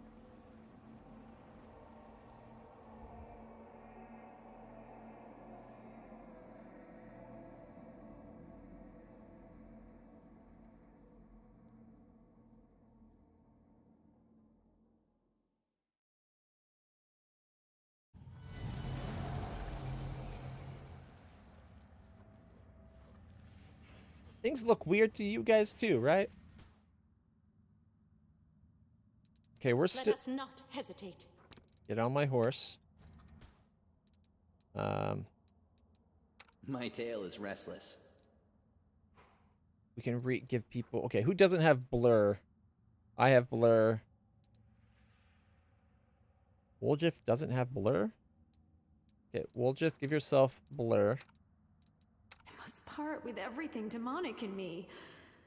Things look weird to you guys too, right? Okay, we're Let still... us not hesitate. Get on my horse. My tail is restless. We can give people... Okay, who doesn't have blur? I have blur. Woljif doesn't have blur? Okay, Woljif, give yourself blur. I must part with everything demonic in me.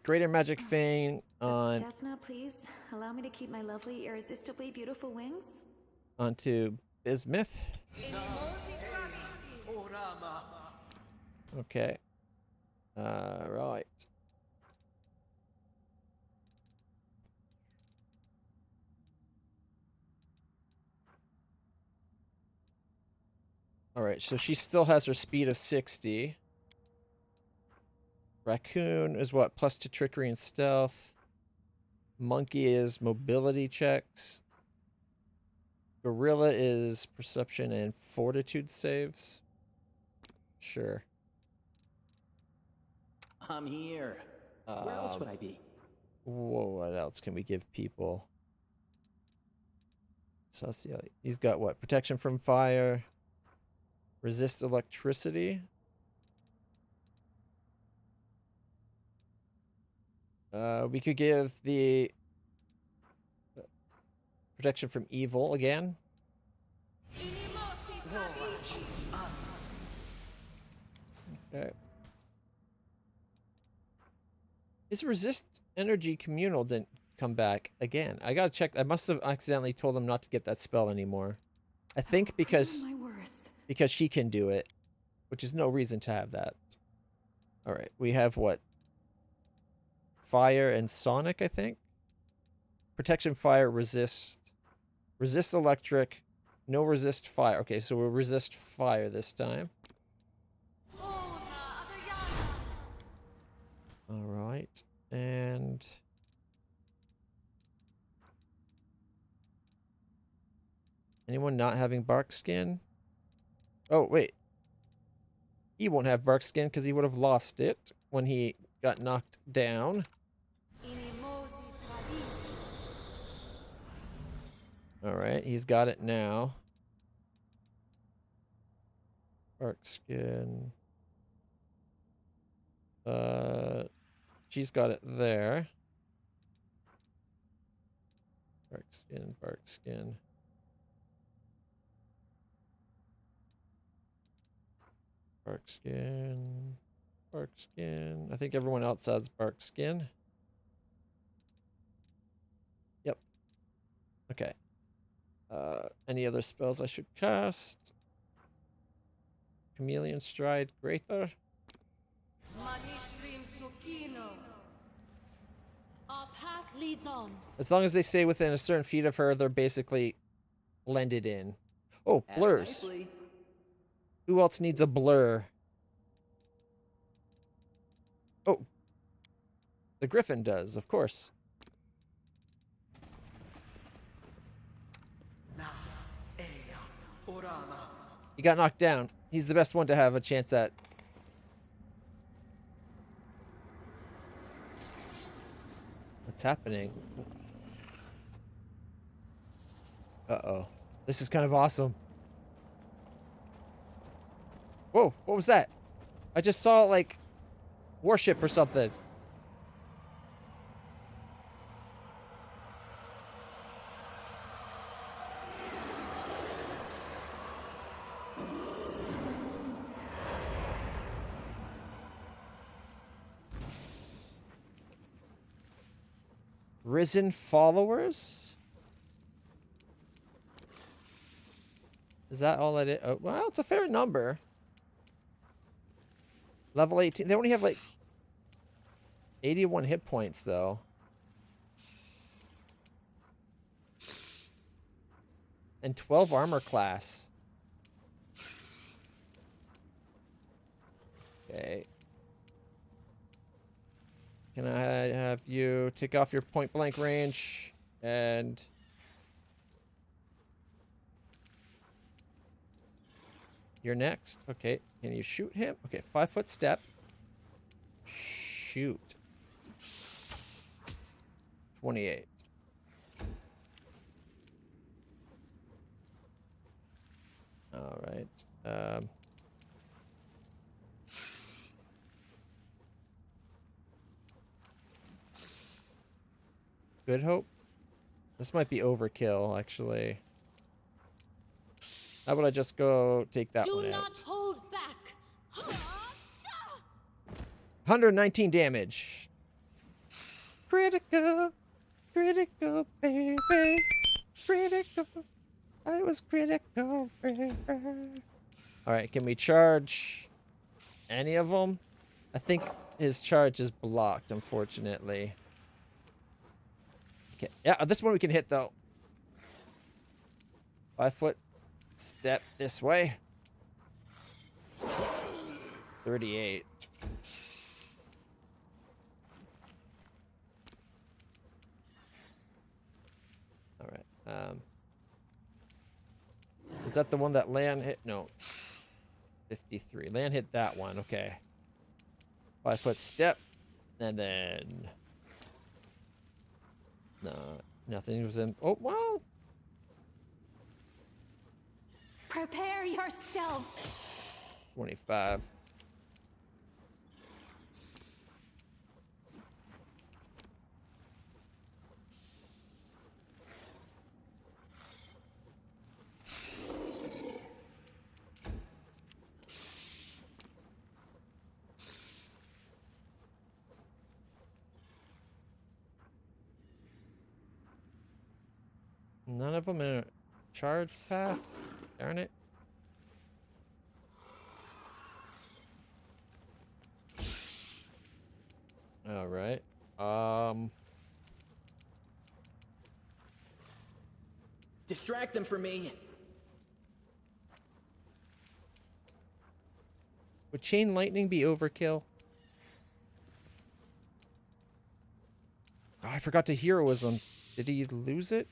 Greater Magic Fang on... Desna, please allow me to keep my lovely, irresistibly beautiful wings. Onto Bismuth. Okay. Right. Alright, so she still has her speed of 60. Raccoon is what? Plus to trickery and stealth. Monkey is mobility checks. Gorilla is perception and fortitude saves. Sure. I'm here. Where else would I be? Whoa, what else can we give people? So let's see. He's got what? Protection from fire. Resist electricity. We could give the protection from evil again. Okay. His resist energy communal didn't come back again. I gotta check. I must have accidentally told him not to get that spell anymore. I think because she can do it, which is no reason to have that. All right, we have what? Fire and sonic, I think. Protection, fire, resist electric, no resist fire. Okay, so we'll resist fire this time. All right, and anyone not having bark skin? Oh, wait. He won't have bark skin because he would have lost it when he got knocked down. Alright, he's got it now. Bark skin. She's got it there. Bark skin, bark skin. Bark skin. Bark skin. I think everyone else has bark skin. Yep. Okay. Any other spells I should cast? Chameleon Stride, Greater. Our path leads on. As long as they stay within a certain feet of her, they're basically blended in. Oh, blurs. Who else needs a blur? Oh. The Griffin does, of course. He got knocked down. He's the best one to have a chance at. What's happening? Uh-oh. This is kind of awesome. Whoa, what was that? I just saw, like, warship or something. Risen followers? Is that all it is? Oh, well, it's a fair number. Level 18. They only have like 81 hit points, though. And 12 armor class. Okay. Can I have you take off your point blank range and you're next. Okay. Can you shoot him? Okay, 5-foot step. Shoot. 28. All right. Good Hope. This might be overkill, actually. How about I just go take that Do one not out? hold back. 119 damage. Critical. Critical, baby. Critical. I was critical, baby. Alright, can we charge any of them? I think his charge is blocked, unfortunately. Okay. Yeah, this one we can hit, though. 5 foot step this way. 38. All right. Is that the one that Lan hit? No. 53. Lan hit that one. Okay. 5 foot step. And then... No. Nothing was in... Oh, wow. Prepare yourself. 25. None of them in a charge path? Darn it. All right. Distract them for me. Would chain lightning be overkill? Oh, I forgot to heroism. Did he lose it?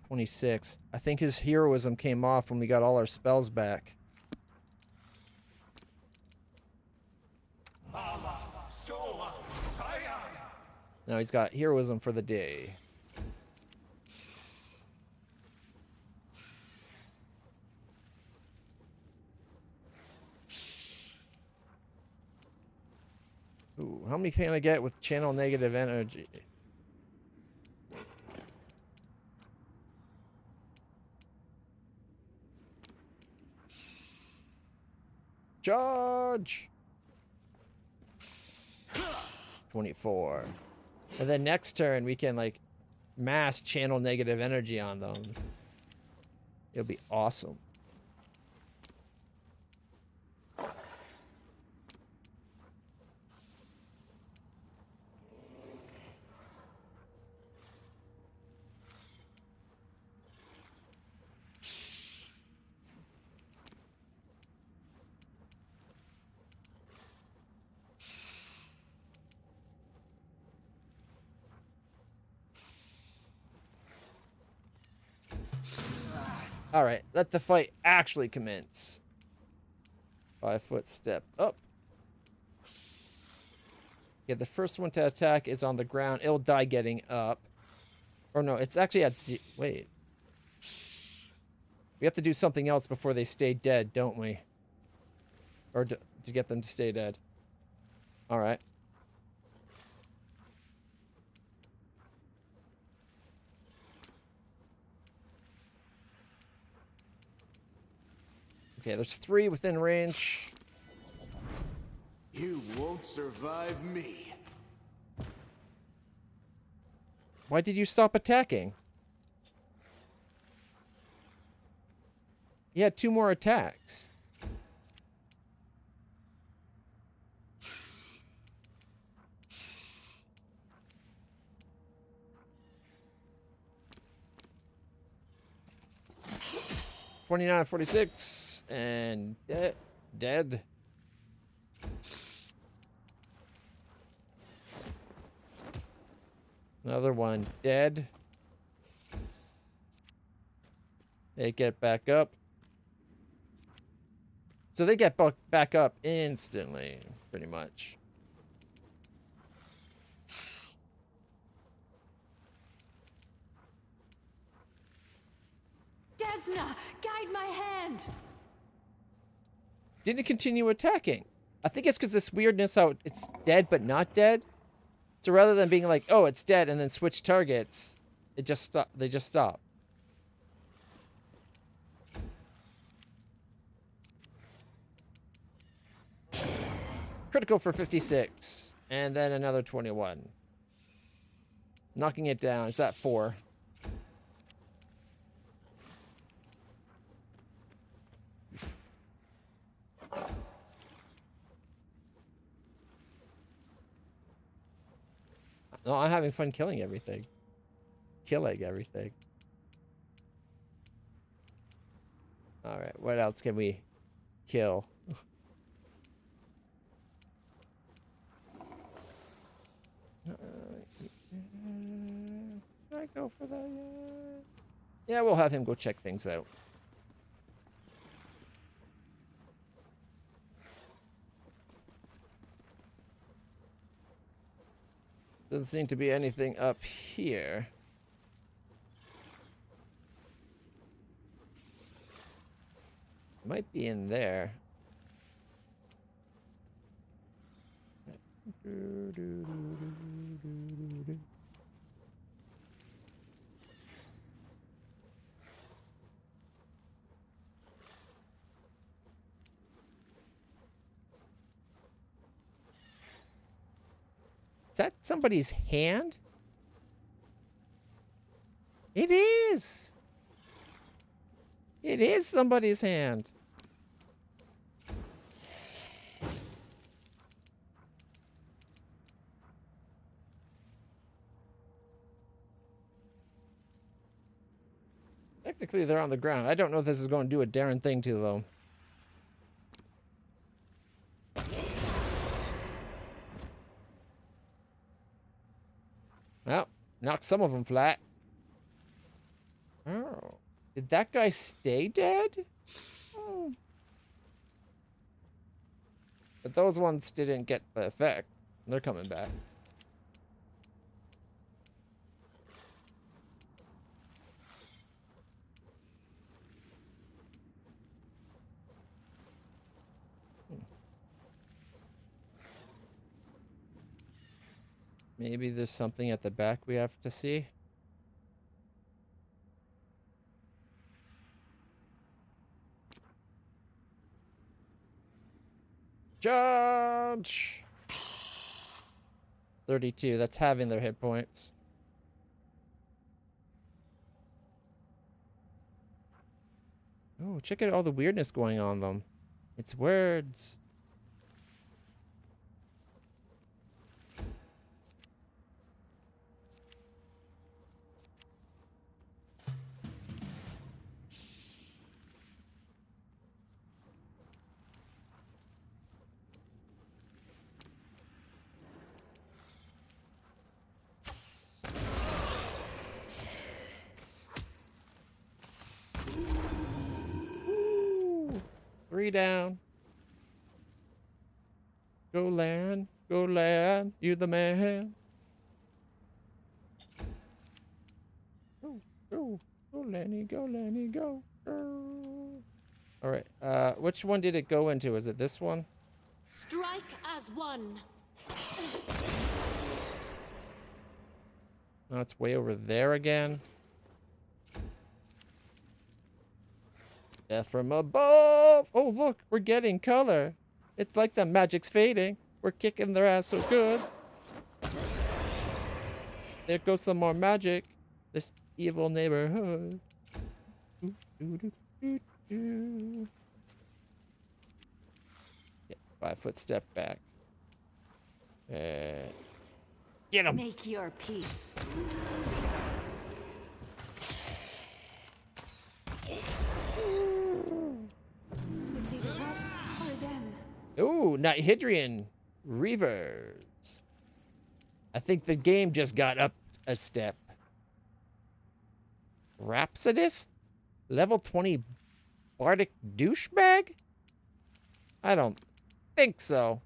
$26. I think his heroism came off when we got all our spells back. Now he's got heroism for the day. Ooh, how many can I get with channel negative energy? Charge! 24. And then next turn, we can, like, mass channel negative energy on them. It'll be awesome. All right, let the fight actually commence. 5 foot step up. Yeah, the first one to attack is on the ground. It'll die getting up. Or no, it's actually at wait. We have to do something else before they stay dead, don't we? Or to get them to stay dead. All right. Okay, there's 3 within range. You won't survive me. Why did you stop attacking? He had 2 more attacks. $29, $46, and dead. Another one dead. They get back up. So they get back up instantly, pretty much. Desna, guide my hand. Didn't continue attacking. I think it's because this weirdness how it's dead but not dead. So rather than being like, oh, it's dead and then switch targets, it just stop. They just stop. Critical for 56. And then another 21. Knocking it down. It's at 4. No, I'm having fun killing everything. Killing everything. Alright, what else can we kill? Can I go for that yet? Yeah, we'll have him go check things out. Doesn't seem to be anything up here. Might be in there. Is that somebody's hand? It is. It is somebody's hand. Technically, they're on the ground. I don't know if this is going to do a darn thing to them. Well, knocked some of them flat. Oh. Did that guy stay dead? Oh. But those ones didn't get the effect. They're coming back. Maybe there's something at the back we have to see. Charge! 32. That's having their hit points. Oh, check out all the weirdness going on them. It's words. Ooh, 3 down. Go land, you the man. Go, Lenny, go. All right, which one did it go into? Is it this one? Strike as one. No, it's way over there again. Death from above. Oh, look, we're getting color. It's like the magic's fading. We're kicking their ass so good. There goes some more magic. This evil neighborhood. Yeah, 5-foot step back. Get him. Make your peace. It's either us or them. Ooh, Nihydrian Reavers. I think the game just got up a step. Rhapsodist? Level 20 Bardic douchebag? I don't think so.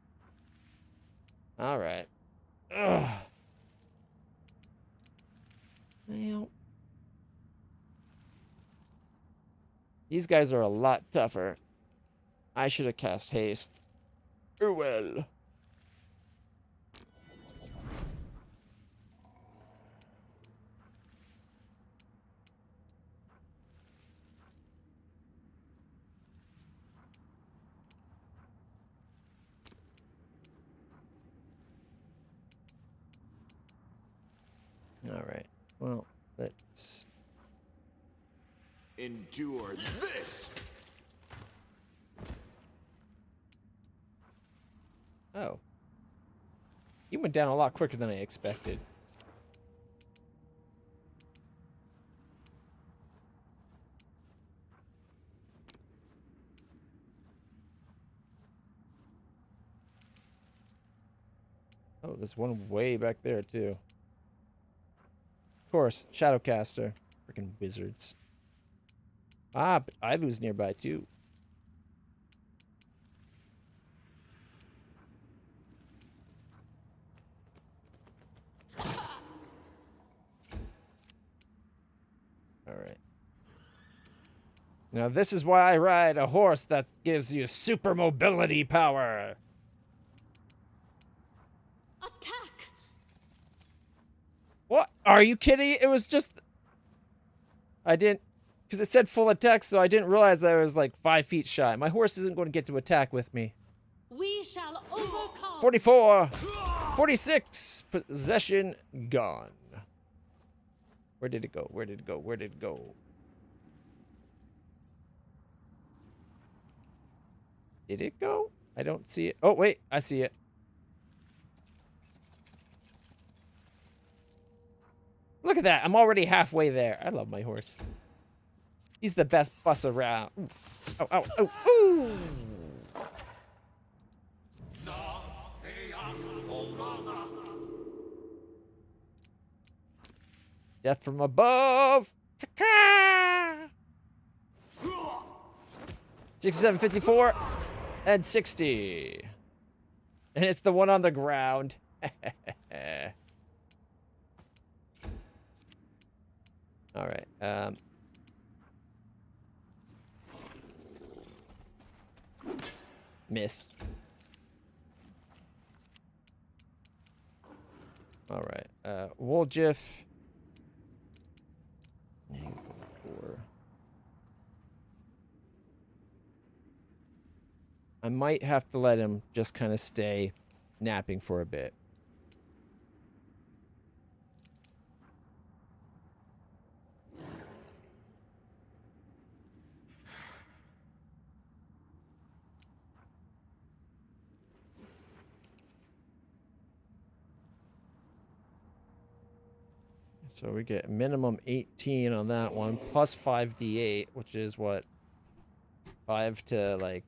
Alright. Ugh. Well. These guys are a lot tougher. I should have cast haste. Oh well. All right. Well, let's Endure this! Oh. You went down a lot quicker than I expected. Oh, there's one way back there, too. Of course, Shadowcaster. Freaking wizards. Ah, but Ivu's nearby, too. Alright. Now this is why I ride a horse that gives you super mobility power. Attack! What? Are you kidding? It was just... I didn't... Because it said full attack, so I didn't realize that I was like 5 feet shy. My horse isn't going to get to attack with me. We shall overcome. 44! 46! Possession gone. Where did it go? Where did it go? Where did it go? Did it go? I don't see it. Oh, wait. I see it. Look at that. I'm already halfway there. I love my horse. He's the best bus around. Ooh. Oh, oh, oh, ooh! Death from above. 67, 54, and 60. And it's the one on the ground. All right. Miss. All right. Woljif. -4. I might have to let him just kind of stay napping for a bit. So we get minimum 18 on that one, plus 5d8, which is what? 5 to like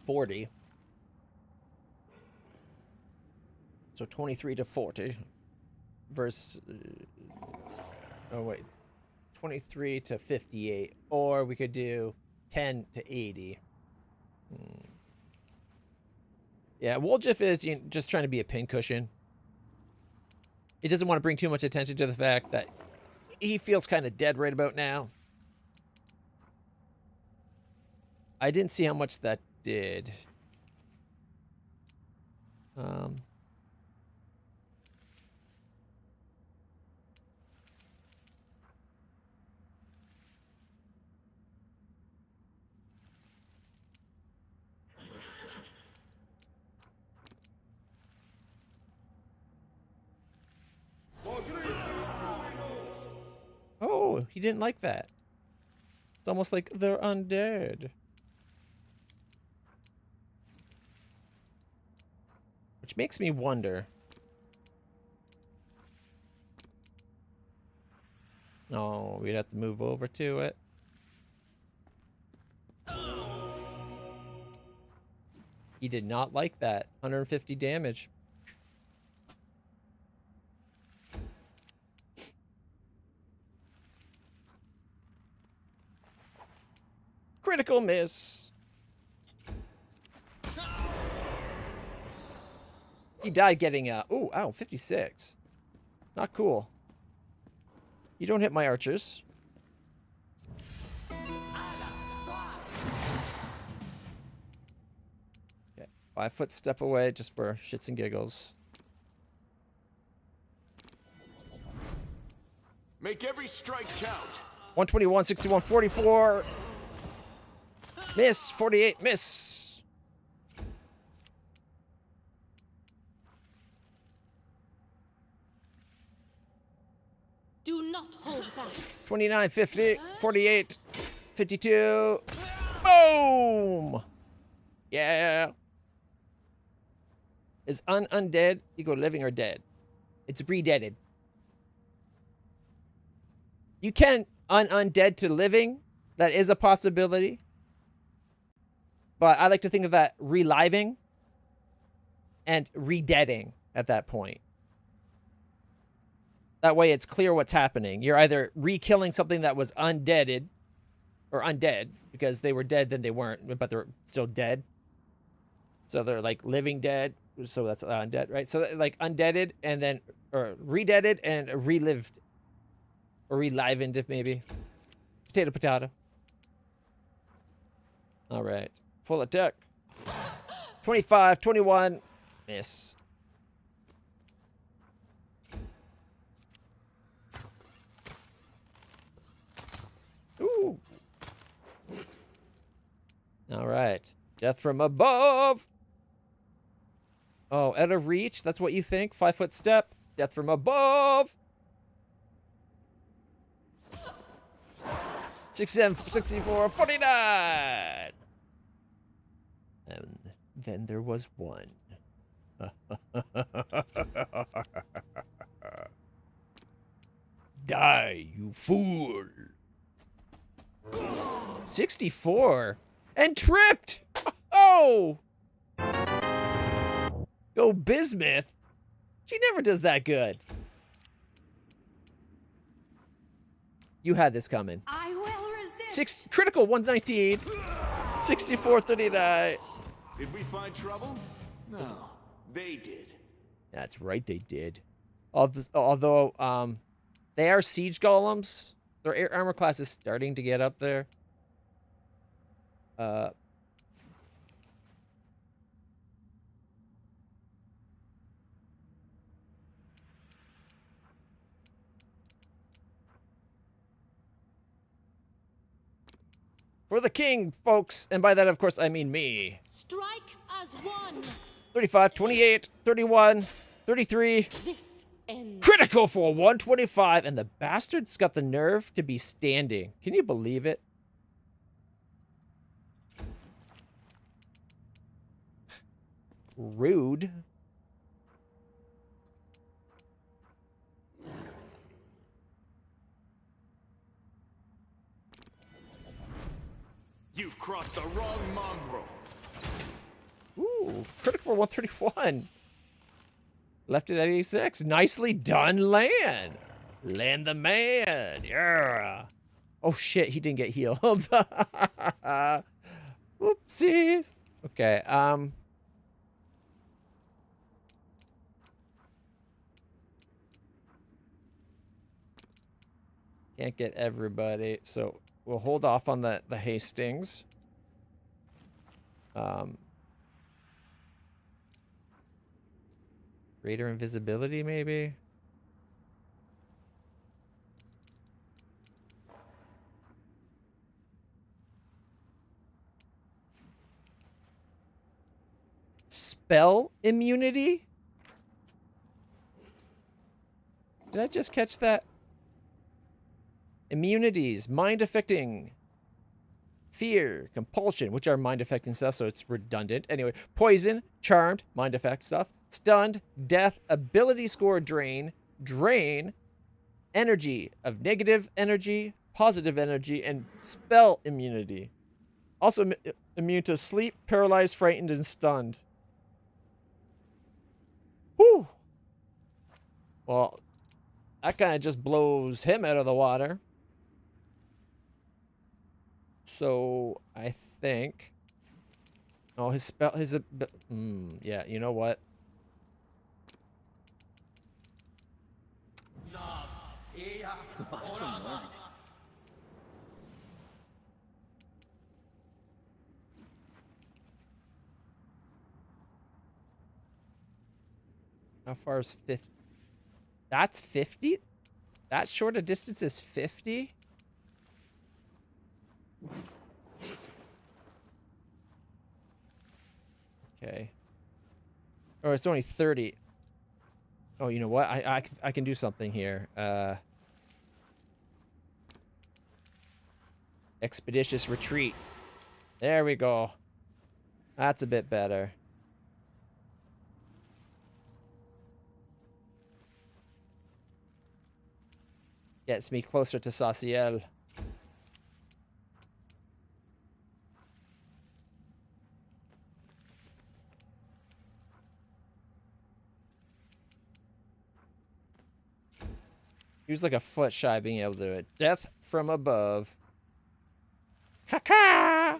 40. So 23 to 40 versus oh wait, 23 to 58, or we could do 10 to 80. Yeah, Woljif is just trying to be a pincushion. He doesn't want to bring too much attention to the fact that he feels kind of dead right about now. I didn't see how much that did. Oh, he didn't like that. It's almost like they're undead. Which makes me wonder. Oh, we'd have to move over to it. He did not like that. 150 damage. Critical miss. He died getting ooh, ow, 56. Not cool. You don't hit my archers. 5-foot step away just for shits and giggles. Make every strike count. 121, 61, 44. Miss. 48, miss. Do not hold back. 29, 50, 48, 52. Boom! Yeah. Is undead equal living or dead? It's re-deaded. You can undead to living. That is a possibility. But I like to think of that reliving and re-deading at that point. That way it's clear what's happening. You're either re-killing something that was undeaded or undead because they were dead, then they weren't, but they're still dead. So they're like living dead. So that's undead, right? So like undeaded and then, or re-deaded and relived or relivened, if maybe. Potato, potato. All right. Full attack. 25, 21. Miss. Ooh. All right. Death from above. Oh, out of reach? That's what you think? 5-foot step. Death from above. 67, 64, 49. And then there was one. Die, you fool. 64 and tripped. Oh. Go Bismuth. She never does that good. You had this coming. I will resist. Critical 119. 64, 39. Did we find trouble? No, they did. That's right, they did. Although, they are siege golems. Their armor class is starting to get up there. For the king, folks. And by that, of course, I mean me. Strike as one. 35, 28, 31, 33. This ends. Critical for 125. And the bastard's got the nerve to be standing. Can you believe it? Rude. You've crossed the wrong mongrel. Ooh, critical for 131. Left it at 86. Nicely done, land. Land the man. Yeah. Oh, shit. He didn't get healed. Whoopsies. Okay. Can't get everybody. So we'll hold off on the Hastings. Greater invisibility, maybe? Spell immunity? Did I just catch that? Immunities, mind affecting, fear, compulsion, which are mind affecting stuff, so it's redundant. Anyway, poison, charmed, mind affect stuff, stunned, death, ability score drain, energy of negative energy, positive energy, and spell immunity. Also immune to sleep, paralyzed, frightened, and stunned. Whew. Well, that kind of just blows him out of the water. So I think, oh, his spell, yeah, you know what? How far is 50? That's 50? That short a distance is 50? Okay. Oh, it's only 30. Oh, you know what? I can do something here. Expeditious retreat. There we go. That's a bit better. Gets me closer to Saciel. He was like a foot shy of being able to do it. Death from above. Ha-ha!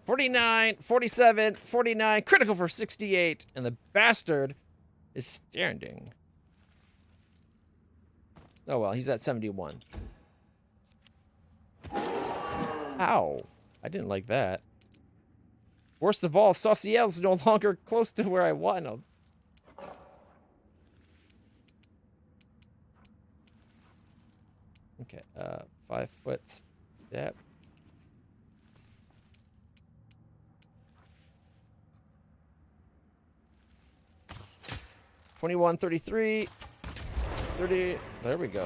49, 47, 49. Critical for 68. And the bastard is standing. Oh, well, he's at 71. Ow. I didn't like that. Worst of all, Sauciel's no longer close to where I want him. Okay, 5 foot step. $21, $33, $30. There we go.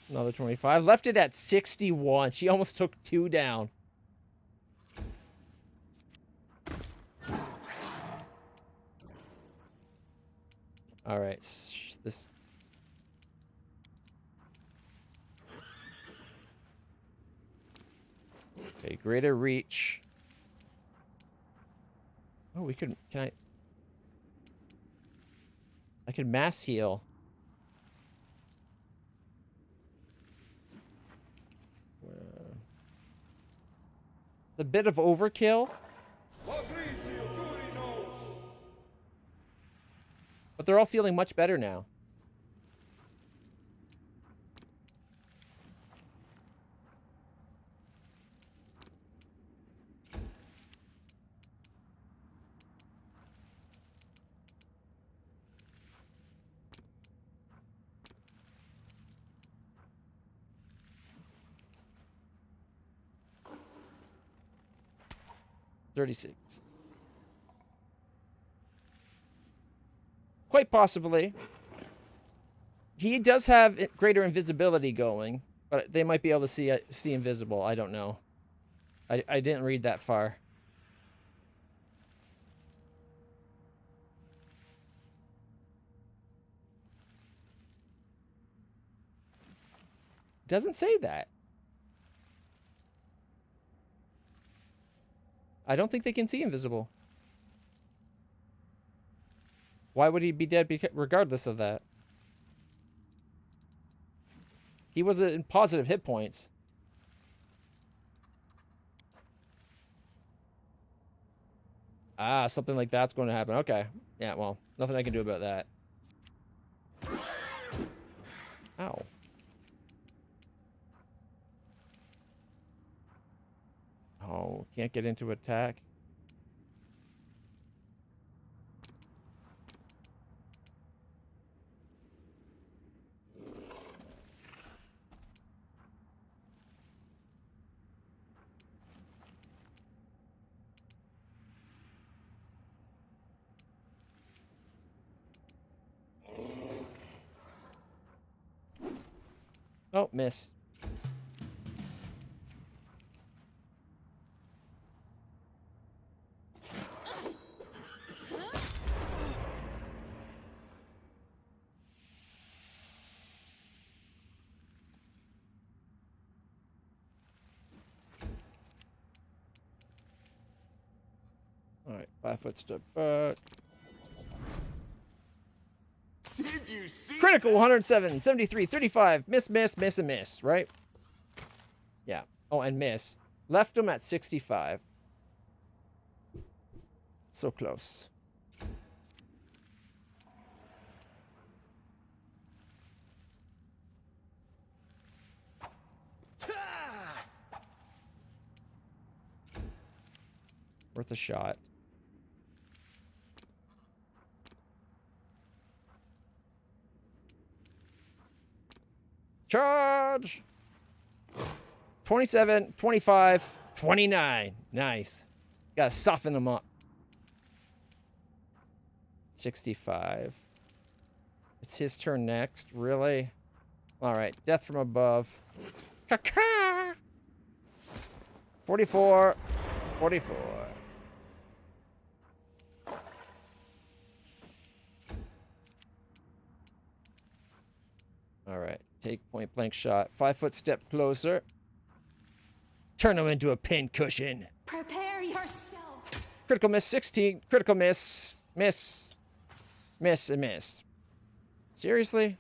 Another 25. Left it at 61. She almost took 2 down. All right, this. Okay, greater reach. Oh, we could. Can I could mass heal. A bit of overkill. But they're all feeling much better now. $36. Quite possibly. He does have greater invisibility going, but they might be able to see invisible. I don't know. I didn't read that far. Doesn't say that. I don't think they can see invisible. Why would he be dead regardless of that? He was in positive hit points. Ah, something like that's going to happen. Okay. Yeah, well, nothing I can do about that. Ow. Oh, can't get into attack. Oh, miss. All right, 5 foot step back. Did you see? Critical 107, 73, 35. Miss, miss, miss, and miss, right? Yeah. Oh, and miss. Left him at 65. So close. Worth a shot. Charge! 27, 25, 29. Nice. Gotta soften them up. 65. It's his turn next. Really? Alright. Death from above. Caca! 44. 44. Alright. Take point blank shot. 5 foot step closer. Turn him into a pin cushion. Prepare yourself. Critical miss 16. Critical miss. Miss. Miss and miss. Seriously?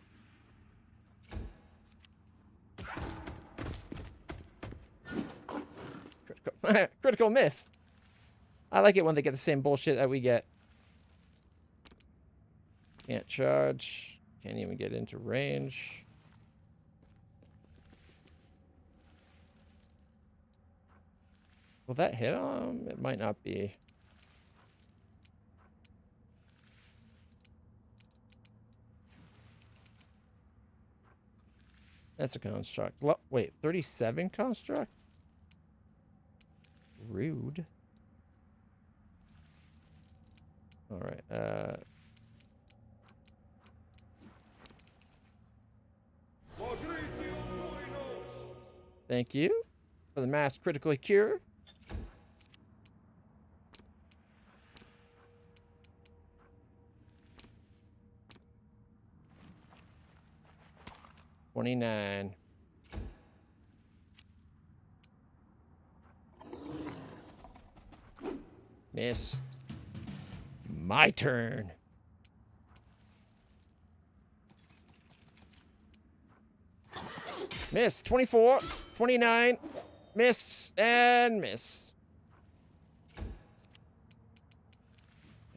Critical miss. I like it when they get the same bullshit that we get. Can't charge. Can't even get into range. Will that hit him? It might not be. That's a construct. Wait, 37 construct? Rude. All right. Thank you for the mass critically cure. $29. Missed. My turn. Miss. 24. 29. Miss. And miss.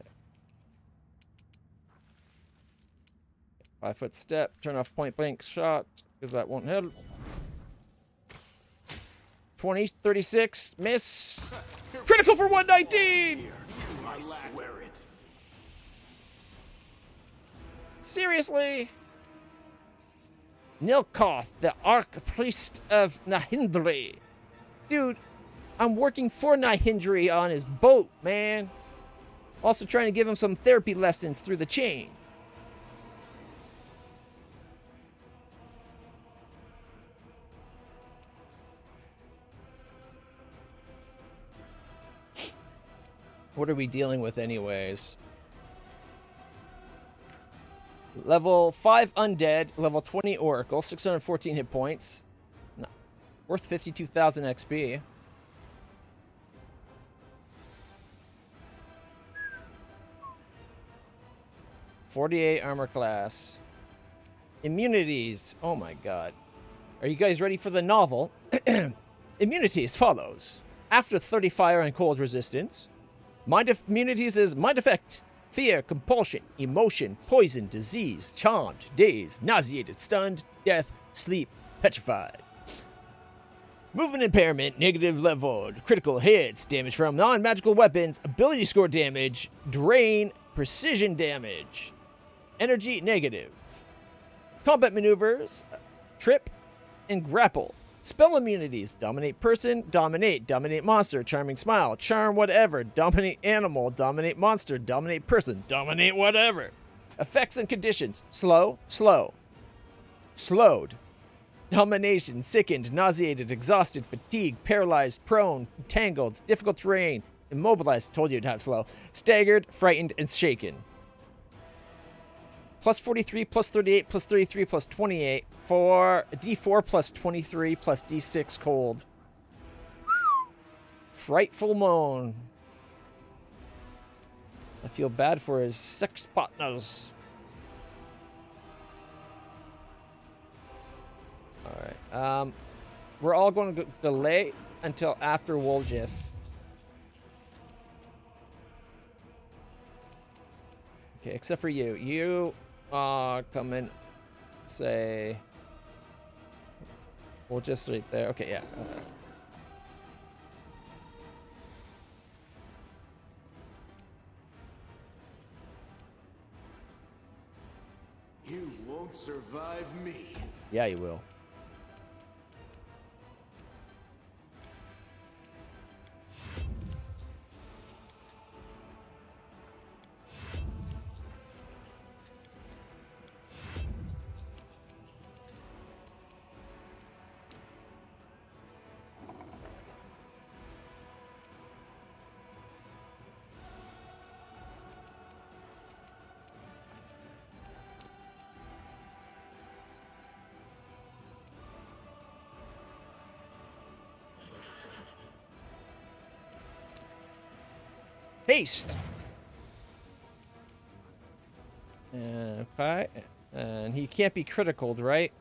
Okay. 5 foot step. Turn off point blank shot because that won't hit. 20. 36. Miss. Critical for 119. I swear it. Seriously? Nilkoth, the Archpriest of Nahindri. Dude, I'm working for Nahindri on his boat, man. Also trying to give him some therapy lessons through the chain. What are we dealing with anyways? Level 5 Undead, level 20 Oracle, 614 hit points. Worth 52,000 XP. .48 armor class. Immunities. Oh my god. Are you guys ready for the novel? Immunities follows. After 30 fire and cold resistance. Immunities is mind effect. Fear, compulsion, emotion, poison, disease, charmed, dazed, nauseated, stunned, death, sleep, petrified. Movement impairment, negative leveled. Critical hits, damage from non-magical weapons, ability score damage, drain, precision damage. Energy negative. Combat maneuvers, trip, and grapple. Spell immunities, dominate person, dominate monster, charming smile, charm whatever, dominate animal, dominate monster, dominate person, dominate whatever. Effects and conditions, slow, slowed, domination, sickened, nauseated, exhausted, fatigued, paralyzed, prone, entangled, difficult terrain, immobilized, told you to have slow, staggered, frightened, and shaken. Plus 43, plus 38, plus 33, plus 28. For D4 plus 23, plus D6 cold. Frightful moan. I feel bad for his sex partners. Alright. We're all going to delay until after Woljif. Okay, except for you. You come in, say, we'll just right there. Okay, yeah. You won't survive me. Yeah, you will. Haste. Okay. And he can't be critical, right?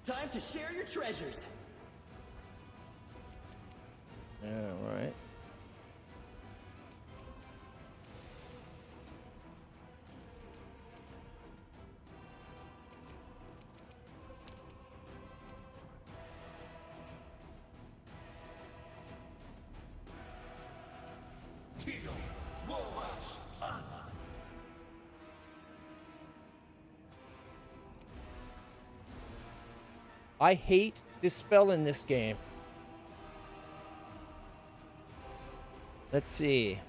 Time to share your treasures. All right. I hate Dispel in this game. Let's see.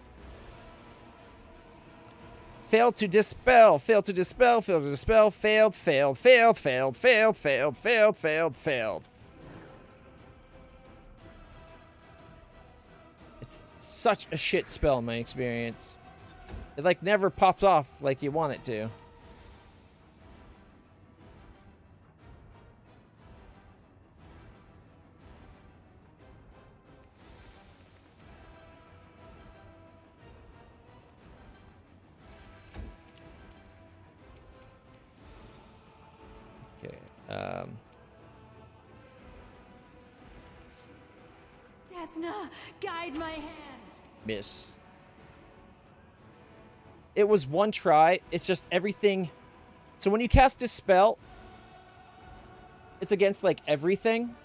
Failed to dispel, failed to dispel, failed to dispel, failed, failed, failed, failed, failed, failed, failed, failed, failed. It's such a shit spell in my experience. It like never pops off like you want it to. Desna, guide my hand. Miss. It was one try. It's just everything. So when you cast Dispel, it's against like everything.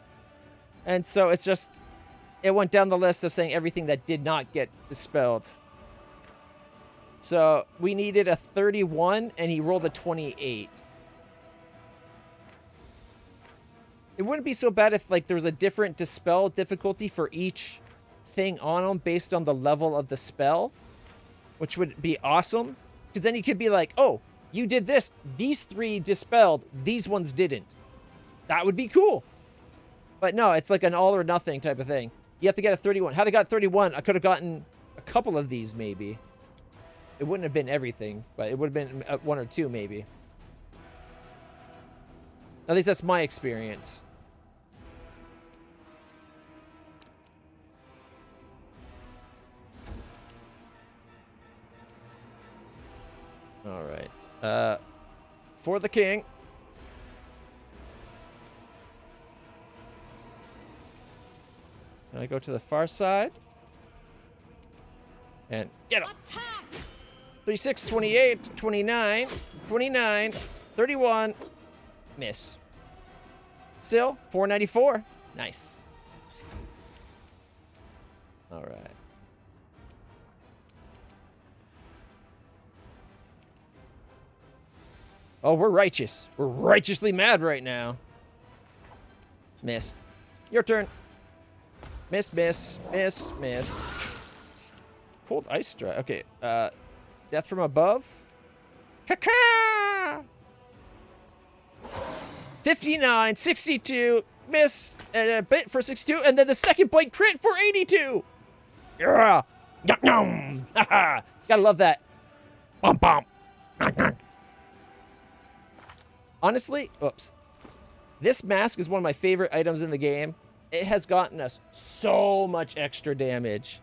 And so it's just, it went down the list of saying everything that did not get dispelled. So we needed a 31 and he rolled a 28. It wouldn't be so bad if like there was a different dispel difficulty for each thing on them based on the level of the spell, which would be awesome. Because then you could be like, oh, you did this. These 3 dispelled. These ones didn't. That would be cool. But no, it's like an all or nothing type of thing. You have to get a 31. Had I got 31, I could have gotten a couple of these maybe. It wouldn't have been everything, but it would have been 1 or 2 maybe. At least that's my experience. All right. For the king. Can I go to the far side? And get him. Attack! 36, 28, 29, 29, 31. Miss. Still, 494. Nice. All right. Oh, we're righteous. We're righteously mad right now. Missed. Your turn. Miss, miss, miss, miss. Cold ice strike. Okay. Death from above. Caca! 59, 62, miss, and a bit for 62, and then the second bite crit for 82. Yeah. Yum, yum. Haha. Gotta love that. Bum, bum. Honestly, oops. This mask is one of my favorite items in the game. It has gotten us so much extra damage.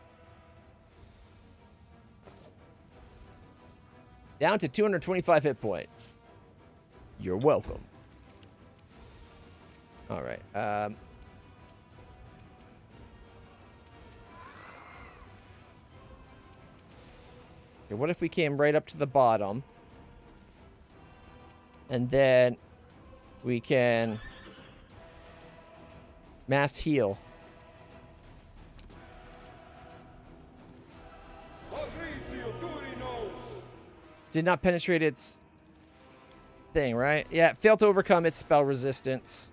Down to 225 hit points. You're welcome. All right. Okay, what if we came right up to the bottom? And then we can mass heal. Did not penetrate its thing, right? Yeah, failed to overcome its spell resistance.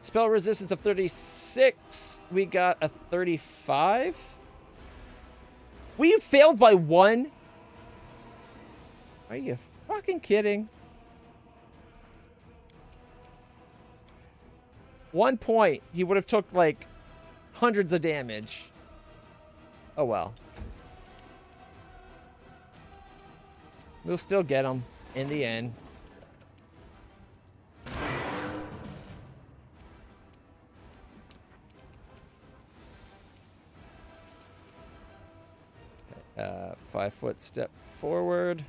Spell resistance of 36. We got a 35. We failed by 1. Are you fucking kidding? 1 point. He would have took like hundreds of damage. Oh well. We'll still get him in the end. 5-foot step forward.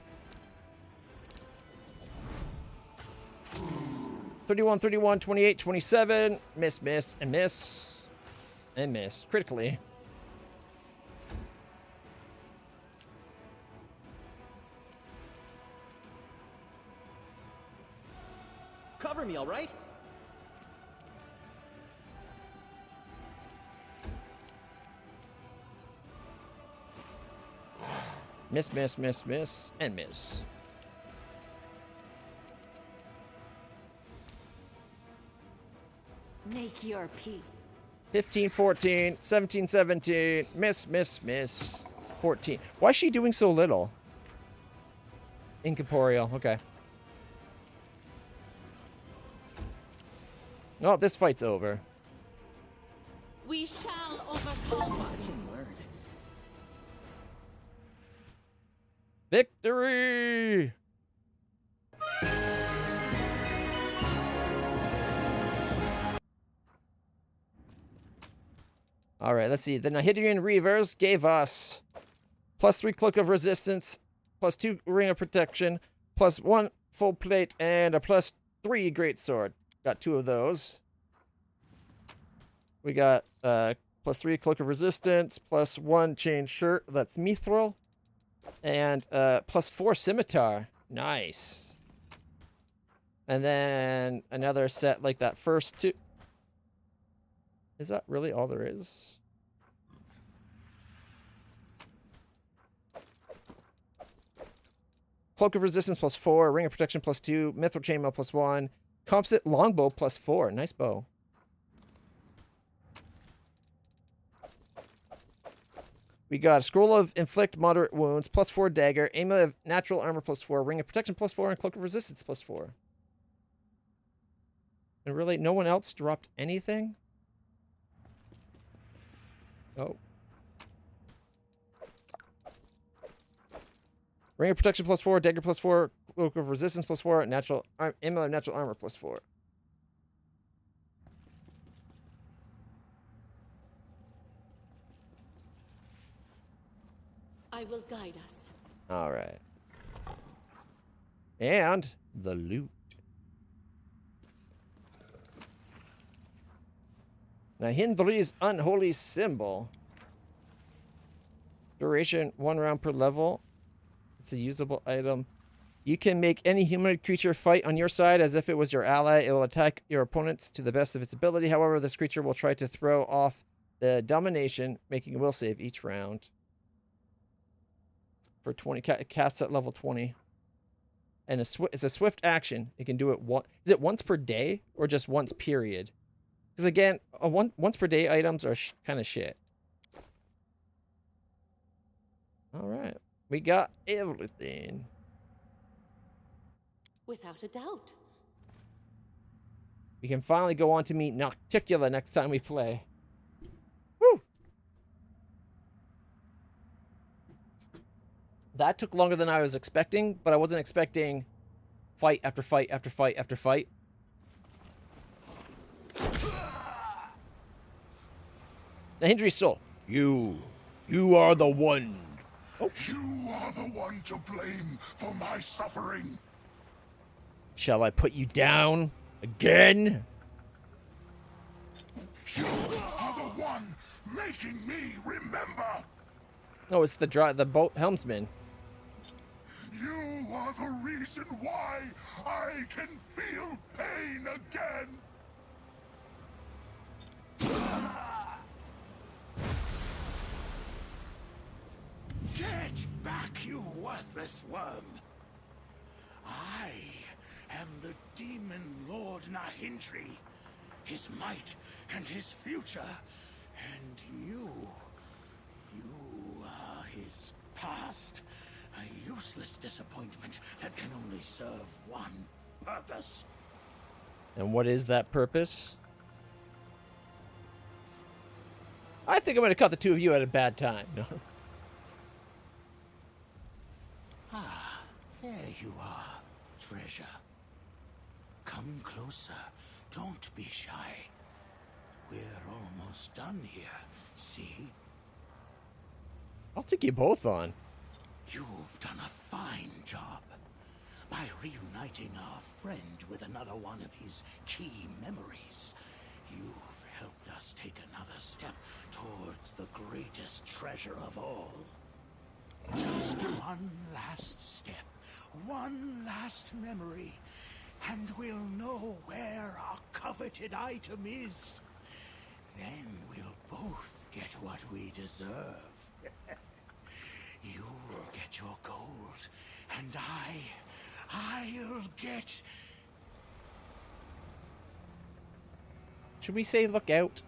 31, 31, 28, 27. Miss, miss, and miss. And miss. Critically. Cover me, all right? Miss, miss, miss, miss, and miss. Make your peace. 15, 14, 17, 17. Miss, miss, miss. 14. Why is she doing so little? Incorporeal. Okay. Oh, this fight's over. We shall overcome. Marching word. Victory! All right, let's see. The Nihidrian Reavers gave us +3 Cloak of Resistance, +2 Ring of Protection, +1 Full Plate, and a +3 Greatsword. Got 2 of those. We got +3 Cloak of Resistance, +1 Chain Shirt. That's Mithril. And +4 Scimitar. Nice. And then another set like that first 2. Is that really all there is? Cloak of Resistance +4, Ring of Protection +2, Mithril Chainmail +1, Composite Longbow +4. Nice bow. We got a Scroll of Inflict Moderate Wounds +4 Dagger, Amulet of Natural Armor +4, Ring of Protection +4, and Cloak of Resistance +4. And really, no one else dropped anything? Oh. Ring of Protection +4, Dagger +4, Cloak of Resistance +4, Amulet of Natural Armor +4. I will guide us. All right. And the loot. Nihindri's Unholy Symbol. Duration 1 round per level. It's a usable item. You can make any humanoid creature fight on your side as if it was your ally. It will attack your opponents to the best of its ability. However, this creature will try to throw off the domination, making a will save each round. For 20, casts at level 20. And it's a swift action. It can do it is it once per day or just once period? Because again, once per day items are kind of shit. All right, we got everything. Without a doubt. We can finally go on to meet Nocticula next time we play. Woo! That took longer than I was expecting, but I wasn't expecting fight after fight after fight after fight. Nihindri's soul. You are the one. Oh. You are the one to blame for my suffering. Shall I put you down again? You are the one making me remember. Oh, it's the boat helmsman. You are the reason why I can feel pain again. Get back, you worthless worm. I am the demon Lord Nihindri, his might and his future, and you are his past, a useless disappointment that can only serve one purpose. And what is that purpose? I think I'm going to cut the two of you at a bad time. No. Ah, there you are, treasure. Come closer. Don't be shy. We're almost done here, see? I'll take you both on. You've done a fine job. By reuniting our friend with another one of his key memories, you've helped us take another step towards the greatest treasure of all. Just one last step, one last memory, and we'll know where our coveted item is. Then we'll both get what we deserve. You'll get your gold, and I'll get... Should we say look out?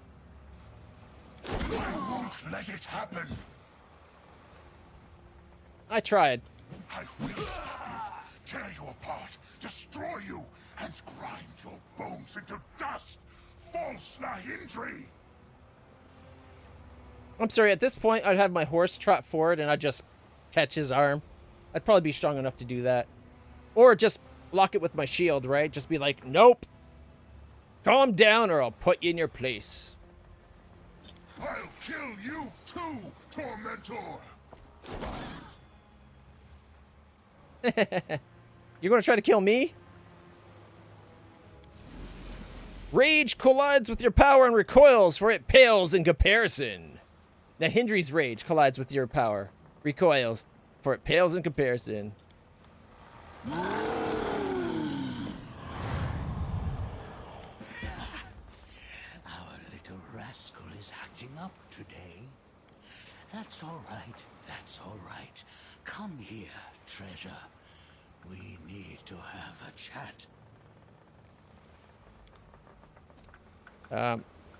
I won't let it happen. I tried. I will stop you, tear you apart, destroy you, and grind your bones into dust. False Nahindri! I'm sorry, at this point, I'd have my horse trot forward and I'd just catch his arm. I'd probably be strong enough to do that. Or just block it with my shield, right? Just be like, nope. Calm down or I'll put you in your place. I'll kill you too, Tormentor! You're gonna try to kill me? Rage collides with your power and recoils, for it pales in comparison. Nahindri's rage collides with your power, recoils, for it pales in comparison. Our little rascal is acting up today. That's all right, that's all right. Come here, treasure. We need to have a chat.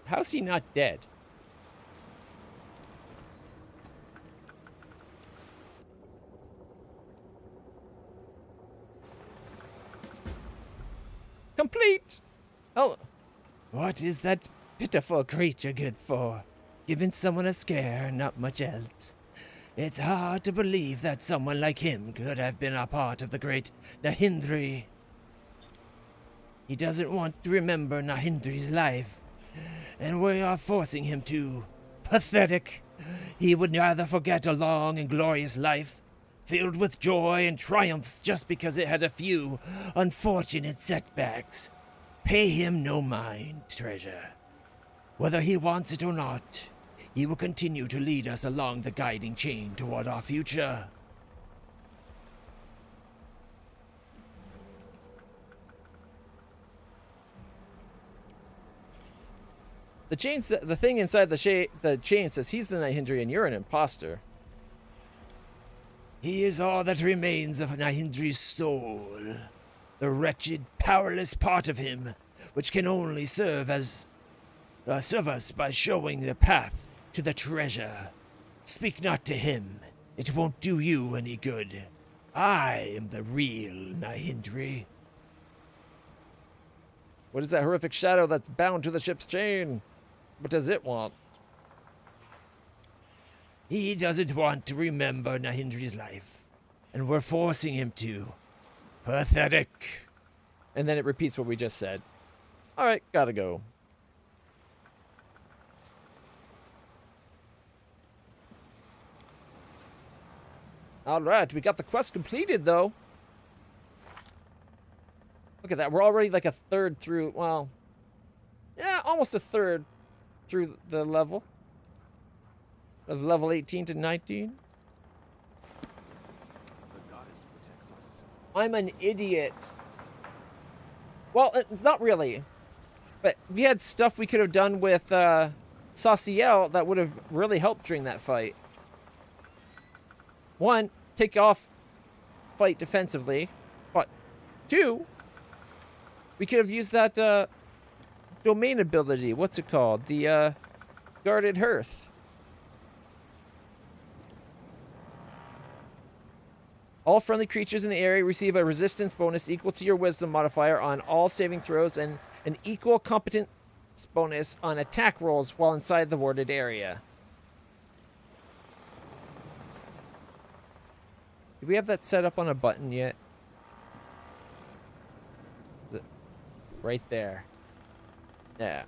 How's he not dead? Complete! Oh, what is that pitiful creature good for? Giving someone a scare, not much else. It's hard to believe that someone like him could have been a part of the great Nahindri. He doesn't want to remember Nahindri's life, and we are forcing him to. Pathetic. He would rather forget a long and glorious life, filled with joy and triumphs just because it had a few unfortunate setbacks. Pay him no mind, treasure. Whether he wants it or not, he will continue to lead us along the guiding chain toward our future. The thing inside the chain says he's the Nahindri and you're an imposter. He is all that remains of Nahindri's soul, the wretched, powerless part of him, which can only serve us by showing the path to the treasure. Speak not to him; it won't do you any good. I am the real Nahindri. What is that horrific shadow that's bound to the ship's chain? What does it want? He doesn't want to remember Nahindri's life, and we're forcing him to. Pathetic. And then it repeats what we just said. Alright, gotta go. Alright, we got the quest completed, though. Look at that, we're already like a third through, well, yeah, almost a third through the level. Of level 18 to 19. The goddess protects us. I'm an idiot. Well, it's not really. But we had stuff we could have done with Sauciel that would have really helped during that fight. One, take off fight defensively. But two, we could have used that domain ability. What's it called? The guarded hearth. All friendly creatures in the area receive a resistance bonus equal to your wisdom modifier on all saving throws and an equal competence bonus on attack rolls while inside the warded area. Do we have that set up on a button yet? Right there. Yeah.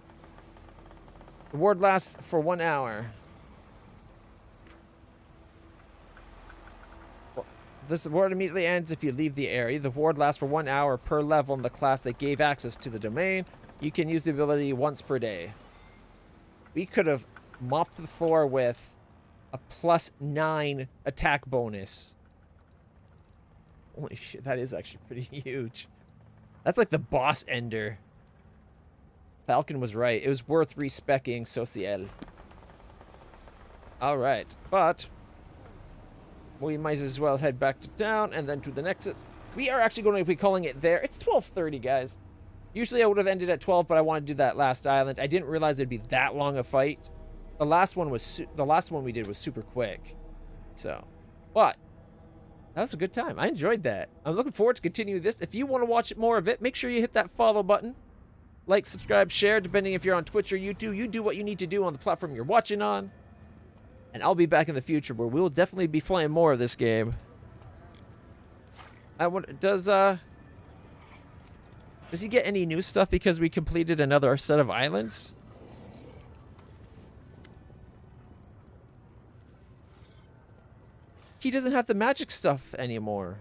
The ward lasts for 1 hour. This ward immediately ends if you leave the area. The ward lasts for 1 hour per level in the class that gave access to the domain. You can use the ability once per day. We could have mopped the floor with a +9 attack bonus. Holy shit, that is actually pretty huge. That's like the boss ender. Falcon was right. It was worth respecing Social. Alright, but we might as well head back to town and then to the Nexus. We are actually going to be calling it there. It's 12:30, guys. Usually I would have ended at 12, but I wanted to do that last island. I didn't realize it'd be that long a fight. The last one we did was super quick. So, but that was a good time. I enjoyed that. I'm looking forward to continuing this. If you want to watch more of it, make sure you hit that follow button. Like, subscribe, share, depending if you're on Twitch or YouTube. You do what you need to do on the platform you're watching on. And I'll be back in the future where we'll definitely be playing more of this game. Does he get any new stuff because we completed another set of islands? He doesn't have the magic stuff anymore.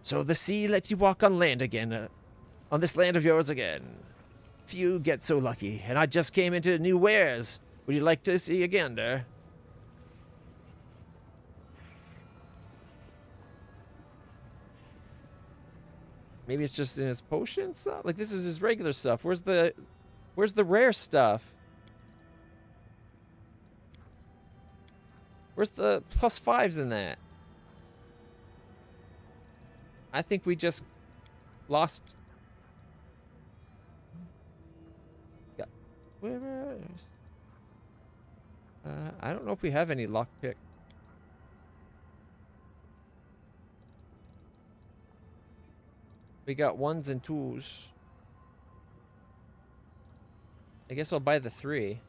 So the sea lets you walk on land again. On this land of yours again. Few get so lucky, and I just came into new wares. Would you like to see again, there? Maybe it's just in his potion stuff? Like, this is his regular stuff. Where's the rare stuff? Where's the +5s in that? I think we just lost. Yeah. I don't know if we have any lockpick. We got 1s and 2s. I guess I'll buy the 3.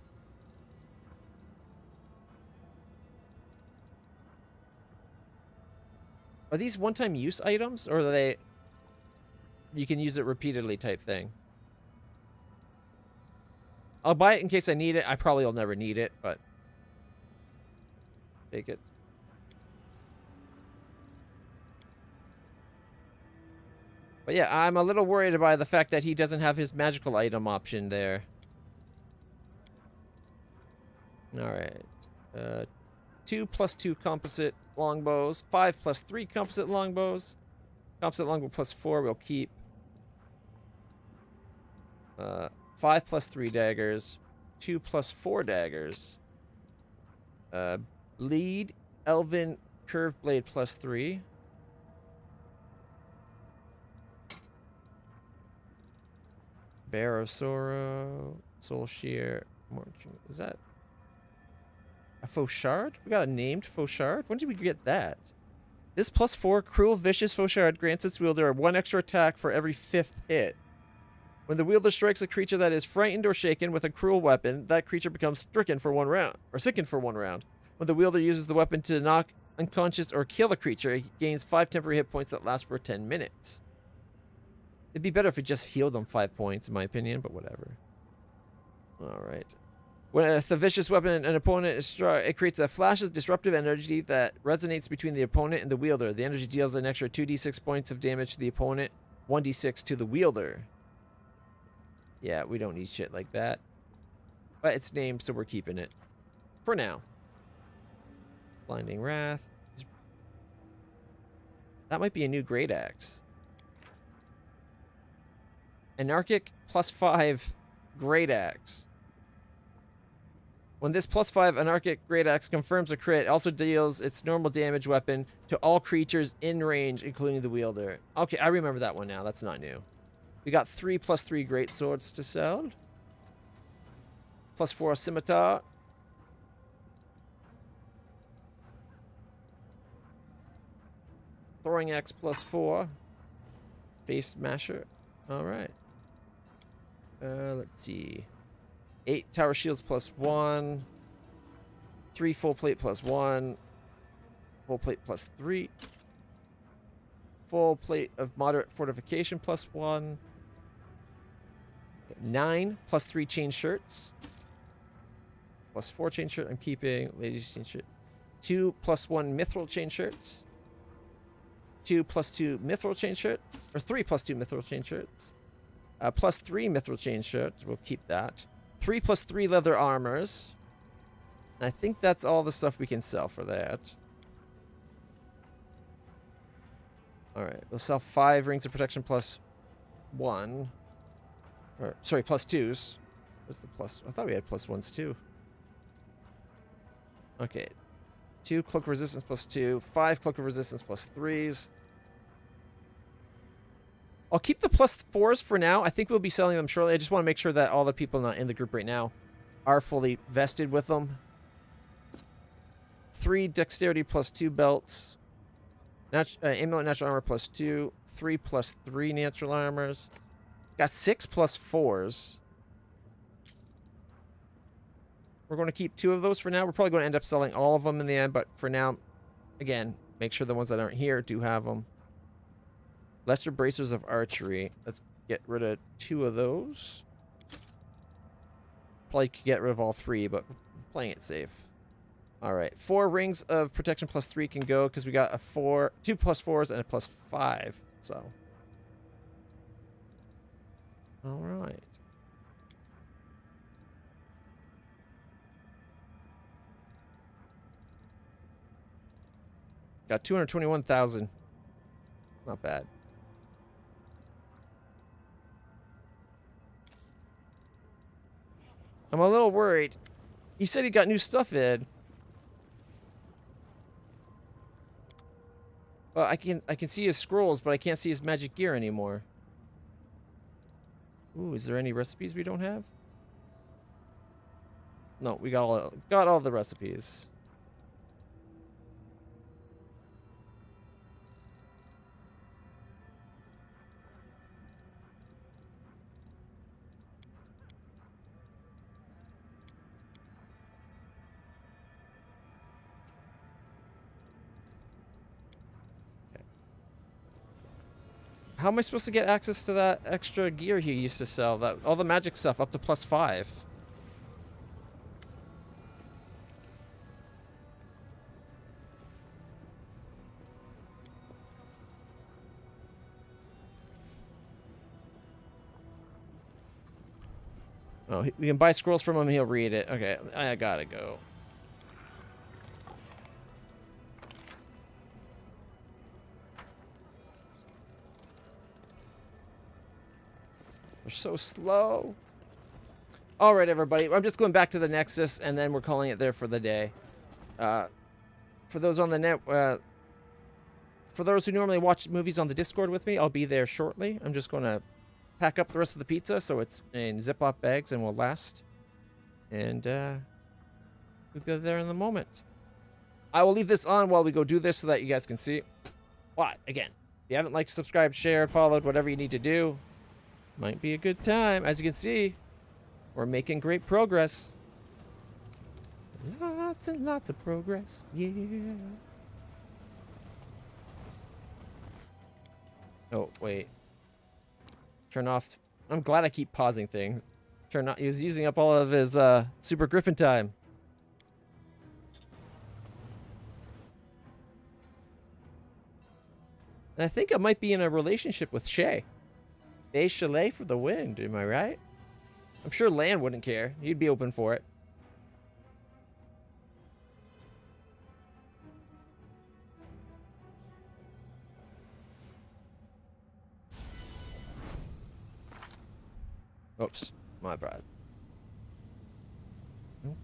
Are these one-time use items, or are they you can use it repeatedly type thing? I'll buy it in case I need it. I probably will never need it, but take it. But yeah, I'm a little worried about the fact that he doesn't have his magical item option there. Alright. 2 + 2 composite longbows. 5 + 3 composite longbows. Composite longbow +4 we'll keep. 5 + 3 daggers. 2 + 4 daggers. Bleed. Elven curved blade +3. Bear of Sorrow. Soul Shear. Is that a Fauchard? We got a named Fauchard? When did we get that? This +4 cruel, vicious Fauchard grants its wielder 1 extra attack for every 5th hit. When the wielder strikes a creature that is frightened or shaken with a cruel weapon, that creature becomes stricken for 1 round, or sickened for 1 round. When the wielder uses the weapon to knock unconscious or kill a creature, he gains 5 temporary hit points that last for 10 minutes. It'd be better if it just healed them 5 points, in my opinion, but whatever. Alright. When the vicious weapon an opponent is struck, it creates a flash of disruptive energy that resonates between the opponent and the wielder. The energy deals an extra 2d6 points of damage to the opponent, 1d6 to the wielder. Yeah, we don't need shit like that. But it's named, so we're keeping it. For now. Blinding Wrath. That might be a new Great Axe. Anarchic +5 Great Axe. When this +5 Anarchic Great Axe confirms a crit, it also deals its normal damage weapon to all creatures in range, including the wielder. Okay, I remember that one now. That's not new. We got 3 + 3 great swords to sell. +4 scimitar. Throwing axe +4. Face smasher. All right. Let's see. 8 tower shields +1. 3 full plate +1. Full plate +3. Full plate of moderate fortification +1. 9 +3 chain shirts. +4 chain shirt I'm keeping. Ladies chain shirt. 2 + 1 mithril chain shirts. 2 + 2 mithril chain shirts. Or 3 + 2 mithril chain shirts. +3 mithril chain shirts. We'll keep that. 3 + 3 leather armors. And I think that's all the stuff we can sell for that. Alright, we'll sell 5 rings of protection +1. Or, sorry, +2s. What's the plus? I thought we had +1s too. Okay. 2 cloak of resistance +2. 5 cloak of resistance +3s. I'll keep the +4s for now. I think we'll be selling them shortly. I just want to make sure that all the people not in the group right now are fully vested with them. 3 dexterity +2 belts. Amulet natural armor +2. 3 + 3 natural armors. Got 6 +4s. We're going to keep 2 of those for now. We're probably going to end up selling all of them in the end, but for now, again, make sure the ones that aren't here do have them. Lesser bracers of archery. Let's get rid of 2 of those. Probably could get rid of all 3, but playing it safe. All right, 4 rings of protection +3 can go because we got a 2 +4s and a +5. So, all right. Got 221,000. Not bad. I'm a little worried. He said he got new stuff in. Well, I can see his scrolls, but I can't see his magic gear anymore. Ooh, is there any recipes we don't have? No, we got all the recipes. How am I supposed to get access to that extra gear he used to sell? That all the magic stuff up to +5. Oh, we can buy scrolls from him. He'll read it. Okay, I gotta go. We're so slow. All right, everybody. I'm just going back to the Nexus, and then we're calling it there for the day. For those on the net, for those who normally watch movies on the Discord with me, I'll be there shortly. I'm just going to pack up the rest of the pizza so it's in Ziploc bags and will last. And we'll be there in the moment. I will leave this on while we go do this so that you guys can see. But, again, if you haven't liked, subscribed, shared, followed, whatever you need to do, might be a good time. As you can see, we're making great progress. Lots and lots of progress. Yeah. Oh, wait. Turn off. I'm glad I keep pausing things. Turn off. He was using up all of his Super Griffin time. And I think I might be in a relationship with Shay. A chalet for the wind, am I right? I'm sure Lan wouldn't care. He'd be open for it. Oops, my bad.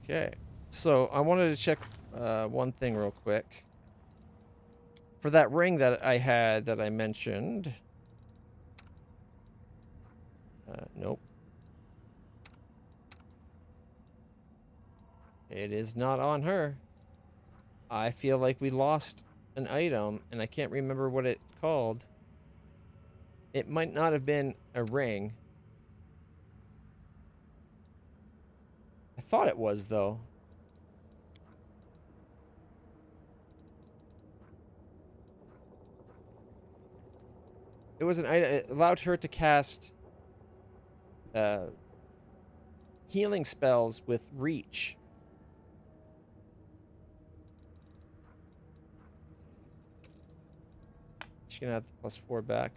Okay, so I wanted to check one thing real quick. For that ring that I had that I mentioned. Nope. It is not on her. I feel like we lost an item, and I can't remember what it's called. It might not have been a ring. I thought it was, though. It was an item. It allowed her to cast healing spells with reach. She's gonna have the +4 back.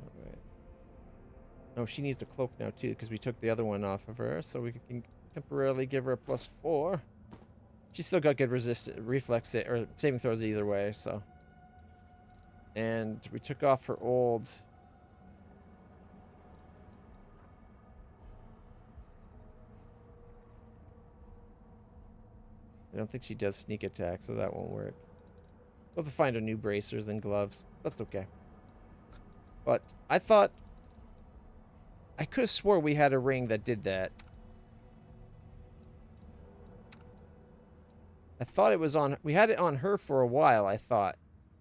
Alright. Oh, she needs the cloak now too, because we took the other one off of her, so we can temporarily give her a +4. She's still got good reflex or saving throws either way, so. And we took off her old. I don't think she does sneak attack, so that won't work. We'll have to find her new bracers and gloves. That's okay. But I thought I could have swore we had a ring that did that. I thought it was on. We had it on her for a while, I thought.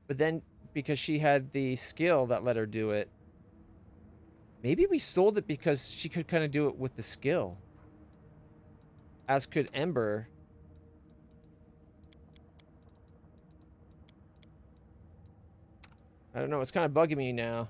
But then, because she had the skill that let her do it, maybe we sold it because she could kind of do it with the skill. As could Ember. I don't know. It's kind of bugging me now.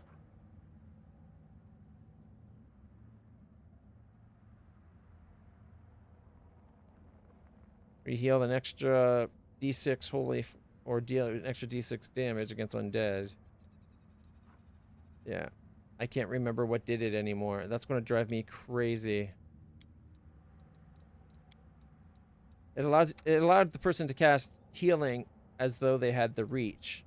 We heal an extra D6 holy, or deal an extra D6 damage against undead. Yeah. I can't remember what did it anymore. That's going to drive me crazy. It allowed the person to cast healing as though they had the reach.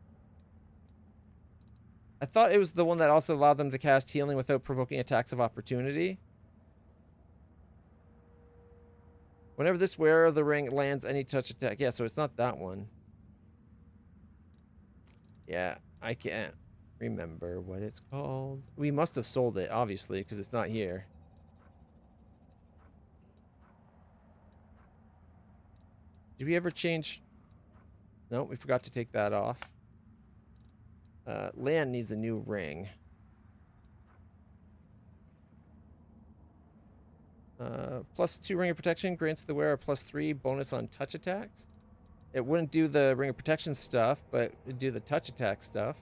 I thought it was the one that also allowed them to cast healing without provoking attacks of opportunity. Whenever this wearer of the ring lands any touch attack. Yeah, so it's not that one. Yeah, I can't remember what it's called. We must have sold it, obviously, because it's not here. Did we ever change? No, we forgot to take that off. Land needs a new ring. +2 ring of protection grants the wearer a +3 bonus on touch attacks. It wouldn't do the ring of protection stuff, but it'd do the touch attack stuff.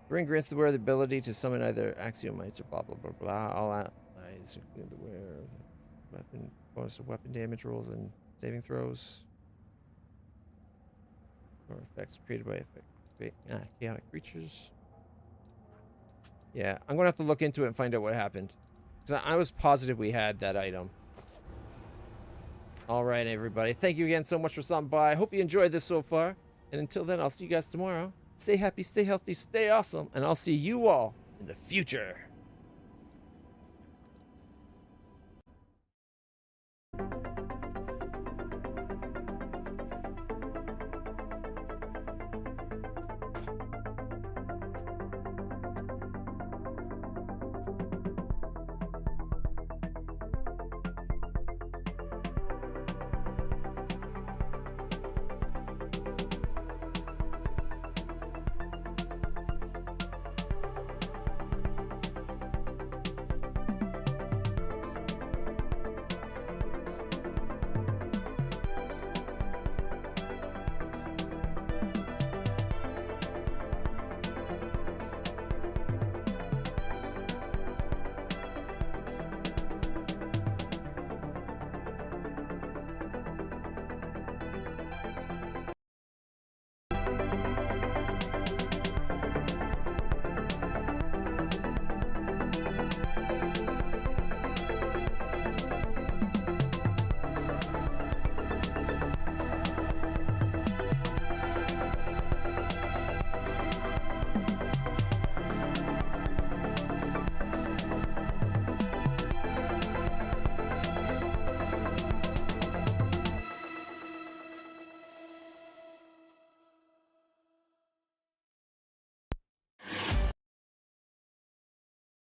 The ring grants the wearer the ability to summon either axiomites or blah blah blah blah. All allies, including the wearer, the weapon bonus of weapon damage rolls and saving throws. Or effects created by chaotic creatures. Yeah, I'm gonna have to look into it and find out what happened, because I was positive we had that item. All right, everybody. Thank you again so much for stopping by. I hope you enjoyed this so far. And until then, I'll see you guys tomorrow. Stay happy, stay healthy, stay awesome, and I'll see you all in the future.